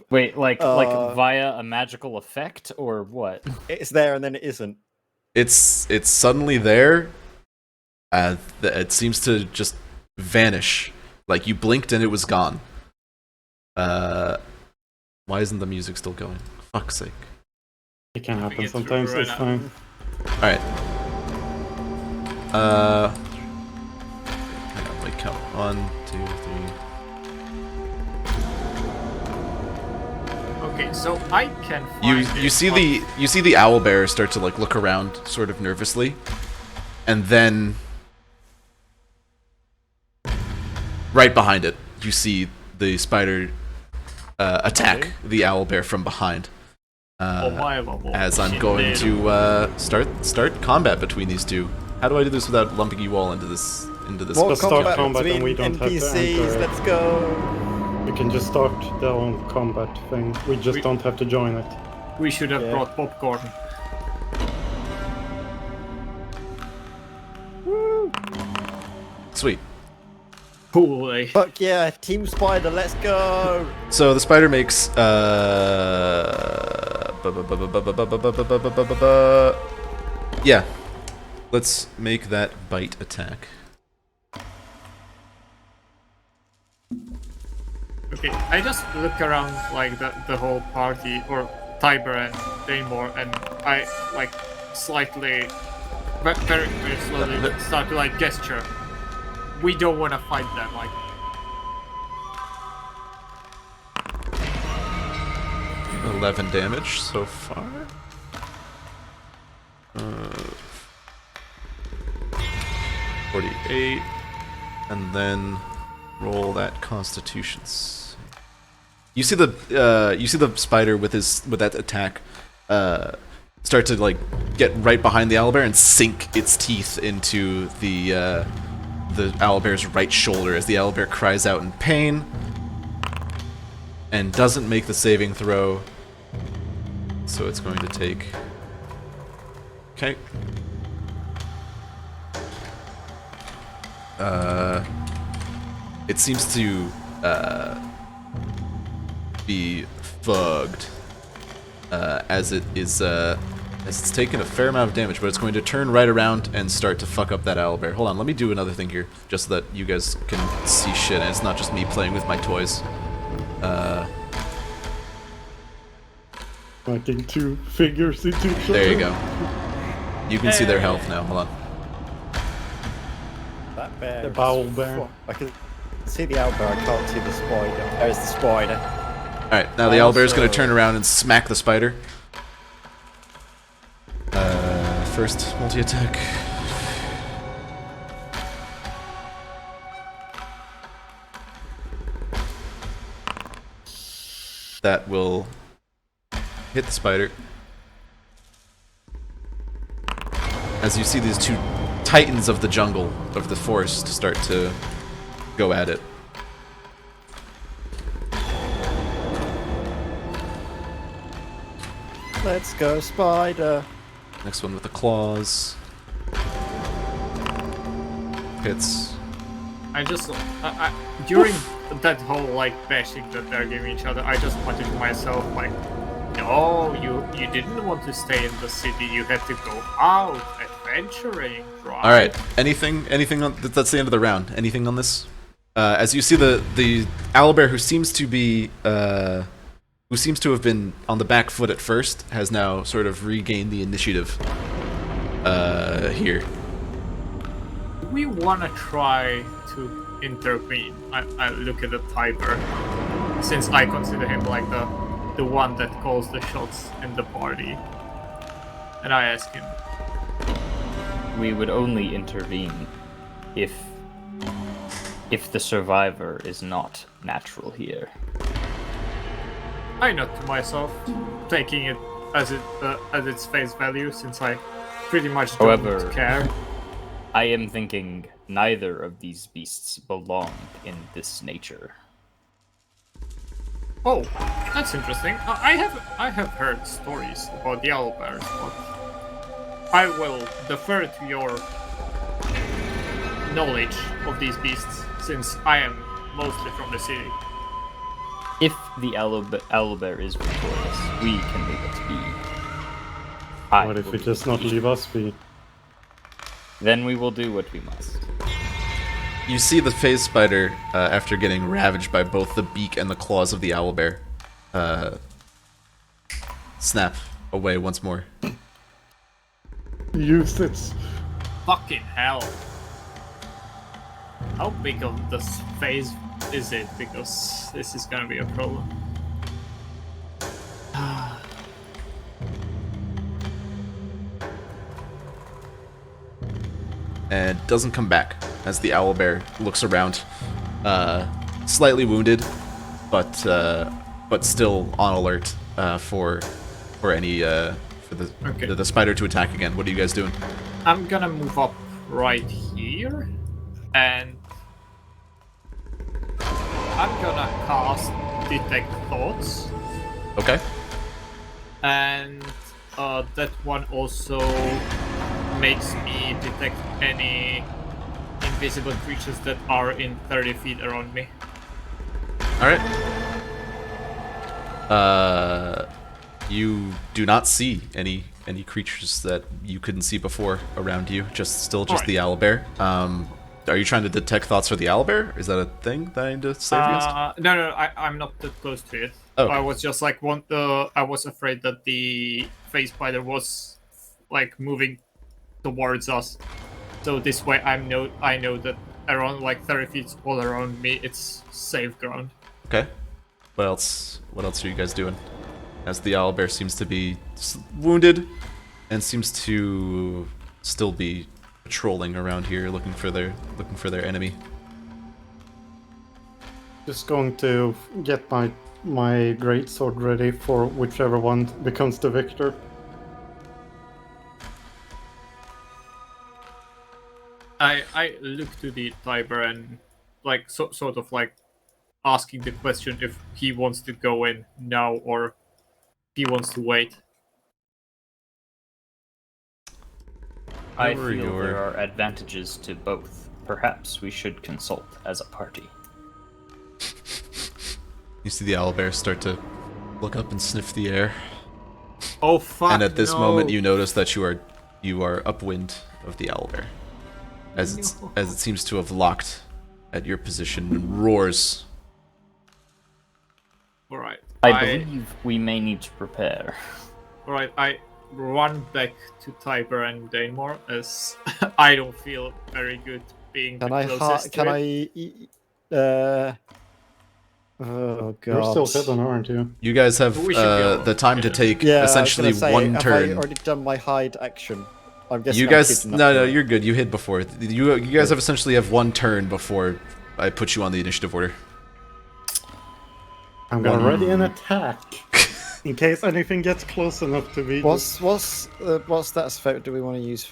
Wait, like Uh, via a magical effect or what? It's there and then it isn't. It's suddenly there. It seems to just vanish. Like you blinked and it was gone. Why isn't the music still going? Fuck's sake. It can happen get through sometimes, right it's now. fine. Alright. Hang on, wait, count. 1, 2, 3. Okay, so I can find You it, see but- the owlbear start to like look around sort of nervously, and then right behind it you see the spider attack the owlbear from behind. Oh my lord. As I'm Shit, going dude. to start combat between these two. How do I do this without lumping you all into this? More Let's start combat combat and between we don't have to NPCs. enter. Let's go. We can just start their own combat thing. We just don't have to join it. We should have Yeah. brought popcorn. Sweet. Holy. Fuck yeah, Team Spider, let's go. So the spider makes yeah. Let's make that bite attack. Okay, I just look around like the whole party, or Tiber and Daymore, and I like slightly, very, very slowly start to like gesture. We don't want to fight them, like. 11 damage so far. 48, and then roll that Constitution's. You see the spider with that attack start to like get right behind the owlbear and sink its teeth into the owlbear's right shoulder as the owlbear cries out in pain and doesn't make the saving throw. So it's going to take. Okay. It seems to be fugged as it's taken a fair amount of damage, but it's going to turn right around and start to fuck up that owlbear. Hold on, let me do another thing here, just so that you guys can see shit, and it's not just me playing with my toys. Knocking two figures into each other. There you go. You can see their health now. Hold on. That bear. The bowel bear. I can see the owlbear. I can't see the spider. There's the spider. All right, now the owlbear is going to turn around and smack the spider. First multi-attack. That will hit the spider. As you see these two titans of the jungle, of the forest, start to go at it. Let's go, spider. Next one with the claws. Hits. I just during that whole like bashing that they're giving each other, I just wanted to myself like, no, you didn't want to stay in the city. You had to go out adventuring, right? All right. Anything on? That's the end of the round. Anything on this? As you see the owlbear, who seems to have been on the back foot at first, has now sort of regained the initiative. Here. We want to try to intervene. I look at the Tiber, since I consider him like the one that calls the shots in the party, and I ask him. We would only intervene if the survivor is not natural here. I note to myself, taking it as its face value, since I pretty much don't However, care. I am thinking neither of these beasts belong in this nature. Oh, that's interesting. I have heard stories about the owlbears, but I will defer to your knowledge of these beasts, since I am mostly from the city. If the owlbear is victorious, we can leave it be. What if it does not leave us be? Then we will do what we must. You see the phase spider, after getting ravaged by both the beak and the claws of the owlbear, snap away once more. Use it. Fucking hell. How big of the phase is it? Because this is gonna be a problem. And doesn't come back as the owlbear looks around, slightly wounded, but still on alert for the spider to attack again. What are you guys doing? I'm gonna move up right here, and I'm gonna cast Detect Thoughts, Okay. and that one also makes me detect any invisible creatures that are in 30 feet around me. All right. You do not see any creatures that you couldn't see before around you. Just Alright. the owlbear. Are you trying to detect thoughts for the owlbear? Is that a thing that I need to save against? No, I'm not that close to it. Oh. I was just like I was afraid that the face spider was like moving towards us. So this way, I know that around like 30 feet all around me, it's safe ground. Okay. What else? What else are you guys doing? As the owlbear seems to be wounded, and seems to still be patrolling around here, looking for their enemy. Just going to get my greatsword ready for whichever one becomes the victor. I look to the Tiber and like sort of like asking the question if he wants to go in now or he wants to wait. I Whatever feel your- there are advantages to both. Perhaps we should consult as a party. You see the owlbear start to look up and sniff the air, Oh fuck! and at this no. moment you notice that you are upwind of the owlbear, as it seems to have locked at your position and roars. All right. I believe we may need to prepare. All right. I run back to Tiber and Daymore as I don't feel very good being Can the I? closest Can to it. I? Oh god. You're still hidden, aren't you? You guys have We should be all the time to hidden. take Yeah, essentially I was gonna say, one have turn. I already done my hide action? I'm guessing You I'm guys, hidden no, up no, here. you're good. You hid before. You guys have essentially have one turn before I put you on the initiative order. I'm gonna ready an attack in case anything gets close enough to be. What stats effect do we want to use?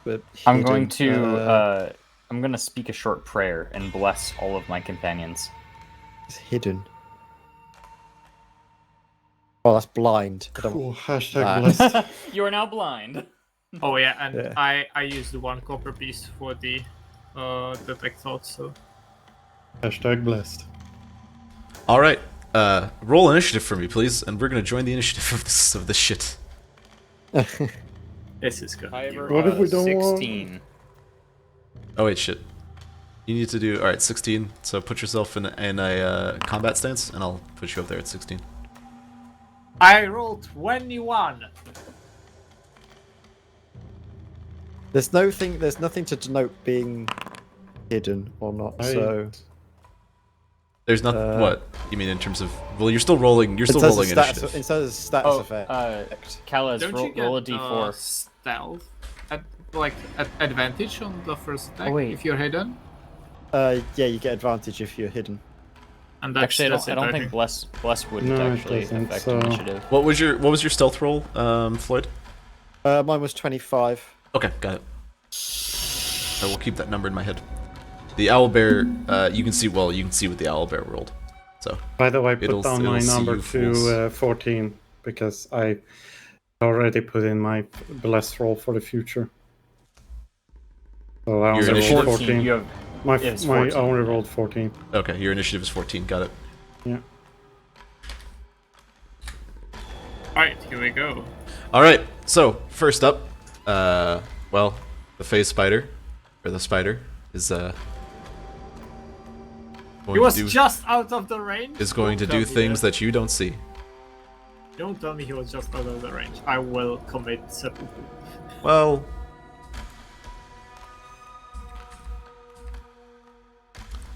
For I'm hidden? going to I'm going to speak a short prayer and bless all of my companions. It's hidden. Oh, that's blind. I don't- Cool. Hashtag Ah. blessed. You are now blind. Oh yeah, and Yeah. I used the one copper piece for the detect thoughts. So Hashtag blessed. All right, roll initiative for me, please, and we're gonna join the initiative of this shit. this is good. What if we don't want- 16. Oh wait, shit. You need to do all right. 16. So put yourself in a combat stance, and I'll put you up there at 16. I rolled 21. There's nothing to denote being hidden or not. So There's nothing. What you mean in terms of? Well, you're still rolling. You're still rolling initiative. Instead of stats Oh, effect. Kalas, Don't roll, you get roll a d4. stealth at advantage on the first attack wait. if you're hidden? Yeah, you get advantage if you're hidden. And that's Actually, just I don't it, think bless wouldn't No, it actually doesn't, affect so- initiative. What was your stealth roll, Floyd? Mine was 25. Okay, got it. I will keep that number in my head. The owlbear, you can see what the owlbear rolled. So By the way, put It'll- down it'll my see number you to fools. 14 because I already put in my blessed roll for the future. So I Your only rolled initiative? 14. You have My it's my 14, only yeah. rolled 14. okay, your initiative is 14. Got it. Yeah. Alright, here we go. All right. So first up, well, the phase spider, or the spider, is He going was to do, just out of the range. is going to Don't do tell me things that you don't see. Don't tell me he was just out of the range. I will commit seppuku. Well,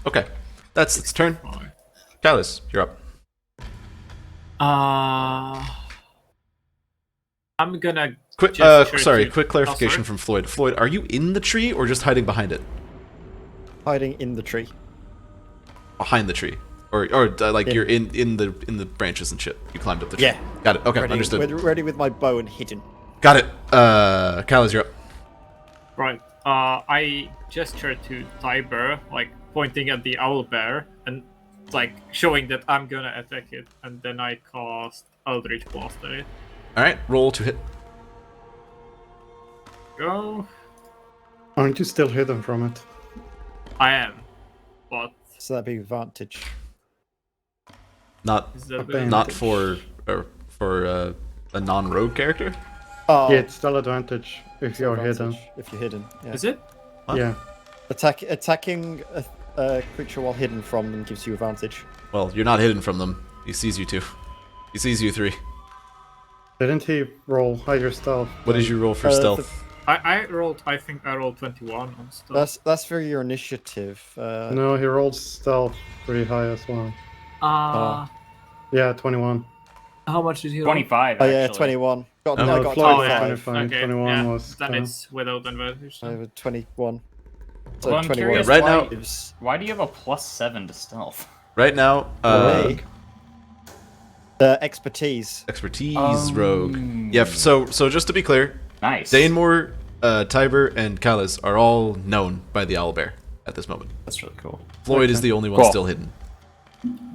okay, that's its turn. Kylus, you're up. I'm gonna Quick, gesture sorry, to- quick clarification sorry? from Floyd. Floyd, are you in the tree or just hiding behind it? Hiding in the tree. Behind the tree, or like In. you're in the branches and shit. You climbed up the tree. Yeah. Got it. Okay, Ready, understood. ready with my bow and hidden. Got it. Kylus, you're up. Right. I gesture to Tiber, like pointing at the owlbear and like showing that I'm gonna attack it, and then I cast Eldritch Blast at it. All right, roll to hit. Go. Aren't you still hidden from it? I am, but So that'd be advantage. Not is that Okay. not for a non-rogue character. Oh, Yeah, it's still advantage if you're hidden. If you're hidden. Yeah. Is it? What? Yeah. Attacking a creature while hidden from them gives you advantage. Well, you're not hidden from them. He sees you two. He sees you three. Didn't he roll higher stealth? What did you roll for Uh, stealth? I think I rolled 21 on stuff. That's for your initiative. No, he rolled stealth pretty high as well. Yeah, 21. How much did he roll? 25. Oh yeah, actually. 21. Oh, I got Floyd was 25. 25. Okay, 21 yeah, was then kinda- it's without advantage. I then. have 21. So Well, I'm 21. curious Right why, now- why do you have a +7 to stealth? Right now, Hooray. Expertise. expertise rogue. Yeah. So just to be clear, Nice. Danemore, Tiber, and Callus are all known by the owlbear at this moment. That's really cool. Floyd is the only one Cool. still hidden.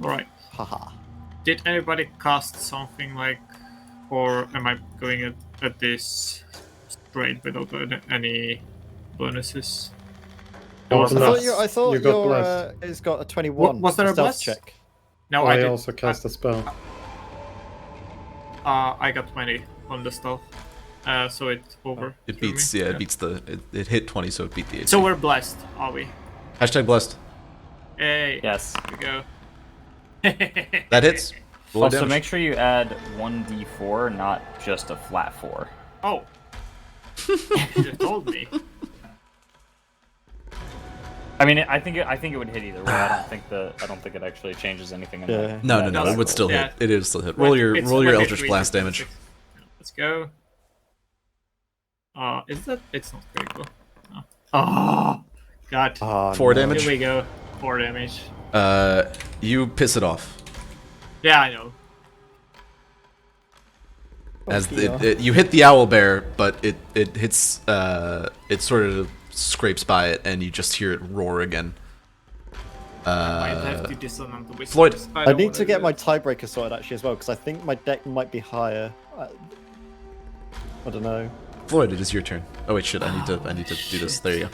Alright. Haha. Did anybody cast something like, or am I going at this straight without any bonuses? Oh, was no. that? I thought You got your blessed. it's got a 21. Was there a stealth bless? check? No, I did. also cast a spell. I got 20 on the stealth, so it's over. It through beats. me. Yeah, it beats the. It hit 20, so it beat the AC. So we're blessed, are we? Hashtag blessed. Hey. Yes. Here we go. That hits. Roll Also, damage. make sure you add 1d4, not just a flat 4. Oh. You should have told me. I mean, I think it would hit either way. I don't think it actually changes anything. In Yeah. that. No, No, it would still yeah. hit. It is still hit. Roll your It's Eldritch 23, Blast damage. 26. Let's go. Is that? It's not critical. No. Oh, God. Ah, 4 no. damage. Here we go. 4 damage. You piss it off Yeah, I know. as dear. you hit the owlbear, but it hits. It sort of scrapes by it, and you just hear it roar again. I have to dissonant the whispers. Floyd. I don't need wanna to get do my it. tiebreaker sorted actually as well because I think my deck might be higher. I don't know. Floyd, it is your turn. Oh wait, shit! I need to do this. There you go.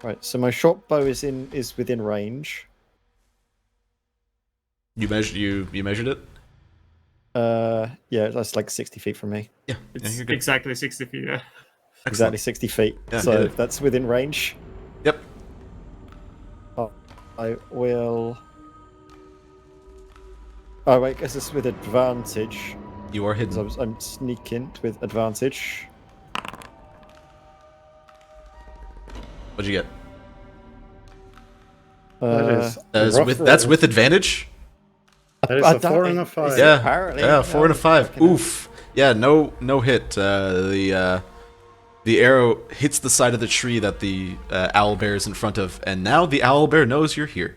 Right, so my short bow is within range. You measured it. Yeah, that's like 60 feet from me. Yeah, It's you're good. exactly 60 feet. Yeah. Exactly 60 feet. Yeah, so hit it. that's within range. Yep. I will. Oh wait, guess it's with advantage. You are 'Cause hidden. I'm sneaking with advantage. What'd you get? That is rough That's roll. with advantage. That is I a don't- 4 and a it's- 5. Yeah, apparently, yeah, 4 and a 5. fucking hell. Oof. Yeah, no hit. The arrow hits the side of the tree that the owlbear is in front of, and now the owlbear knows you're here.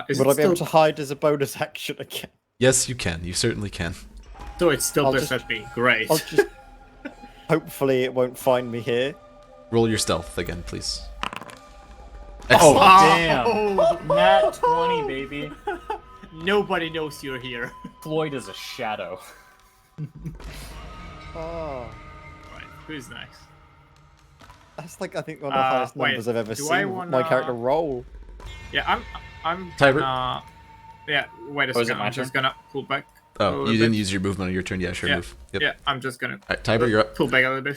Is Would it I be able to still, hide as a bonus action again? Yes, you can. You certainly can. so it's still I'll pissed just- at me. Great. I'll just. Hopefully, it won't find me here. Roll your stealth again, please. Oh, Excellent. damn! Nat 20, baby. Nobody knows you're here. Floyd is a shadow. Oh, Right. Who's next? that's like I think one of the highest wait, numbers I've ever do I seen. My wanna- character roll. Yeah, I'm. Tiber? Yeah. Wait a Oh, is it second. my I'm just turn? gonna pull back. a Oh, little you didn't bit. use your movement on your turn. Yeah, sure, Yeah. move. Yep. Yeah, I'm just gonna Alright, Tiber, you're up. pull back a little bit.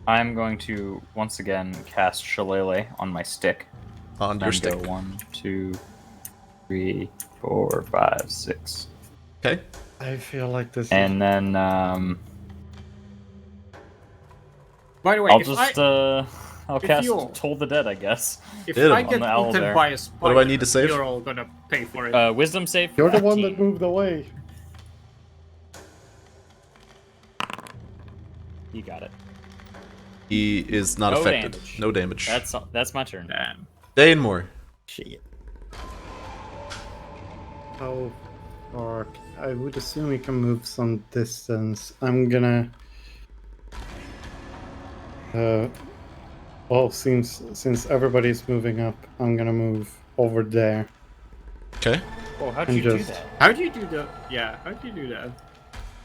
I'm going to once again cast Shillelagh on my stick. On your And stick. go 1, 2, 3, 4, 5, 6. Okay. I feel like this. And then By the way, I'll if just I'll if cast you- Toll the Dead, I guess. if hit him I on get the owl eaten there. by a spider, What do I need to save? You're all gonna pay for it. Wisdom save. You're the one 15. that moved away. You got it. He is not No affected. damage. No damage. That's my turn. Damn. Danemore. Shit. How far? I would assume we can move some distance. I'm gonna. Well, since everybody's moving up, I'm gonna move over there. Okay. Oh, how'd And you do just- that? How do you do that? Yeah, how do you do that?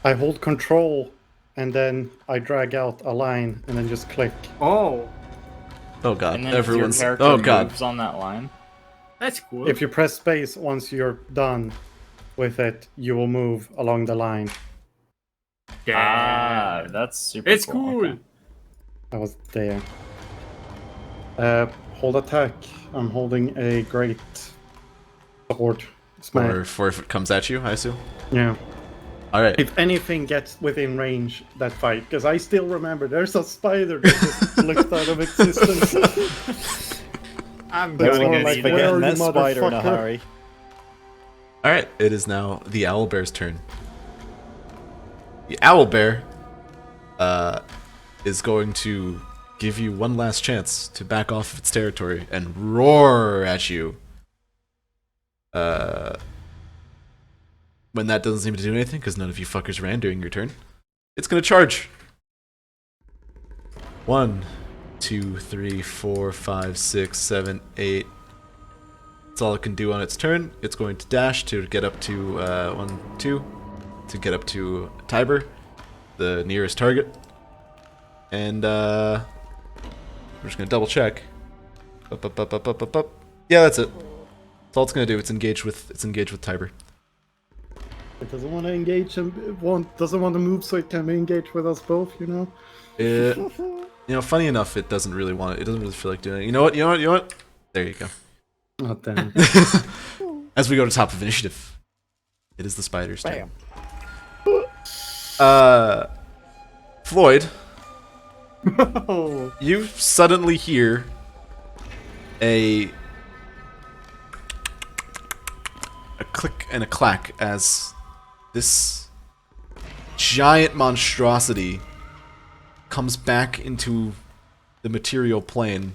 I hold control, and then I drag out a line, and then just click. Oh, Oh god. And then Everyone's. if your character Oh god. moves on that line. that's cool. If you press space once you're done with it, you will move along the line. Ah, that's super It's cool. cool. Okay. I was there. Hold attack. I'm holding a great sword. Smash. For if it comes at you, I assume. Yeah. All right. If anything gets within range, that fight, because I still remember there's a spider that just looked out of existence. I'm That's going more to like need Where forgetting are that you, spider in a motherfucker? hurry. All right. It is now the owlbear's turn. The owlbear is going to give you one last chance to back off of its territory and roar at you. When that doesn't seem to do anything, because none of you fuckers ran during your turn, it's gonna charge. 1, 2, 3, 4, 5, 6, 7, 8. That's all it can do on its turn. It's going to dash to get up to 1, 2, to get up to Tiber, the nearest target. And we're just gonna double check. Up. Yeah, that's it. That's all it's gonna do. It's engaged with Tiber. It doesn't want to engage him. Doesn't want to move so it can be engaged with us both. You know. Funny enough, it doesn't really want it. It doesn't really feel like doing it. You know what? There you go. Oh damn. As we go to top of initiative, it is the spider's turn. Bam. Floyd, Oh. you suddenly hear a click and a clack as this giant monstrosity comes back into the material plane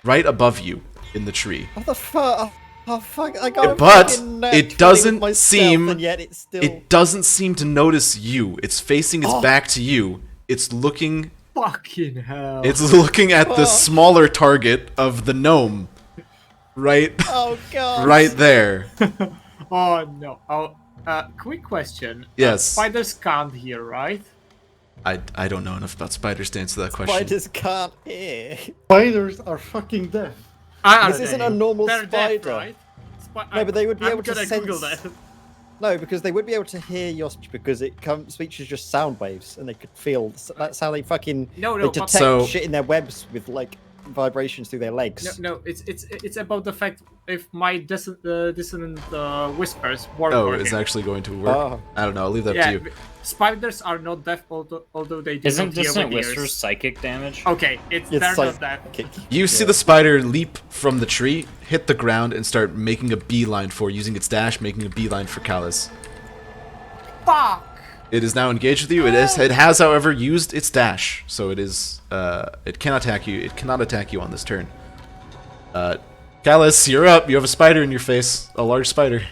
right above you in the tree. What the fuck? Oh fuck! I got a But fucking nat it 20 doesn't with myself, seem- and yet it's still. It doesn't seem to notice you. It's facing its back to you. It's looking Fucking hell. It's looking at the Oh. smaller target of the gnome. Right Oh god! right there. Oh no. Oh, quick question. Yes. Spiders can't hear, right? I don't know enough about spiders to answer that question. Spiders can't hear. Spiders are fucking deaf. This isn't a normal They're deaf, spider. right? No, but they would be I'm able to gonna sense. Google that. No, because they would be able to hear your speech because speech is just sound waves, and they could feel. That's how they fucking. No, they but- detect So- shit in their webs with like vibrations through their legs. No, it's about the fact if my dissonant whispers work. Oh, working. it's actually going to work. Oh. I don't know. I'll leave that to Yeah, you. spiders are not deaf, although they do Isn't not hear Dissonant with Whispers ears. psychic damage? Okay, It's they're like- not deaf. You see the spider leap from the tree, hit the ground, and start making a beeline using its dash, making a beeline for Callus. Fuck! It is now engaged with you. It has, however, used its dash, so it is. It cannot attack you. It cannot attack you on this turn. Callus, you're up. You have a spider in your face, a large spider.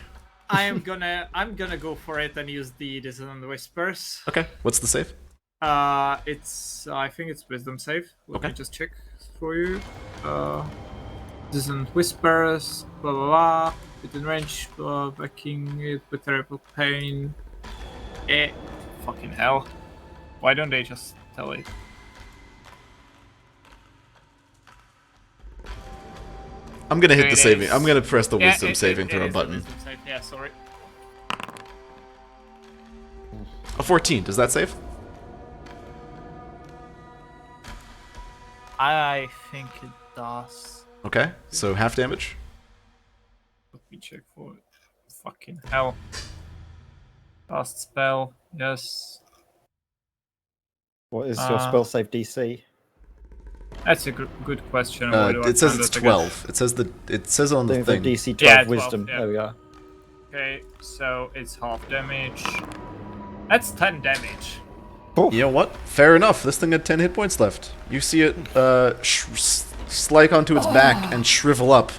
I'm gonna go for it and use the dissonant whispers. Okay. What's the save? I think it's wisdom save. Let Okay. me just check for you. Dissonant whispers, blah blah blah. Within range, backing it with terrible pain. Fucking hell. Why don't they just tell it? I'm gonna hit It the saving. is. I'm gonna press the Yeah, wisdom saving it throw is a button. wisdom save. Yeah, sorry. A 14. Does that save? I think it does. Okay. So half damage. Let me check for it. Fucking hell. Last spell, yes. What is your spell save DC? That's a good question. Where do I It says find it's that again? 12. It says on the Doing thing. the DC 12 Yeah, 12, wisdom. yeah. There we are. Okay, so it's half damage. That's 10 damage. You know what? Fair enough. This thing had 10 hit points left. You see it slike onto its back and shrivel up,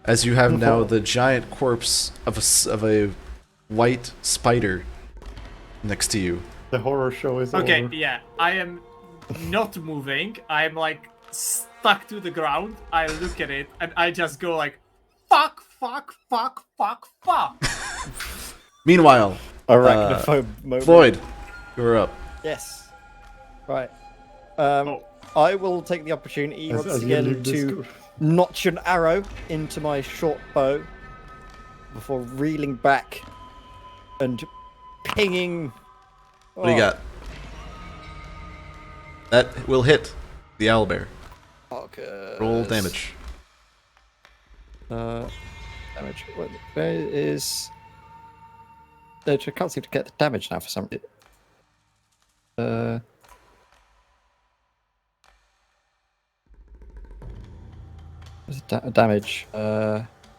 as you have now the giant corpse of a white spider next to you. The horror show is Okay, over. yeah, I am not moving. I'm like stuck to the ground. I look at it and I just go like, fuck, fuck, fuck, fuck, fuck. Meanwhile, Arachnophobe moment. Floyd, you're up. Yes. Right. Oh. I will take the opportunity As once you again leave this to notch an arrow into my short bow before reeling back and pinging. What do you got? That will hit the owlbear. Okay. Roll damage. Damage. Where is? I can't seem to get the damage now for some reason. What's the damage?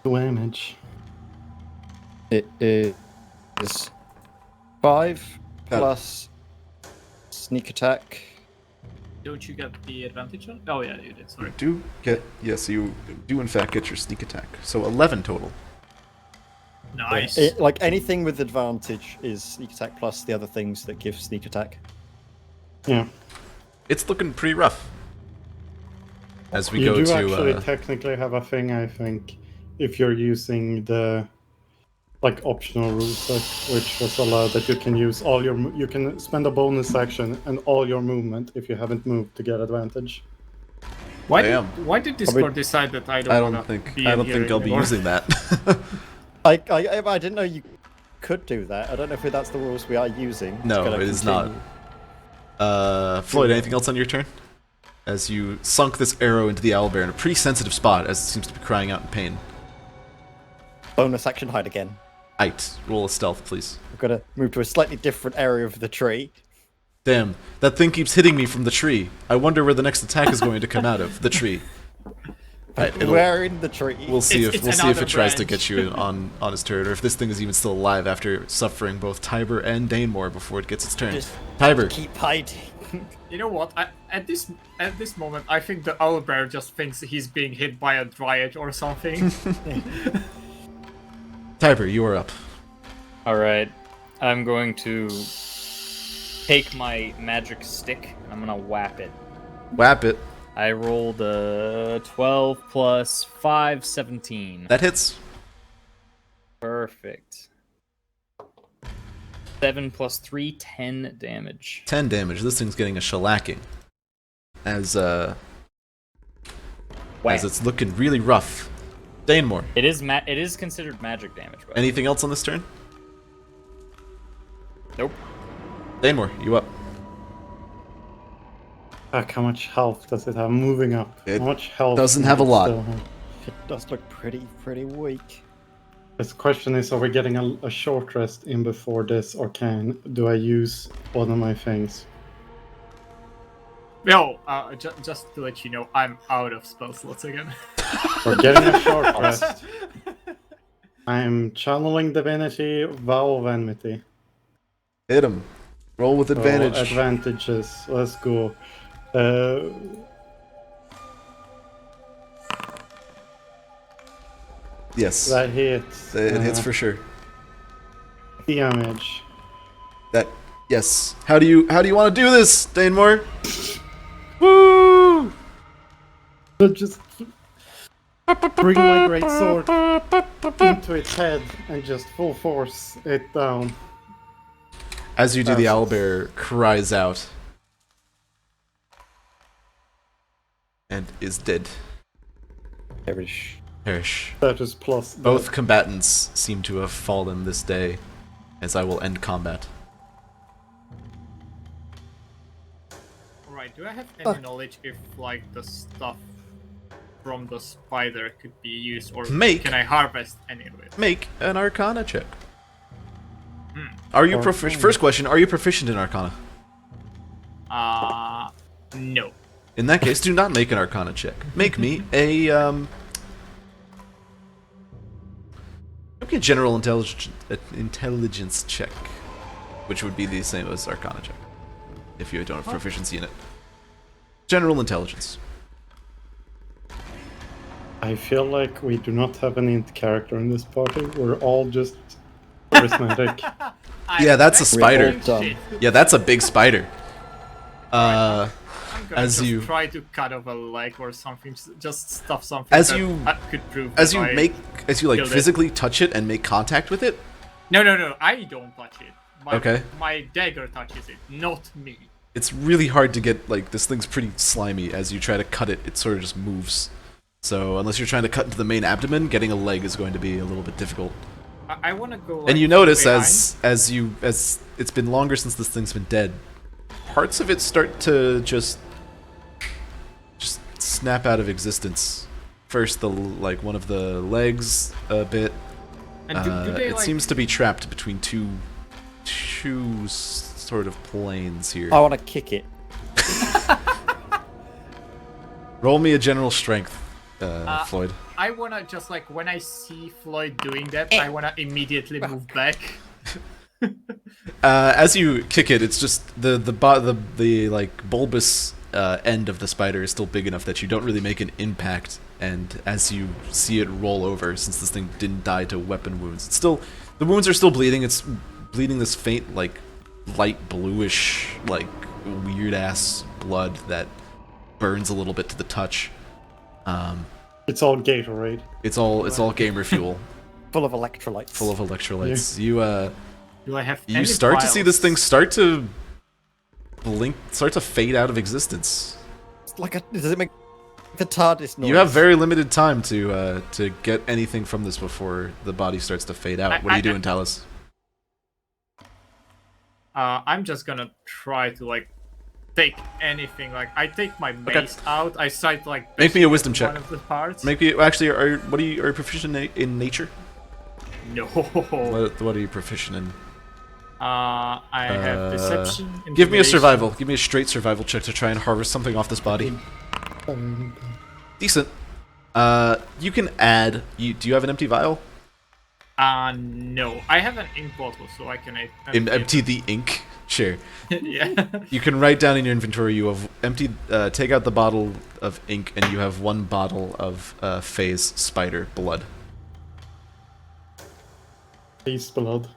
Damage. It is 5 Got it. plus sneak attack. Don't you get the advantage on? Oh yeah, you did. Sorry. Yes, you do in fact get your sneak attack. So 11 total. Nice. Like anything with advantage is sneak attack plus the other things that give sneak attack. Yeah. It's looking pretty rough. As we You go do to actually technically have a thing, I think, if you're using the optional rule set, which was allowed that you can use all your you can spend a bonus action and all your movement if you haven't moved to get advantage. Why Damn. did Discord decide that I I don't don't wanna think be I in don't here think I'll be anymore? using that. I didn't know you could do that. I don't know if that's the rules we are using. It's No, gonna it is not. continue. Floyd, anything else on your turn? As you sunk this arrow into the owlbear in a pretty sensitive spot, as it seems to be crying out in pain. Bonus action hide again. Aight, roll a stealth, please. I've got to move to a slightly different area of the tree. Damn, that thing keeps hitting me from the tree. I wonder where the next attack is going to come out of. The tree. Right, Where in the tree? we'll see It's if another it tries to branch. get you on his turn, or if this thing is even still alive after suffering both Tiber and Danemore before it gets its turn. Just Tiber, keep hiding. You know what? At this moment, I think the owlbear just thinks he's being hit by a dryad or something. Tiber, you are up. All right, I'm going to take my magic stick. I'm gonna whap it. Whap it. I rolled a 12 plus 5, 17. That hits. Perfect. 7 plus 3, 10 damage. 10 damage. This thing's getting a shellacking. As it's looking really rough. Danemore, It is considered magic damage, but anything else on this turn? nope. Danemore, you up. Fuck, how much health does it have? Moving up. It How much health doesn't does have a it lot. still have? It does look pretty weak. This question is, are we getting a short rest in before this, or do I use one of my things? Yo, just to let you know, I'm out of spell slots again. We're getting a short rest. I'm channeling divinity, vow of enmity. Hit him. Roll with advantage. So, advantages. Let's go. Yes. That hits. It hits for sure. Damage. That yes. How do you want to do this, Danemore? Woo! So just bring my great sword into its head and just full force it down. As you do, the Perfect. owlbear cries out and is dead. Perish. Perish. That is plus. Both combatants seem to have fallen this day, as I will end combat. Alright, do I have any knowledge if, like, the stuff from the spider could be used, or can I harvest any of it? Make an Arcana check. Are you proficient? First question: are you proficient in Arcana? No. In that case, do not make an Arcana check. Make me a make me a general intelligence check, which would be the same as Arcana check, if you don't have proficiency in it. General intelligence. I feel like we do not have an int character in this party. We're all just charismatic. Yeah, that's a spider. all done. Shit. Yeah, that's a big spider. I'm gonna As just you- try to cut off a leg or something, just stuff something As that you- could prove As that you I- like killed it. physically touch it and make contact with it. No, I don't touch it. Okay. My dagger touches it, not me. It's really hard to get, like, this thing's pretty slimy. As you try to cut it, it sort of just moves. So unless you're trying to cut into the main abdomen, getting a leg is going to be a little bit difficult. I want to go. And you like, notice behind. as it's been longer since this thing's been dead, parts of it start to just snap out of existence. First, one of the legs a bit. And do they, It like... seems to be trapped between two sort of planes here. I want to kick it. Roll me a general strength, Floyd. I wanna just like when I see Floyd doing that, I wanna immediately move back. As you kick it, it's just the like bulbous end of the spider is still big enough that you don't really make an impact. And as you see it roll over, since this thing didn't die to weapon wounds, it's still the wounds are still bleeding. It's bleeding this faint, like light bluish, like weird ass blood that burns a little bit to the touch. It's all Gatorade. It's all gamer fuel, Full of electrolytes. full of electrolytes. Do I have You any start to see this vials? thing start to blink, start to fade out of existence. It's like does it make the TARDIS noise? You have very limited time to get anything from this before the body starts to fade out. What are you doing, Talus? I'm just gonna try to like take anything. Like I take my mace out. I sight like. Make me a wisdom check. One of the parts. Make me actually. Are you proficient in nature? No. What are you proficient in? I have deception. Give me a intimidation. survival. Give me a straight survival check to try and harvest something off this body. Decent. You can add. Do you have an empty vial? No. I have an ink bottle, so I can Empty the ink. Sure. Yeah. You can write down in your inventory. You have empty. Take out the bottle of ink, and you have one bottle of phase spider blood. Beast blood.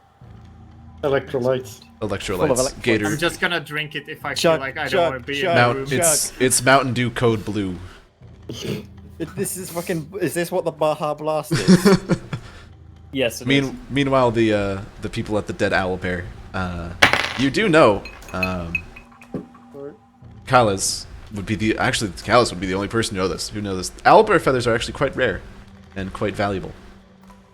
Electrolytes. Electrolytes. Gator. I'm just gonna drink it if I Chug, feel like I chug, don't want to be in chug. the room. It's Mountain Dew Code Blue. This is fucking. Is this what the Baja Blast is? Yes, it is. Meanwhile, the people at the Dead Owlbear, you do know, Kalas would be the only person who knows this. Owlbear feathers are actually quite rare, and quite valuable,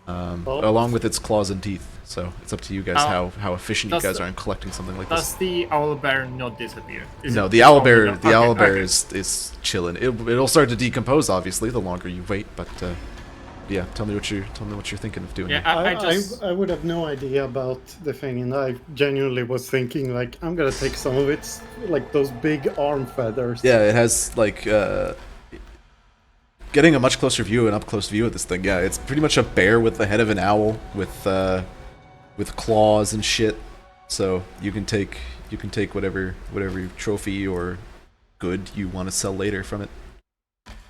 along with its claws and teeth. So it's up to you guys how efficient you guys are in collecting something like this. Does the owlbear not disappear? No, the owlbear is chilling. It'll start to decompose, obviously, the longer you wait. But yeah, tell me what you're thinking of doing. Yeah, here. I would have no idea about the thing, and I genuinely was thinking like I'm gonna take some of its like those big arm feathers. Yeah, it has like getting a much closer view, an up close view of this thing. Yeah, it's pretty much a bear with the head of an owl with claws and shit. So you can take whatever trophy or good you want to sell later from it.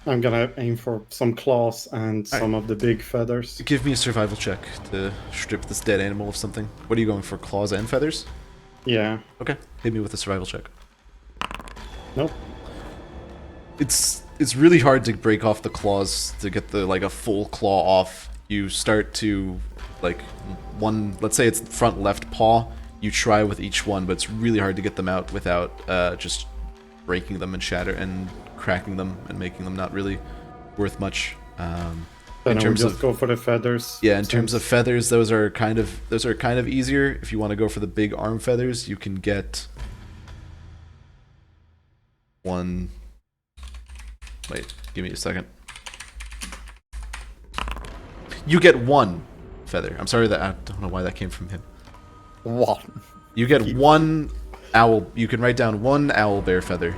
I'm gonna aim for some claws and some of the big feathers. Give me a survival check to strip this dead animal of something. What are you going for, claws and feathers? Yeah. Okay, hit me with a survival check. Nope. It's really hard to break off the claws to get the a full claw off. You start to let's say it's front left paw. You try with each one, but it's really hard to get them out without just breaking them and cracking them and making them not really worth much. Then I would just go for the feathers. Yeah, in terms of feathers, those are kind of easier. If you want to go for the big arm feathers, you can get one. Wait, give me a second. You get one feather. I'm sorry that I don't know why that came from him. One. You get one owl. You can write down one owlbear feather.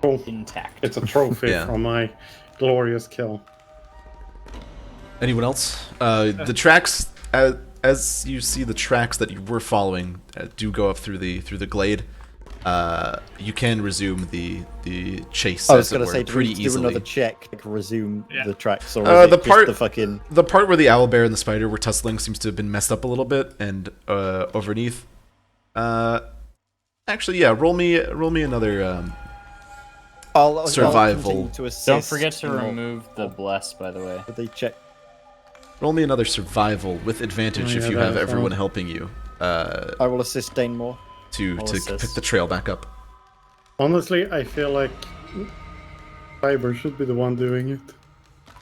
Oh, Intact. it's a trophy Yeah. from my glorious kill. Anyone else? The tracks, as you see, the tracks that you were following do go up through the glade. You can resume the chase. I was going to say, pretty do easily. another check, resume Yeah. the tracks, or is The it just part- the fucking... The part where the owlbear and the spider were tussling seems to have been messed up a little bit, and overneath. Actually, yeah. Roll me another I'll survival. continue to assist Don't forget to in all- remove the bless, by the way. They check. Roll me another survival with advantage Oh, if yeah, you that have is everyone fine. helping you. I will assist Dane more. To I'll pick assist. the trail back up. Honestly, I feel like Fiber should be the one doing it.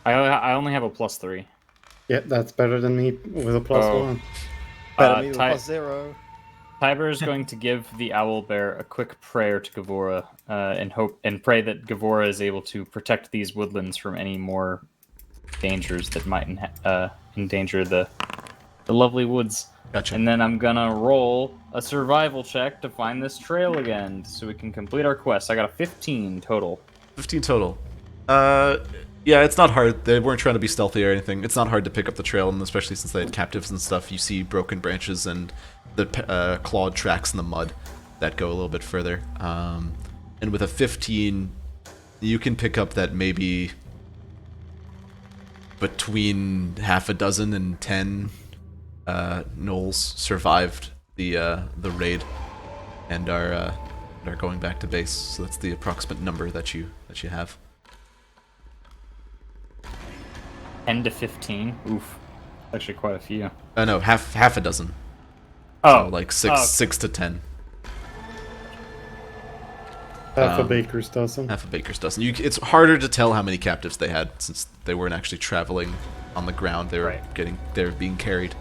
I only have a +3. Yeah, that's better than me with a +1. Better me with Ty- +0. Tiber is going to give the owlbear a quick prayer to Gavora, and pray that Gavora is able to protect these woodlands from any more dangers that might endanger the lovely woods. Gotcha. And then I'm gonna roll a survival check to find this trail again, so we can complete our quest. I got a 15 total. 15 total. Yeah, it's not hard. They weren't trying to be stealthy or anything. It's not hard to pick up the trail, and especially since they had captives and stuff, you see broken branches and the clawed tracks in the mud that go a little bit further. And with a 15, you can pick up that maybe between half a dozen and 10 Gnolls survived the raid and are going back to base. So that's the approximate number that you have. 10 to 15. Oof, actually quite a few. No, half a dozen. Oh, So like oh. 6 to 10. Half a baker's dozen. Half a baker's dozen. It's harder to tell how many captives they had since they weren't actually traveling on the ground. They were being carried.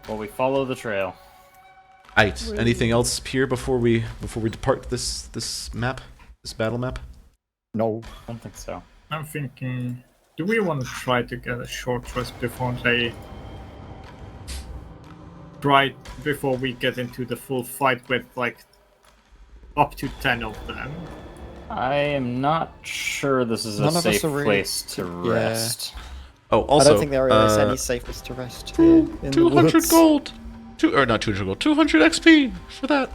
Well, we follow the trail. Right. Anything else here before we depart this map, this battle map? No. I don't think so. I'm thinking, do we want to try to get a short rest before we get into the full fight with like up to 10 of them? I am not sure this is None a of us safe are really- place to yeah. rest. Oh, also, I don't think there is any safest to rest here in the 200 woods. gold. Not 200 gold. 200 XP for that.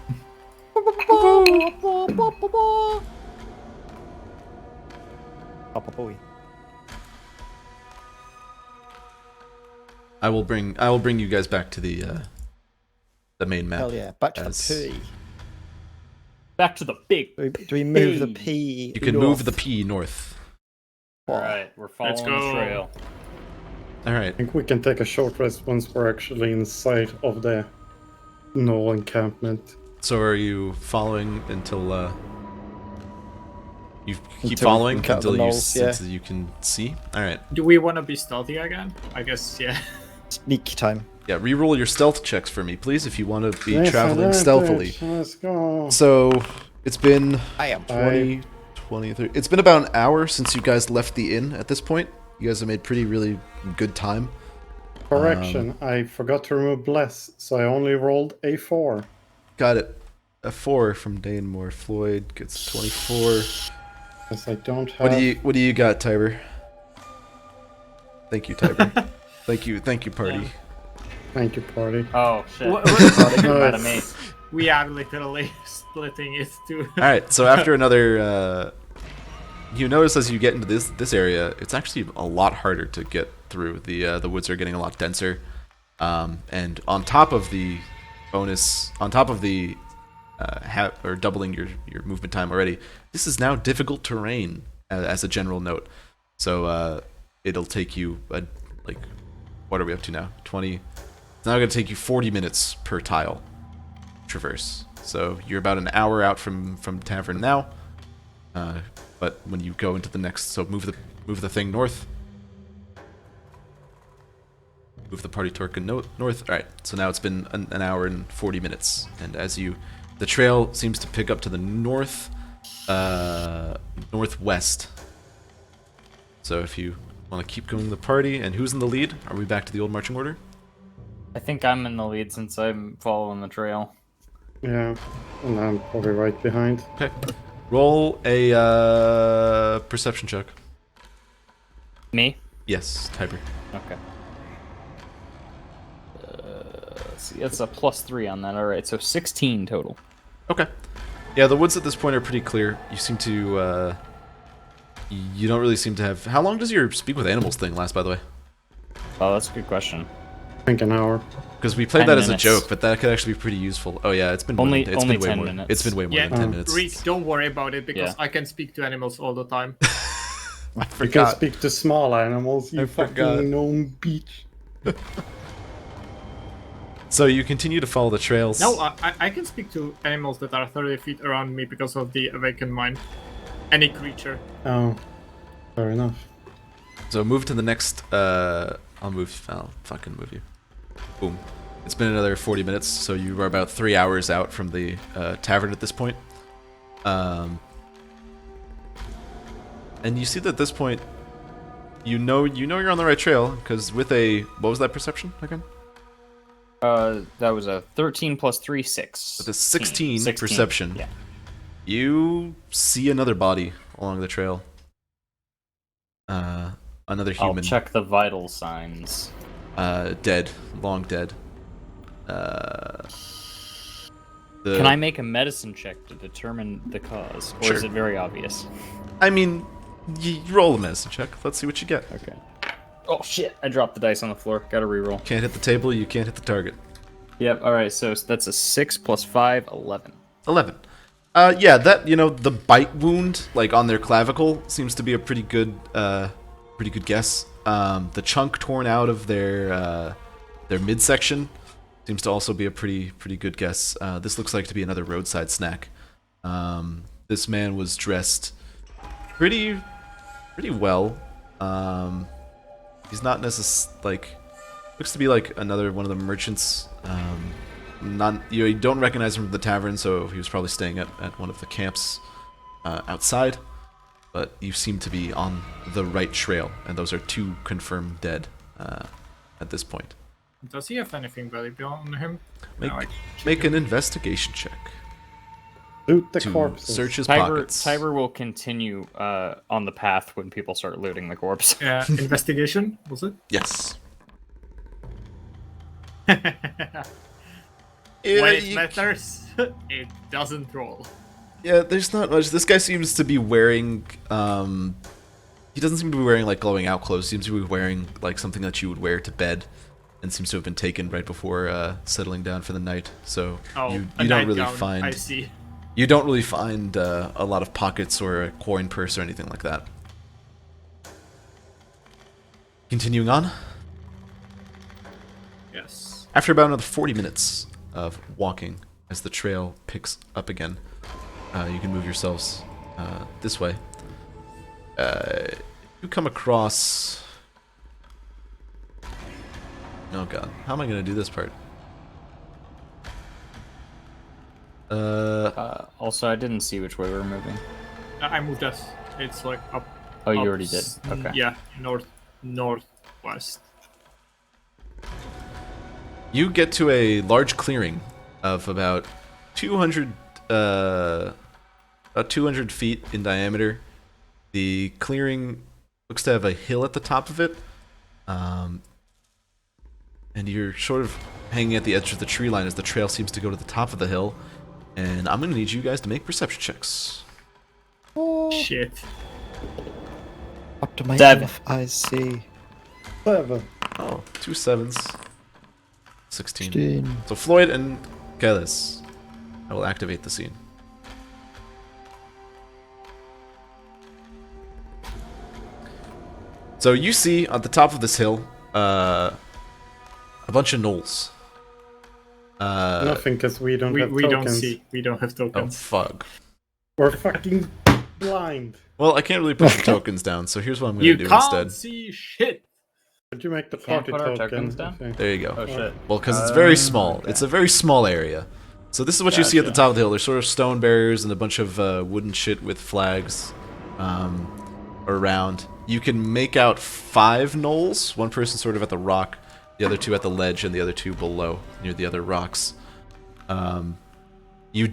Papa boy. I will bring you guys back to the main map. Hell yeah, back to as- the P. Back to the big. Do we move the P? You can move the P north. Alright, we're following Let's the go. trail. All right. I think we can take a short rest once we're actually in sight of the Gnoll encampment. So are you following until you keep Until we following can cut the until Gnolls, yeah. until you can see? All right. Do we want to be stealthy again? I guess, yeah. Sneak time. Yeah, reroll your stealth checks for me, please, if you want to be Yes, I traveling did, stealthily. bitch. Let's go. So it's been I am. 20, 30. It's been about an hour since you guys left the inn at this point. You guys have made really good time. Correction, I forgot to remove bless, so I only rolled a 4. Got it. A 4 from Danemore. Floyd gets 24. Because I don't have... What do you got, Tiber? Thank you, Tiber. thank you, party. Thank you, party. Oh, shit. What- Mad at me. We are literally splitting it too. All right. So after another, you notice as you get into this area, it's actually a lot harder to get through. The woods are getting a lot denser, and on top of the bonus, on top of the doubling your movement time already, this is now difficult terrain as a general note. So it'll take you like, what are we up to now? 20. It's now going to take you 40 minutes per tile traverse. So you're about an hour out from tavern now. But when you go into the next, so move the thing north. Move the party token north. All right. So now it's been an hour and 40 minutes, and the trail seems to pick up to the northwest. So if you want to keep going the party, and who's in the lead? Are we back to the old marching order? I think I'm in the lead since I'm following the trail. Yeah, and I'm probably right behind. Okay. Roll a perception check. Me? Yes, Tiber. Okay. Let's see, that's a +3 on that. Alright, so 16 total. Okay. Yeah, the woods at this point are pretty clear. You seem to, you don't really seem to have... How long does your speak with animals thing last, by the way? Oh, that's a good question. I think an hour. Because we played 10 that as a minutes. joke, but that could actually be pretty useful. Oh yeah, it's been Only- it's only been way 10 more. minutes. It's been way more Yeah, than 10 minutes. Reek, don't worry about it because Yeah. I can speak to animals all the time. I You can forgot. speak to small animals, you I forgot. fucking gnome beach. So you continue to follow the trails. No, I can speak to animals that are 30 feet around me because of the awakened mind. Any creature. Oh, fair enough. So move to the next. I'll fucking move you. Boom. It's been another 40 minutes, so you are about 3 hours out from the tavern at this point. And you see that at this point, you know you're on the right trail, because with a... What was that perception again? That was a 13 plus 3, 6. With a 16 perception, Yeah. you see another body along the trail. Another human. I'll check the vital signs. Dead. Long dead. Can I make a medicine check to determine the cause? Or is Sure. it very obvious? I mean, you roll a medicine check. Let's see what you get. Okay. Oh shit, I dropped the dice on the floor. Gotta reroll. Can't hit the table, you can't hit the target. Yep, alright, so that's a 6 plus 5, 11. 11. Yeah, that, the bite wound, like, on their clavicle seems to be a pretty good guess. The chunk torn out of their midsection seems to also be a pretty good guess. This looks like to be another roadside snack. This man was dressed pretty well. He's not necessarily, looks to be like another one of the merchants. You don't recognize him from the tavern, so he was probably staying at one of the camps outside. But you seem to be on the right trail, and those are 2 confirmed dead at this point. Does he have anything valuable on him? Make an investigation check Loot the to corpses. search his Tiber pockets. will continue on the path when people start looting the corpse. Investigation, was it? Yes. When it you- matters, it doesn't roll. Yeah, there's not much. This guy seems to be wearing, he doesn't seem to be wearing, going out clothes. He seems to be wearing, something that you would wear to bed, and seems to have been taken right before, settling down for the night. So, you don't really find... I see. You don't really find, a lot of pockets or a coin purse or anything like that. Continuing on. Yes. After about another 40 minutes of walking, as the trail picks up again, you can move yourselves this way. You come across... Oh god, how am I going to do this part? Also, I didn't see which way we were moving. I moved us. It's like up. Oh, you up already did. Okay. Yeah, northwest. You get to a large clearing of about 200 feet in diameter. The clearing looks to have a hill at the top of it, and you're sort of hanging at the edge of the tree line as the trail seems to go to the top of the hill. And I'm going to need you guys to make perception checks. Shit. Up to my 7. I see. 7. Oh, 2 7s. 16. 16. So Floyd and Kellis, I will activate the scene. So you see at the top of this hill a bunch of gnolls. Nothing, because we don't have We tokens. don't see. We don't have Oh tokens. fuck. We're fucking blind. Well, I can't really put the tokens down, so here's what I'm going to You do can't instead. see shit. Could you make the Can't party put our token? tokens down? I think? There you go. Oh shit. Well, because it's very small. okay. It's a very small area. So this is what you see at the Gotcha. top of the hill. There's sort of stone barriers and a bunch of wooden shit with flags around. You can make out 5 gnolls. One person sort of at the rock, the other 2 at the ledge, and the other 2 below near the other rocks. What you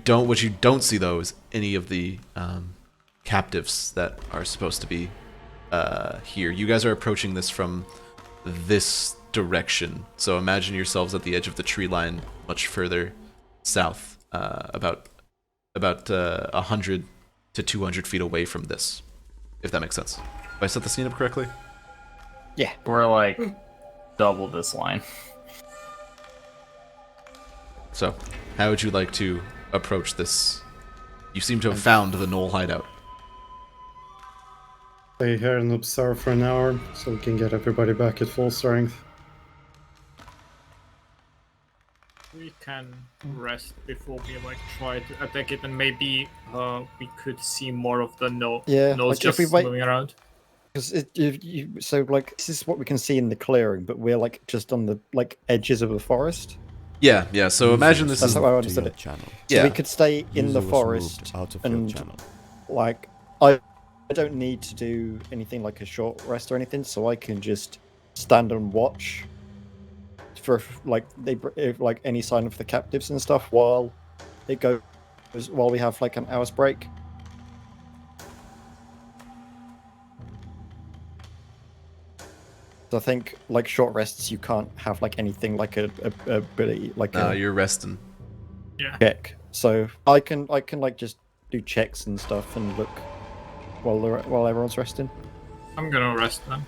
don't see though is any of the captives that are supposed to be here. You guys are approaching this from this direction, so imagine yourselves at the edge of the tree line, much further south, about 100 to 200 feet away from this, if that makes sense. Have I set the scene up correctly? Yeah. We're like double this line. So, how would you like to approach this? You seem to have found the Gnoll hideout. Stay here and observe for an hour, so we can get everybody back at full strength. We can rest before we try to attack it, and maybe we could see more of the nose Like, just if we wait- moving around. Because this is what we can see in the clearing, but we're just on the edges of a forest. Yeah. So imagine this That's is how I To understood your it. channel. So yeah. we could stay in User the was forest moved out of your and channel. like I don't need to do anything like a short rest or anything, so I can just stand and watch for like if, like any sign of the captives and stuff while it goes while we have like an hour's break. So I think like short rests you can't have like anything like a ability like No, a you're resting. check. So I can like just do checks and stuff and look while everyone's resting. I'm gonna rest then,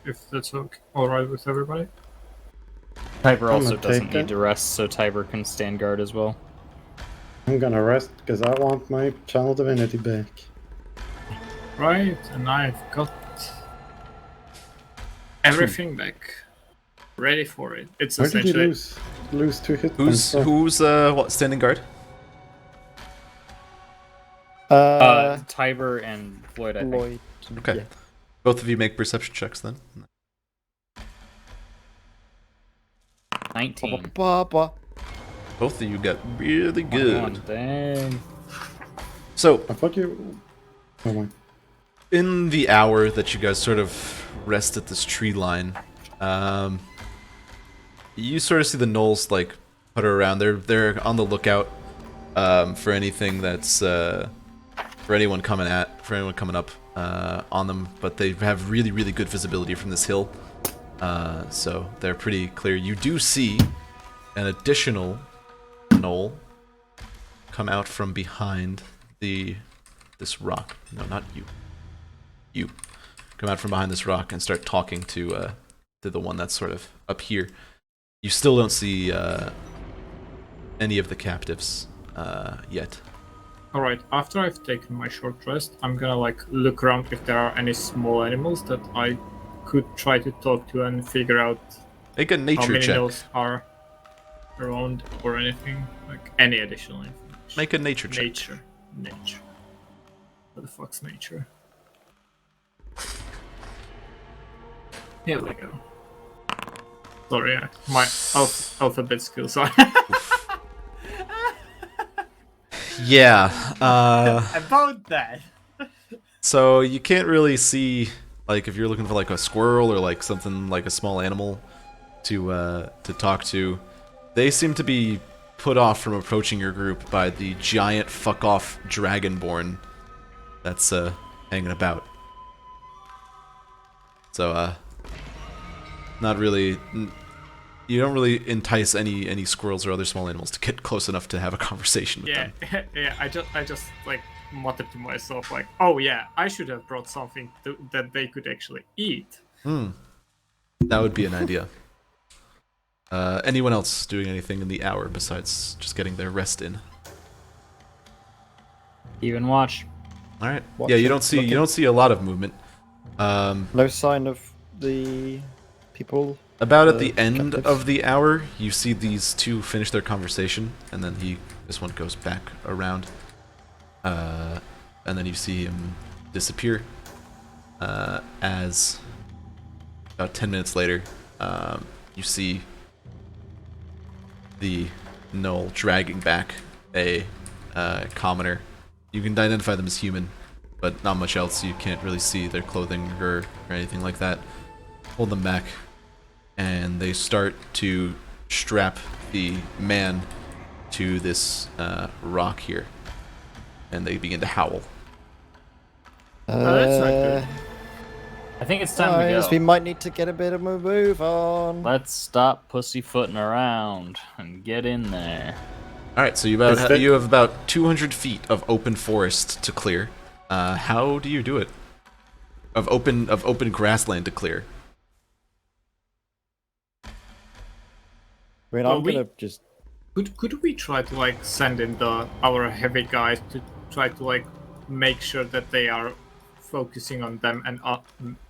if that's okay. All right with everybody. Tiber I'm also gonna doesn't take need it. to rest, so Tiber can stand guard as well. I'm gonna rest because I want my channel divinity back. Right, and I've got everything back. Ready for it. It's Where did you essentially lose 2 hit points from? Who's what standing guard? Tiber and Floyd, I think. Lloyd. Okay. Yeah. Both of you make perception checks then. 19. Ba-ba-ba-ba. Both of you got really good. 21, dang. So I thought you. Oh my. in the hour that you guys sort of rest at this tree line, you sort of see the Gnolls like putter around. They're on the lookout for anything that's for anyone coming up on them. But they have really good visibility from this hill, so they're pretty clear. You do see an additional Gnoll come out from behind this rock. No, not you. You come out from behind this rock and start talking to the one that's sort of up here. You still don't see any of the captives yet. alright. After I've taken my short rest, I'm gonna like look around if there are any small animals that I could try to talk to and figure out Make a how nature many check. those are around or anything. Like any additional information. Make a nature check. Nature. What the fuck's nature? Here we go. Sorry, my alphabet skills are Yeah. about that. So you can't really see, like, if you're looking for like a squirrel or like something like a small animal to talk to. They seem to be put off from approaching your group by the giant fuck off dragonborn that's hanging about. So not really. You don't really entice any squirrels or other small animals to get close enough to have a conversation with them. Yeah. I just like muttered to myself like, oh yeah, I should have brought something that they could actually eat. That would be an idea. Anyone else doing anything in the hour besides just getting their rest in? Even watch. All right. Watch Yeah, you it, don't see looking. a lot of movement. No sign of the people. About at The the end captives? of the hour, you see these two finish their conversation, and then this one goes back around, and then you see him disappear. As about 10 minutes later, you see the Gnoll dragging back a commoner. You can identify them as human, but not much else. You can't really see their clothing or anything like that. Hold them back, and they start to strap the man to this rock here, and they begin to howl. that's not good. I think it's time to Guys, go. we might need to get a bit of a move on. Let's stop pussyfooting around and get in there. All right, so you have about 200 feet of open forest to clear. How do you do it? Of open grassland to clear. I mean, Well, I'm we- gonna just. Could we try to like send in our heavy guys to try to like make sure that they are focusing on them and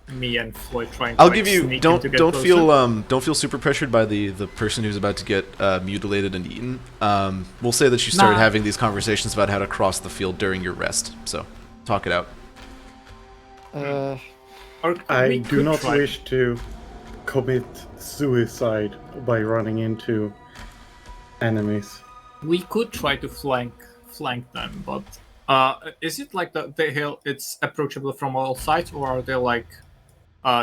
me and Floyd trying to I'll like, give you sneak in don't to get don't closer? feel super pressured by the person who's about to get mutilated and eaten. We'll say that you started Nah. having these conversations about how to cross the field during your rest. So talk it out. Uh, Or I we do could not try- wish to commit suicide by running into enemies. We could try to flank them, but is it like the hill? It's approachable from all sides, or are there like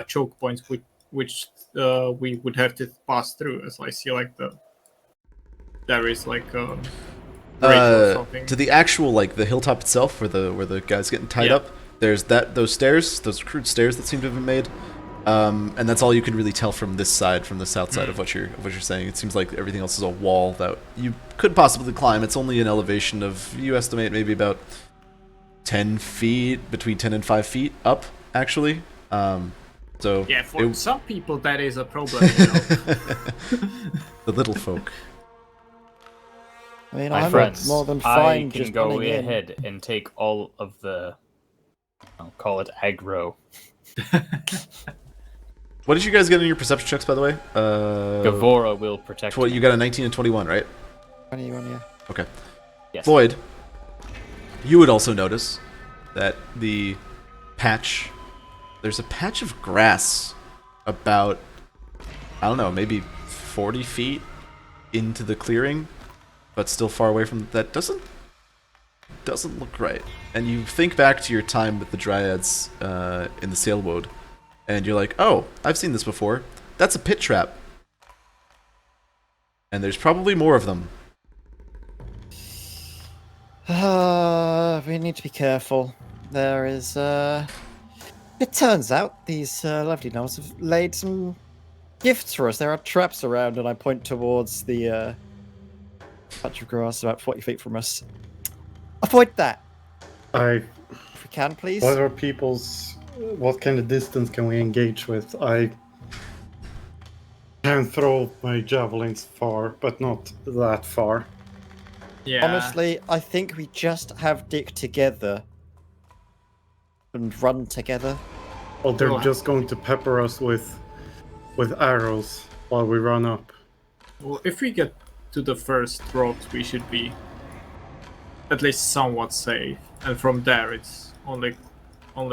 choke points which we would have to pass through? As I see, like there is like a bridge or something. To the actual like the hilltop itself, where the guy's getting tied Yeah. up. There's those stairs, those crude stairs that seem to have been made, and that's all you can really tell from this side, from the south side of what you're saying. It seems like everything else is a wall that you could possibly climb. It's only an elevation of, you estimate, maybe about 10 feet, between 10 and 5 feet up, actually. So Yeah, for some people that is a problem. You know? the little folk. I mean, My I'm friends, more than I fine can just go running in. ahead and take all of the, I'll call it aggro. What did you guys get in your perception checks, by the way? Gavora will protect You me. got a 19 and 21, right? 21, yeah. Okay. Yes. Floyd, you would also notice that there's a patch of grass about, I don't know, maybe 40 feet into the clearing, but still far away from that. Doesn't look right. And you think back to your time with the Dryads in the sailboat, and you're like, oh, I've seen this before. That's a pit trap. And there's probably more of them. We need to be careful. There is, It turns out these lovely Gnolls have laid some gifts for us. There are traps around, and I point towards the patch of grass about 40 feet from us. Avoid that, if we can, please. What kind of distance can we engage with? I can throw my javelins far, but not that far. Yeah. Honestly, I think we just have Dick together and run together. Well, they're Well, just going to pepper us with arrows while we run up. Well, if we get to the first rocks, we should be at least somewhat safe. And from there, it's only a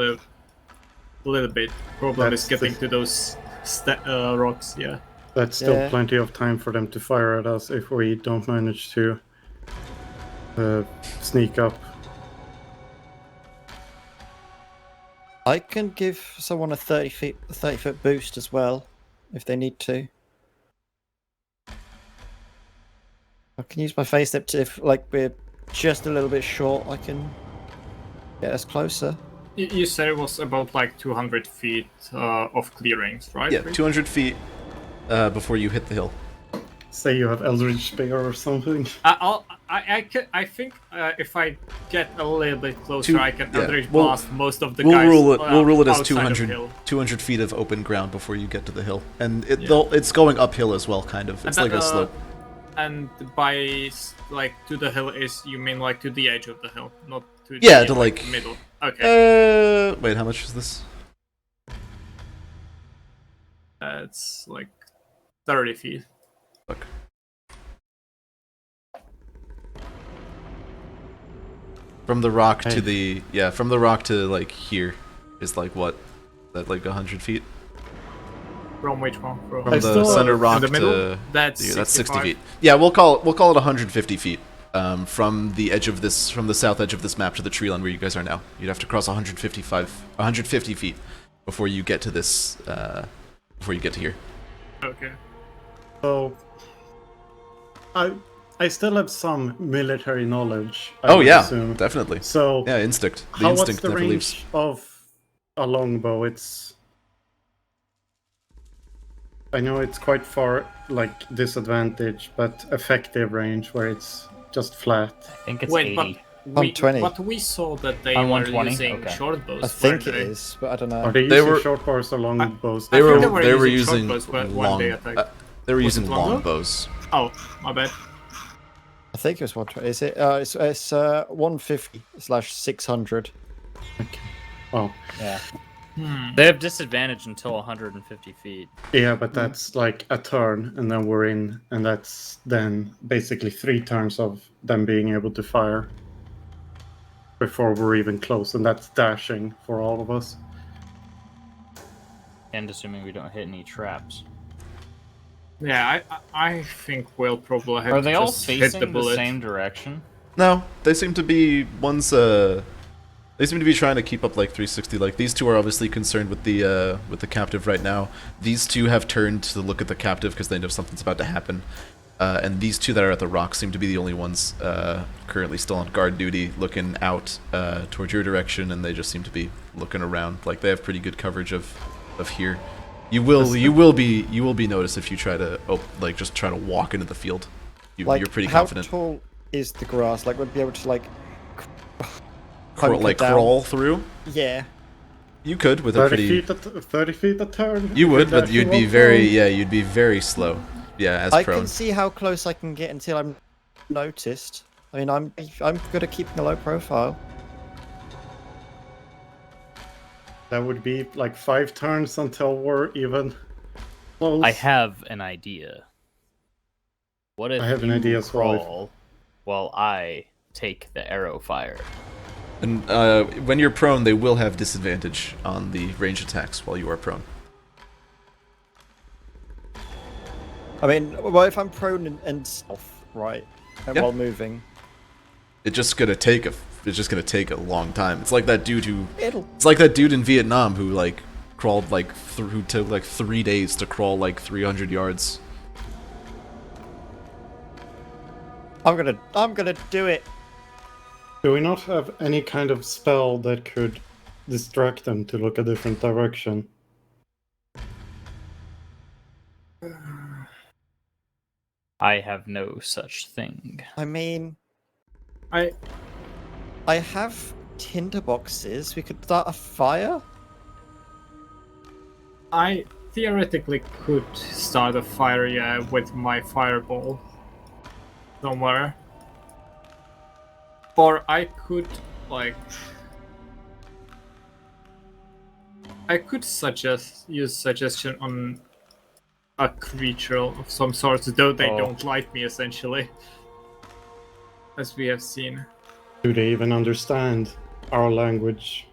little bit. Problem is That's getting the- to those rocks. Yeah. That's still Yeah. plenty of time for them to fire at us if we don't manage to sneak up. I can give someone a 30-foot boost as well, if they need to. I can use my face step to, if like we're just a little bit short, I can get us closer. You said it was about like 200 feet of clearings, right? Yeah, 200 feet before you hit the hill. Say you have Eldritch Spear or something. I think if I get a little bit closer, I can Eldritch we'll- blast most of the We'll guys. rule it as outside of 200, hill. 200 feet of open ground before you get to the hill, and it's going uphill as well, kind of. It's And like that, a slope. And by like to the hill is you mean like to the edge of the hill, not to Yeah, the, to like middle. Okay, Wait, how much is this? it's like 30 feet. Fuck. From the rock to from the rock to like here is like what? That like 100 feet? From which one? From I the still- center rock the middle? to That's yeah, that's 60 65. feet. Yeah, we'll call it 150 feet. From the edge of this, from the south edge of this map to the tree line where you guys are now. You'd have to cross 150 feet before you get to this, before you get to here. Okay. So, I still have some military knowledge. I Oh would yeah, assume. definitely. So, Yeah, instinct. The what's instinct the never range leaves. of a longbow? I know it's quite far, like disadvantage, but effective range where it's just flat. I think it's Wait, 80. but 20. But we saw that they On were 120? using Okay. short bows. I think it weren't they? is, but I don't know. Are they They using were- short bows or long bows? They I were think they were using using short bows when long they attacked. they were Was it using longer? long bows. Oh, my bad. I think it was 120. Is it? It's 150/600. Oh, Yeah. They have disadvantage until 150 feet. yeah, but that's like a turn, and then we're in, and that's then basically 3 turns of them being able to fire before we're even close, and that's dashing for all of us. And assuming we don't hit any traps. Yeah, I think we'll probably have Are to they all just hit facing the the bullet. same direction? No, they seem to be they seem to be trying to keep up like 360. Like these two are obviously concerned with the captive right now. These two have turned to look at the captive because they know something's about to happen. And these two that are at the rock seem to be the only ones currently still on guard duty, looking out towards your direction, and they just seem to be looking around. Like they have pretty good coverage of here. You will be noticed if you try to just try to walk into the field. Like, You're pretty how confident. tall is the grass? Like, would be able to like hunker down? Crawl through. Yeah. You could with a 30 pretty. feet, 30 feet a turn. You would, Could but actually you'd be walk very down. you'd be very slow. Yeah, as I prone. can see how close I can get until I'm noticed. I mean, I'm good at keeping a low profile. That would be like 5 turns until we're even close. I have an idea. What if I have an you idea as well, if- crawl while I take the arrow fire? And when you're prone, they will have disadvantage on the range attacks while you are prone. I mean, well, if I'm prone and stealth, right, and Yeah. while moving, It's just gonna take a long time. It's like that dude who. it'll. It's like that dude in Vietnam who like crawled like who took like 3 days to crawl like 300 yards. I'm gonna do it. Do we not have any kind of spell that could distract them to look a different direction? I have no such thing. I mean, I have tinder boxes. We could start a fire. I theoretically could start a fire, yeah, with my fireball somewhere. Or I could, like... I could use suggestion on a creature of some sort, though they Oh. don't like me, essentially. As we have seen. Do they even understand our language?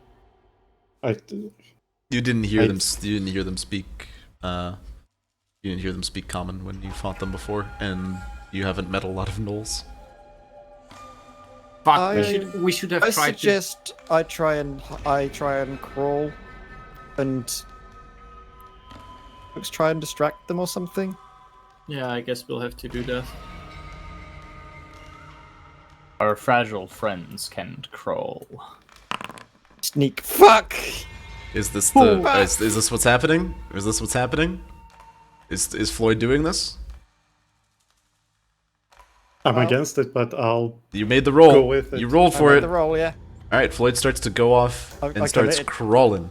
You didn't hear I- them. You didn't hear them speak. You didn't hear them speak common when you fought them before, and you haven't met a lot of Gnolls. But I- we should have I tried to... suggest I try and crawl, and let's try and distract them or something. Yeah, I guess we'll have to do that. Our fragile friends can crawl. Sneak. Fuck. Is this Ooh. the? Is this what's happening? Is this what's happening? Is Floyd doing this? I'm against it, but I'll You made the roll. Go with it. You rolled I for made it. the roll, yeah. All right, Floyd starts to go off I and starts committed. crawling.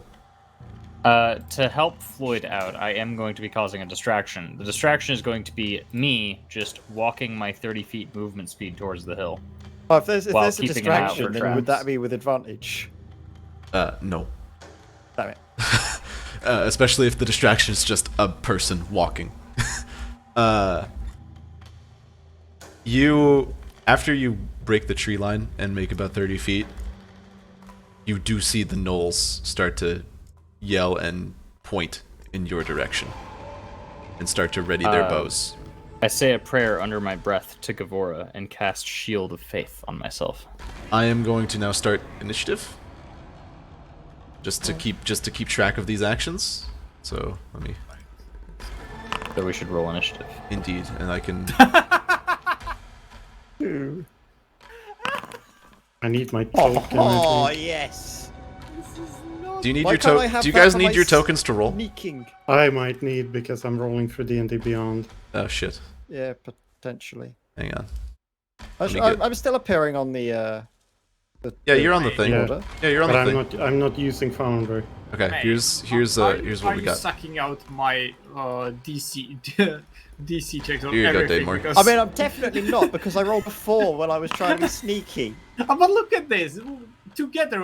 To help Floyd out, I am going to be causing a distraction. The distraction is going to be me just walking my 30 feet movement speed towards the hill. Oh, if there's a While keeping an eye out distraction, for then would traps. that be with advantage? No. Damn it. Especially if the distraction is just a person walking. After you break the tree line and make about 30 feet, you do see the Gnolls start to yell and point in your direction and start to ready their bows. I say a prayer under my breath to Gavora and cast Shield of Faith on myself. I am going to now start initiative, just to keep track of these actions. So let me So we should roll initiative. indeed, and I can. I need my token. Oh I think. yes. Do you need Why your can't I have Do you that guys for need my your tokens to roll? Sneaking. I might need because I'm rolling for D&D Beyond. Oh shit! Yeah, potentially. Hang on. I me get- I'm still appearing on the. Yeah, you're on the thing. Yeah. Order. Yeah, you're on But the thing. I'm not using Foundry. Okay, Hey, here's are what we you got. sucking out my DC DC checks on Here you go, everything? Daymore. Because... I mean, I'm definitely not because I rolled a 4 when I was trying to be sneaky. But look at this. Together,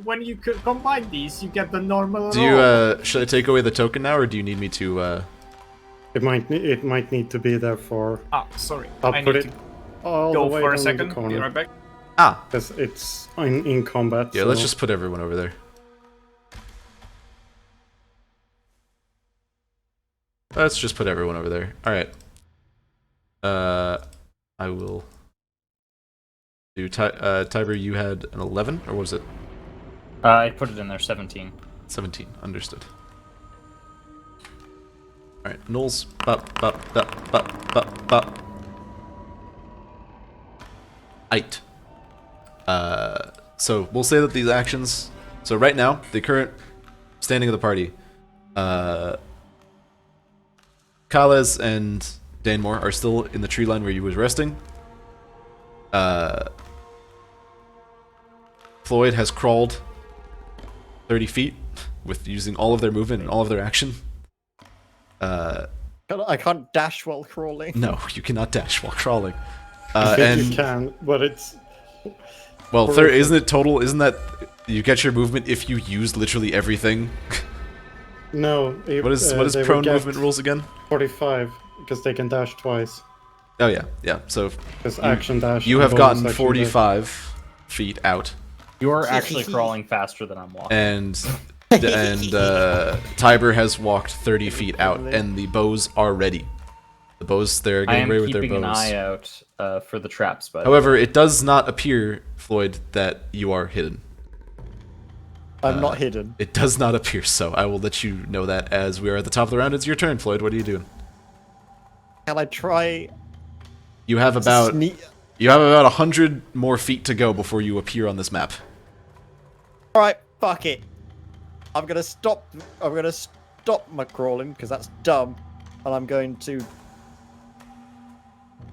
when you combine these, you get the normal Do roll. you should I take away the token now, or do you need me to? It might need to be there for. Ah, sorry. I'll I put need it to all go the way for a down second. the Be corner right back. Ah, because it's in combat. yeah. so Let's just put everyone over there. Let's just put everyone over there. All right. I will do. Tiber, you had an 11, or was it I put it in there, 17. 17? Understood. All right, Gnolls. Bop, bop, bop, bop, bop, bop. Eight. So we'll say that these actions. So right now, the current standing of the party, Kales and Danmore are still in the tree line where you was resting. Floyd has crawled 30 feet with using all of their movement and all of their action. I can't dash while crawling. No, you cannot dash while crawling. I think And you can, but it's well, isn't it total? Isn't that you get your movement if you use literally everything? no. What is they would prone get movement rules again? 45 because they can dash twice. Oh yeah. So Because action dash. you and have bonus gotten action 45 feet out, You're actually crawling faster than I'm walking. and Tiber has walked 30 feet out, and the bows are ready. The bows, they're I getting am ready with their keeping bows. an eye out for the traps, but However, it does not appear, Floyd, that you are hidden. I'm not hidden. It does not appear so. I will let you know that as we are at the top of the round. It's your turn, Floyd. What are you doing? Can I try You have to about sneak? 100 more feet to go before you appear on this map. All right, fuck it. I'm gonna stop my crawling because that's dumb, and I'm going to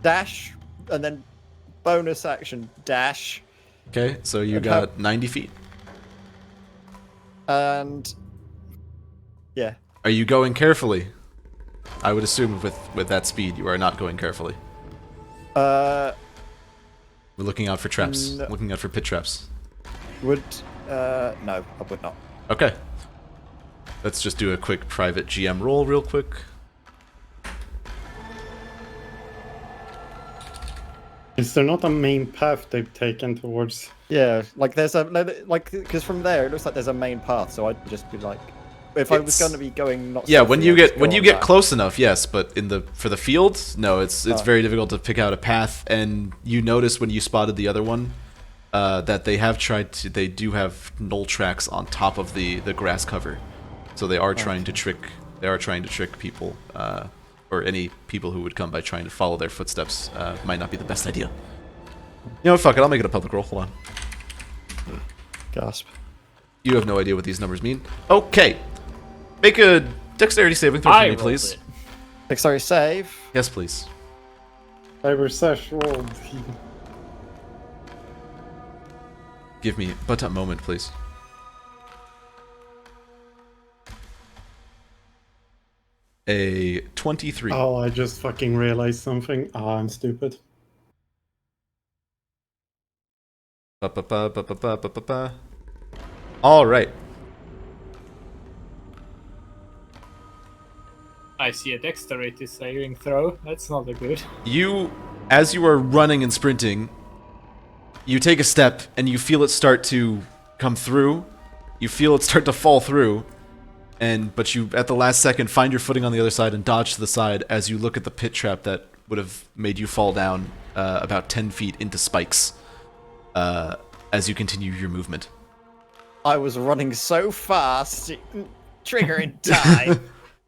dash and then bonus action dash Okay, so you And got 90 feet. and yeah. Are you going carefully? I would assume with that speed, you are not going carefully. Uh, We're looking out for traps. No. Looking out for pit traps. would no, I would not. Okay. Let's just do a quick private GM roll real quick. Is there not a main path they've taken towards? Yeah, like there's a because from there it looks like there's a main path, so I'd just be like, if I was It's- going to be going not. Yeah, south, when I'd you just get when go you on get that. close enough, yes, but for the field, no, it's Oh. very difficult to pick out a path. And you notice when you spotted the other one that they do have knoll tracks on top of the grass cover, so they are trying to trick people or any people who would come by trying to follow their footsteps. Might not be the best idea. You know what, fuck it, I'll make it a public roll. Hold on. Gasp. You have no idea what these numbers mean. Okay. Make a dexterity saving throw for me, please. Sorry, save. Yes, please. Cyber Sesh rolled. Give me but a moment, please. A 23. Oh, I just fucking realized something. Ah, I'm stupid. Ba-ba-ba-ba-ba-ba-ba-ba. All right. I see a dexterity saving throw. That's not a good. As you are running and sprinting, you take a step and you feel it start to come through. You feel it start to fall through, but you at the last second find your footing on the other side and dodge to the side as you look at the pit trap that would have made you fall down about 10 feet into spikes as you continue your movement. I was running so fast, it didn't trigger in time.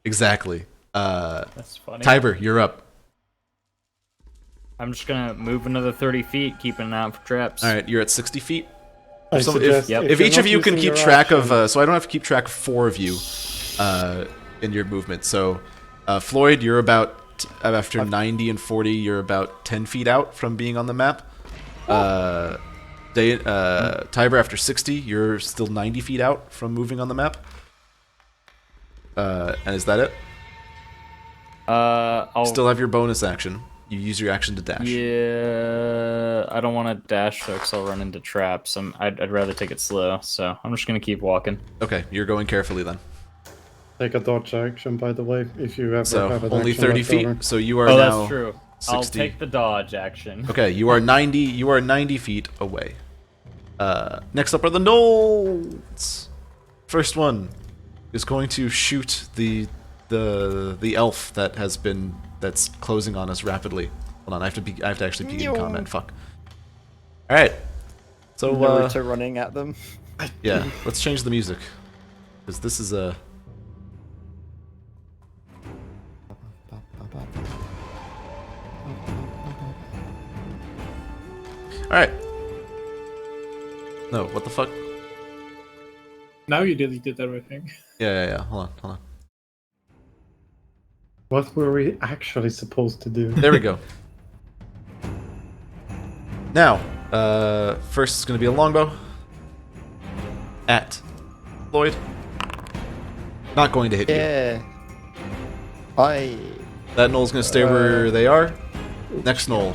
Exactly. That's funny. Tiber, you're up. I'm just gonna move another 30 feet, keeping an eye out for traps. All right, you're at 60 feet. I So suggest if you're each of not you can using keep your track action- of, so I don't have to keep track of 4 of you in your movement. So, Floyd, you're about after 90 and 40, you're about 10 feet out from being on the map. Tiber, after 60, you're still 90 feet out from moving on the map. And is that it? I'll Still have your bonus action. You use your action to dash. Yeah, I don't want to dash though, because I'll run into traps. I'd rather take it slow, so I'm just gonna keep walking. Okay, you're going carefully then. Take a dodge action, by the way, if you ever So have an only action 30 left feet. over. So you are Oh, now that's true. I'll 60. take the dodge action. Okay, you are 90. You are 90 feet away. Next up are the Gnolls. First one is going to shoot the the elf that's closing on us rapidly. Hold on, I have to actually begin combat. Fuck. All right. So Naruto running at them. yeah, let's change the music because this is a. All right. No, what the fuck? Now you deleted everything. Yeah. Hold on. What were we actually supposed to do? There we go. Now, first is going to be a longbow. At Floyd. Not going to hit you. Yeah. That Gnoll's going to stay where they are. Next Gnoll.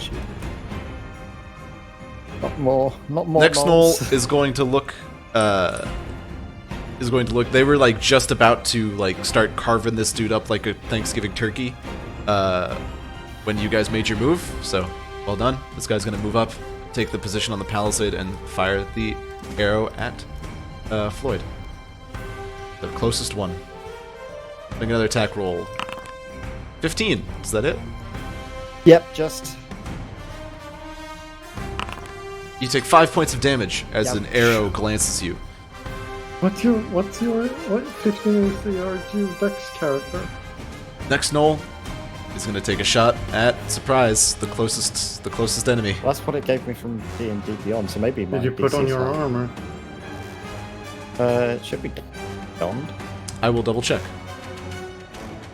Not more. Next Gnoll is going to look. They were like just about to like start carving this dude up like a Thanksgiving turkey. When you guys made your move, so well done. This guy's going to move up, take the position on the palisade, and fire the arrow at Floyd. The closest one. Make another attack roll. 15. Is that it? Yep, just. You take 5 points of damage as Yep. an arrow glances you. What 15 is your Dex character? Next Gnoll is going to take a shot at surprise, the closest enemy. That's what it gave me from D&D Beyond, so maybe my Did you put on DC's your high. armor? It should be Beyond. I will double check.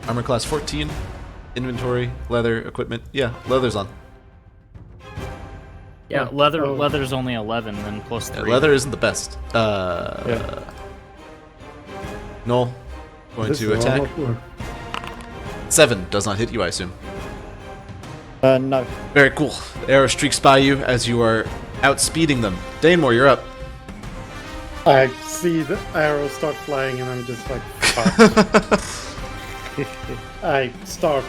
Armor class 14, inventory, leather, equipment. Yeah, leather's on. Yeah, leather's only 11, then plus 3. Leather isn't the best. Gnoll, going This to is a lot attack. of work. 7 does not hit you, I assume. No. Very cool. The arrow streaks by you as you are outspeeding them. Danemore, you're up. I see the arrow start flying and I'm just like, fuck. I start,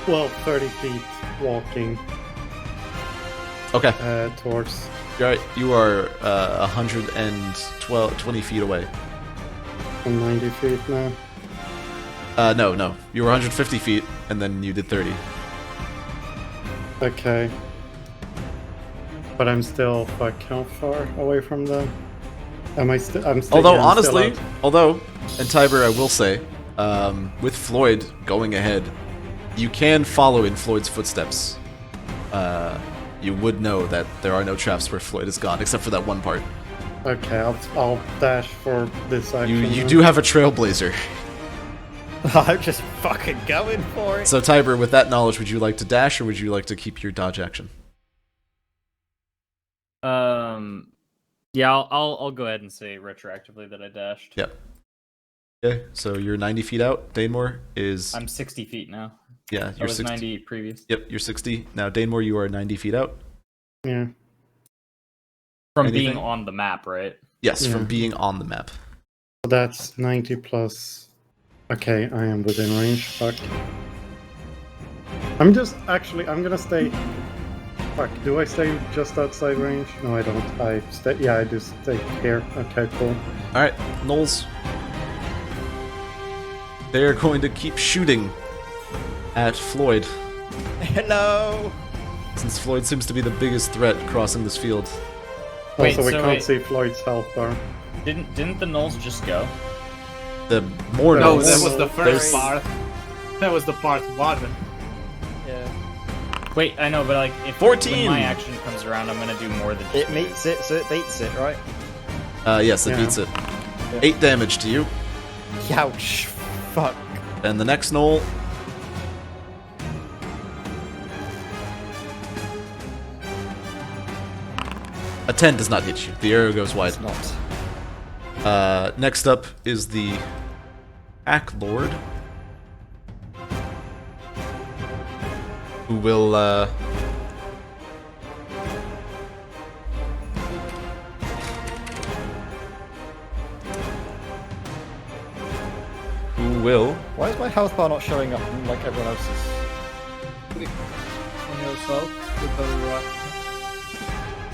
30 feet walking Okay. towards. You are 120 feet away. I'm 90 feet now. No. You were 150 feet, and then you did 30. Okay. But I'm still, how far away from them? I'm still. Although, yeah, I'm still honestly, out. and Tiber, I will say, with Floyd going ahead, you can follow in Floyd's footsteps. You would know that there are no traps where Floyd is gone, except for that one part. Okay, I'll dash for this action. You then. do have a trailblazer. I'm just fucking going for it. So, Tiber, with that knowledge, would you like to dash, or would you like to keep your dodge action? Yeah, I'll go ahead and say retroactively that I dashed. Yep. Okay, so you're 90 feet out. Danemore is... I'm 60 feet now. Yeah, I you're was 60. 90 previous. Yep, you're 60. Now, Danemore, you are 90 feet out. Yeah. From Anything? being on the map, right? Yes, Yeah. from being on the map. So that's 90 plus. Okay, I am within range. Fuck. I'm gonna stay. Fuck, do I stay just outside range? No, I don't. I just stay here. Okay, cool. Alright, Gnolls. They are going to keep shooting at Floyd, Hello. since Floyd seems to be the biggest threat crossing this field. Wait, Also, we so can't wait. see Floyd's health bar. Didn't the Gnolls just go? The more No, No, Gnolls. that was the There's- first part. That was the part 1. Yeah. Wait, I know, but like, if 14! when my action comes around, I'm gonna do more than just It move. meets it, so it beats it, right? Yes, it Yeah. beats it. 8 damage to you. Ouch. Fuck. And the next Gnoll. A 10 does not hit you. The arrow goes wide. It's not. Next up is the Pack Lord, who will Why is my health bar not showing up like everyone else's? On yourself with the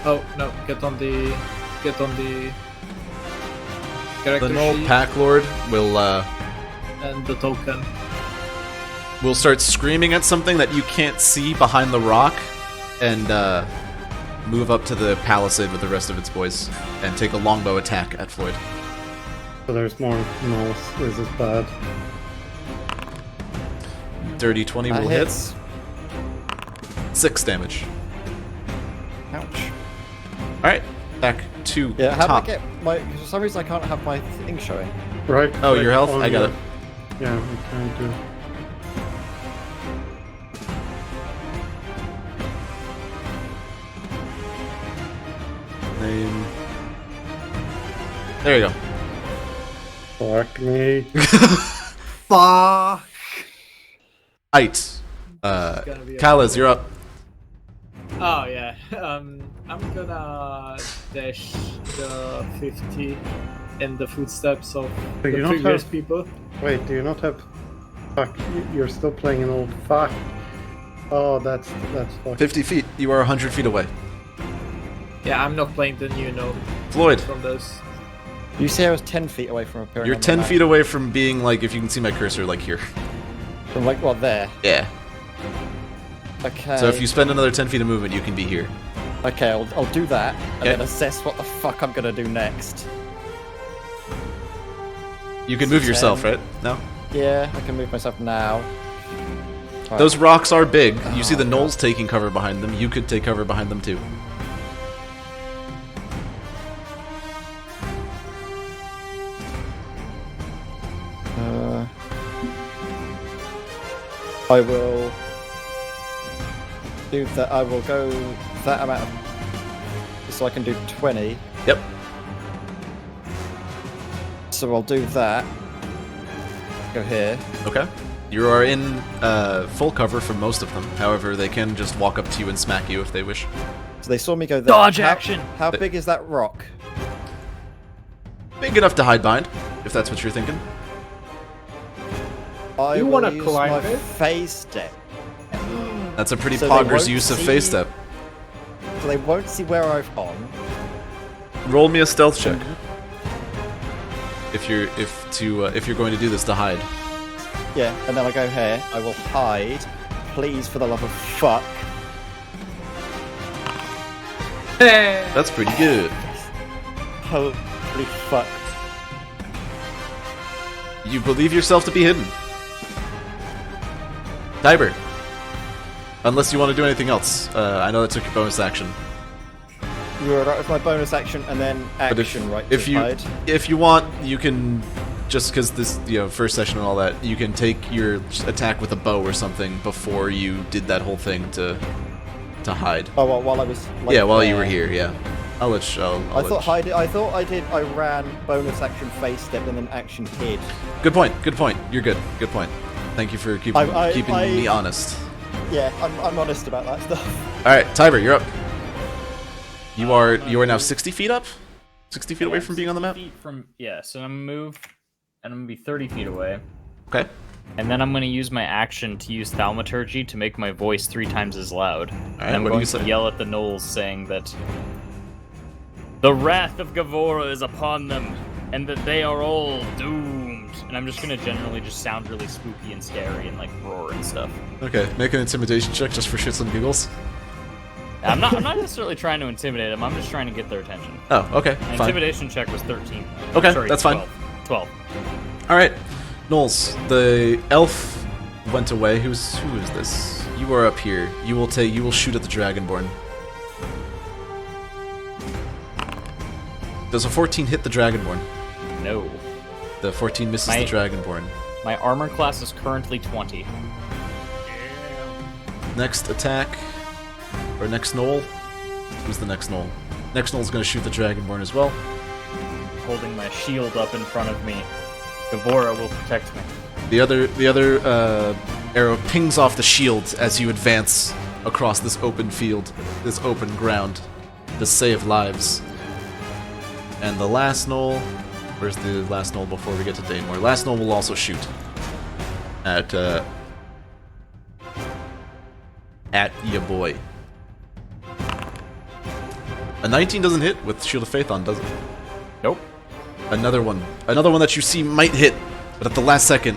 oh no, get on the the character Gnoll sheet. Pack Lord will and the token. We'll start screaming at something that you can't see behind the rock, and move up to the palisade with the rest of its boys, and take a longbow attack at Floyd. So there's more gnolls. This is bad. Dirty 20 That will hit. hits. 6 damage. Ouch. Alright, back to Yeah, how top. do I get my... For some reason I can't have my thing showing. Right. Oh, click your health? on I got your- it. Yeah, we can do. Name. There you go. Fuck me. Fuck! Aight. gonna be a Kaliz, you're up. Oh yeah. I'm gonna dash the 50 in the footsteps of Do the you not previous have- people. Wait, do you not have? Fuck, you're still playing an old fuck. Oh, that's fuck. 50 feet. You are 100 feet away. Yeah, I'm not playing the new note Floyd, from those. You say I was 10 feet away from appearing you're on the 10 map. feet away from being like, if you can see my cursor, like here. From like, what, there? Yeah. Okay. So if you spend another 10 feet of movement, you can be here. Okay, I'll do that, and Okay. then assess what the fuck I'm gonna do next. You can move yourself, 10. right? No? Yeah, I can move myself now. Right. Those rocks are big. You see the Oh, gnolls taking cover behind them. You could take cover behind them too. I will do that. I will go that amount of, so I can do 20. Yep. So I'll do that. Go here. Okay. You are in full cover for most of them. However, they can just walk up to you and smack you if they wish. So they saw me go there. Dodge How- action! How big is that rock? Big enough to hide behind, if that's what you're thinking. I You will wanna use climb my it? phase step. That's a pretty So they poggers won't use of see- phase step. So they won't see where I've gone. Roll me a stealth check. If you're going to do this to hide. Yeah, and then I go here. I will hide. Please, for the love of fuck. That's pretty good. Holy fuck. You believe yourself to be hidden. Tiber. Unless you want to do anything else. I know that took your bonus action. You were right with my bonus action and then But action, right? if to you hide. if you want, you can just because this first session and all that, you can take your attack with a bow or something before you did that whole thing to hide. Oh, well, while I was. Like, Yeah, while you were there. here. Yeah, I'll let you. I thought hide. I thought I did. I ran bonus action face step and then action hid. Good point. Good point. You're good. Good point. Thank you for keeping me honest. Yeah, I'm honest about that stuff. All right, Tiber, you're up. You are now 60 feet up. 60 feet away from being on the map. So I'm gonna move, and I'm gonna be 30 feet away. Okay. And then I'm going to use my action to use thaumaturgy to make my voice 3 times as loud. And I'm what do going you to say? yell at the gnolls saying that the wrath of Gavora is upon them, and that they are all doomed. And I'm just going to generally just sound really spooky and scary and like roar and stuff. Okay. Make an intimidation check just for shits and giggles. I'm not necessarily trying to intimidate them. I'm just trying to get their attention. Oh, okay. My Fine. intimidation check was 13. Okay, Sorry, that's fine. 12. All right, Gnolls, the elf went away. Who is this? You are up here. You will shoot at the Dragonborn. Does a 14 hit the Dragonborn? No. The 14 misses the Dragonborn. My armor class is currently 20. Next attack, or next Gnoll. Who's the next Gnoll? Next Gnoll's gonna shoot the Dragonborn as well. Holding my shield up in front of me. Gavora will protect me. The other arrow pings off the shield as you advance across this open field, this open ground, to save lives. And the last Gnoll, where's the last Gnoll before we get to Danemore? Last Gnoll will also shoot at ya boy. A 19 doesn't hit with Shield of Faith on, does it? Nope. Another one that you see might hit, but at the last second,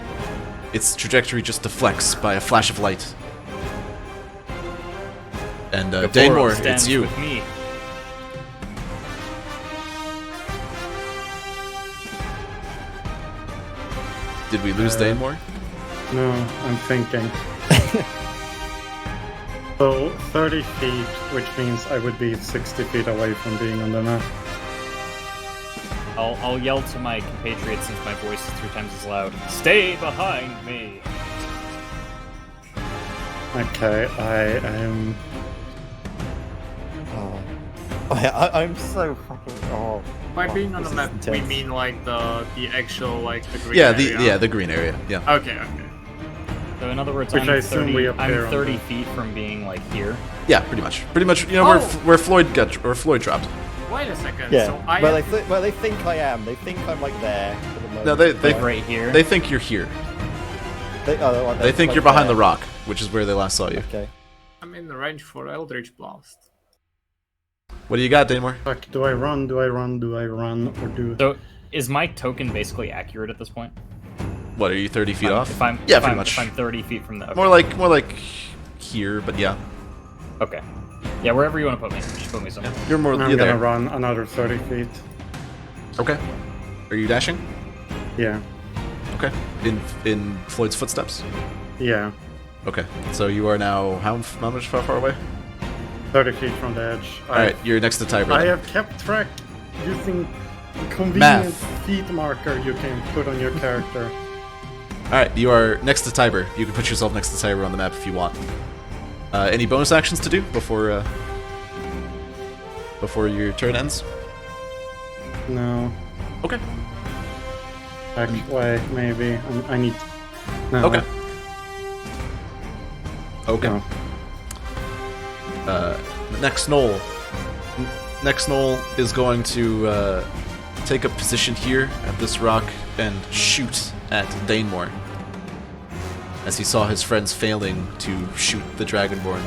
its trajectory just deflects by a flash of light. And Danemore, stands it's you. With me. Did we lose Danemore? No, I'm thinking. So 30 feet, which means I would be 60 feet away from being on the map. I'll yell to my compatriots since my voice is 3 times as loud. Stay behind me. Okay, I am. I'm so fucking. Oh. By being on this the map, is we intense. mean like the actual like the green Yeah, area? the green area. Yeah. Okay. So in other words, Which I I'm assume 30, we appear I'm on 30 the- feet from being like here. Yeah, pretty much. Pretty much. You know Oh. where Floyd dropped. Wait a second. Yeah. So I well, have- they think I am. They think I'm like there. For the moment. No, they Like right here. they think you're here. They They think like you're behind the there. rock, which is where they last saw you. Okay. I'm in the range for Eldritch Blast. What do you got, Danemore? Fuck, do I run? Do I run? Do I run? Or do. So is my token basically accurate at this point? What, are you 30 feet off? If I'm, Yeah, if pretty I'm, much. If I'm 30 feet from the. Okay. More like here, but yeah. Okay. Yeah, wherever you want to put me. Just put me somewhere. You're more. I'm You're gonna there. run another 30 feet. Okay. Are you dashing? Yeah. Okay. In Floyd's footsteps. Yeah. Okay. So you are now how much far away? 30 feet from the edge. All right. You're next to Tiber. I then. have kept track using the convenient Math. feet marker you can put on your character. All right. You are next to Tiber. You can put yourself next to Tiber on the map if you want. Any bonus actions to do before your turn ends? No. Okay. Wait, maybe. I need. No. Okay. Okay. No. Next Gnoll. Next Gnoll is going to take a position here at this rock and shoot at Danemore, as he saw his friends failing to shoot the Dragonborn.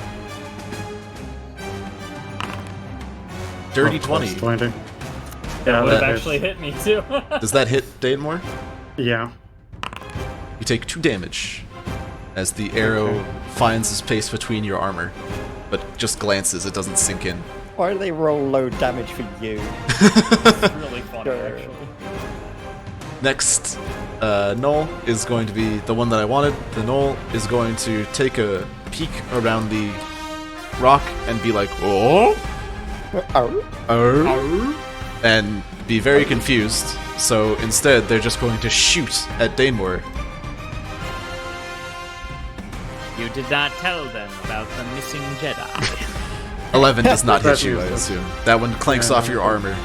Dirty Oh, plus 20. 20. That Yeah, would have that actually hits. hit me too. Does that hit Danemore? Yeah. You take 2 damage as the arrow finds its place between your armor, but just glances, it doesn't sink in. Why do they roll low damage for you? It's really funny, Sure. actually. Next, Gnoll is going to be the one that I wanted. The Gnoll is going to take a peek around the rock and be like, oh, and be very confused. So instead, they're just going to shoot at Danemore. You did not tell them about the missing Jedi. 11 does not hit That's you, I useless. assume. That one clanks Yeah. off your armor,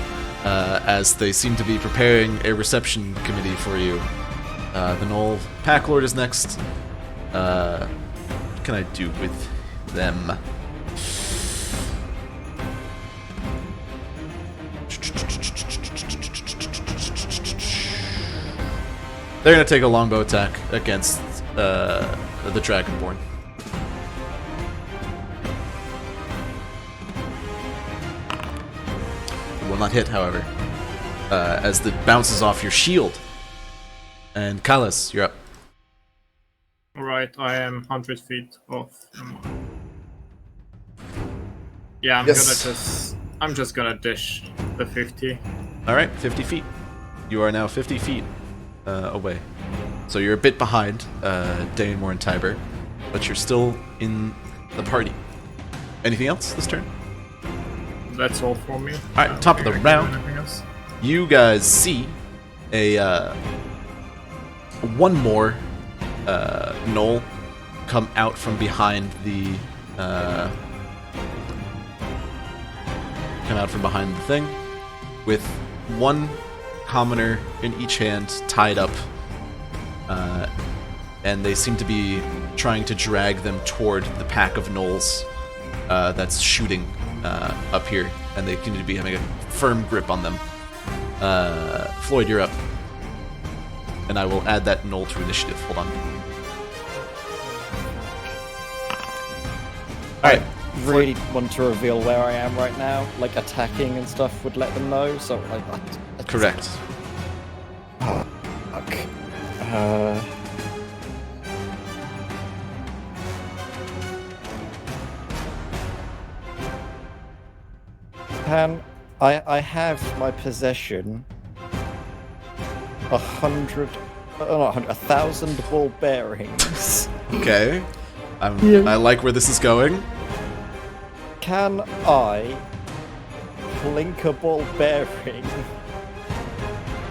as they seem to be preparing a reception committee for you. The Gnoll Pack Lord is next. What can I do with them? They're gonna take a longbow attack against the Dragonborn. It will not hit, however, as it bounces off your shield. And Kalas, you're up. Alright, I am 100 feet off. Yeah, Yes. I'm just gonna dish the 50. All right, 50 feet. You are now 50 feet away. So you're a bit behind Danemore and Tiber, but you're still in the party. Anything else this turn? That's all for me. All right, top of the I can't do round. anything else. You guys see a one more Gnoll come out from behind the thing with one commoner in each hand tied up, and they seem to be trying to drag them toward the pack of Gnolls that's shooting up here, and they seem to be having a firm grip on them. Floyd, you're up. And I will add that Gnoll to initiative. Hold on. Alright. Really want to reveal where I am right now. Like attacking and stuff would let them know. So like. Correct. Fuck. Can I have my possession 1,000 ball bearings? Okay. I like where this is going. Can I blink a ball bearing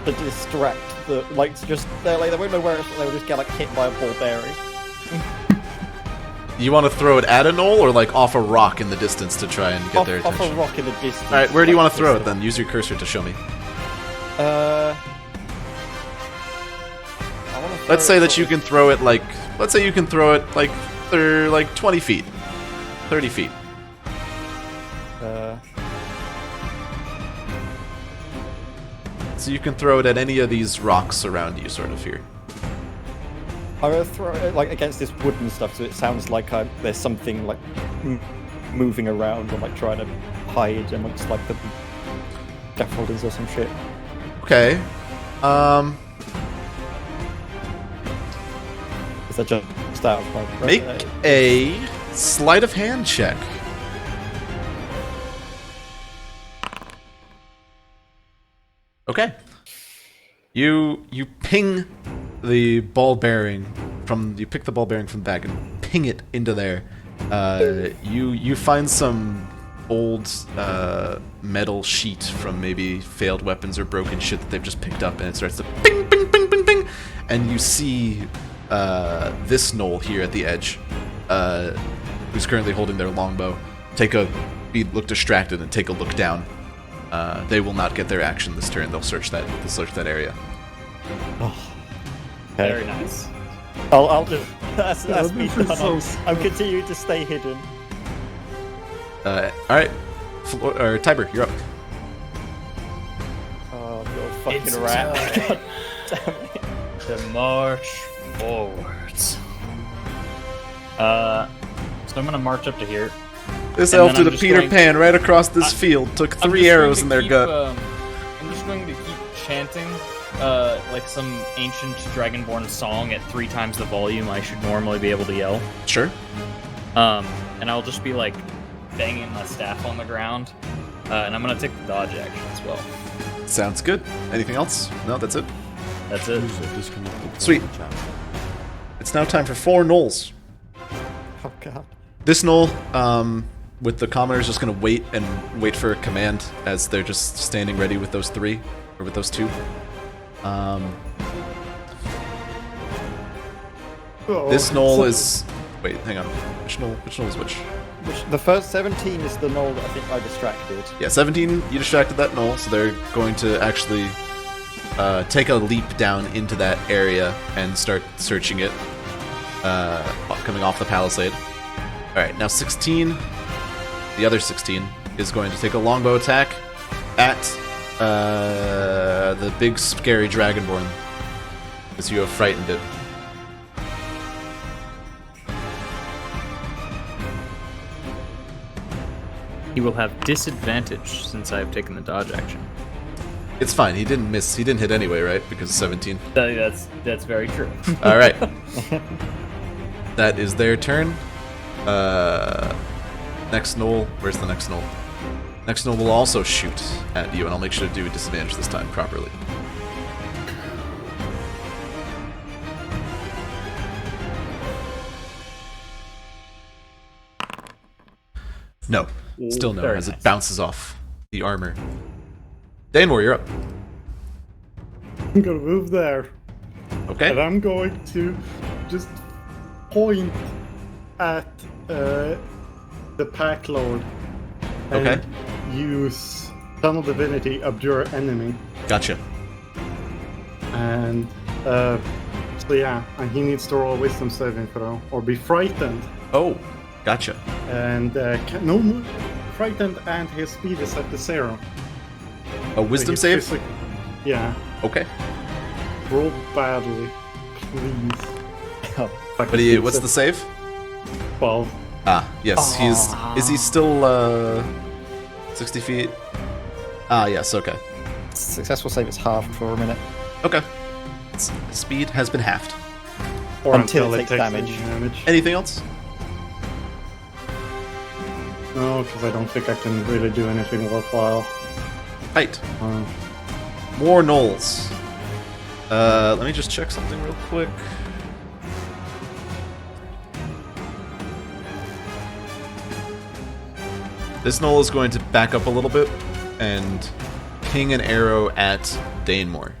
to distract the they won't know where it's, they will just get like hit by a ball bearing. You want to throw it at a gnoll or like off a rock in the distance to try and get their Off attention? a rock in the distance. All right, where do you want to throw it then? Use your cursor to show me. I wanna throw Let's say it that sort you of- can throw it like 20 feet, 30 feet. So you can throw it at any of these rocks around you, sort of here. I'm gonna throw it like against this wooden stuff, so it sounds like there's something like moving around or like trying to hide amongst like the scaffoldings or some shit. Okay. Is that just out of my Make a sleight of hand check. Okay. You ping the ball bearing you pick the ball bearing from the bag and ping it into there. You find some old metal sheet from maybe failed weapons or broken shit that they've just picked up, and it starts to ping, ping, ping, ping, ping, and you see this gnoll here at the edge, who's currently holding their longbow, look distracted and take a look down. They will not get their action this turn. They'll search that area. Very nice. I'll just that's me this is done. so I'm continuing to stay hidden. All right, Tiber, you're up. Oh, you're fucking It's rat. time. God damn it. To march forwards. So I'm gonna march up to here. This And elf then did I'm a just Peter going- Pan right across this field. Took I'm 3 just arrows in going their to gut. I'm just going to keep chanting, like some ancient dragonborn song at 3 times the volume I should normally be able to yell. Sure. And I'll just be like banging my staff on the ground, and I'm gonna take the dodge action as well. Sounds good. Anything else? No, that's it. That's it. User disconnected from Sweet. the channel. It's now time for 4 gnolls. Oh god. This gnoll, with the commoners, just gonna wait for a command as they're just standing ready with those 3 or with those 2. This gnoll is. Wait, hang on. Which gnoll is which? The first 17 is the gnoll that I think I distracted. Yeah, 17. You distracted that gnoll, so they're going to actually take a leap down into that area and start searching it, coming off the palisade. All right, now 16. The other 16 is going to take a longbow attack at the big scary dragonborn, because you have frightened it. He will have disadvantage since I have taken the dodge action. It's fine. He didn't miss. He didn't hit anyway, right? Because of 17. That's very true. All right. That is their turn. Next gnoll. Where's the next gnoll? Next gnoll will also shoot at you, and I'll make sure to do a disadvantage this time properly. No. Still no, very as it nice. bounces off the armor. Danmore, you're up. I'm gonna move there. And Okay. I'm going to just point at the pack lord and Okay. use Tunnel Divinity, Abjure Enemy. Gotcha. And so yeah, and he needs to roll a wisdom saving throw or be frightened. Oh, gotcha. And frightened, and his speed is set to 0. A wisdom So he's save? yeah, Okay. roll badly, please. What's the save? 12. Ah, yes, is he still 60 feet? Ah, yes, okay. Successful save is halved for a minute. Okay. Speed has been halved. Or Until it it takes takes damage. any damage. Anything else? No, because I don't think I can really do anything worthwhile. Right. Uh, More Gnolls. Let me just check something real quick. This Gnoll is going to back up a little bit and ping an arrow at Danemore.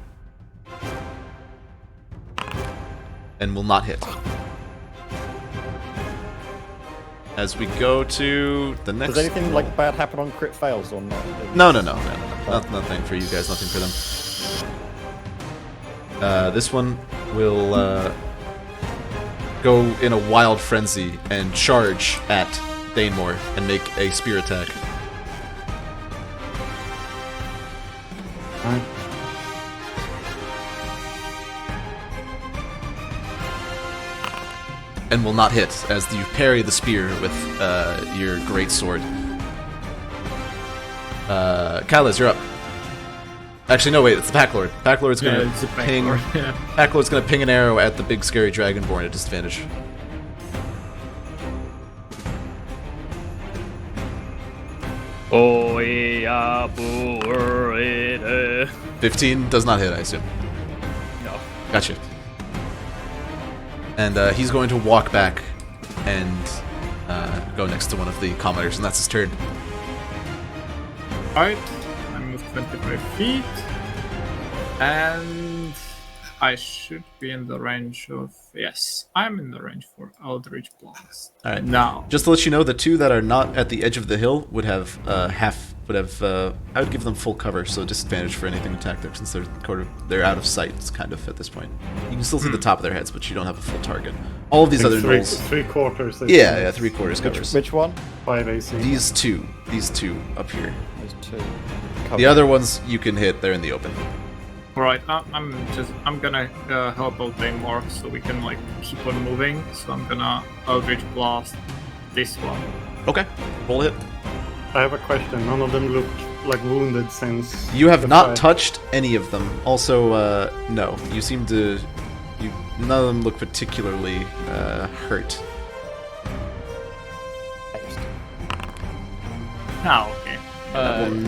And will not hit. As we go to the next... Does anything like bad happen on crit fails or not? No. Nothing for you guys, nothing for them. This one will go in a wild frenzy and charge at Danemore and make a spear attack. Alright. And will not hit as you parry the spear with your great sword. Kylus, you're up. Actually, no, wait, it's the Packlord. Packlord's gonna it's a ping. Packlord, yeah. Packlord's gonna ping an arrow at the big scary dragonborn at disadvantage. Oh, yeah, 15 does not hit, I assume. No. Gotcha. And he's going to walk back and go next to one of the commoners, and that's his turn. Alright, I move 25 feet. And I should be in the range of... Yes, I'm in the range for Eldritch Blast. Alright. Now. Just to let you know, the two that are not at the edge of the hill would have I would give them full cover, so disadvantage for anything attack there, since they're out of sight, kind of, at this point. You can still see the top of their heads, but you don't have a full target. All of these other Gnolls... Three quarters. Yeah, 3/4 covers. Which one? 5 AC. These two up here. Those two. The other ones you can hit, they're in the open. Right, I'm gonna help out Danemore so we can like keep on moving. So I'm gonna Eldritch Blast this one. Okay, roll a hit. I have a question. None of them look like wounded since... You have the not fight. touched any of them. Also, no, you seem to... none of them look particularly hurt. Now, okay.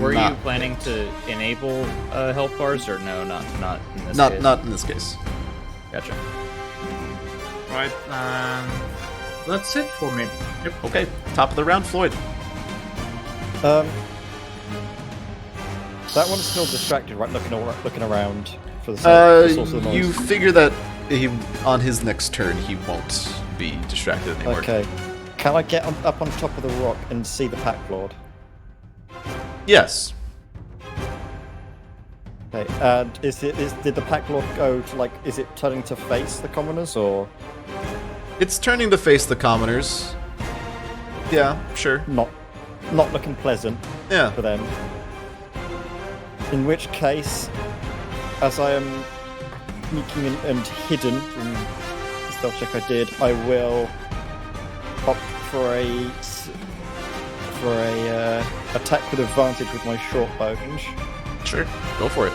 Were you not planning to enable health bars, or no? Not in this Not case? not in this case. Gotcha. Right, that's it for me. Yep. Okay, top of the round, Floyd. That one's still distracted, right? Looking around for the source of the You noise. figure that on his next turn he won't be distracted anymore. Okay. Can I get up on top of the rock and see the Pack Lord? Yes. Okay. And did the Pack Lord go to like? Is it turning to face the commoners or It's turning to face the commoners. Yeah, sure. not? Not looking pleasant Yeah. for them. In which case, as I am sneaking and hidden from the stealth check I did, I will opt for a attack with advantage with my short bow range Sure. Go for it.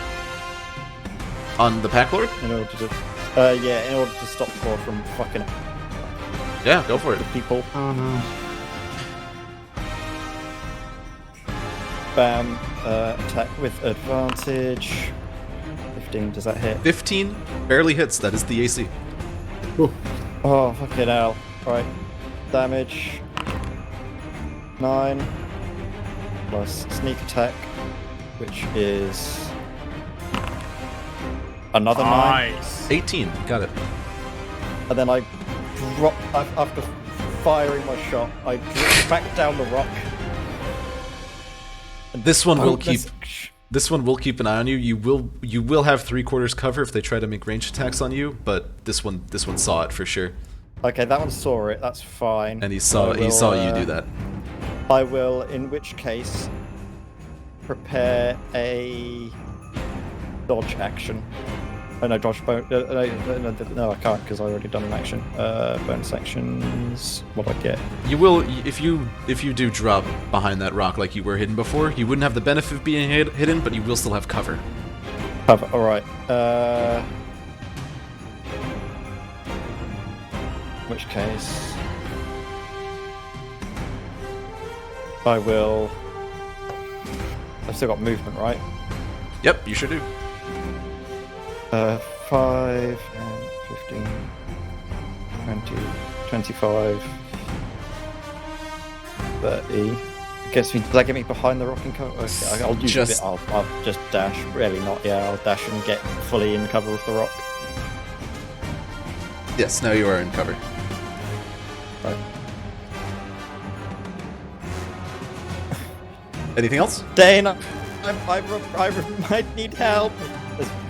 On the Pack Lord? in order to in order to stop Thor from fucking Yeah, go for it. the people. Oh no. Bam, attack with advantage. 15, does that hit? 15 barely hits. That is the AC. Oh, fucking hell. Right. Damage. 9. Plus sneak attack, which is another 9. Nice. 18. Got it. And then I drop, after firing my shot, I drop back down the rock. This one will keep. This- This one will keep an eye on you. You will have 3/4 cover if they try to make ranged attacks on you, but this one saw it for sure, Okay, that one saw it, that's fine. and he saw you do that. I will, in which case, prepare a dodge action. Oh no, dodge bonus. No, I can't because I already done an action. Bonus actions. What do I get? You will if you do drop behind that rock like you were hidden before. You wouldn't have the benefit of being hidden, but you will still have cover. Cover. All right. In which case, I will. I've still got movement, right? Yep, you sure do. 5, 15, 20, 25, 30. Does that get me behind the rocking cover? Okay, I'll use Just- a bit. I'll just dash. Really not. Yeah, I'll dash and get fully in cover with the rock. Yes, now you are in cover. Right. Anything else? Dane, I might need help.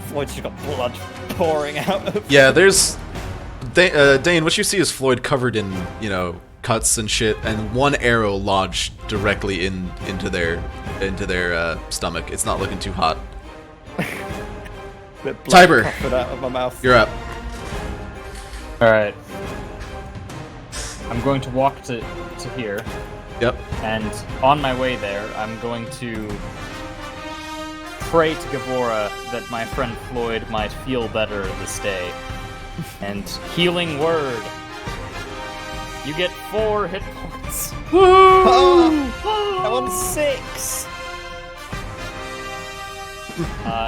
Floyd's just got blood pouring out of. Yeah, there's Dane. What you see is Floyd covered in cuts and shit, and one arrow lodged directly into their stomach. It's not looking too hot. Bit blood Tiber. puffered out of my mouth. You're up. All right. I'm going to walk to here, Yep. and on my way there, I'm going to pray to Gavora that my friend Floyd might feel better this day. And healing word. You get 4 hit points. I'm on 6.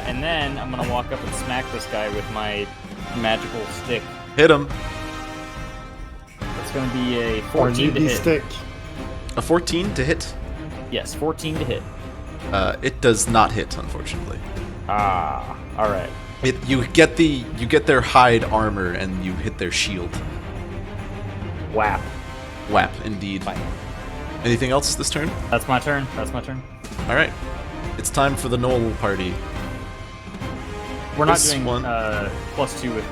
And then I'm gonna walk up and smack this guy with my magical stick. Hit him. It's gonna be a 14 to RGB hit. stick. A 14 to hit. Yes, 14 to hit. It does not hit, unfortunately. Ah, all right. You get their hide armor and you hit their shield. Whap. Whap, indeed. Fine. Anything else this turn? That's my turn. That's my turn. All right. It's time for the Gnoll party. We're not This doing one- +2 with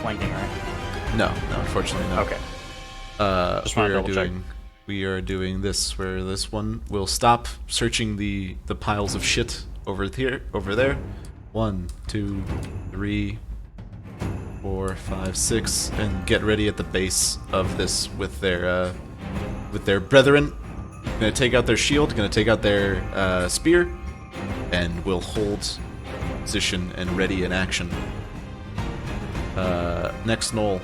flanking, right? No, unfortunately not. Okay. Just wanna double check. We are doing this, where this one will stop searching the piles of shit over there. 1, 2, 3, 4, 5, 6, and get ready at the base of this with their brethren. Gonna take out their shield, gonna take out their spear, and will hold position and ready in action. Next Gnoll.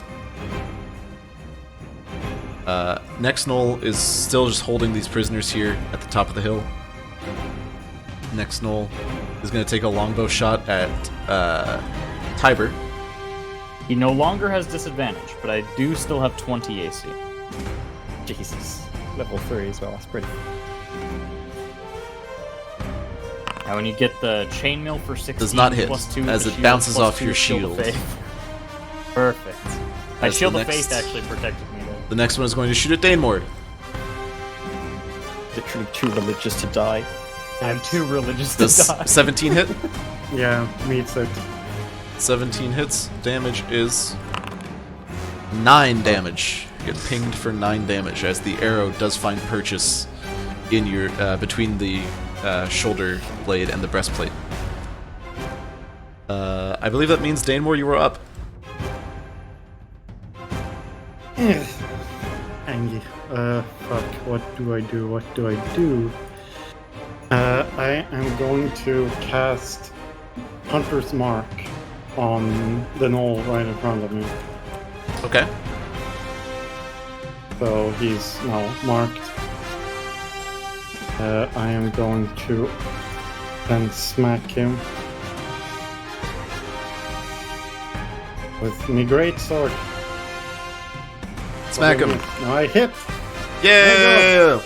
Next Gnoll is still just holding these prisoners here at the top of the hill. Next Gnoll is going to take a longbow shot at Tiber. He no longer has disadvantage, but I do still have 20 AC. Jesus. Level 3 as well. That's pretty. Now, when you get the chainmail for 16, Does not hit, +2 as to it shield, bounces +2 off to your of shield. faith. Perfect. My As the shield of next- faith actually protected me there. The next one is going to shoot at Danemore. Literally too religious to die. I'm too religious to Does die. 17 hit? Yeah, meets it. 17 hits. Damage is 9 damage. You get pinged for 9 damage as the arrow does find purchase in your between the shoulder blade and the breastplate. I believe that means Danemore, you are up. Angie. Fuck. What do I do? I am going to cast Hunter's Mark on the Gnoll right in front of me. Okay. So he's now marked. I am going to then smack him with my great sword. Smack him. No, I hit. Yeah!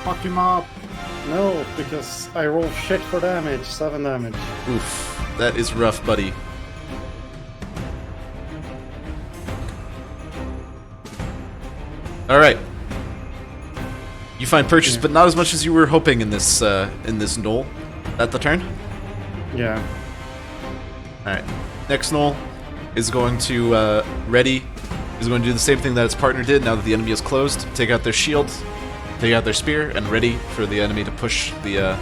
Fuck him up. No, because I rolled shit for damage. 7 damage. Oof. That is rough, buddy. All right. You find purchase, but not as much as you were hoping in this Gnoll. That the turn? Yeah. All right. Next Gnoll is going to ready. Is going to do the same thing that its partner did. Now that the enemy is closed, take out their shield, take out their spear, and ready for the enemy to push the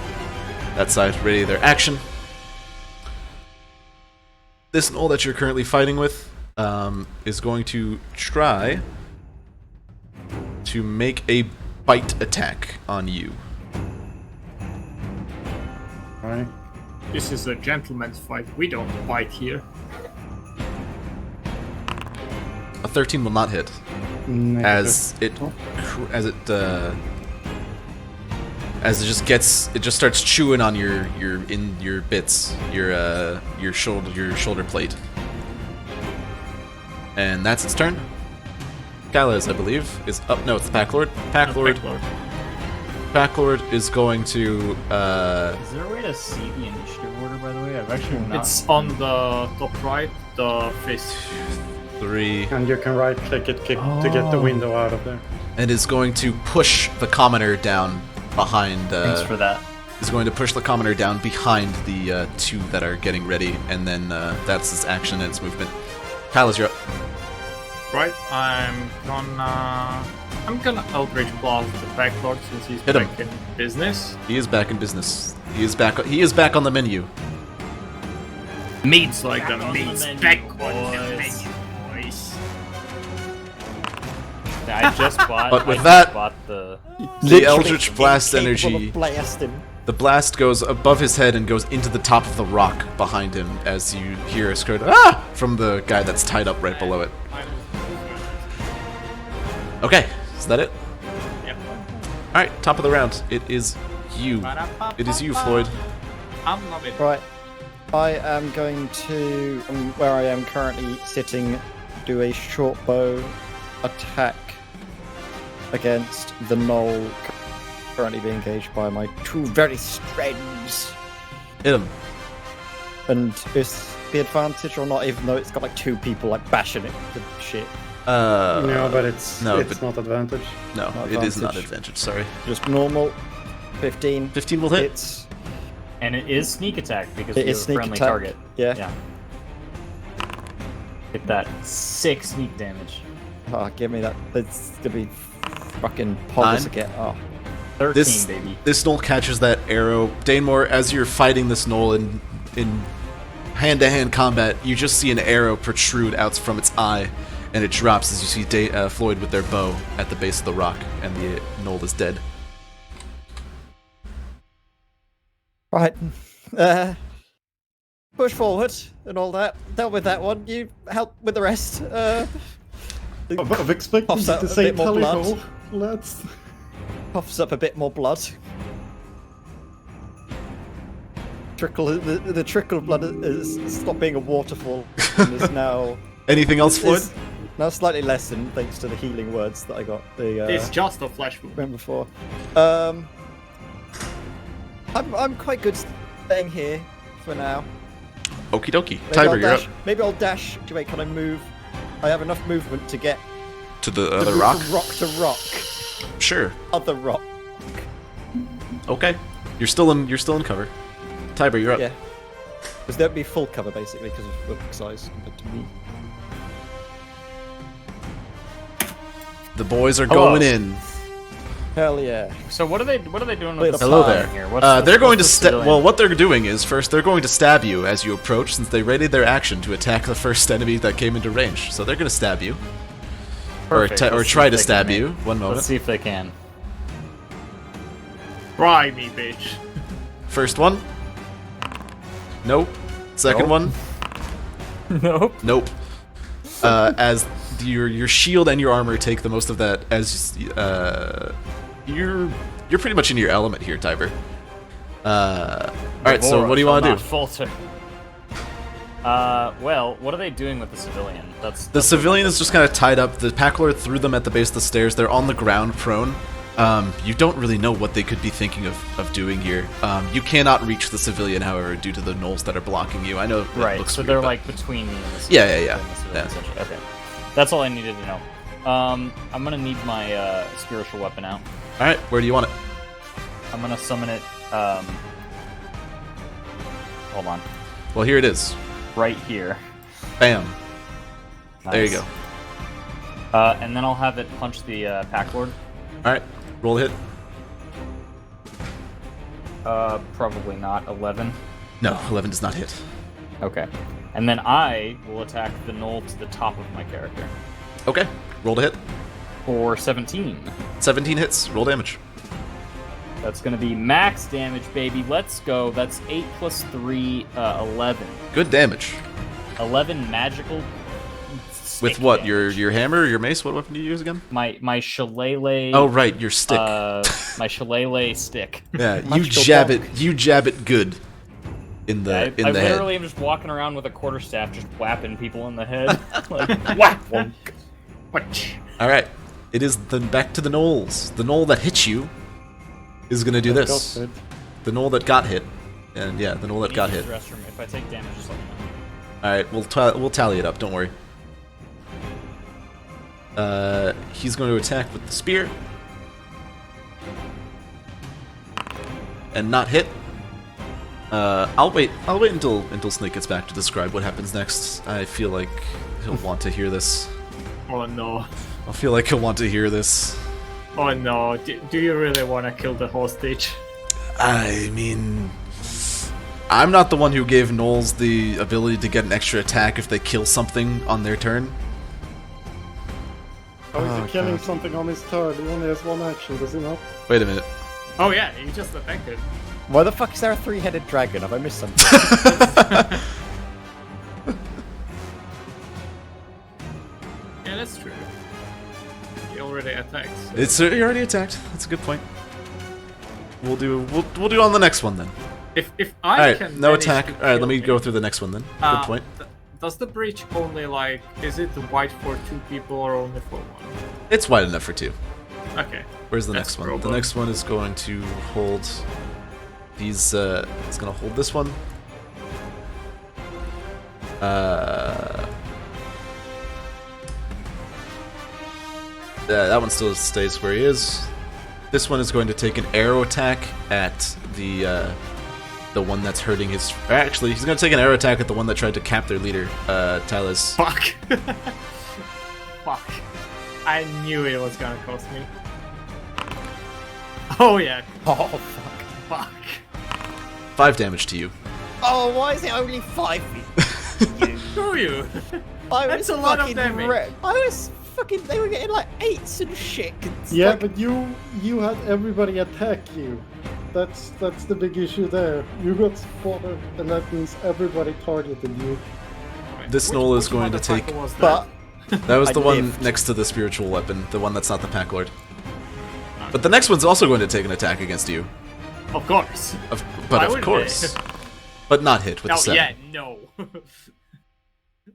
that side. Ready their action. This Gnoll that you're currently fighting with is going to try to make a bite attack on you. Alright. This is a gentleman's fight. We don't fight here. A 13 will not hit. as it just starts chewing on your bits, your shoulder plate. And that's its turn. Galez, I believe, is up. No, it's the Pack Lord. Pack Lord is going to. Is there a way to see the initiative order, by the way? I've actually not. It's on the top right, the fist. 3. And you can right click it to get the window out of there. And is going to push the commoner down behind. Thanks for that. Is going to push the commoner down behind the 2 that are getting ready, and then that's his action and its movement. Kyla's, you're up. Right, I'm gonna Eldritch Blast the Pack Lord since he's Hit him. back in business. He is back in business. He is back on the menu. Meat's like Back the on the meat's menu, back on the boys. menu, boys. I just bought. But with I that- just bought the. The Eldritch Blast Incapable energy. of blast him. The blast goes above his head and goes into the top of the rock behind him as you hear a scream from the guy that's tied up right below it. Okay, is that it? Yep. Alright, top of the round. It is you. It is you, Floyd. I'm not it. Right. I am going to, where I am currently sitting, do a short bow attack against the Gnoll currently being engaged by my 2 very friends. Hit him. And is the advantage or not, even though it's got like 2 people like bashing it to shit? No, but it's no, it's but- not advantage. No, Not it is not advantage. advantage, sorry. Just normal. 15. 15 will hit. It's And it is sneak attack because It you is have a sneak friendly attack. target. yeah. Yeah. Hit that 6 sneak damage. Oh, give me that. It's gonna be fucking poggers 9. again. Oh, 13, This baby. this Gnoll catches that arrow. Danemore, as you're fighting this Gnoll in hand-to-hand combat, you just see an arrow protrude out from its eye, and it drops as you see Floyd with their bow at the base of the rock, and the Gnoll is dead. right. Push forward and all that. Dealt with that one. You help with the rest. I've expected Pops you out to a say bit more blood. tally-ho. Let's. Puffs up a bit more blood. The trickle of blood is stopped being a waterfall and is now Anything else, Floyd? is now slightly lessened thanks to the healing words that I got the It's just a flash wound. remember before. I'm quite good staying here for now. Okie dokie. Maybe I'll Tiber, you're up. dash. Maybe I'll dash. Wait, can I move? I have enough movement to get To the to other move rock? from rock to rock. Sure. Other rock. Okay. You're still in cover. Tiber, you're up. Yeah. Because there'd be full cover basically because of book size compared to me. The boys are Hello. going in. Hell yeah. So what are they doing Wait, with the Hello civilian there. here? What's They're going to what's the stab. civilian? Well, what they're doing is first they're going to stab you as you approach, since they readied their action to attack the first enemy that came into range. So they're going to stab you, Perfect. or Let's see try if to they stab can you. make- One moment. Let's see if they can. Try me, bitch. First one. Nope. Second Nope. one. Nope. Nope. As your shield and your armor take the most of that, as you're pretty much in your element here, Tiber. All right. So what do you want to do? Falter. Well, what are they doing with the civilian? The civilian is just kind of tied up. The Pack Lord threw them at the base of the stairs. They're on the ground, prone. You don't really know what they could be thinking of doing here. You cannot reach the civilian, however, due to the gnolls that are blocking you. I know. It Right. looks So weird, they're but- like between me and the Yeah, civilian. yeah. and the civilian, Yeah. essentially. Okay. That's all I needed to know. I'm gonna need my spiritual weapon out. All right. Where do you want it? I'm gonna summon it. Hold on. Well, here it is. Right here. Bam. There you Nice. go. And then I'll have it punch the pack lord. All right. Roll a hit. Probably not. 11. No, 11 does not hit. Okay. And then I will attack the gnoll to the top of my character. Okay. Roll a hit. For 17. 17 hits. Roll damage. That's gonna be max damage, baby. Let's go. That's 8 plus 3, 11. Good damage. 11 magical With what? Your hammer, your mace? What weapon do you use again? My shillelagh. Oh right, your stick. My shillelagh stick. Yeah, you jab it. You jab it good. In the I head. literally am just walking around with a quarterstaff, just whapping people in the head. Like whack. All right, it is back to the Gnolls. The Gnoll that hit you is gonna do this. The Gnoll that got hit, and yeah, the Gnoll that got hit. Restroom. If I take damage, just let me know. All right, we'll tally it up. Don't worry. He's going to attack with the spear and not hit. I'll wait until Snake gets back to describe what happens next. I feel like he'll want to hear this. Oh no. I feel like he'll want to hear this. Oh no. Do you really want to kill the hostage? I mean, I'm not the one who gave Gnolls the ability to get an extra attack if they kill something on their turn. How is he killing something on his turn? He only has one action, does he not? Wait a minute. Oh yeah, you just attacked it. Why the fuck is there a three-headed dragon? Have I missed something? Yeah, that's true. He already attacked. So. It's he already attacked. That's a good point. We'll do on the next one then. If I Alright, can no manage attack. to Alright, let kill me him- go through the next one then. Good point. Does the breach only like is it white for 2 people or only for 1? It's wide enough for 2. Okay. Where's the That's next one? pro The book. next one is going to hold these. It's gonna hold this one. That one still stays where he is. This one is going to take an arrow attack at the one that's hurting his. Actually, he's going to take an arrow attack at the one that tried to cap their leader, Tyler's. Fuck. Fuck. I knew it was gonna cost me. Oh yeah. Oh, fuck. Fuck. 5 damage to you. Oh, why is it only 5 feet? Screw you. I That's was a lot of fucking damage. I was fucking. They were getting like 8s and shit. It's Yeah, like- but you had everybody attack you. That's the big issue there. You got spotted, and that means everybody targeted you. This Which- Gnoll is which going to motherfucker take- was that? But That was I the one lived. next to the spiritual weapon, the one that's not the Pack Lord. But the next one's also going to take an attack against you. Of course. But Why of wouldn't course. But not hit with No, the 7. yeah, no.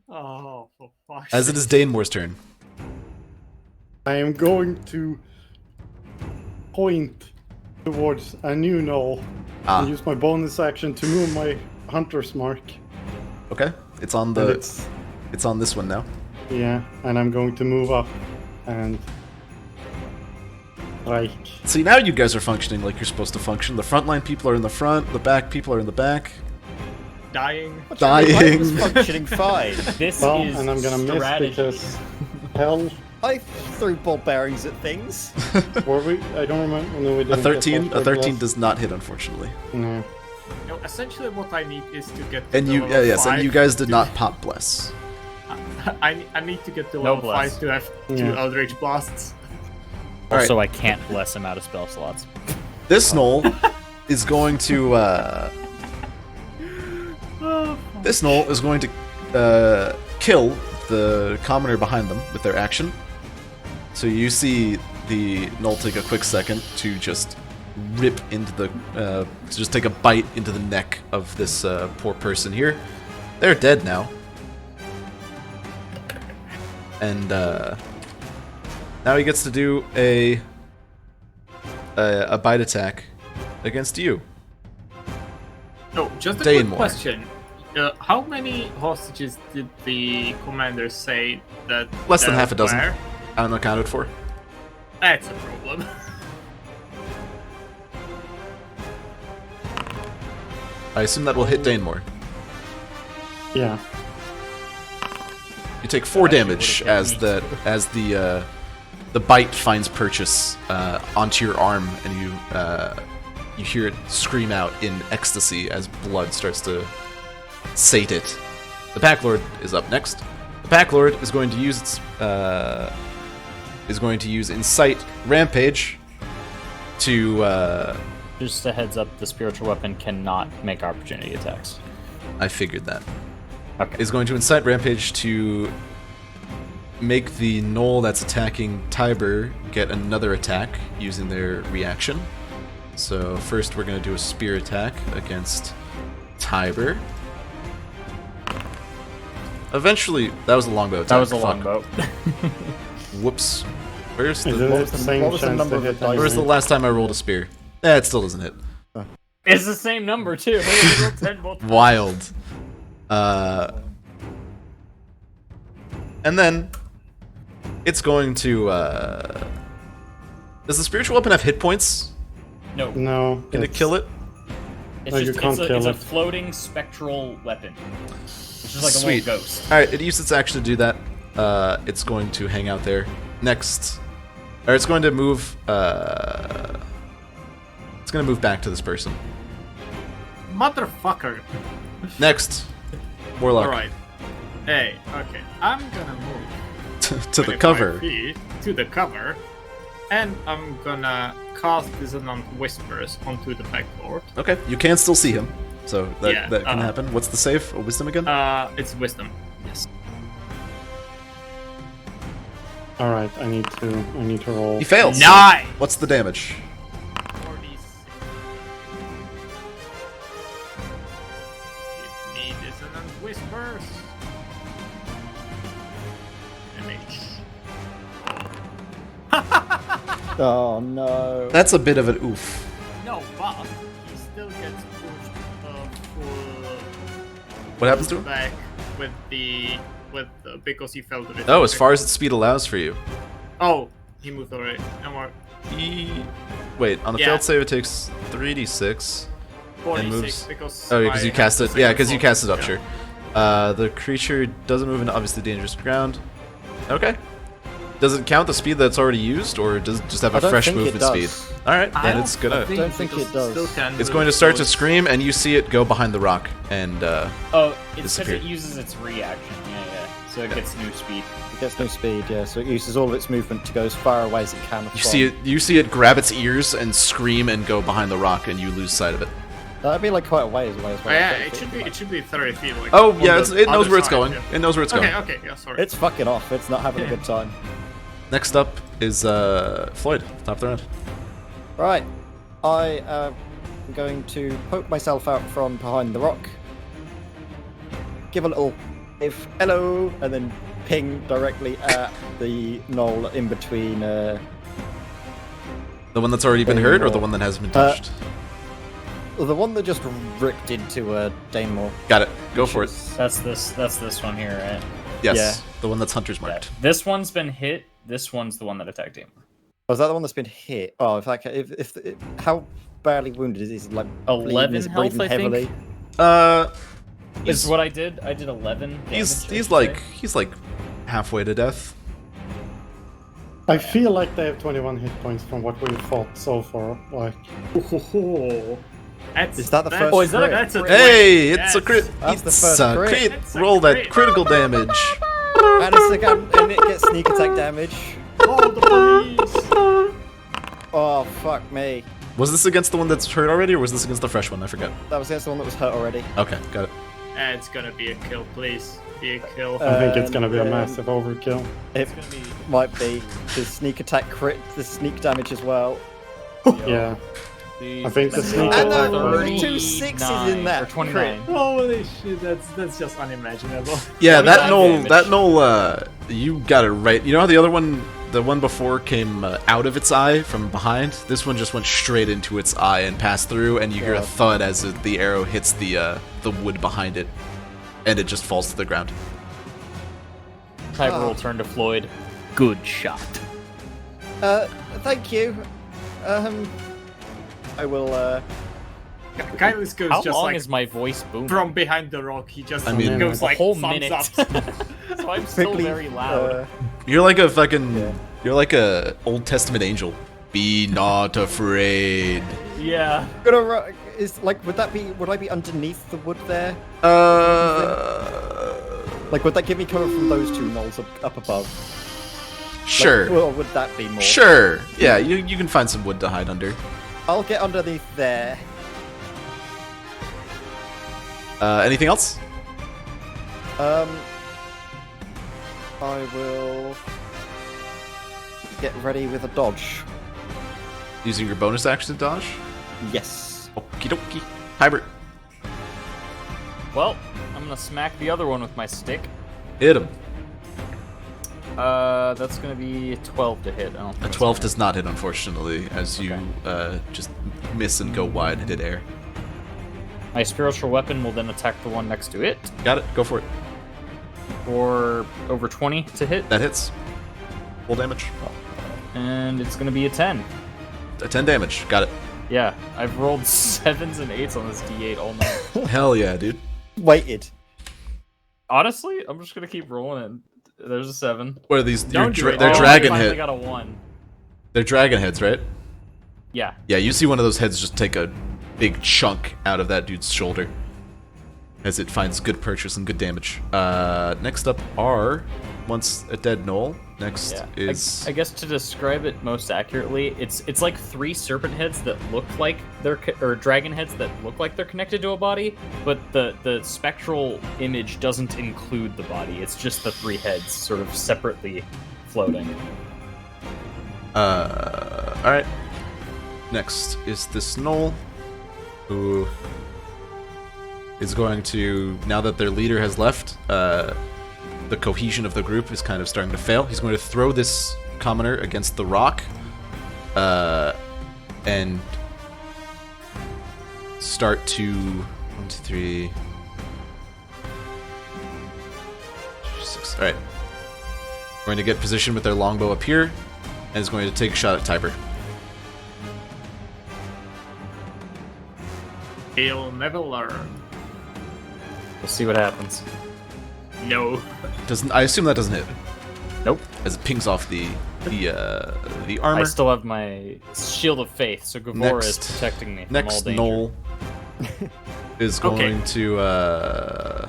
Oh, for fuck's As it is Danemore's turn. I am going to point towards a new Gnoll and use my bonus action to move my hunter's mark. Okay. It's on And the. It's on this one now. yeah, and I'm going to move up and strike. See, now you guys are functioning like you're supposed to function. The frontline people are in the front, the back people are in the back. Dying. I was functioning fine. This Well, is and I'm gonna miss strategy. because hell, I threw ball bearings at things. were we? I don't remember. No, we A didn't. 13, get a 13 last. does not hit, unfortunately. No. No, essentially what I need is to get to And the you, level yes, and 5. you guys did not pop bless. I need to get to No level bless. 5 to have 2 Yeah. Eldritch Blasts. Also, I can't bless him out of spell slots. This Gnoll is going to. This Gnoll is going to kill the commoner behind them with their action. So you see the Gnoll take a quick second to just rip into the. To just take a bite into the neck of this poor person here. They're dead now. And now he gets to do a bite attack against you. No, just a Danemore. quick question. How many hostages did the commander say that Less than there half a dozen. were? Unaccounted for. That's a problem. I assume that will hit Danemore. Yeah. You take 4 damage would've hit as the bite finds purchase onto your arm, and you hear it scream out in ecstasy as blood starts to sate it. The Pack Lord is up next. The Pack Lord is going to use Incite Rampage to. Just a heads up, the spiritual weapon cannot make opportunity attacks. I figured that. Okay. Is going to incite Rampage to make the gnoll that's attacking Tiber get another attack using their reaction. So first we're going to do a spear attack against Tiber. Eventually, that was a longbow attack. That was a Fuck. longbow. Whoops. Where's Is the, it the same what was the chance number to of hit the dice? where's the last time I rolled a spear? It still doesn't hit. It's the same number too. We rolled 10 both times. Wild. And then it's going to. Does the spiritual weapon have hit points? No, No. Can it kill it? it's No, you just can't it's, a, kill it's a it. floating spectral weapon. It's just like a Sweet. little ghost. All right, it used its action to do that. It's going to hang out there. Next, or it's going to move. It's going to move back to this person. Motherfucker. Next, Warlock. Alright. Hey, okay. I'm gonna move to the 25 cover. feet to the cover. And I'm gonna cast Dissonant Whispers onto the backboard. Okay, you can still see him, so that Yeah, that can happen. What's the save? A wisdom again? It's Wisdom. Yes. All right, I need to roll. He fails. Nice! What's the damage? 46. Give me Dissonant Whispers. Damage. Oh no. That's a bit of an oof. No, but he still gets pushed full What happens to him? back with the because he fell to the. Oh, as far as its speed allows for you. Oh, he moved already. No more. Wait, on the Yeah. failed save it takes 3d6. 46 moves. because. Oh, because I you have cast the it. Yeah, second because you floor. cast it up, Yeah. sure. The creature doesn't move into obviously dangerous ground. Okay. Does it count the speed that's already used, or does it just have I a don't fresh think it movement does. speed? All right, I then don't it's gonna. don't think because it does. still can It's move, going to start so to scream, and you see it go behind the rock, and Oh, it's because Disappear. it uses its reaction. Yeah. So it gets new speed. It gets no speed, yeah, so it uses all of its movement to go as far away as it can. you see it grab its ears and scream and go behind the rock, and you lose sight of it. That'd be like quite a ways away as Oh, well. yeah, 30 it should feet. be. It should be 30 feet. Like, Oh on yeah, the it knows other where it's side, going. yeah. It knows where it's going. Okay. Okay. Yeah. Sorry. It's fucking off. It's not having a good time. Next up is Floyd, top of the round. Right. I am going to poke myself out from behind the rock. Give a little if hello, and then ping directly at the gnoll in between. The one that's already been hurt, or the one that hasn't been touched? The one that just ripped into Danemore. Got it. Go for it. That's this one here, right? Yes, Yeah. the one that's hunter's marked. Yeah. This one's been hit. This one's the one that attacked him. Oh, is that the one that's been hit? Oh, in fact, if how badly wounded is he? Like 11 bleeding, is health, breathing I think? heavily. Is what I did. I did 11. He's damage, I he's should like say. he's like halfway to death. I feel like they have 21 hit points from what we've fought so far. Like, That's, Is that the that's- first Oh, is that crit? That's a Hey, it's a Yes. crit. That's the It's first a crit. crit. It's a Roll that crit. critical damage. And, and it gets sneak attack damage. Call the police. Oh fuck me! Was this against the one that's hurt already, or was this against the fresh one? I forget. That was against the one that was hurt already. Okay, got it. It's gonna be a kill, please. Be a kill. I think it's gonna be a And, massive overkill. It It's gonna be. might be the sneak attack crit, the sneak damage as well. Yeah. I think the sneak And attack there was- were 2 sixes in that Or 29. Holy shit! That's just unimaginable. Yeah, that 25 knoll, damage. that knoll, you got it right. You know how the other one, the one before, came out of its eye from behind? This one just went straight into its eye and passed through, and you hear a Yeah. thud as the arrow hits the wood behind it, and it just falls to the ground. Tiber will turn to Floyd. Good shot. Thank you. I will. Kylus goes How just long like is my voice booming? from behind the rock. He just I mean, goes a like whole thumbs minute. up. So I'm still quickly, very loud. You're like a fucking, Yeah. you're like a Old Testament angel. Be not afraid. Yeah. Gonna is like would I be underneath the wood there? Like would that give me cover from those two knolls up above? Sure. Like, or would that be more? Sure. Yeah, you can find some wood to hide under. I'll get underneath there. Anything else? I will get ready with a dodge. Using your bonus action to dodge? Yes. Okie dokie. Hybrid. Well, I'm gonna smack the other one with my stick. Hit him. That's gonna be 12 to hit. I don't think A it's 12 gonna- does not hit, unfortunately, as you just miss and go wide and hit air. My spiritual weapon will then attack the one next to it Got it. Go for it. for over 20 to hit, That hits. Full damage. and it's gonna be a 10. A 10 damage. Got it. Yeah, I've rolled 7s and 8s on this D8 all night. Hell yeah, dude. Waited. Honestly, I'm just gonna keep rolling it. There's a 7. What are these? Don't do it. They're Oh, dragon I finally hit. got a 1. They're dragon heads, right? Yeah. Yeah, you see one of those heads just take a big chunk out of that dude's shoulder as it finds good purchase and good damage. Next up are once a dead Gnoll. Next Yeah. is I guess to describe it most accurately, it's like 3 serpent heads that look like or dragon heads that look like they're connected to a body, but the spectral image doesn't include the body. It's just the 3 heads sort of separately floating. Alright. Next is this Gnoll, who is going to, now that their leader has left, the cohesion of the group is kind of starting to fail. He's going to throw this commoner against the rock, and start to 1, 2, 3, 6. All right, going to get position with their longbow up here, and is going to take a shot at Tiber. He'll never learn. We'll see what happens. No. Doesn't, I assume that doesn't hit Nope. as it pings off the armor. I still have my shield of faith, so Gavora is Next- protecting me from all Next danger. Gnoll is going to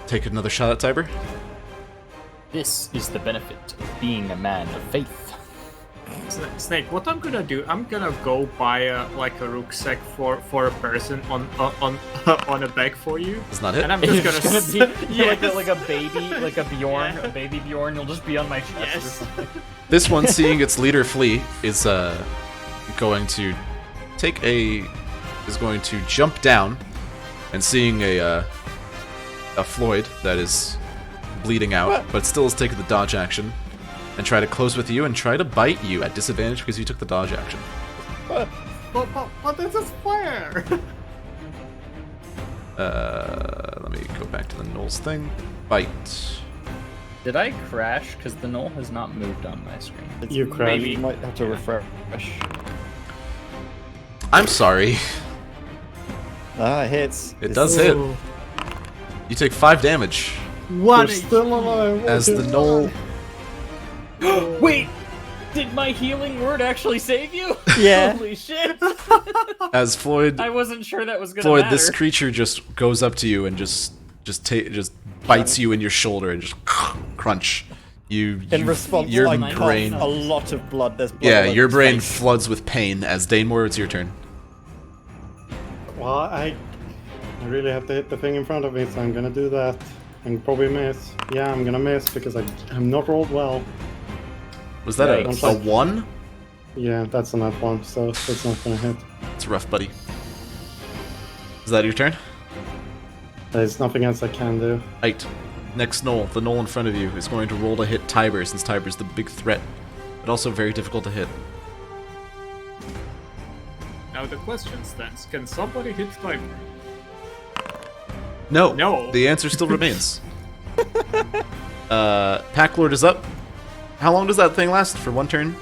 take another shot at Tiber. This is the benefit of being a man of faith. Snake, what I'm gonna do, I'm gonna go buy a rucksack for a person on a bag for you. Does not hit. And I'm just It's gonna, gonna be Yes. like a baby, like a Bjorn, a baby Bjorn. You'll just be on my chest or Yes. something. This one, seeing its leader flee, is going to is going to jump down, and seeing a Floyd that is bleeding out, but still is taking the dodge action, and try to close with you and try to bite you at disadvantage because you took the dodge action. but this is fair. Let me go back to the Gnolls thing. Bite. Did I crash? Because the Gnoll has not moved on my screen. You crashed. You might have to refresh. I'm sorry. Ah, it hits. It does hit. You take 5 damage One. You're still alive. as the Gnoll. Wait! Did my healing word actually save you? Yeah. Holy shit! As Floyd. I wasn't sure that was gonna Floyd, matter. this creature just goes up to you and just bites you in your shoulder and just crunch. In response, your I brain. cough a lot of blood. There's blood Yeah, all over your his brain face. floods with pain. As Danemore, it's your turn. Well, I really have to hit the thing in front of me, so I'm gonna do that. And probably miss. Yeah, I'm gonna miss because I'm not rolled well. Was that Yikes. a 1? Yeah, that's a nat one, so it's not gonna hit. It's rough, buddy. Is that your turn? There's nothing else I can do. Right. Next Gnoll, the Gnoll in front of you, is going to roll to hit Tiber, since Tiber's the big threat, but also very difficult to hit. Now the question stands: can somebody hit Tiber? No. No. The answer still remains. Pack Lord is up. How long does that thing last? For 1 turn?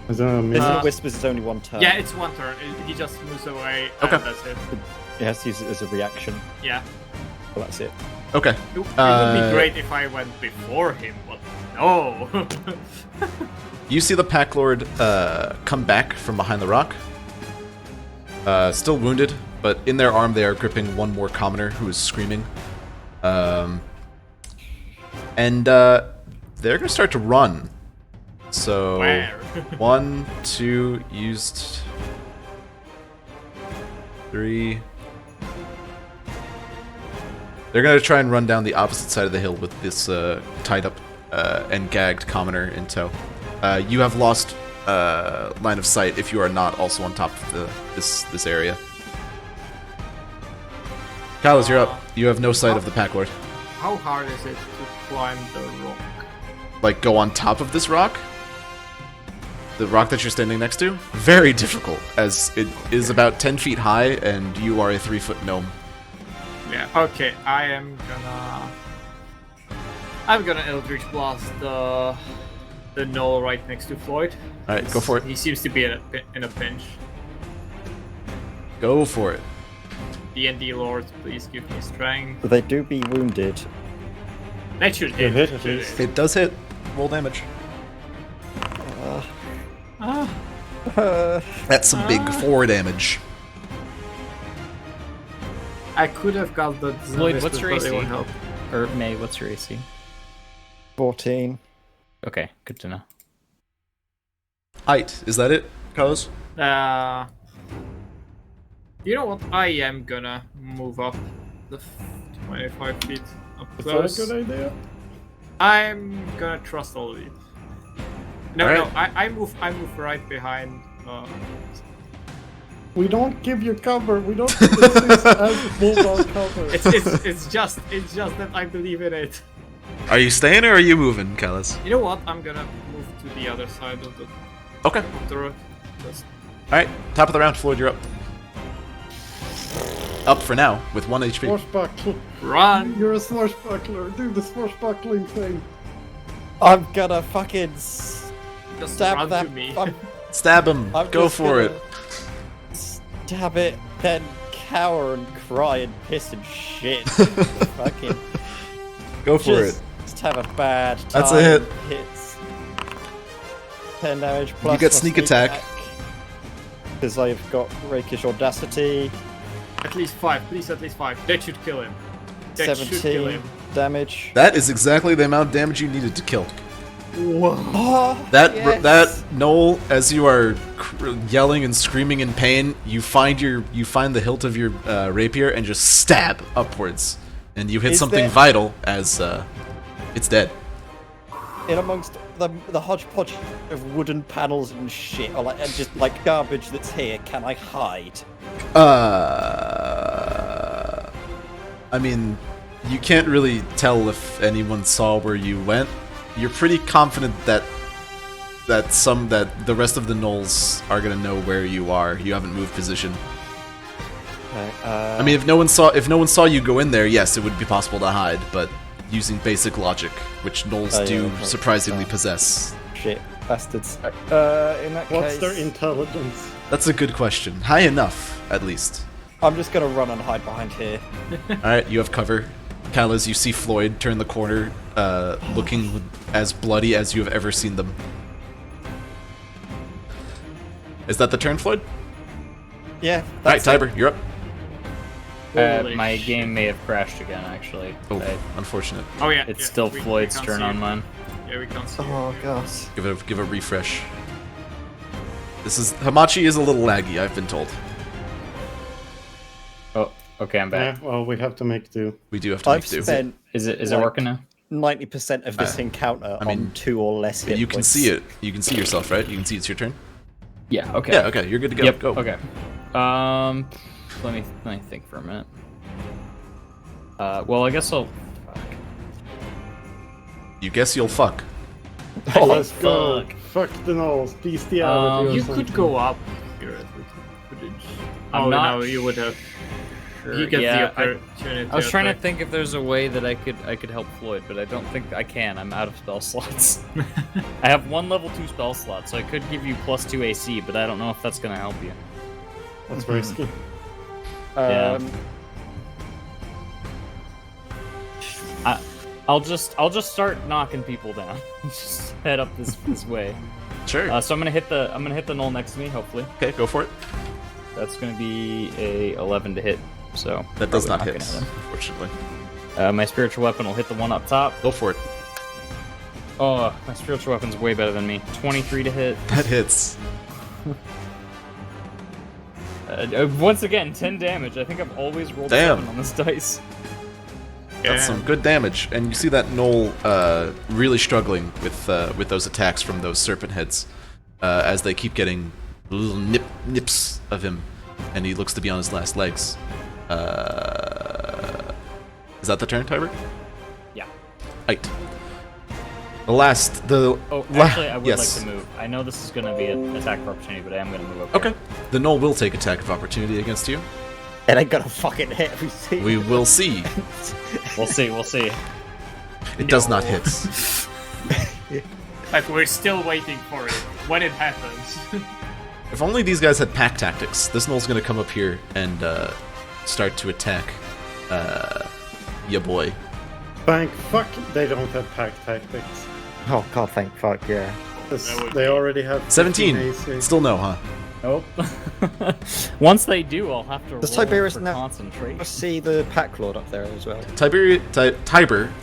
Is there a Isn't minute? it Whispers is only 1 turn? Yeah, it's 1 turn. He just moves away, Okay. and that's it. It has to use it as a reaction. Yeah. Well, that's it. Okay. It would be great if I went before him, but no. You see the Pack Lord come back from behind the rock. Still wounded, but in their arm they are gripping one more commoner who is screaming. And they're going to start to run. So, Where? 1, 2, used 3, They're gonna try and run down the opposite side of the hill with this tied up and gagged commoner in tow. You have lost line of sight if you are not also on top of this area. Kylos, you're up. You have no sight of the pack lord. How hard is it to climb the rock? Like, go on top of this rock? The rock that you're standing next to? Very difficult, as it is about 10 feet high, and you are a 3-foot gnome. Yeah. Okay, I'm gonna Eldritch Blast the gnoll right next to Floyd. Alright, go for it. He seems to be in a pinch. Go for it. DnD Lord, please give me strength. They do be wounded. That should hit. hit, should please. hit. It does hit. Roll damage. That's some big 4 damage. I could have got the Lloyd, what's your but it AC? won't help. Or May, what's your AC? 14. Okay, good to know. Height, is that it, Carlos? You know what? I am gonna move up the 25 feet up Is close. that a good idea? I'm gonna trust all of it. No, Alright. no, I move right behind. We don't give you cover. We don't exist as bulldog cover. It's just that I believe in it. Are you staying or are you moving, Carlos? You know what? I'm gonna move to the other side of Okay. the road. Just Alright, top of the round, Floyd, you're up. Up for now, with 1 HP. Swashbuckler. run. You're a swashbuckler. Do the swashbuckling thing. I'm gonna fucking Just stab run that. to me. Stab him, I'm go just for gonna it. Stab it, then cower and cry and piss and shit. Fucking Go for it. just have a bad time. That's a hit. Hits 10 damage plus. get my sneak attack. Because I've got rakish audacity. At least 5, please. At least 5. That should kill him. That should kill 17 him. damage. That is exactly the amount of damage you needed to kill. Oh, That yes. that Gnoll, as you are yelling and screaming in pain, you find the hilt of your rapier and just stab upwards, and you hit Is something there- vital as it's dead. in amongst the hodgepodge of wooden panels and shit, or like and just like garbage that's here, can I hide? I mean, you can't really tell if anyone saw where you went. You're pretty confident that the rest of the Gnolls are gonna know where you are. You haven't moved position. Okay, I mean, if no one saw you go in there, yes, it would be possible to hide. But using basic logic, which Gnolls Oh, yeah, do okay. surprisingly possess. shit, bastards. In that What's case, their intelligence? That's a good question. High enough, at least. I'm just gonna run and hide behind here. Alright, you have cover. Kalas, you see Floyd turn the corner, looking as bloody as you have ever seen them. Is that the turn, Floyd? Yeah. Alright, That's it. Tiber, you're up. Holy My shit. game may have crashed again, actually. Oh, unfortunate. Oh yeah. It's yeah, still we Floyd's can't turn see on you. mine. Yeah, we can't see. you. Oh gosh. Give a refresh. Hamachi is a little laggy, I've been told. Oh, okay, I'm back. Yeah, well, we have to make do. We do have to I've make do. spent Is it Like- working now? 90% of this encounter I mean, on 2 or less hit You can points. see it. You can see yourself, right? You can see it's your turn. Yeah. Okay. Yeah. Okay. You're good to go. Yep. Go. Okay. Let me think for a minute. Well, I guess I'll. Fuck. You guess you'll fuck. Oh, let's go. fuck. Fuck the Gnolls. Bestiality or You something. could go up here with footage. I'm Oh not no, you would have. Sure. You get Yeah, the opportunity. I was trying to attack. think if there's a way that I could help Floyd, but I don't think I can. I'm out of spell slots. I have 1 level 2 spell slot, so I could give you +2 AC, but I don't know if that's gonna help you. That's risky. Yeah. I'll just start knocking people down. Just head up this way. Sure. So I'm gonna hit the Gnoll next to me. Hopefully, Okay. Go for it. that's gonna be a 11 to hit. So That does not probably hit, gonna unfortunately. My spiritual weapon will hit the one up top. Go for it. Oh, my spiritual weapon's way better than me. 23 to hit. That hits. Once again, 10 damage. I think I've always rolled Damn. 7 on this dice. That's some good damage, and you see that Gnoll really struggling with those attacks from those serpent heads as they keep getting little nips of him, and he looks to be on his last legs. Is that the turn, Tiber? Yeah. Right. Actually, I would yes. like to move. I know this is going to be an attack of opportunity, but I am going to move up Okay. The Gnoll will take attack of opportunity against you. It ain't gonna fucking hit. We will see. We'll see. It does not hit. Like, we're still waiting for it. When it happens. If only these guys had pack tactics. This Gnoll's gonna come up here and start to attack ya boy. Thank fuck they don't have pack tactics. Oh god, thank fuck, yeah. They already have 17. 15 AC. Still no, huh? Nope. Once they do, I'll have to Does roll Tiberius for now concentrate. see the Pack Lord up there as well? Tiber,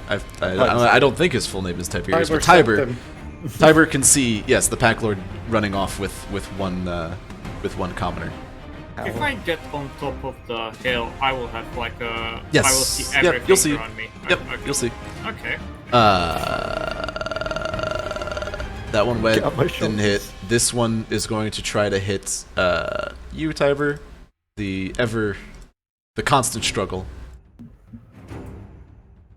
I don't think his full name is Tiberius, but sent Tiber. them. Tiber can see, yes, the Pack Lord running off with one commoner. If I get on top of the hill, I will have like a. Yes. I will see Yep, everything you'll see. around me. Yep, Okay. you'll see. Okay. That one went, Get off my didn't hit. This one is going to try to hit you, Tiber. The constant struggle.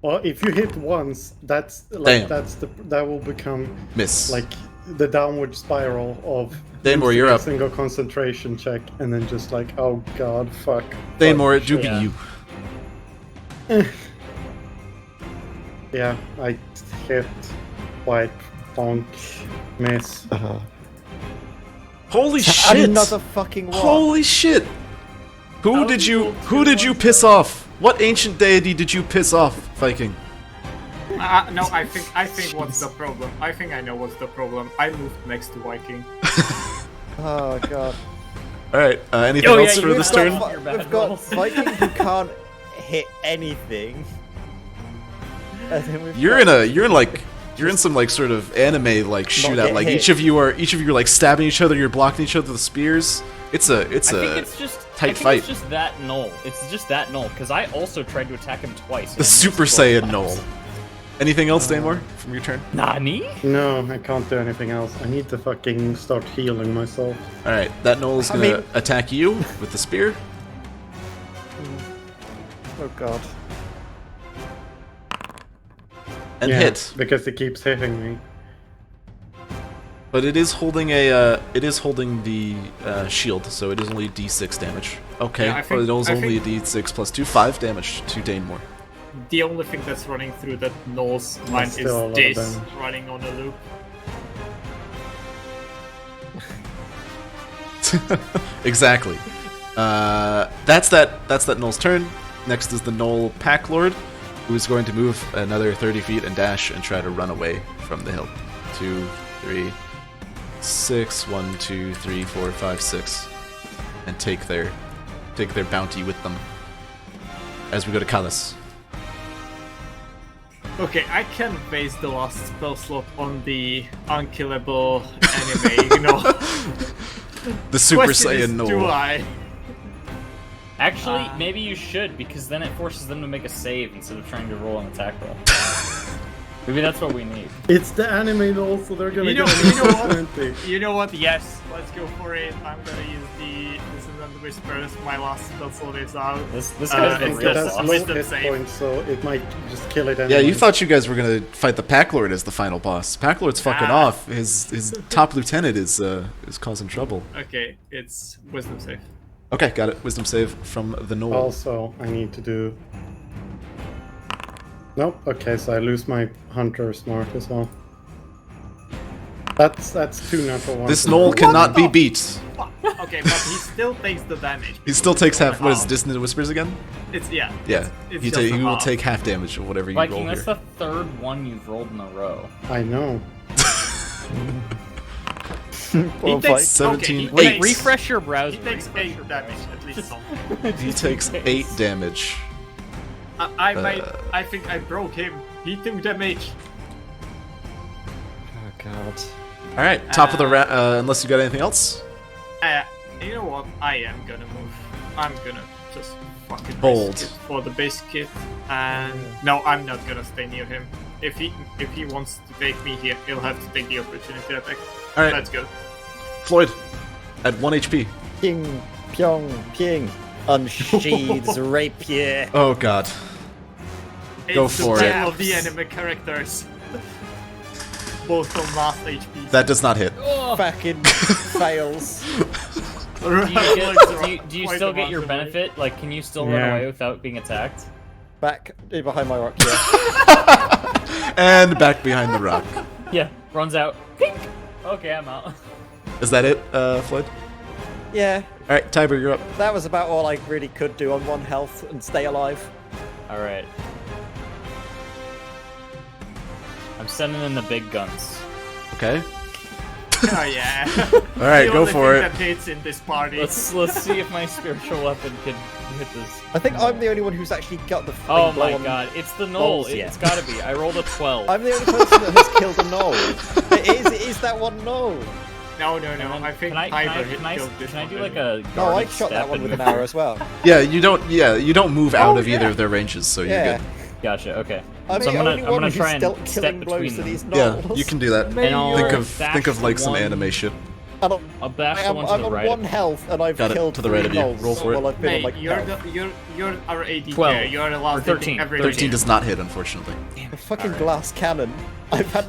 Well, if you hit once, that's Damn. that will become Miss. like the downward spiral of Danemore, using you're a up. single concentration check, and then just like, oh god, fuck. Danemore, fuck, do be shit. you. Yeah, I hit, wipe, bonk, miss. Holy shit! Another fucking one. Holy shit! Who did you piss off? What ancient deity did you piss off, Viking? No, I think what's the problem? I think I know what's the problem. I moved next to Viking. Oh god. Alright, anything else for this turn? We've got Viking who can't hit anything. And then we've You're got- in some like sort of anime like shootout. get Like hit. each of you are like stabbing each other. You're blocking each other with spears. It's a I think it's just tight I think fight. It's just that Gnoll. It's just that Gnoll because I also tried to attack him twice. The Super Saiyan Gnoll. Anything else, Danemore, from your turn? Nani? No, I can't do anything else. I need to fucking start healing myself. All right, that Gnoll's I gonna mean- attack you with the spear. Oh god. And Yeah, hit, because it keeps hitting me. but it is holding the shield, so it is only D6 damage. Okay, Yeah, I think- it is I only think- a D6 plus 2, 5 damage to Danemore. The only thing that's running through that Gnoll's mind still a lot of is this damage. running on a loop. Exactly. That's that Gnoll's turn. Next is the Gnoll Pack Lord, who is going to move another 30 feet and dash and try to run away from the hill. 2, 3, 6, 1, 2, 3, 4, 5, 6, and take their bounty with them. As we go to Kalis. Okay, I can base the last spell slot on the unkillable anime, you know. The Super Question is, Saiyan do Gnoll. I? Actually, maybe you should because then it forces them to make a save instead of trying to roll an attack roll. Maybe that's what we need. It's the anime though, so they're gonna You know- get you know what? 20. You know what? Yes, let's go for it. I'm gonna use the Listen and Whispers. My last spell slot is out. This Uh, guy's the it's real It has just boss. low wisdom hit save. points, so it might just kill it Yeah, anyway. you thought you guys were gonna fight the Pack Lord as the final boss. Pack Lord's fucking Ah. off. His top lieutenant is causing trouble. Okay, it's wisdom save. Okay, got it. Wisdom save from the Gnoll. Also, I need to do. Nope. Okay, so I lose my hunter smart as well. That's 2 natural ones. This Gnoll cannot be beat. Okay, but he still takes the damage. He still takes half. What is Half. Dissonant Whispers again? It's yeah. Yeah, It's he just a will half. take half damage of whatever you roll Viking, that's here. the third one you've rolled in a row. I know. Well, He takes 17, okay, he eight. takes- Refresh your browser. He takes 8 damage at least. Some. He takes 8 damage. I think I broke him. He took damage. Oh god. All right, top of the round. Unless you got anything else. You know what? I am gonna move. I'm gonna just fucking Bold. risk it for the biscuit. And no, I'm not gonna stay near him. If he wants to take me here, he'll have to take the opportunity attack. All right, Let's go. Floyd, at 1 HP. Ping, pyong, ping. Unsheathes rapier. Oh god. Go It's for the it. battle of the enemy characters. Both on last HP. That does not hit. Fucking fails. Do you still get your benefit? Like, can you still run Yeah. away without being attacked? Back behind my rock, yeah. And back behind the rock. Yeah, runs out. Pink. Okay, I'm out. Is that it, Floyd? Yeah, All right, Tiber, you're up. that was about all I really could do on 1 health and stay alive. All right. I'm sending in the big guns. Okay. Oh yeah. All right, The go only for thing it. That hits in this party. Let's see if my spiritual weapon can hit this. I think I'm the only one who's actually got the Oh fucking blow my on- god, it's the Gnoll. Gnolls, yeah. It's gotta be. I rolled a 12. I'm the only person that has killed a gnoll. It is that one gnoll. No. And then I think can I Tiber do killed this like one. a No, I guarded shot that step one and with an move? arrow as well. Yeah, you don't move out Oh, of either yeah. of their ranges, so you're Yeah. good. Gotcha. Okay. I'm So the I'm only gonna one who's try and still step killing blows between to these them. Yeah, gnolls. you can do that. And I'll Think of like some one- anime shit. And I'll bash the I'm one to on the right. 1 health and I've Got it, killed to the right 3 of you. gnolls Roll for it. while I've been on Mate, like you're our AD 12. player. You're allowed Or to 13. take every 13 does not hit, unfortunately. a fucking glass cannon. I've had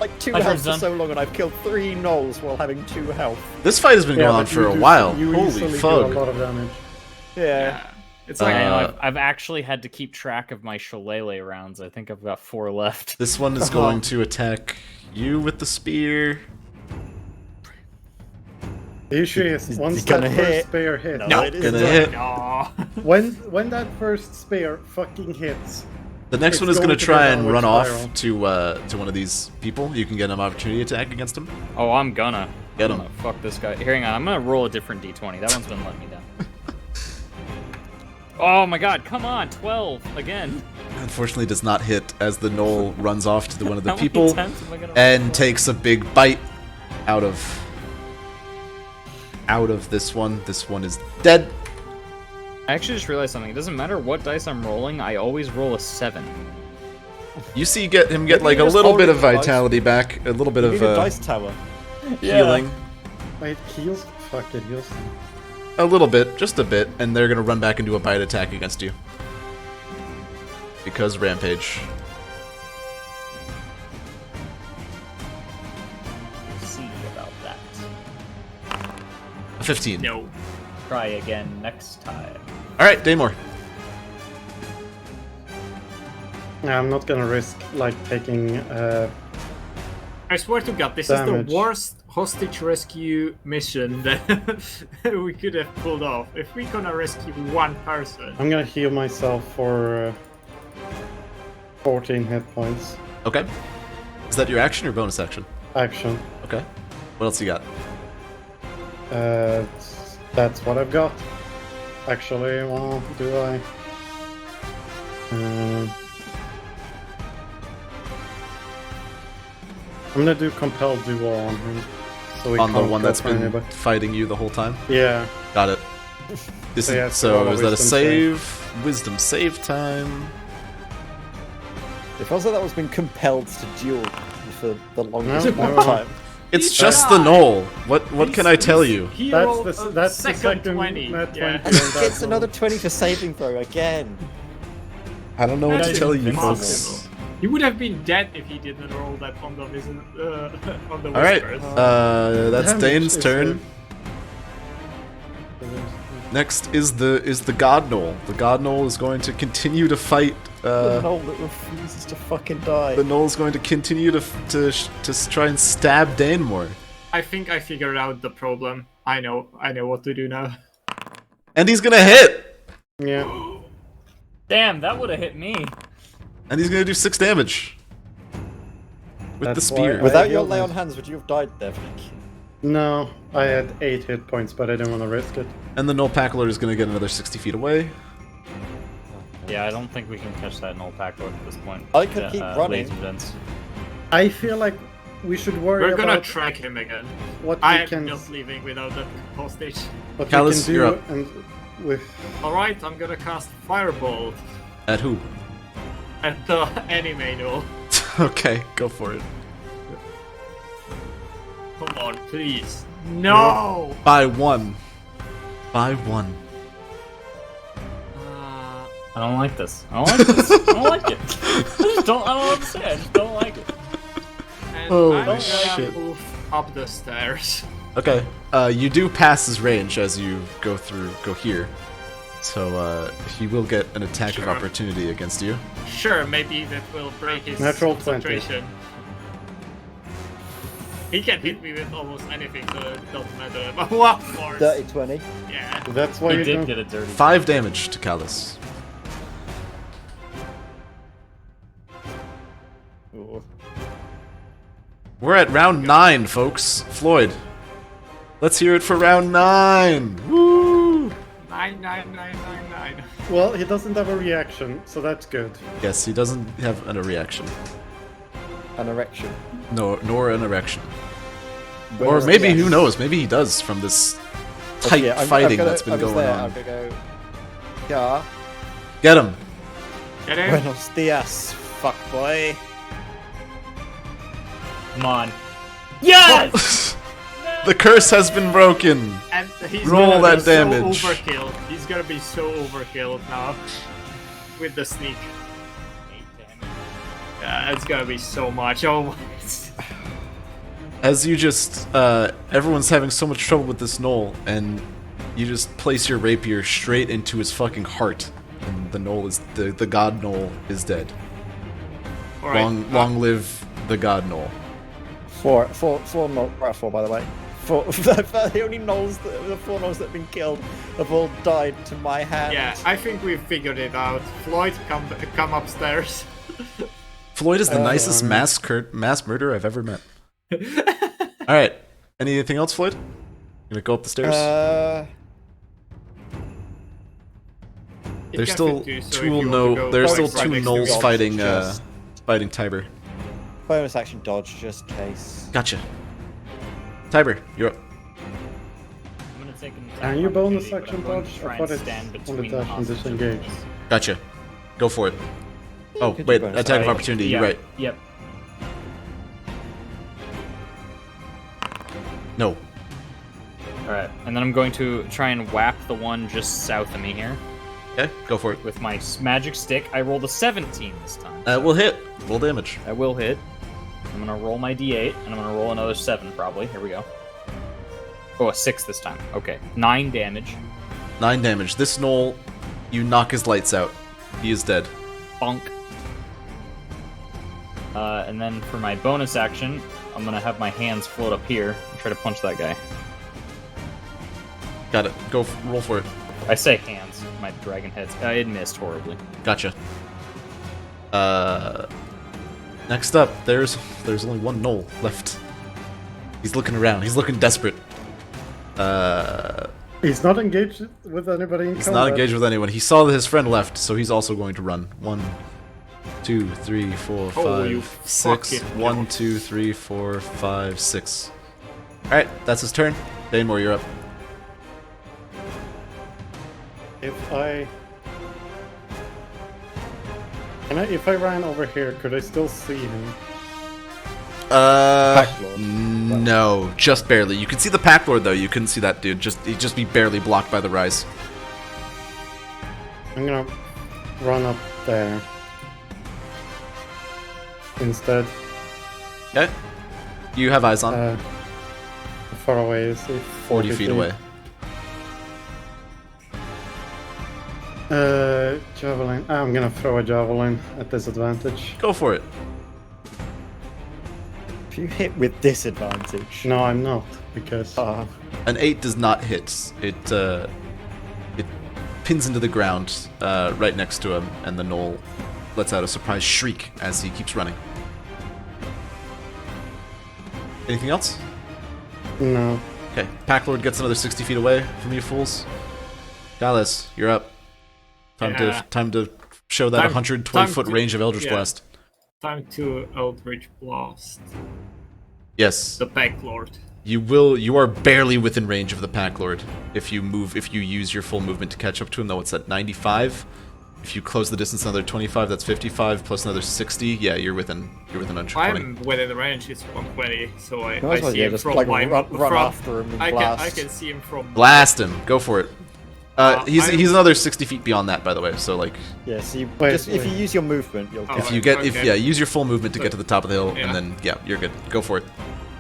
like 2 My health turn's for done. so long and I've killed 3 gnolls while having 2 health. This fight has been going on but for you a do- while. You Holy easily do a fuck. lot of damage. Yeah. Yeah. It's like I know, Uh, I've actually had to keep track of my shillelagh rounds. I think I've got 4 left. This one is going to attack you with the spear. The issue is, Is once it gonna that first hit? spear hits, No, it is Gonna not. hit. no. when that first spear fucking hits, The next It's one is going going to to go try and downward run spiral. off to one of these people. You can get an opportunity attack against him. Oh, I'm gonna. Get I'm him. gonna fuck this guy. Here, hang on. I'm gonna roll a different d20. That one's been letting me down. Oh my god, come on. 12 again. Unfortunately, does not hit as the gnoll runs off to one of the How many people times am I gonna roll and for? takes a big bite out of this one. This one is dead. I actually just realized something. It doesn't matter what dice I'm rolling, I always roll a 7. You see, him get Maybe like you a just little hold bit it of with dice. vitality back, a little bit You of need a dice tower. healing, wait, heals? Fuck it, heals. a little bit, just a bit, and they're gonna run back and do a bite attack against you because rampage. We'll see about that. A 15. No. Try again next time. All right, Daymore. Yeah, I'm not gonna risk like taking. I swear to God, this Damage. is the worst hostage rescue mission that we could have pulled off. If we're gonna rescue one person. I'm gonna heal myself for 14 hit points. Okay. Is that your action or bonus action? Action. Okay. What else you got? That's what I've got. Actually, well, do I? I'm gonna do compelled duel on him. So he On the can't one go that's for been anybody. fighting you the whole time? Yeah. Got it. This So yeah, is it's so a is that a wisdom save? Wisdom save time. It feels like that was been compelled to duel for the longest No, amount no. of time. It's He's just the died. Gnoll. What can I tell you? He That's rolled the a that's the second 20. net Yeah. 20 on that It's one. another 20 for saving throw again. I don't know what That to is tell you, impossible. folks. He would have been dead if he didn't roll that on the on the All right. whispers. That's Damage Dane's is turn. Next is the God Gnoll. The God Gnoll is going to continue to fight. The gnoll that refuses to fucking die. The Gnoll is going to continue to try and stab Dane more. I think I figured out the problem. I know what to do now. And he's gonna hit. Yeah. Damn, that would have hit me. And he's gonna do 6 damage. With the That's why spear. I- Without your healed lay on myself. hands, would you have died there, Vic? No, I had 8 hit points, but I didn't want to risk it. And the Gnoll Packler is gonna get another 60 feet away. Yeah, I don't think we can catch that Null Pack Lord at this point. I could keep running. laser vents. I feel like we should worry We're gonna about track him again. what I we am can not leaving without that hostage. what Callus, we can you're do up. and with Alright, I'm gonna cast Fireball At who? at the anime Gnoll. Okay, go for it. Come on, please. No! By one. By one. I don't like this. I don't like this. I don't like it. I don't know what to say. I just don't like it. And Holy I'm gonna shit. move up the stairs. Okay. You do pass his range as you go here. So he will get an attack Sure. of opportunity against you. Sure, maybe that will break his Natural 20. concentration. He can hit me with almost anything, so it doesn't matter. But of course. Dirty 20. Yeah. that's why He you did don't. get a dirty. 5 damage to Callus. Ooh. We're at round 9, folks. Floyd, let's hear it for round 9. Woo! 99999. Well, he doesn't have a reaction, so that's good. Yes, he doesn't have a reaction. An erection. No, nor an erection. Or Where's maybe, the who S? knows? Maybe he does from this tight Yeah, fighting that's been I'm going there. on. I'm gonna go. Yeah. Get him! Get him? Buenos dias, fuck boy. Come on. Yes! The curse has been broken! And he's Roll gonna that be damage. So overkill. He's gonna be so overkilled now. With the sneak. 8 damage. Yeah, it's gonna be so much. Oh, As you just, everyone's having so much trouble with this Gnoll, and you just place your rapier straight into his fucking heart. And the Gnoll is, the god Gnoll is dead. alright. Long live the god Gnoll. Four by the way. The only gnolls, the 4 gnolls that have been killed have all died to my hand. Yeah, I think we've figured it out. Floyd, come upstairs. Floyd is the nicest mass murderer I've ever met. Alright, anything else, Floyd? Gonna go up the stairs? It There's can still fit you, so if two you want to no. go There's right still two next to Gnolls God, fighting just- fighting Tiber. Bonus action dodge, just in case. Gotcha. Tiber, you're up. I'm gonna take an attack Can you bonus opportunity, but action I'm going to dodge? try I and thought it's stand on between the the dash and hostage disengage. boys. Gotcha. Go for it. Oh could do wait, bonus attack of Right. opportunity. Yeah, You're right. Yep. No. Alright, and then I'm going to try and whap the one just south of me here. Okay, go for it. With my magic stick, I rolled a 17 this time. We'll hit. Roll damage. I will hit. I'm gonna roll my d8, and I'm gonna roll another 7 probably. Here we go. Oh, a 6 this time. Okay. 9 damage. 9 damage. This Gnoll, you knock his lights out. He is dead. Bonk. And then for my bonus action, I'm gonna have my hands float up here and try to punch that guy. Got it. Go. Roll for it. I say hands. My dragon heads. It missed horribly. Gotcha. Next up, there's only one Gnoll left. He's looking around. He's looking desperate. He's not engaged with anybody in He's combat. not engaged with anyone. He saw that his friend left, so he's also going to run. 1, 2, 3, 4, Oh, you 5, 6. fucking 1, idiot. 2, 3, 4, 5, 6. Alright, that's his turn. Danemore, you're up. If I ran over here, could I still see him? Packlord. No, just barely. You can see the Packlord though. You couldn't see that dude. He'd just be barely blocked by the rise. I'm gonna run up there instead. Okay. You have eyes on. How far away is he? 40 feet away. Javelin. I'm gonna throw a javelin at disadvantage. Go for it. If you hit with disadvantage. No, I'm not, because An 8 does not hit. It pins into the ground right next to him, and the Gnoll lets out a surprised shriek as he keeps running. Anything else? no. Okay, Packlord gets another 60 feet away from you fools. Dallas, you're up. Yeah. Time to show that Time- 120-foot time to- range of Eldritch yeah. Blast. Time to Eldritch Blast. Yes. The Packlord. You are barely within range of the Pack Lord if you use your full movement to catch up to him, though it's at 95. If you close the distance another 25, that's 55, plus another 60. Yeah, you're within 120. I'm within the range, it's 120, so I Might as well, see yeah, him just from like my... run from, after him and I blast. can see him from... Blast him! Go for it. He's I'm- another 60 feet beyond that, by the way. So like, Yeah, so you Wait, just if you use your movement, you'll Oh, get. if you get okay. use your full movement to get to the top of the hill, Yeah. and then you're good. Go for it.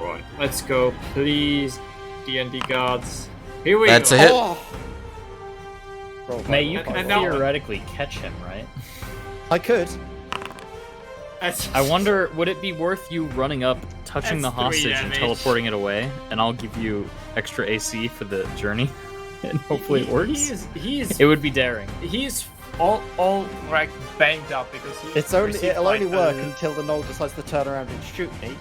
Right, let's go, please, DnD gods. Here we That's go. a hit. Oh! Roll May, by you roll can by and roll. now- theoretically catch him, right? I could. That's- I wonder, would it be worth you running up, touching the That's 3 hostage, and damage. teleporting it away, and I'll give you extra AC for the journey, and hopefully it works? He's It would be daring. he's all like banged up because he. It's only received, it'll only like, work a- until the Gnoll decides to turn around and shoot me.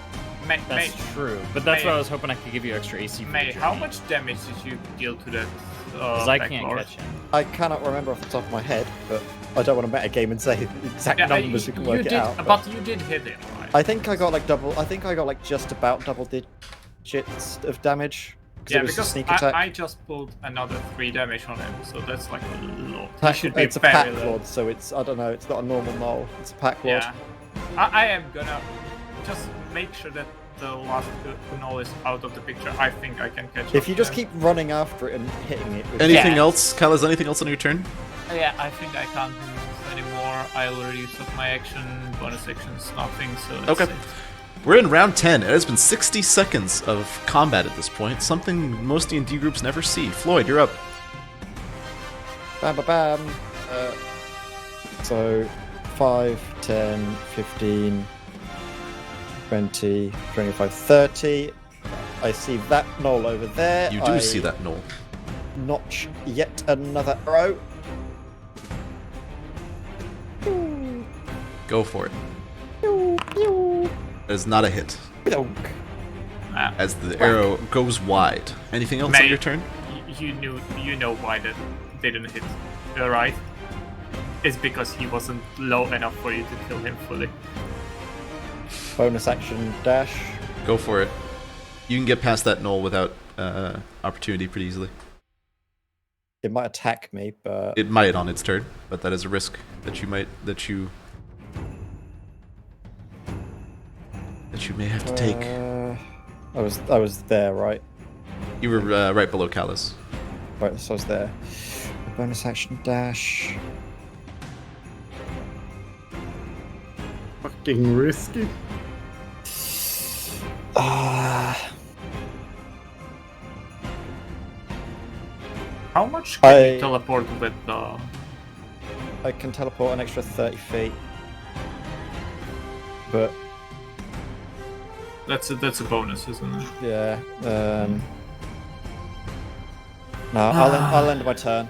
May, That's true, but that's May- why I was hoping I could give you extra AC for May, the how journey. much damage did you deal to that? Because I back can't lord? catch him. I cannot remember off the top of my head, but I don't want to metagame and say the exact Yeah, numbers. You can work did, it out. but you did hit him, right? I think I got like double. I think I got like just about double digits of damage. Yeah, It was a because sneak attack. I just pulled another 3 damage on him, so that's like a lot. He Pack- should be it's a very pack low. lord, so it's I don't know. It's not a normal Gnoll. It's a pack lord. Yeah, I am gonna just make sure that the last Gnoll is out of the picture. I think I can catch up If you to just him. keep running after it and hitting it. With Anything Yeah. else, Kyle? Is anything else on your turn? Yeah, I think I can't move anymore. I already used up my action, bonus actions, nothing, so that's Okay. it. We're in round 10. It has been 60 seconds of combat at this point, something most D&D groups never see. Floyd, you're up. Bam, bam, bam. So 5, 10, 15, 20, 25, 30. I see that Gnoll over there. You do I see that, Noel. Notch yet another arrow. Go for it. Pew, pew. That is not a hit, Donk. Ah, as the arrow goes wide. Anything else on Mate. your turn? you know why that didn't hit, right? It's because he wasn't low enough for you to kill him fully. Bonus action dash. Go for it. You can get past that Noel without opportunity pretty easily. It might attack me, but It might on its turn, but that is a risk that you may have to take. I was there, right? You were right below Callus. Right, so I was there. Bonus action dash. Fucking risky. Ah, How much can I- you teleport with the... I can teleport an extra 30 feet. But That's a bonus, isn't it? yeah, no, I'll end my turn.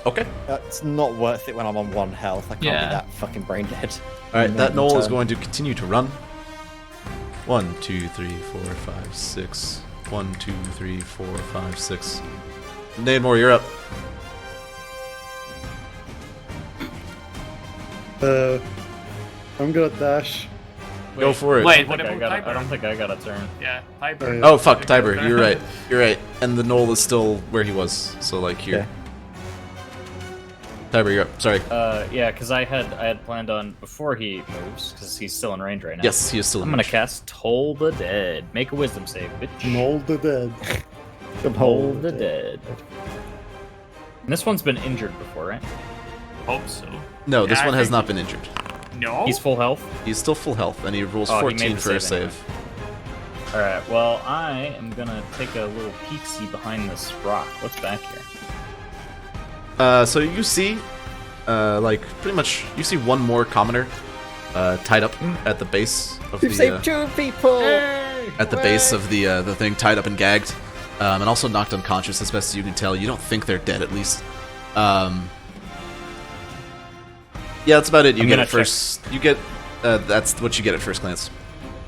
Okay. That's not worth it when I'm on 1 health. I can't Yeah. be that fucking brain dead. Alright, End that my Noel is turn. going to continue to run. 1, 2, 3, 4, 5, 6. 1, 2, 3, 4, 5, 6. Nademore, you're up. I'm gonna dash. Go for it. Wait, I what don't think about I Tiber? don't think I got a turn. Yeah, Tiber. Oh fuck, Tiber, you're right. You're right. And the Noel is still where he was. So like here. Okay. Tiber, you're up. Sorry. Yeah, because I had planned on before he moves, because he's still in range right now. Yes, he is still in I'm gonna range. cast Toll the Dead. Make a Wisdom save, bitch. Knoll the dead. Toll the Dead. And this one's been injured before, right? Hope so. No, this Yeah, I one has think- not been injured. No? He's full health. He's still full health, and he rolls Oh, he made 14 the for a save save. All right. Well, I am gonna take a little peek-see behind this rock. What's back here? So you see, like pretty much, you see one more commoner tied up at the base of You've the saved 2 people! at the base of the thing, tied up and gagged, and also knocked unconscious as best as you can tell. You don't think they're dead, at least. Yeah, that's about it. You I'm get gonna it first. You get that's what you get at first glance.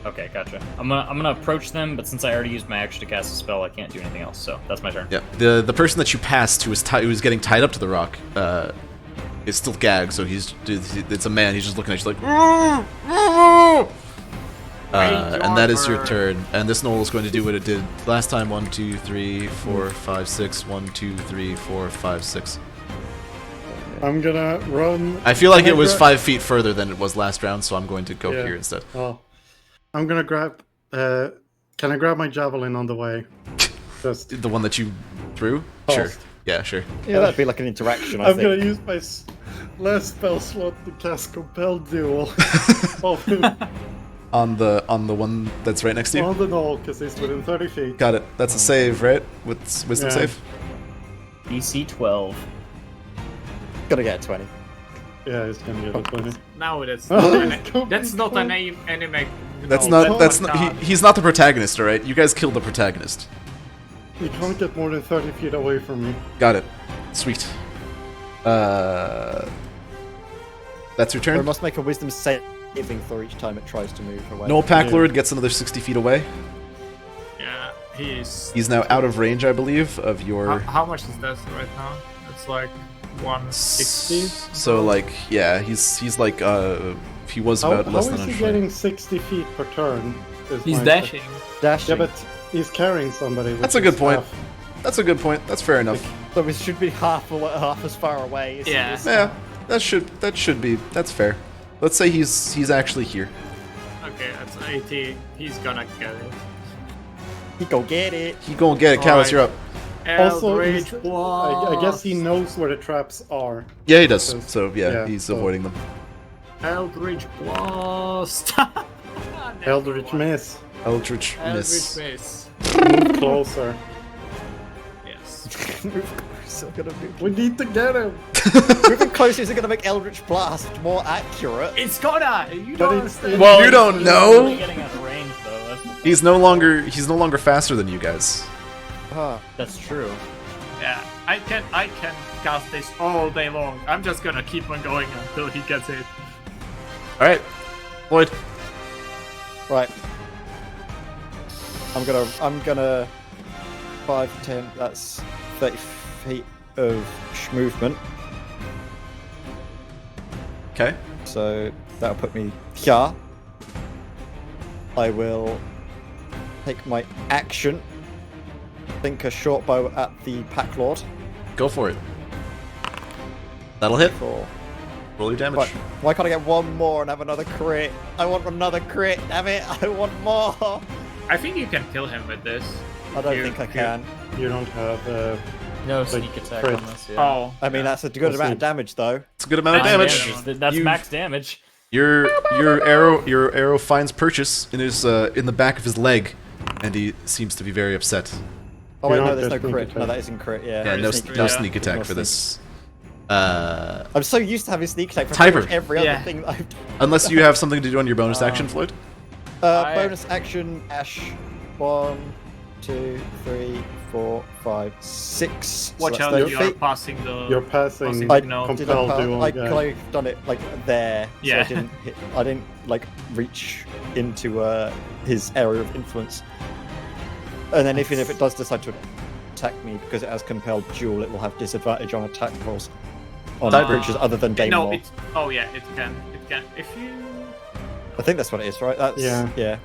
Okay, gotcha. I'm gonna approach them, but since I already used my action to cast a spell, I can't do anything else. So that's my turn. Yeah, the person that you passed who was who was getting tied up to the rock is still gagged. So it's a man. He's just looking at you like. And that is your turn. And this Gnoll is going to do what it did last time. 1, 2, 3, 4, 5, 6. 1, 2, 3, 4, 5, 6. I'm gonna run. I feel like it was 5 feet further than it was last round, so I'm going to go Yeah. here instead. Well, I'm gonna grab. Can I grab my javelin on the way? Just The one that you threw? Tossed. Sure. Yeah, sure. Yeah, that'd be like an interaction, I I'm think. gonna use my last spell slot to cast Compel Duel of him On the one that's right next to you? on the Gnoll because he's within 30 feet. Got it. That's a save, right? With wisdom Yeah. save? DC 12. Gonna get a 20. Yeah, he's gonna get a 20. Now that's Oh, that's not an anime. That's no, not that's my not God. he's not the protagonist, alright? You guys killed the protagonist. You can't get more than 30 feet away from me. Got it. Sweet. That's your Or it turn. must make a wisdom saving throw each time it tries to move away. Noel Packlord gets another 60 feet away. Yeah, he's. He's now out of range, I believe, of your... How much is that right now? It's like 160. So, like, yeah, he's like, he was How, about how less is than he 100. getting 60 feet per turn? is He's my- dashing. Dashing. Yeah, but he's carrying somebody. That's which a good is point. half. That's a good point. That's fair enough. So it should be half as far away. As Yeah. He is. Yeah, that should be. That's fair. Let's say he's actually here. Okay, that's 80. He's gonna get it. He go get it. He gonna get it. Callus, Alright. you're up. Also, Eldritch I guess he Blast. knows where the traps are. Yeah, he does. So- So yeah, yeah, he's so- avoiding them. Eldritch Blast. Eldritch Miss. Eldritch Eldritch miss. Miss. Move closer. Yes. So gonna be We need to get him. moving closer is it gonna make Eldritch Blast more accurate? It's gonna. You But don't it's- understand. Well, you don't He's know. only getting out of range, though. He's no longer faster than you guys. That's true. Yeah, I can cast this all day long. I'm just gonna keep on going until he gets it. All right, Lloyd. Right. I'm gonna 5, 10, that's 30 feet of movement. Okay. So that'll put me here. I will take my action. Think a short bow at the pack lord. Go for it. That'll hit. For Roll your damage. but why can't I get one more and have another crit? I want another crit, damn it! I want more. I think you can kill him with this. I don't You- think I you- can. You don't have. No But sneak attack crit. on this, yeah. Oh, I mean that's a good amount of damage though. It's a good amount of Nine damage. damage. That's You- max damage. Your arrow finds purchase in his in the back of his leg, and he seems to be very upset. Oh You wait, don't no, there's no just sneak crit. No, attack. that isn't crit. Yeah. Yeah, no, sneak no attack. sneak attack No for sneak. this. I'm so used to having sneak attack for Tiber. pretty much every other Yeah. thing that I've done. Unless you have something to do on your bonus action, Floyd. Bonus action, Ash. 1, 2, 3, 4, 5, 6. watch so out! that's 30 You are feet. passing the. You're passing. I No. did I Compel pass? duel. I yeah. could have done it like there. Yeah. So I didn't like reach into his area of influence. And then even if it does decide to attack me because it has compelled duel, it will have disadvantage on attack rolls on Tiber. creatures other than Daemon. No, it. Oh yeah, it can. It can. If you. I think that's what it is, right? That's Yeah.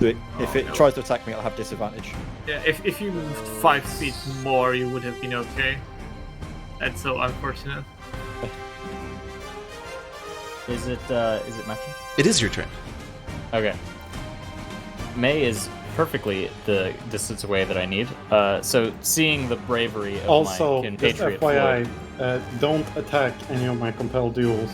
Do it. If it no. tries to attack me, I'll have disadvantage. Yeah, if you moved 5 feet more, you would have been okay. That's so unfortunate. Is it my turn? It is your turn. Okay. May is perfectly the distance away that I need. So seeing the bravery of Also, my just compatriot FYI, Floyd, don't attack any of my compel duels.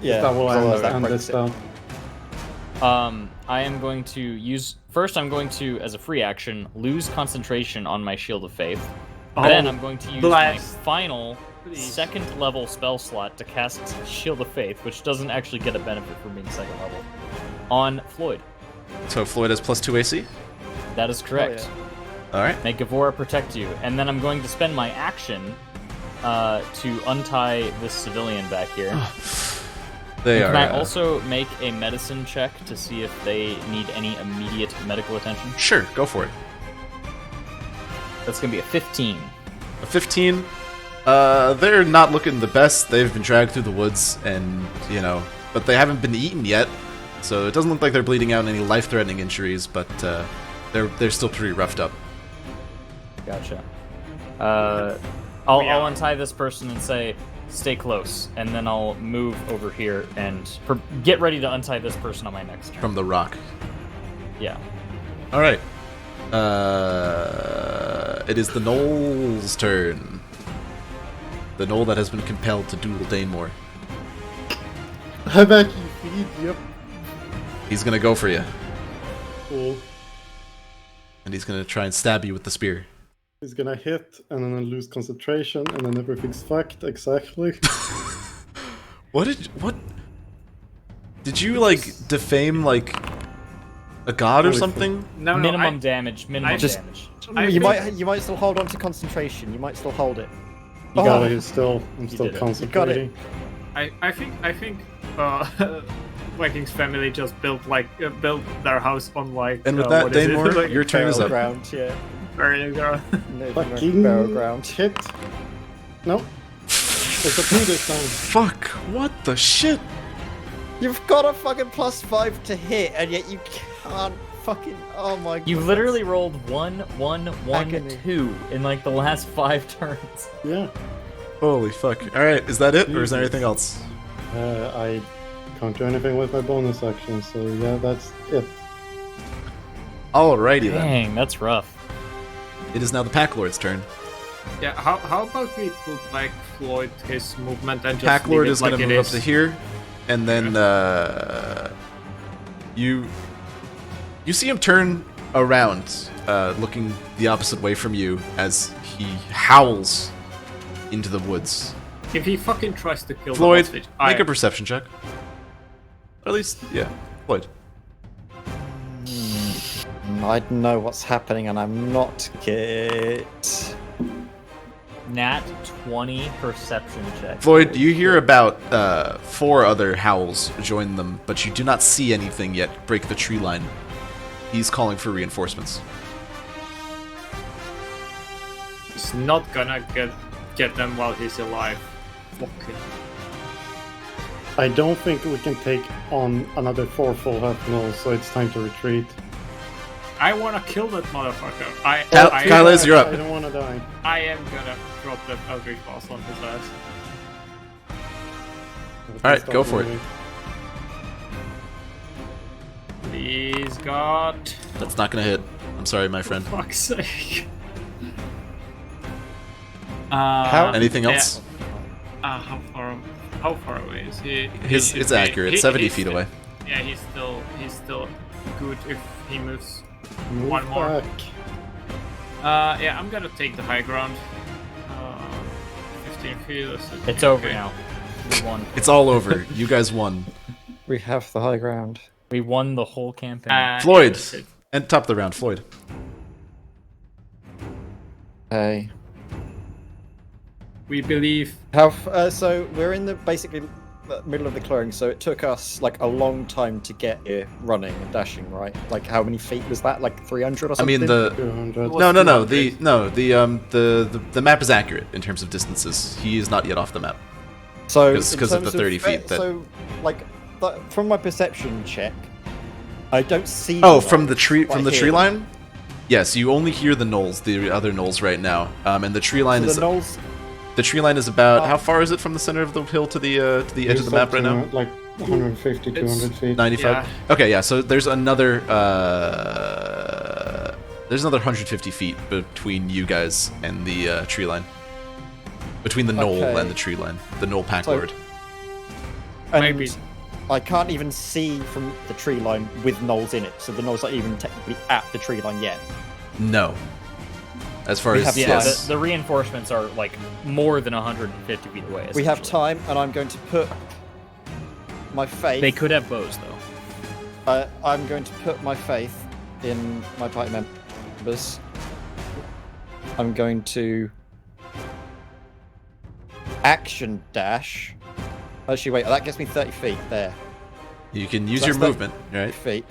Yeah. That will although end breaks this it. down. I am going to use first. I'm going to, as a free action, lose concentration on my Shield of Faith. Then I'm going to use blast. my final Please. second level spell slot to cast Shield of Faith, which doesn't actually get a benefit from being second level, on Floyd. So Floyd has +2 AC. That is correct. All right. May Gavora protect you. And then I'm going to spend my action to untie this civilian back here. They Can are. I also make a medicine check to see if they need any immediate medical attention? Sure, go for it. That's going to be a 15. A 15. They're not looking the best. They've been dragged through the woods, and but they haven't been eaten yet. So it doesn't look like they're bleeding out any life-threatening injuries, but they're still pretty roughed up. Gotcha. I'll untie this person and say, stay close, and then I'll move over here and get ready to untie this person on my next turn. From the rock. Yeah. All right. It is the Gnolls' turn. The Gnoll that has been compelled to duel Danemore. How back you feed? Yep. He's gonna go for you, Cool. and he's gonna try and stab you with the spear. He's gonna hit, and then I lose concentration, and then everything's fucked. Exactly. What did you like defame like a god or Holy something? No, Minimum damage. Minimum just- damage. You might still hold on to concentration. You might still hold it. You got it. Oh. I'm still did it. concentrating. I think Vikings family just built their house on like. And with that, what is it? Danemore, Like, your turn is up. Ground, yeah. very good. Fucking Barrel ground. hit. No. It's a 2 this time. Fuck! What the shit? You've got a fucking +5 to hit, and yet you can't fucking. Oh my god. You literally rolled 1, 1, 1, Agony. 2 in like the last 5 turns. Yeah. Holy fuck! All right, is that it, or is there anything else? I can't do anything with my bonus action, so yeah, that's it. Alrighty then. Dang, that's rough. It is now the Pack Lord's turn. Yeah. How about we put back Floyd his movement and just Pack Lord leave it is going like to it move up is? to here, and then you see him turn around, looking the opposite way from you as he howls into the woods. If he fucking tries to kill Floyd, the hostage, make a perception check. Or at least, yeah, Floyd. I know what's happening, and I'm not it. Nat 20 perception check. Floyd, you hear about 4 other howls join them, but you do not see anything yet break the tree line. He's calling for reinforcements. he's not gonna get them while he's alive. Fucking. I don't think we can take on another 4 full health Gnolls, so it's time to retreat. I wanna kill that motherfucker. Kylez, you're up. I don't want to die. I am gonna drop that Eldritch Blast on his ass. Alright, go for it. Please, God. That's not going to hit. I'm sorry, my friend. Fuck's sake. Anything else? How far away is he? It's accurate. 70 feet away. Yeah, he's still good if he moves. Move One more. back. Yeah, I'm gonna take the high ground. 15 feet. It's over now. We won. It's all over. You guys won. We have the high ground. We won the whole campaign. Floyd, that's it. and top of the round, Floyd. Hey. We believe. So we're in the basically middle of the clearing. So it took us like a long time to get here, running and dashing, right? Like how many feet was that? Like 300 or I something? mean, the 200. Well, no. 200. The map is accurate in terms of distances. He is not yet off the map. So 'cause in of the terms 30 feet that- So like from my perception check, I don't see. Oh, the from the Gnolls, tree but I from the hear tree them. line. Yes, you only hear the Gnolls, the other Gnolls right now. And the tree line So is the Gnolls. the tree line is about how far is it from the center of the hill to the edge of the map right now? Like 150, 200 feet. 95. Yeah. Okay, yeah. So there's another 150 feet between you guys and the tree line. Between the Gnoll Okay. and the tree line, the Gnoll Pack So- Lord. And Maybe. I can't even see from the tree line with Gnolls in it, so the Gnolls aren't even technically at the tree line yet. No. As far We as have Yeah, Yes. the reinforcements are like more than 150 feet away. We have essentially. time, and I'm going to put my faith. They could have bows though. I'm going to put my faith in my party members. I'm going to action dash. Actually, wait, that gets me 30 feet there. you can use So your that's movement, right? 30 feet.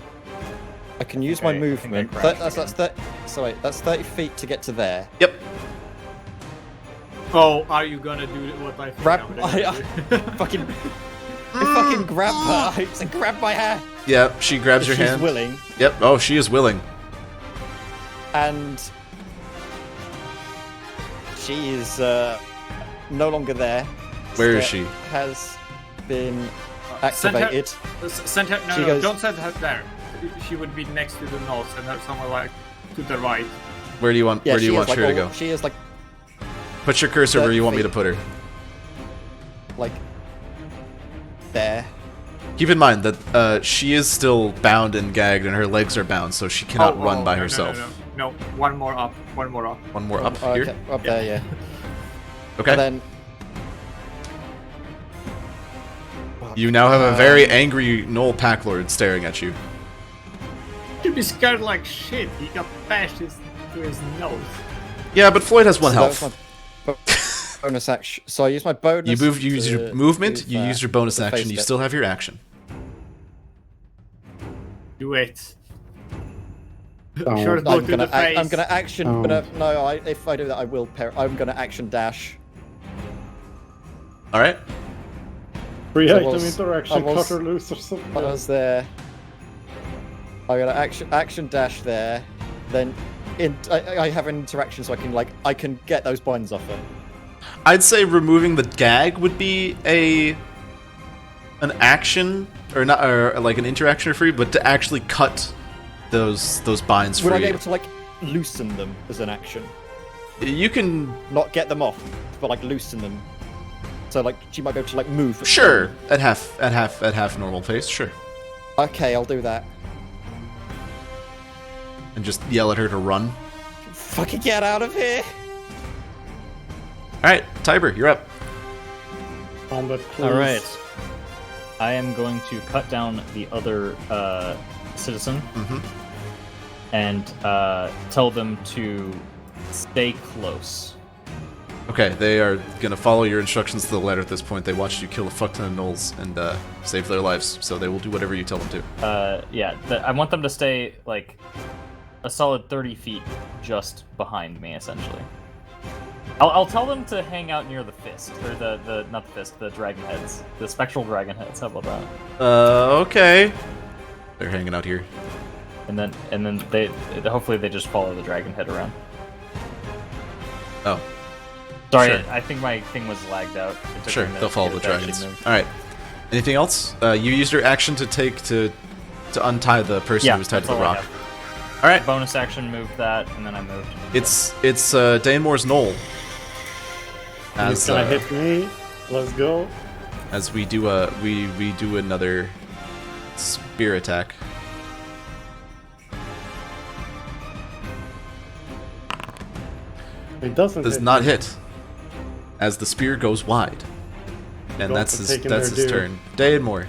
I can use Okay, my I think I movement. crashed That's 30. So wait, that's 30 feet to get to there. Yep. Oh, are you gonna do what I think Grab, I'm gonna do? fucking fucking grab her. I said, grab my hand. Yeah, she grabs your She's hand. willing, Yep. Oh, she is willing. and she is no longer there. Where is Step she? Has been Send her- activated. Send her. She No, goes- don't send her there. She would be next to the Gnolls, and her somewhere like to the right. Where do you want? Yeah, where do you she want is, her like, to all- go? She is like Put your cursor where you want me to feet. put her. like there. Keep in mind that she is still bound and gagged, and her legs are bound, so she cannot run by no, herself. No, one more up. One more up. One more up Oh, here. okay, up there, yeah. Okay. And then You now have a very angry Gnoll pack lord staring at you. He'd be scared like shit. He got bashed to his nose. Yeah, but Floyd has one so that was health. my bonus action. So I use my bonus. You move. You use your to movement. do You that, use your bonus to face action. You it. still have your action. Do it. Don't. Sure, go to the face. I'm gonna action. If I do that, I will. I'm gonna action dash. All right. Free So item was- interaction, I was- cut or loose or something. What was there? I got action dash there. Then I have an interaction, so I can get those binds off her. I'd say removing the gag would be an action or not, or like an interaction free, but to actually cut those binds Would I be free. able to loosen them as an action? You can Not get them off, but loosen them. So she might be able to move. sure at half normal pace, sure, Okay, I'll do that. and just yell at her to run. Fucking get out of here! All right, Tiber, you're up. Combat, please. All right. I am going to cut down the other citizen Mhm. and tell them to stay close. Okay, they are gonna follow your instructions to the letter at this point. They watched you kill a fuck ton of Gnolls and save their lives, so they will do whatever you tell them to. I want them to stay a solid 30 feet just behind me, essentially. I'll tell them to hang out near the fist, or the not the fist, the dragon heads, the spectral dragon heads. How about that? Okay. They're hanging out here. And then they hopefully they just follow the dragon head around. Oh, Sorry, Sure. I think my thing was lagged out. It took sure. me a minute They'll to follow get the it to actually dragons. move. All right. Anything else? You used your action to take to untie the person Yeah, who was tied to that's the all I rock. have. All right. Bonus action moved that, and then I moved. It's Danemore's Gnoll. He's gonna hit me. Let's go. As we do we do another spear attack. It doesn't. Does hit not me. hit. As the spear goes wide. And Go that's for his taking their due. turn. Danemore.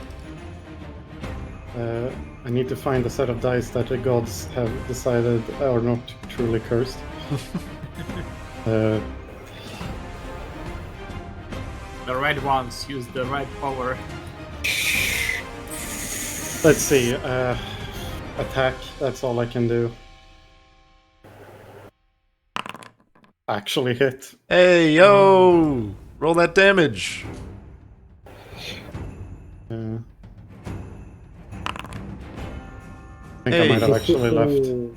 I need to find a set of dice that the gods have decided are not truly cursed. The red ones use the red power. Let's see. Attack. That's all I can do. Actually hit. Hey yo! Roll that damage. I think I might have actually left.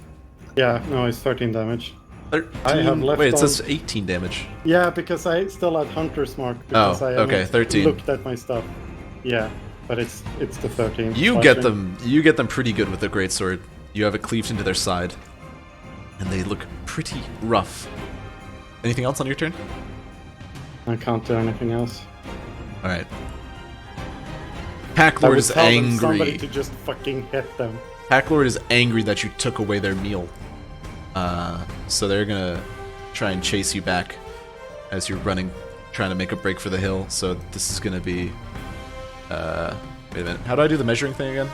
Yeah, no, it's 13 damage. 13? I have left Wait, it on- says 18 damage. Yeah, because I still had Hunter's Mark. Because Oh, I okay, haven't 13. looked at my stuff. Yeah, but it's the 13. You get slashing. them pretty good with the greatsword. You have it cleaved into their side. And they look pretty rough. Anything else on your turn? I can't do anything else. Alright. I Packlord would is tell them somebody angry. to just fucking hit them. Packlord is angry that you took away their meal. So they're gonna try and chase you back as you're running, trying to make a break for the hill. So this is gonna be. Wait a minute. How do I do the measuring thing again?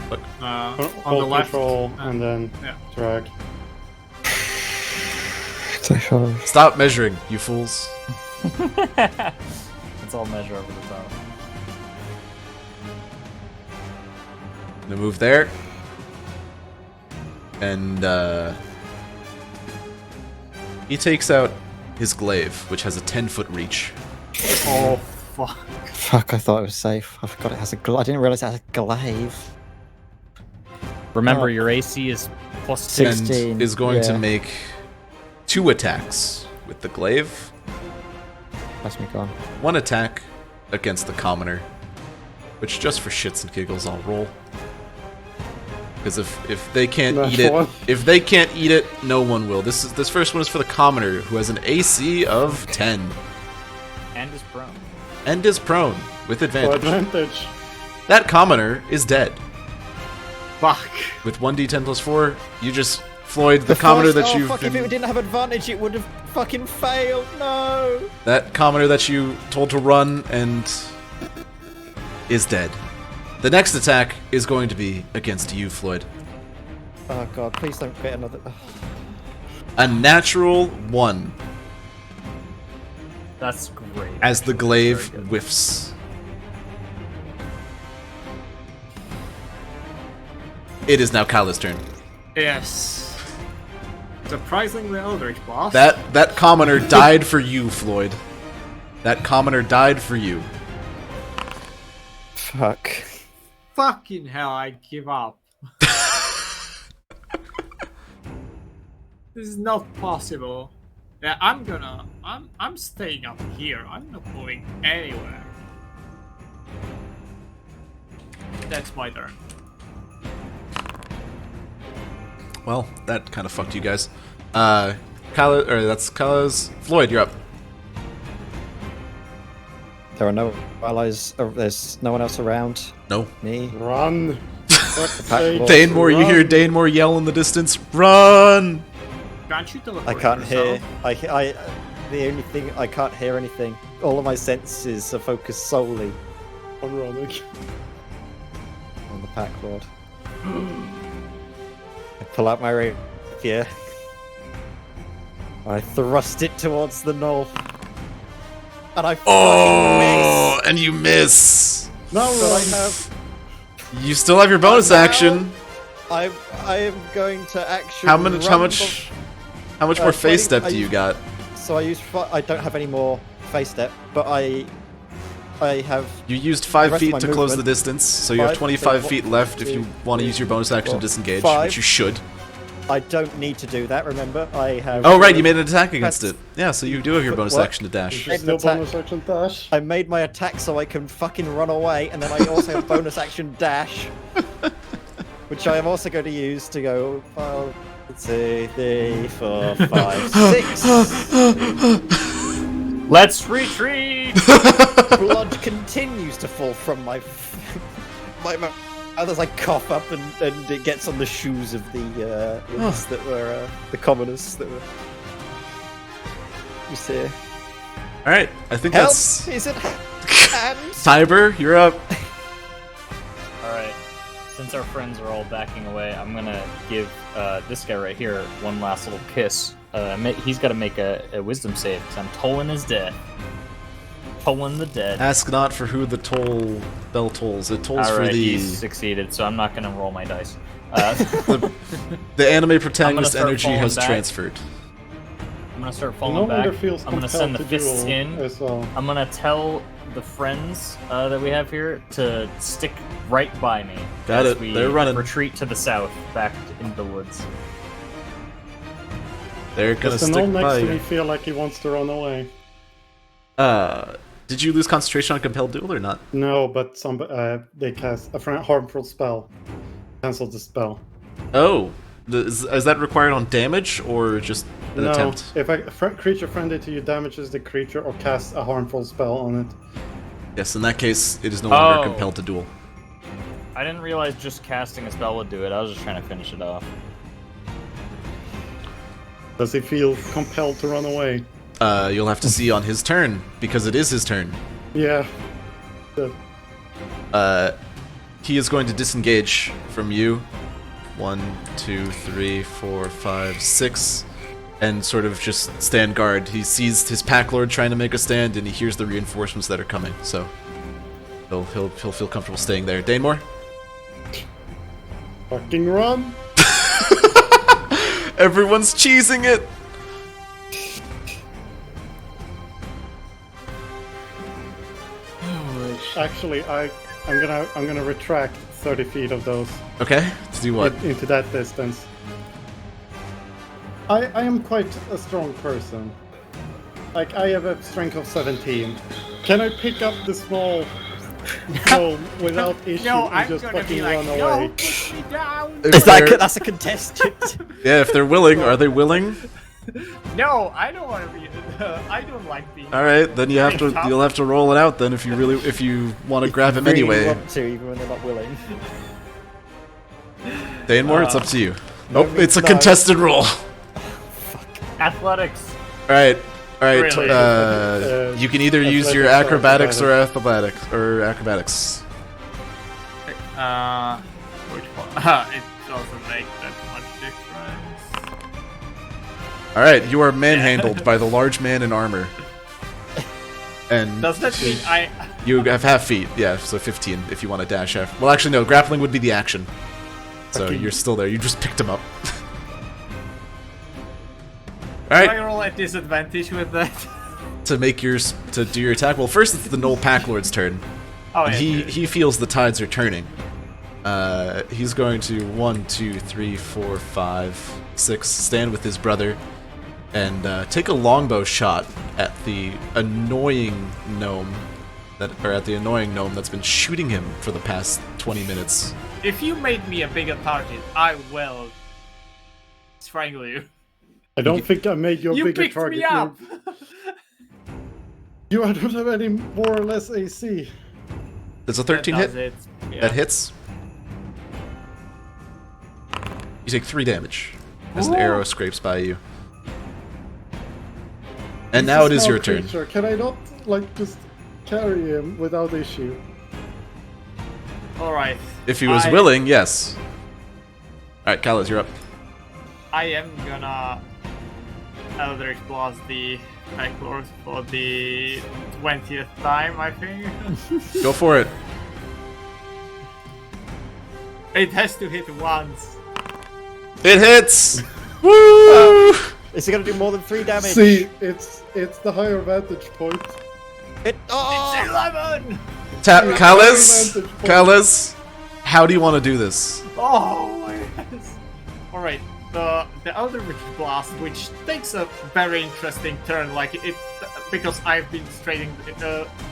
Look. On the Hold left. control and then yeah. drag. Stop measuring, you fools. It's all measure over the top. Gonna move there. And he takes out his glaive, which has a 10-foot reach. Oh, fuck? Fuck, I thought it was safe. I forgot it has a I didn't realize it has a glaive. Remember, Oh. your AC is plus Six. 2. 16, And is going to yeah. make 2 attacks with the glaive. Pass me gone. 1 attack against the commoner, which just for shits and giggles I'll roll. Because if they can't eat it, if they can't eat it, no one will. This first one is for the commoner, who has an AC of 10 And is prone. and is prone with For advantage. advantage. That commoner is dead. Fuck. With 1d10 plus 4, you just Floyd the commoner that you've fuck, if it didn't have advantage, it would have fucking failed. No. that commoner that you told to run and is dead. The next attack is going to be against you, Floyd. Oh god, please don't get another. A natural 1 That's great. as the glaive Very good. whiffs. It is now Kyla's turn. Yes. Surprisingly Eldritch Blast. That commoner died for you, Floyd. That commoner died for you. Fuck. Fucking hell, I give up. This is not possible. Yeah, I'm staying up here. I'm not moving anywhere. That's my turn. Well, that kind of fucked you guys. That's Kyla's. Floyd, you're up. There are no allies. There's no one else around. No. Me. Run. Pack Lord. Danemore, you hear Danemore yell in the distance, "Run!" Can't you teleport I can't yourself? hear. The only thing I can't hear anything. All of my senses are focused solely I'm running. on the Pack Lord. I pull out my rapier. I thrust it towards the Gnoll. And I Oh, and you miss. Now But I run. have. You still have your bonus Now- action. I am going to actually. How much more 20 face step I do you use- got? So I use. I don't have any more face step, but I have. You used 5 The rest of feet my to close the movement. distance, so you have 5, 25 so feet what- left if you 2, want to use your bonus action to 4, disengage, 5. which you should. I don't need to do that. Remember, I have. Oh right, you made an attack against That's- it. Yeah, so you do have your bonus What? action to dash. Just Made an still attack. bonus action dash. I made my attack so I can fucking run away, and then I also have bonus action dash, which I am also going to use to go 1, 2, 3, 4, 5, 6. Let's retreat! Blood continues to fall from my mouth as I cough up, and it gets on the shoes of the ones that were the commoners that were just here. All right, I think Help! that's Is it hands? Tiber. You're up. Alright, since our friends are all backing away, I'm gonna give this guy right here one last little kiss. He's gotta make a wisdom save, because I'm tolling his dead. Tolling the dead. Ask not for who the bell tolls. It tolls for Alright, the he's succeeded, so I'm not gonna roll my dice. the anime protagonist start energy falling has back. transferred. I'm gonna start No falling back. longer feels I'm gonna send the compelled to fists duel in. as well. I'm gonna tell the friends that we have here to stick right by me. Got as it. We They're running. Retreat to the south, back into the woods. They're gonna Does the stick gnome next by to me you. feel like he wants to run away? Did you lose concentration on compelled duel or not? No, but they cast a harmful spell. Cancel the spell. Oh, is that required on damage or just an No, attempt? if a creature friendly to you damages the creature or casts a harmful spell on it. Yes, in that case, it is no longer Oh. compelled to duel. I didn't realize just casting a spell would do it. I was just trying to finish it off. Does he feel compelled to run away? You'll have to see on his turn, because it is his turn. Yeah. He is going to disengage from you. 1, 2, 3, 4, 5, 6, and sort of just stand guard. He sees his pack lord trying to make a stand, and he hears the reinforcements that are coming. So he'll feel comfortable staying there. Danemore? Fucking run! Everyone's cheesing it. Actually, I'm gonna retract 30 feet of those Okay, to do what? into that distance. I am quite a strong person. Like, I have a strength of 17. Can I pick up the small gnome without issue No, and I'm just gonna fucking be like, run no, away? put me down. If That's they're- a contestant. Yeah, if they're willing, are they willing? No, I don't want to be. I don't like being. All right, then you'll have to roll it out then if you want to grab him Really anyway. want to, even when they're not willing. Danemore, it's up to you. Nope, me- it's a no. contested roll. Athletics. All right. Really? You can either use your acrobatics or acrobatics. Which one? It doesn't make that much difference. All right, you are manhandled by the large man in armor, and Does that mean I? you have half feet. Yeah, so 15 if you want to dash after. Well, actually, no. Grappling would be the action. So you're still there. You just picked him up. All Do I right, roll at disadvantage with that? to do your attack. Well, first it's the Gnoll Packlord's turn. Oh And yeah. he feels the tides are turning. He's going to 1, 2, 3, 4, 5, 6 stand with his brother and take a longbow shot at the annoying gnome that's been shooting him for the past 20 minutes. If you made me a bigger target, I will strangle you. I don't think I made your You bigger picked target. me up. You don't have any more or less AC. Does a 13 That hit? does it. Yeah. That hits. You take 3 damage as an arrow scrapes by you. And now it is your turn. Creature. Can I not, like, just carry him without issue? All right. If he was I- willing, yes. Alright, Khaled, you're up. I am gonna Eldritch Blast the Backlord for the 20th time, I think. Go for it. It has to hit once. It hits! Woo! Is he gonna do more than 3 damage? See, it's the higher vantage point. It, oh! It's 11! Kales, how do you want to do this? Oh, yes. Alright, the Eldritch Blast, which takes a very interesting turn, like it, because I've been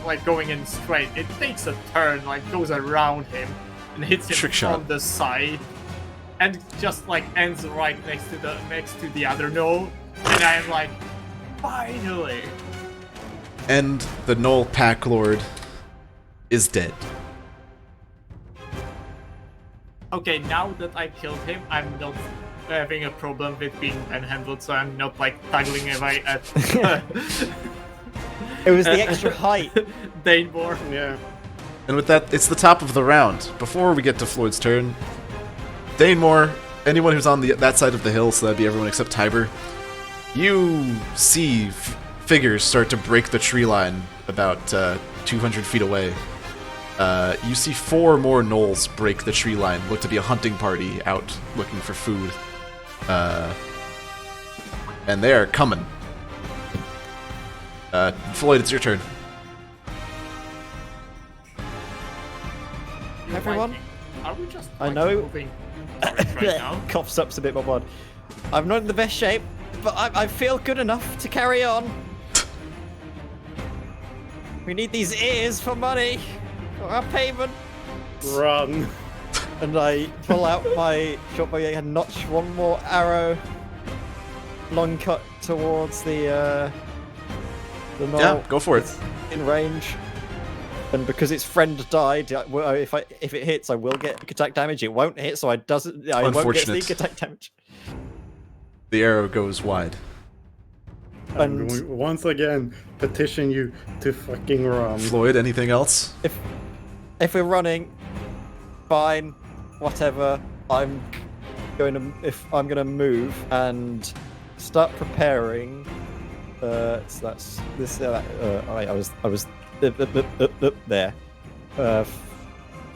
like going in straight, it takes a turn, like goes around him, and hits him Trick from shot. the side, and just like ends right next to the other gnome, and I'm like, finally! And the Gnoll Packlord is dead. Okay, now that I killed him, I'm not having a problem with being manhandled, so I'm not like tugging away at It was the extra height. Danemore. Yeah. And with that, it's the top of the round. Before we get to Floyd's turn, Danemore, anyone who's on that side of the hill, so that'd be everyone except Tiber, you see figures start to break the tree line about 200 feet away. You see 4 more gnolls break the tree line, look to be a hunting party out looking for food. And they are coming. Floyd, it's your turn. Everyone? Are we just I like, know. moving forward right now? Coughs up's a bit more blood. I'm not in the best shape, but I feel good enough to carry on. We need these ears for money. For our payment. Run. And I pull out my short bow and notch one more arrow. Long cut towards the gnoll. Yeah, go for it. In range. And because its friend died, if it hits, I will get sneak attack damage. It won't hit, so I won't get Unfortunate. sneak attack damage. The arrow goes wide. I'm And- going once again petition you to fucking run. Floyd, anything else? If we're running, fine, whatever. I'm gonna move and start preparing. So that's this. I was there.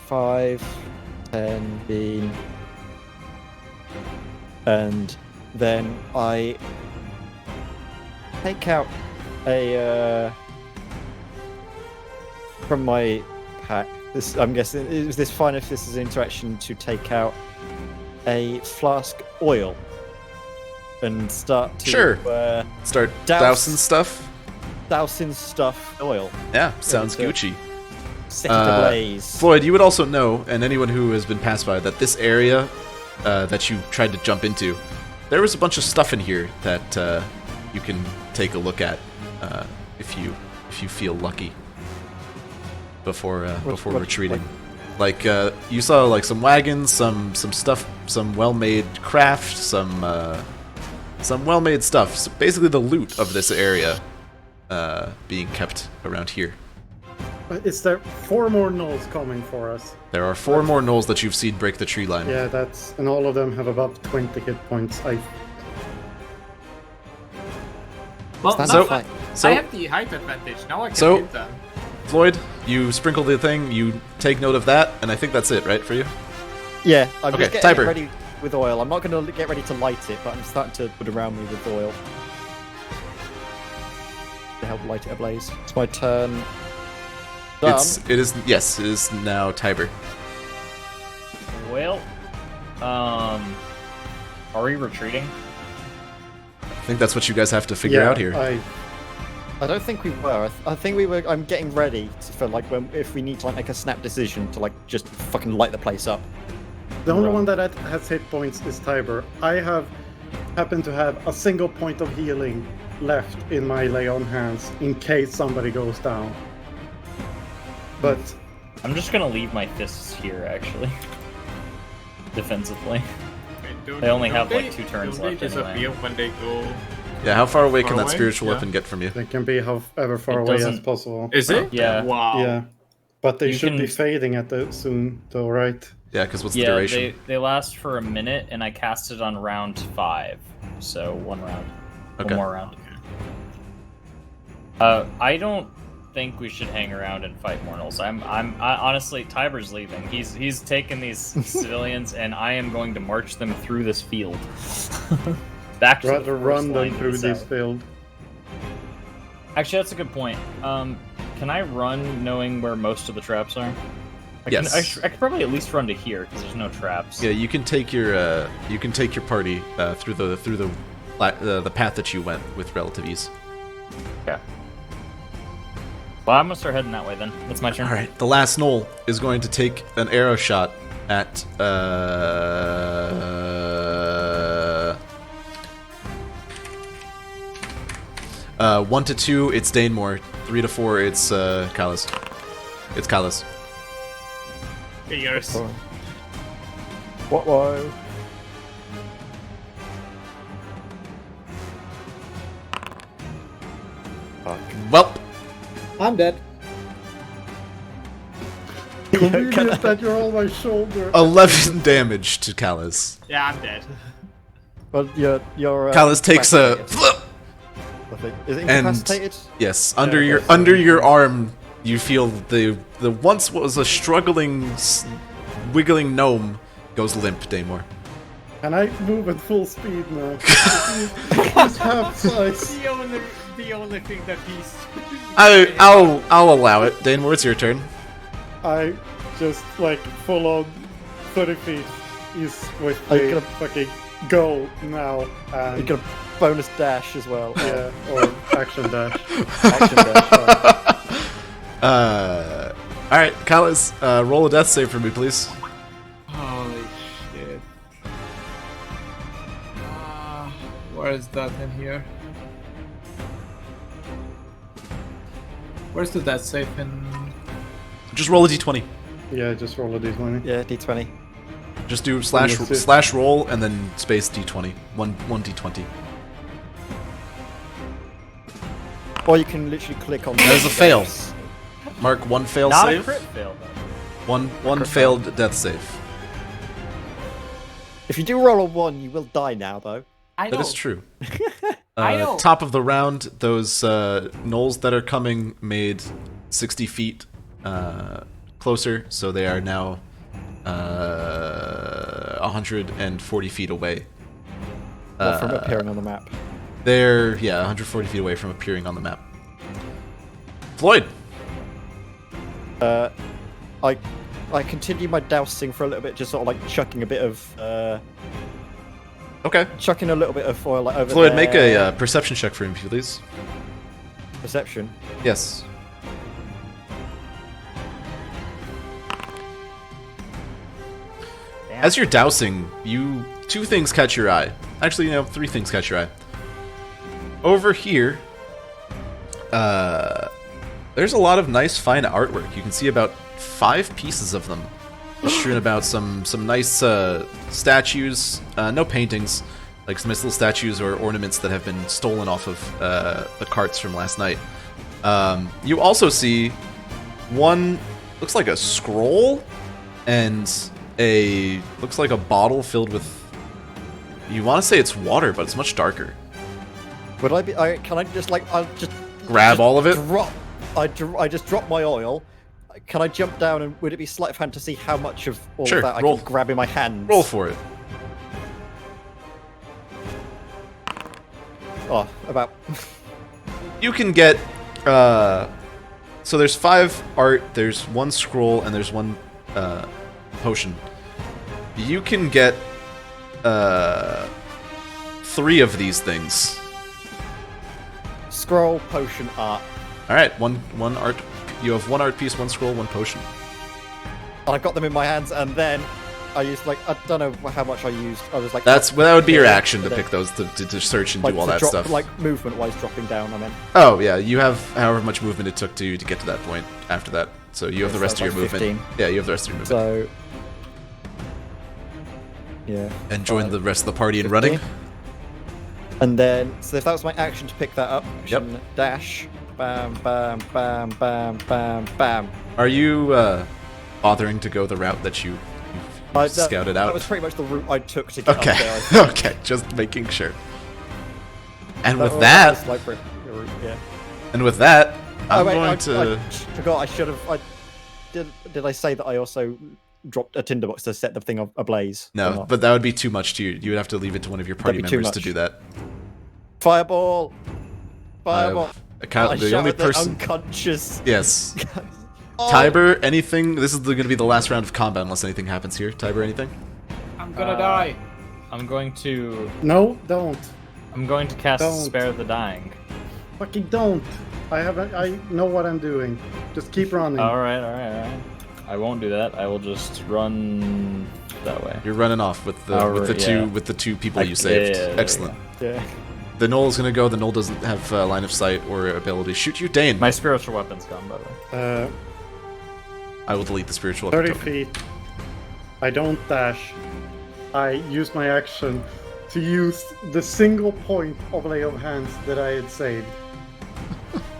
5, 10, 15, and then I take out a from my pack. This, I'm guessing, is this fine if this is an interaction to take out a flask oil and start to Sure. Start dousing stuff. Dousing stuff oil. Yeah, sounds to- Gucci. Set it ablaze. Floyd, you would also know, and anyone who has been passed by, that this area that you tried to jump into, there was a bunch of stuff in here that you can take a look at if you feel lucky before before what- retreating. Like you saw like some wagons, some stuff, some well-made craft, some well-made stuff. So basically, the loot of this area being kept around here. Is there 4 more gnolls coming for us? There are 4 more gnolls that you've seen break the tree line. Yeah, that's... And all of them have above 20 hit points. Well, Stand now up, fight. I have the height advantage. Now I can So- hit them. Floyd, you sprinkle the thing, you take note of that, and I think that's it, right, for you? Yeah, I'm Okay, just getting Tiber. it ready with oil. I'm not going to get ready to light it, but I'm starting to put around me with oil to help light it ablaze. It's my turn. It is now Tiber. Well, are we retreating? I think that's what you guys have to figure out here. I don't think we were. I think we were. I'm getting ready for like if we need to like make a snap decision to like just fucking light the place up. The only one that has hit points is Tiber. I happen to have a single point of healing left in my lay on hands in case somebody goes down. But I'm just gonna leave my fists here, actually. Defensively. They only have, like, 2 turns don't left they anyway. disappear when they go... Yeah, how far away can Far that away? spiritual Yeah. weapon get from you? they can be however far It away as doesn't- possible. Is it? Yeah. Wow. Yeah. But they You should be can- fading at the soon though, right? Yeah, because what's the Yeah, duration? they last for a minute, and I cast it on round 5, so 1 round. Okay. One more round. I don't think we should hang around and fight Mortals. I honestly, Tiber's leaving. He's taken these civilians, and I am going to march them through this field. Back to the Rather first run line them to through the this south. field. Actually, that's a good point. Can I run knowing where most of the traps are? Yes. I could probably at least run to here because there's no traps. Yeah, you can take your party through the path that you went with relative ease. Okay. Well, I'm gonna start heading that way then. That's my turn. All right, the last gnoll is going to take an arrow shot at 1 to 2. It's Danemore. 3 to 4. It's Kalas. It's Kalas. Fingers. What? Whoa. Welp. I'm dead. Convenient that you're on my shoulder. 11 damage to Kalas. Yeah, I'm dead. Well, you're. Kalas takes a incapacitated. Lovely. Is it incapacitated? yes Yeah, under that's fine. your arm. You feel the once was a struggling, wiggling gnome goes limp. Danemore. Can I move at full speed now? He's half size. The only thing that he's... I'll allow it. Danemore, it's your turn. I just like full on 30 feet is with Are you the gonna- fucking go now. You And got a bonus dash as well. yeah, or action dash. Action dash. Right. All right, Kalas, roll a death save for me, please. Holy shit. Where is that in here? Where's the death safe in... Just roll a d20. Yeah, just roll a d20. Yeah, D20. Just do Understood. slash roll and then space d20. One d20. Or you can literally click on. That is a fail. Mark one fail Not save. a crit fail though. One failed death save. If you do roll a 1, you will die now, though. I know. That is true. I know. Top of the round, those gnolls that are coming made 60 feet closer, so they are now 140 feet away. Or from appearing on the map. They're 140 feet away from appearing on the map. Floyd. I continue my dousing for a little bit, just sort of like chucking a bit of Okay. chucking a little bit of oil like over Floyd, there. make a perception check for him, please. Perception. Yes. Damn. As you're dousing, two things catch your eye. Actually, three things catch your eye. Over here, there's a lot of nice, fine artwork. You can see about 5 pieces of them strewn about. Some nice statues, no paintings, like some nice little statues or ornaments that have been stolen off of the carts from last night. You also see one looks like a scroll and looks like a bottle filled with. You want to say it's water, but it's much darker. Would I be? Can I just like? I'll just Grab all of it. I just drop my oil. Can I jump down and would it be sleight of hand to see how much of all Sure, of that I roll. can grab in my hands? Roll for it. Oh, about. You can get. So there's 5 art. There's 1 scroll and there's 1 potion. You can get 3 of these things. Scroll, potion, art. All right, one art. You have 1 art piece, 1 scroll, 1 potion. And I got them in my hands, and then I used like I don't know how much I used. I was like That would be your action to but then- pick those to search and like, do all to that drop, stuff. like movement-wise, dropping down. I mean, Oh yeah, you have however much movement it took to get to that point. After that, so you have the so rest of your like movement. 15. Yeah, you have the rest of your movement. so yeah. And join the rest of the party in running. And then, so if that was my action to pick that up, Yep. action, dash, bam, bam, bam, bam, bam, bam. Are you bothering to go the route that you scouted out? That was pretty much the route I took to get Okay. up there. I think. Okay, just making sure. And with was that, like the route, yeah. I'm wait, going I to. forgot. I should have. Did I say that I also dropped a tinderbox to set the thing ablaze? or No, not? but that would be too much to you. You would have to leave it to one of your party That'd be too members to much. do that. Fireball! Fireball! I I the only shouted the person. unconscious. Yes. Oh, Tiber, anything? This is going to be the last round of combat unless anything happens here. Tiber, anything? I'm gonna die. I'm going to No, don't. cast Don't. Spare the Dying. Fucking don't. I know what I'm doing. Just keep running. All right. I won't do that. I will just run that way. You're running off with the Alright, two yeah. people you saved. yeah, there you Excellent. Yeah. The Gnoll's gonna go. The Gnoll doesn't have line of sight or ability to shoot you. Dane. My spiritual weapon's gone, by the way. I will delete the spiritual weapon 30 token. feet. I don't dash. I use my action to use the single point of lay of hands that I had saved.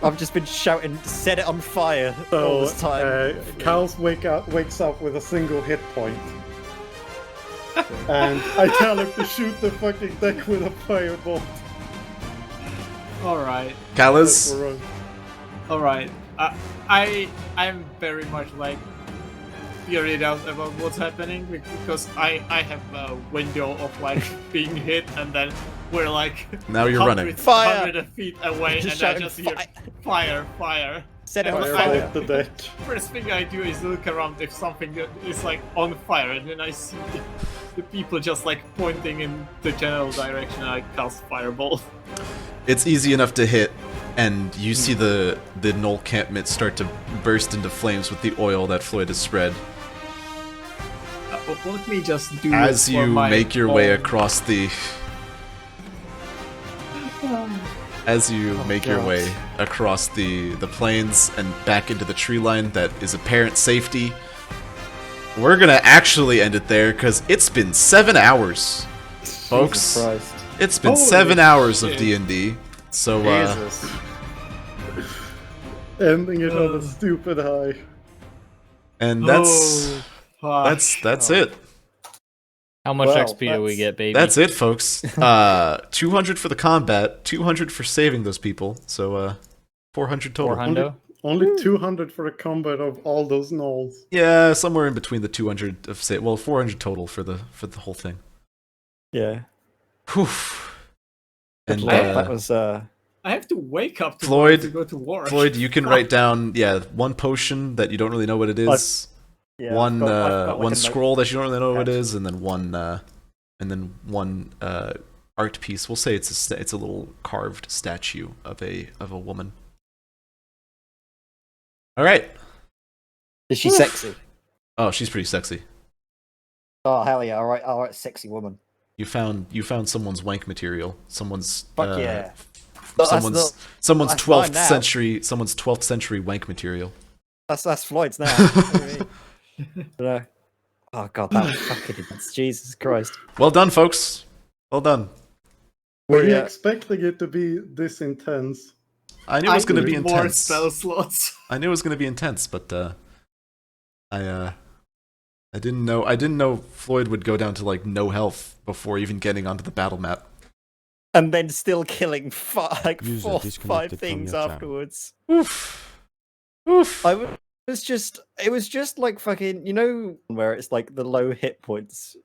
I've just been shouting, set it on fire all So this time. Cal's wakes up with a single hit point. And I tell him to shoot the fucking deck with a firebolt. Alright. Callis. Alright. I'm very much like furious out about what's happening because I have a window of like being hit and then we're like Now you're running. Fire! 100 feet away Just and I shouting, just hear fire. Set it on And fire. Firebolt the deck. First thing I do is look around if something is like on fire and then I see the people just like pointing in the general direction and I cast fireball. It's easy enough to hit, and you see the Gnoll campment start to burst into flames with the oil that Floyd has spread. Let me just do As it for you my make your way own- across the. As you make your God. way across the plains and back into the tree line that is apparent safety, we're gonna actually end it there because it's been 7 hours, folks. Jesus Christ. It's been Holy 7 hours of shit. D&D. So Jesus. Ending it on a stupid high. and Oh, fuck. that's it. How much Well, XP do we that's- get, baby? That's it, folks. 200 for the combat, 200 for saving those people. So 400 total. 400. Only 200 for the combat of all those Gnolls. Yeah, somewhere in between the 200 of say, well, 400 total for the whole thing. Yeah. Whew. And That was I have to wake up Floyd- to go to war. Floyd, you can write down one potion that you don't really know what it is. Yeah, one I've got, like, one a scroll that you don't really know what it catch. is, and then one art piece. We'll say it's a little carved statue of a woman. All right. Is she sexy? Oh, she's pretty sexy. Oh hell yeah! All right, sexy woman. You found someone's wank material. Someone's Fuck yeah. But someone's that's 12th mine now. century wank material. That's Floyd's now. What do you mean? No. Oh god, that was fucking intense. Jesus Christ. Well done, folks. Well done. Were you Yeah. expecting it to be this intense? I knew it was going to be need more intense. spell slots. I knew it was going to be intense, but I didn't know Floyd would go down to like no health before even getting onto the battle map. And then still killing User 4 disconnected 5 from things your channel. afterwards. Oof. Oof. It was just like fucking, you know, where it's like the low hit points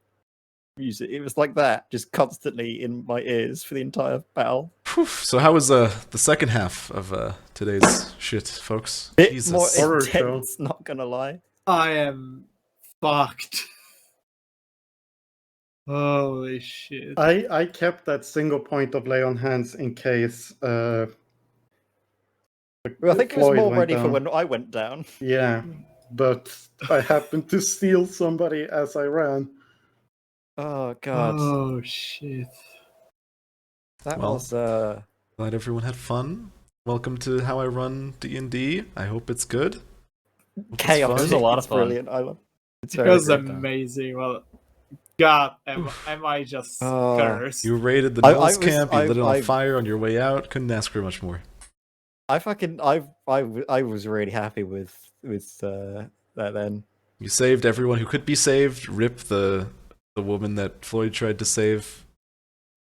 music. It was like that, just constantly in my ears for the entire battle. Oof. So how was the second half of today's shit, folks? Bit Jesus. more Horror show. intense, not gonna lie. I am fucked. Holy shit. I kept that single point of lay on hands in case. Well, I think it was Floyd more went ready for down. when I went down. Yeah, but I happened to steal somebody as I ran. Oh god, Oh shit. that Well, was Glad everyone had fun. Welcome to How I Run D&D. I hope it's good. Hope it's chaos. fun. It was a lot of It's fun. brilliant. I love. It's It very was good. amazing. Well, God, am I just Oh, cursed? You raided the I Gnolls was- camp, you lit it on I- fire on your way out. Couldn't ask for much more. I was really happy with that then. You saved everyone who could be saved. Rip the woman that Floyd tried to save.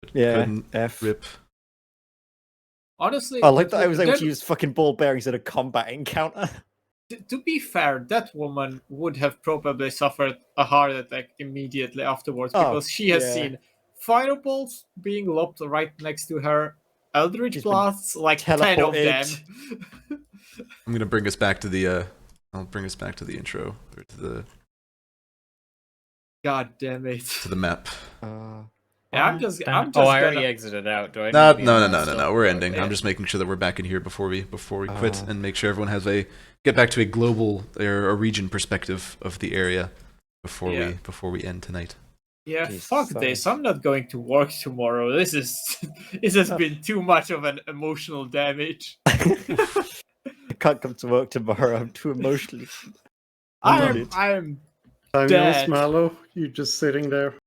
But Yeah, couldn't F. rip. Honestly, I like that I was able that- to use fucking ball bearings in a combat encounter. to be fair, that woman would have probably suffered a heart attack immediately afterwards Oh, because she has yeah. seen fireballs being lobbed right next to her, Eldritch She's been Blasts, like 10 of them. teleported. I'm gonna bring us back to the I'll bring us back to the intro or to God damn it. the map. Yeah, I'm just I gonna... already exited out. Do I? No, need to be no, on no, that no, no, still? no. We're ending. Yeah. I'm just making sure that we're back in here before we quit Oh. and make sure everyone has get back to a global or a region perspective of the area before we end tonight. Yeah, Jesus, fuck sorry. this. I'm not going to work tomorrow. This has been too much of an emotional damage. I can't come to work tomorrow. I'm too emotionally. I'm Time Dead. Mallow, you just sitting there.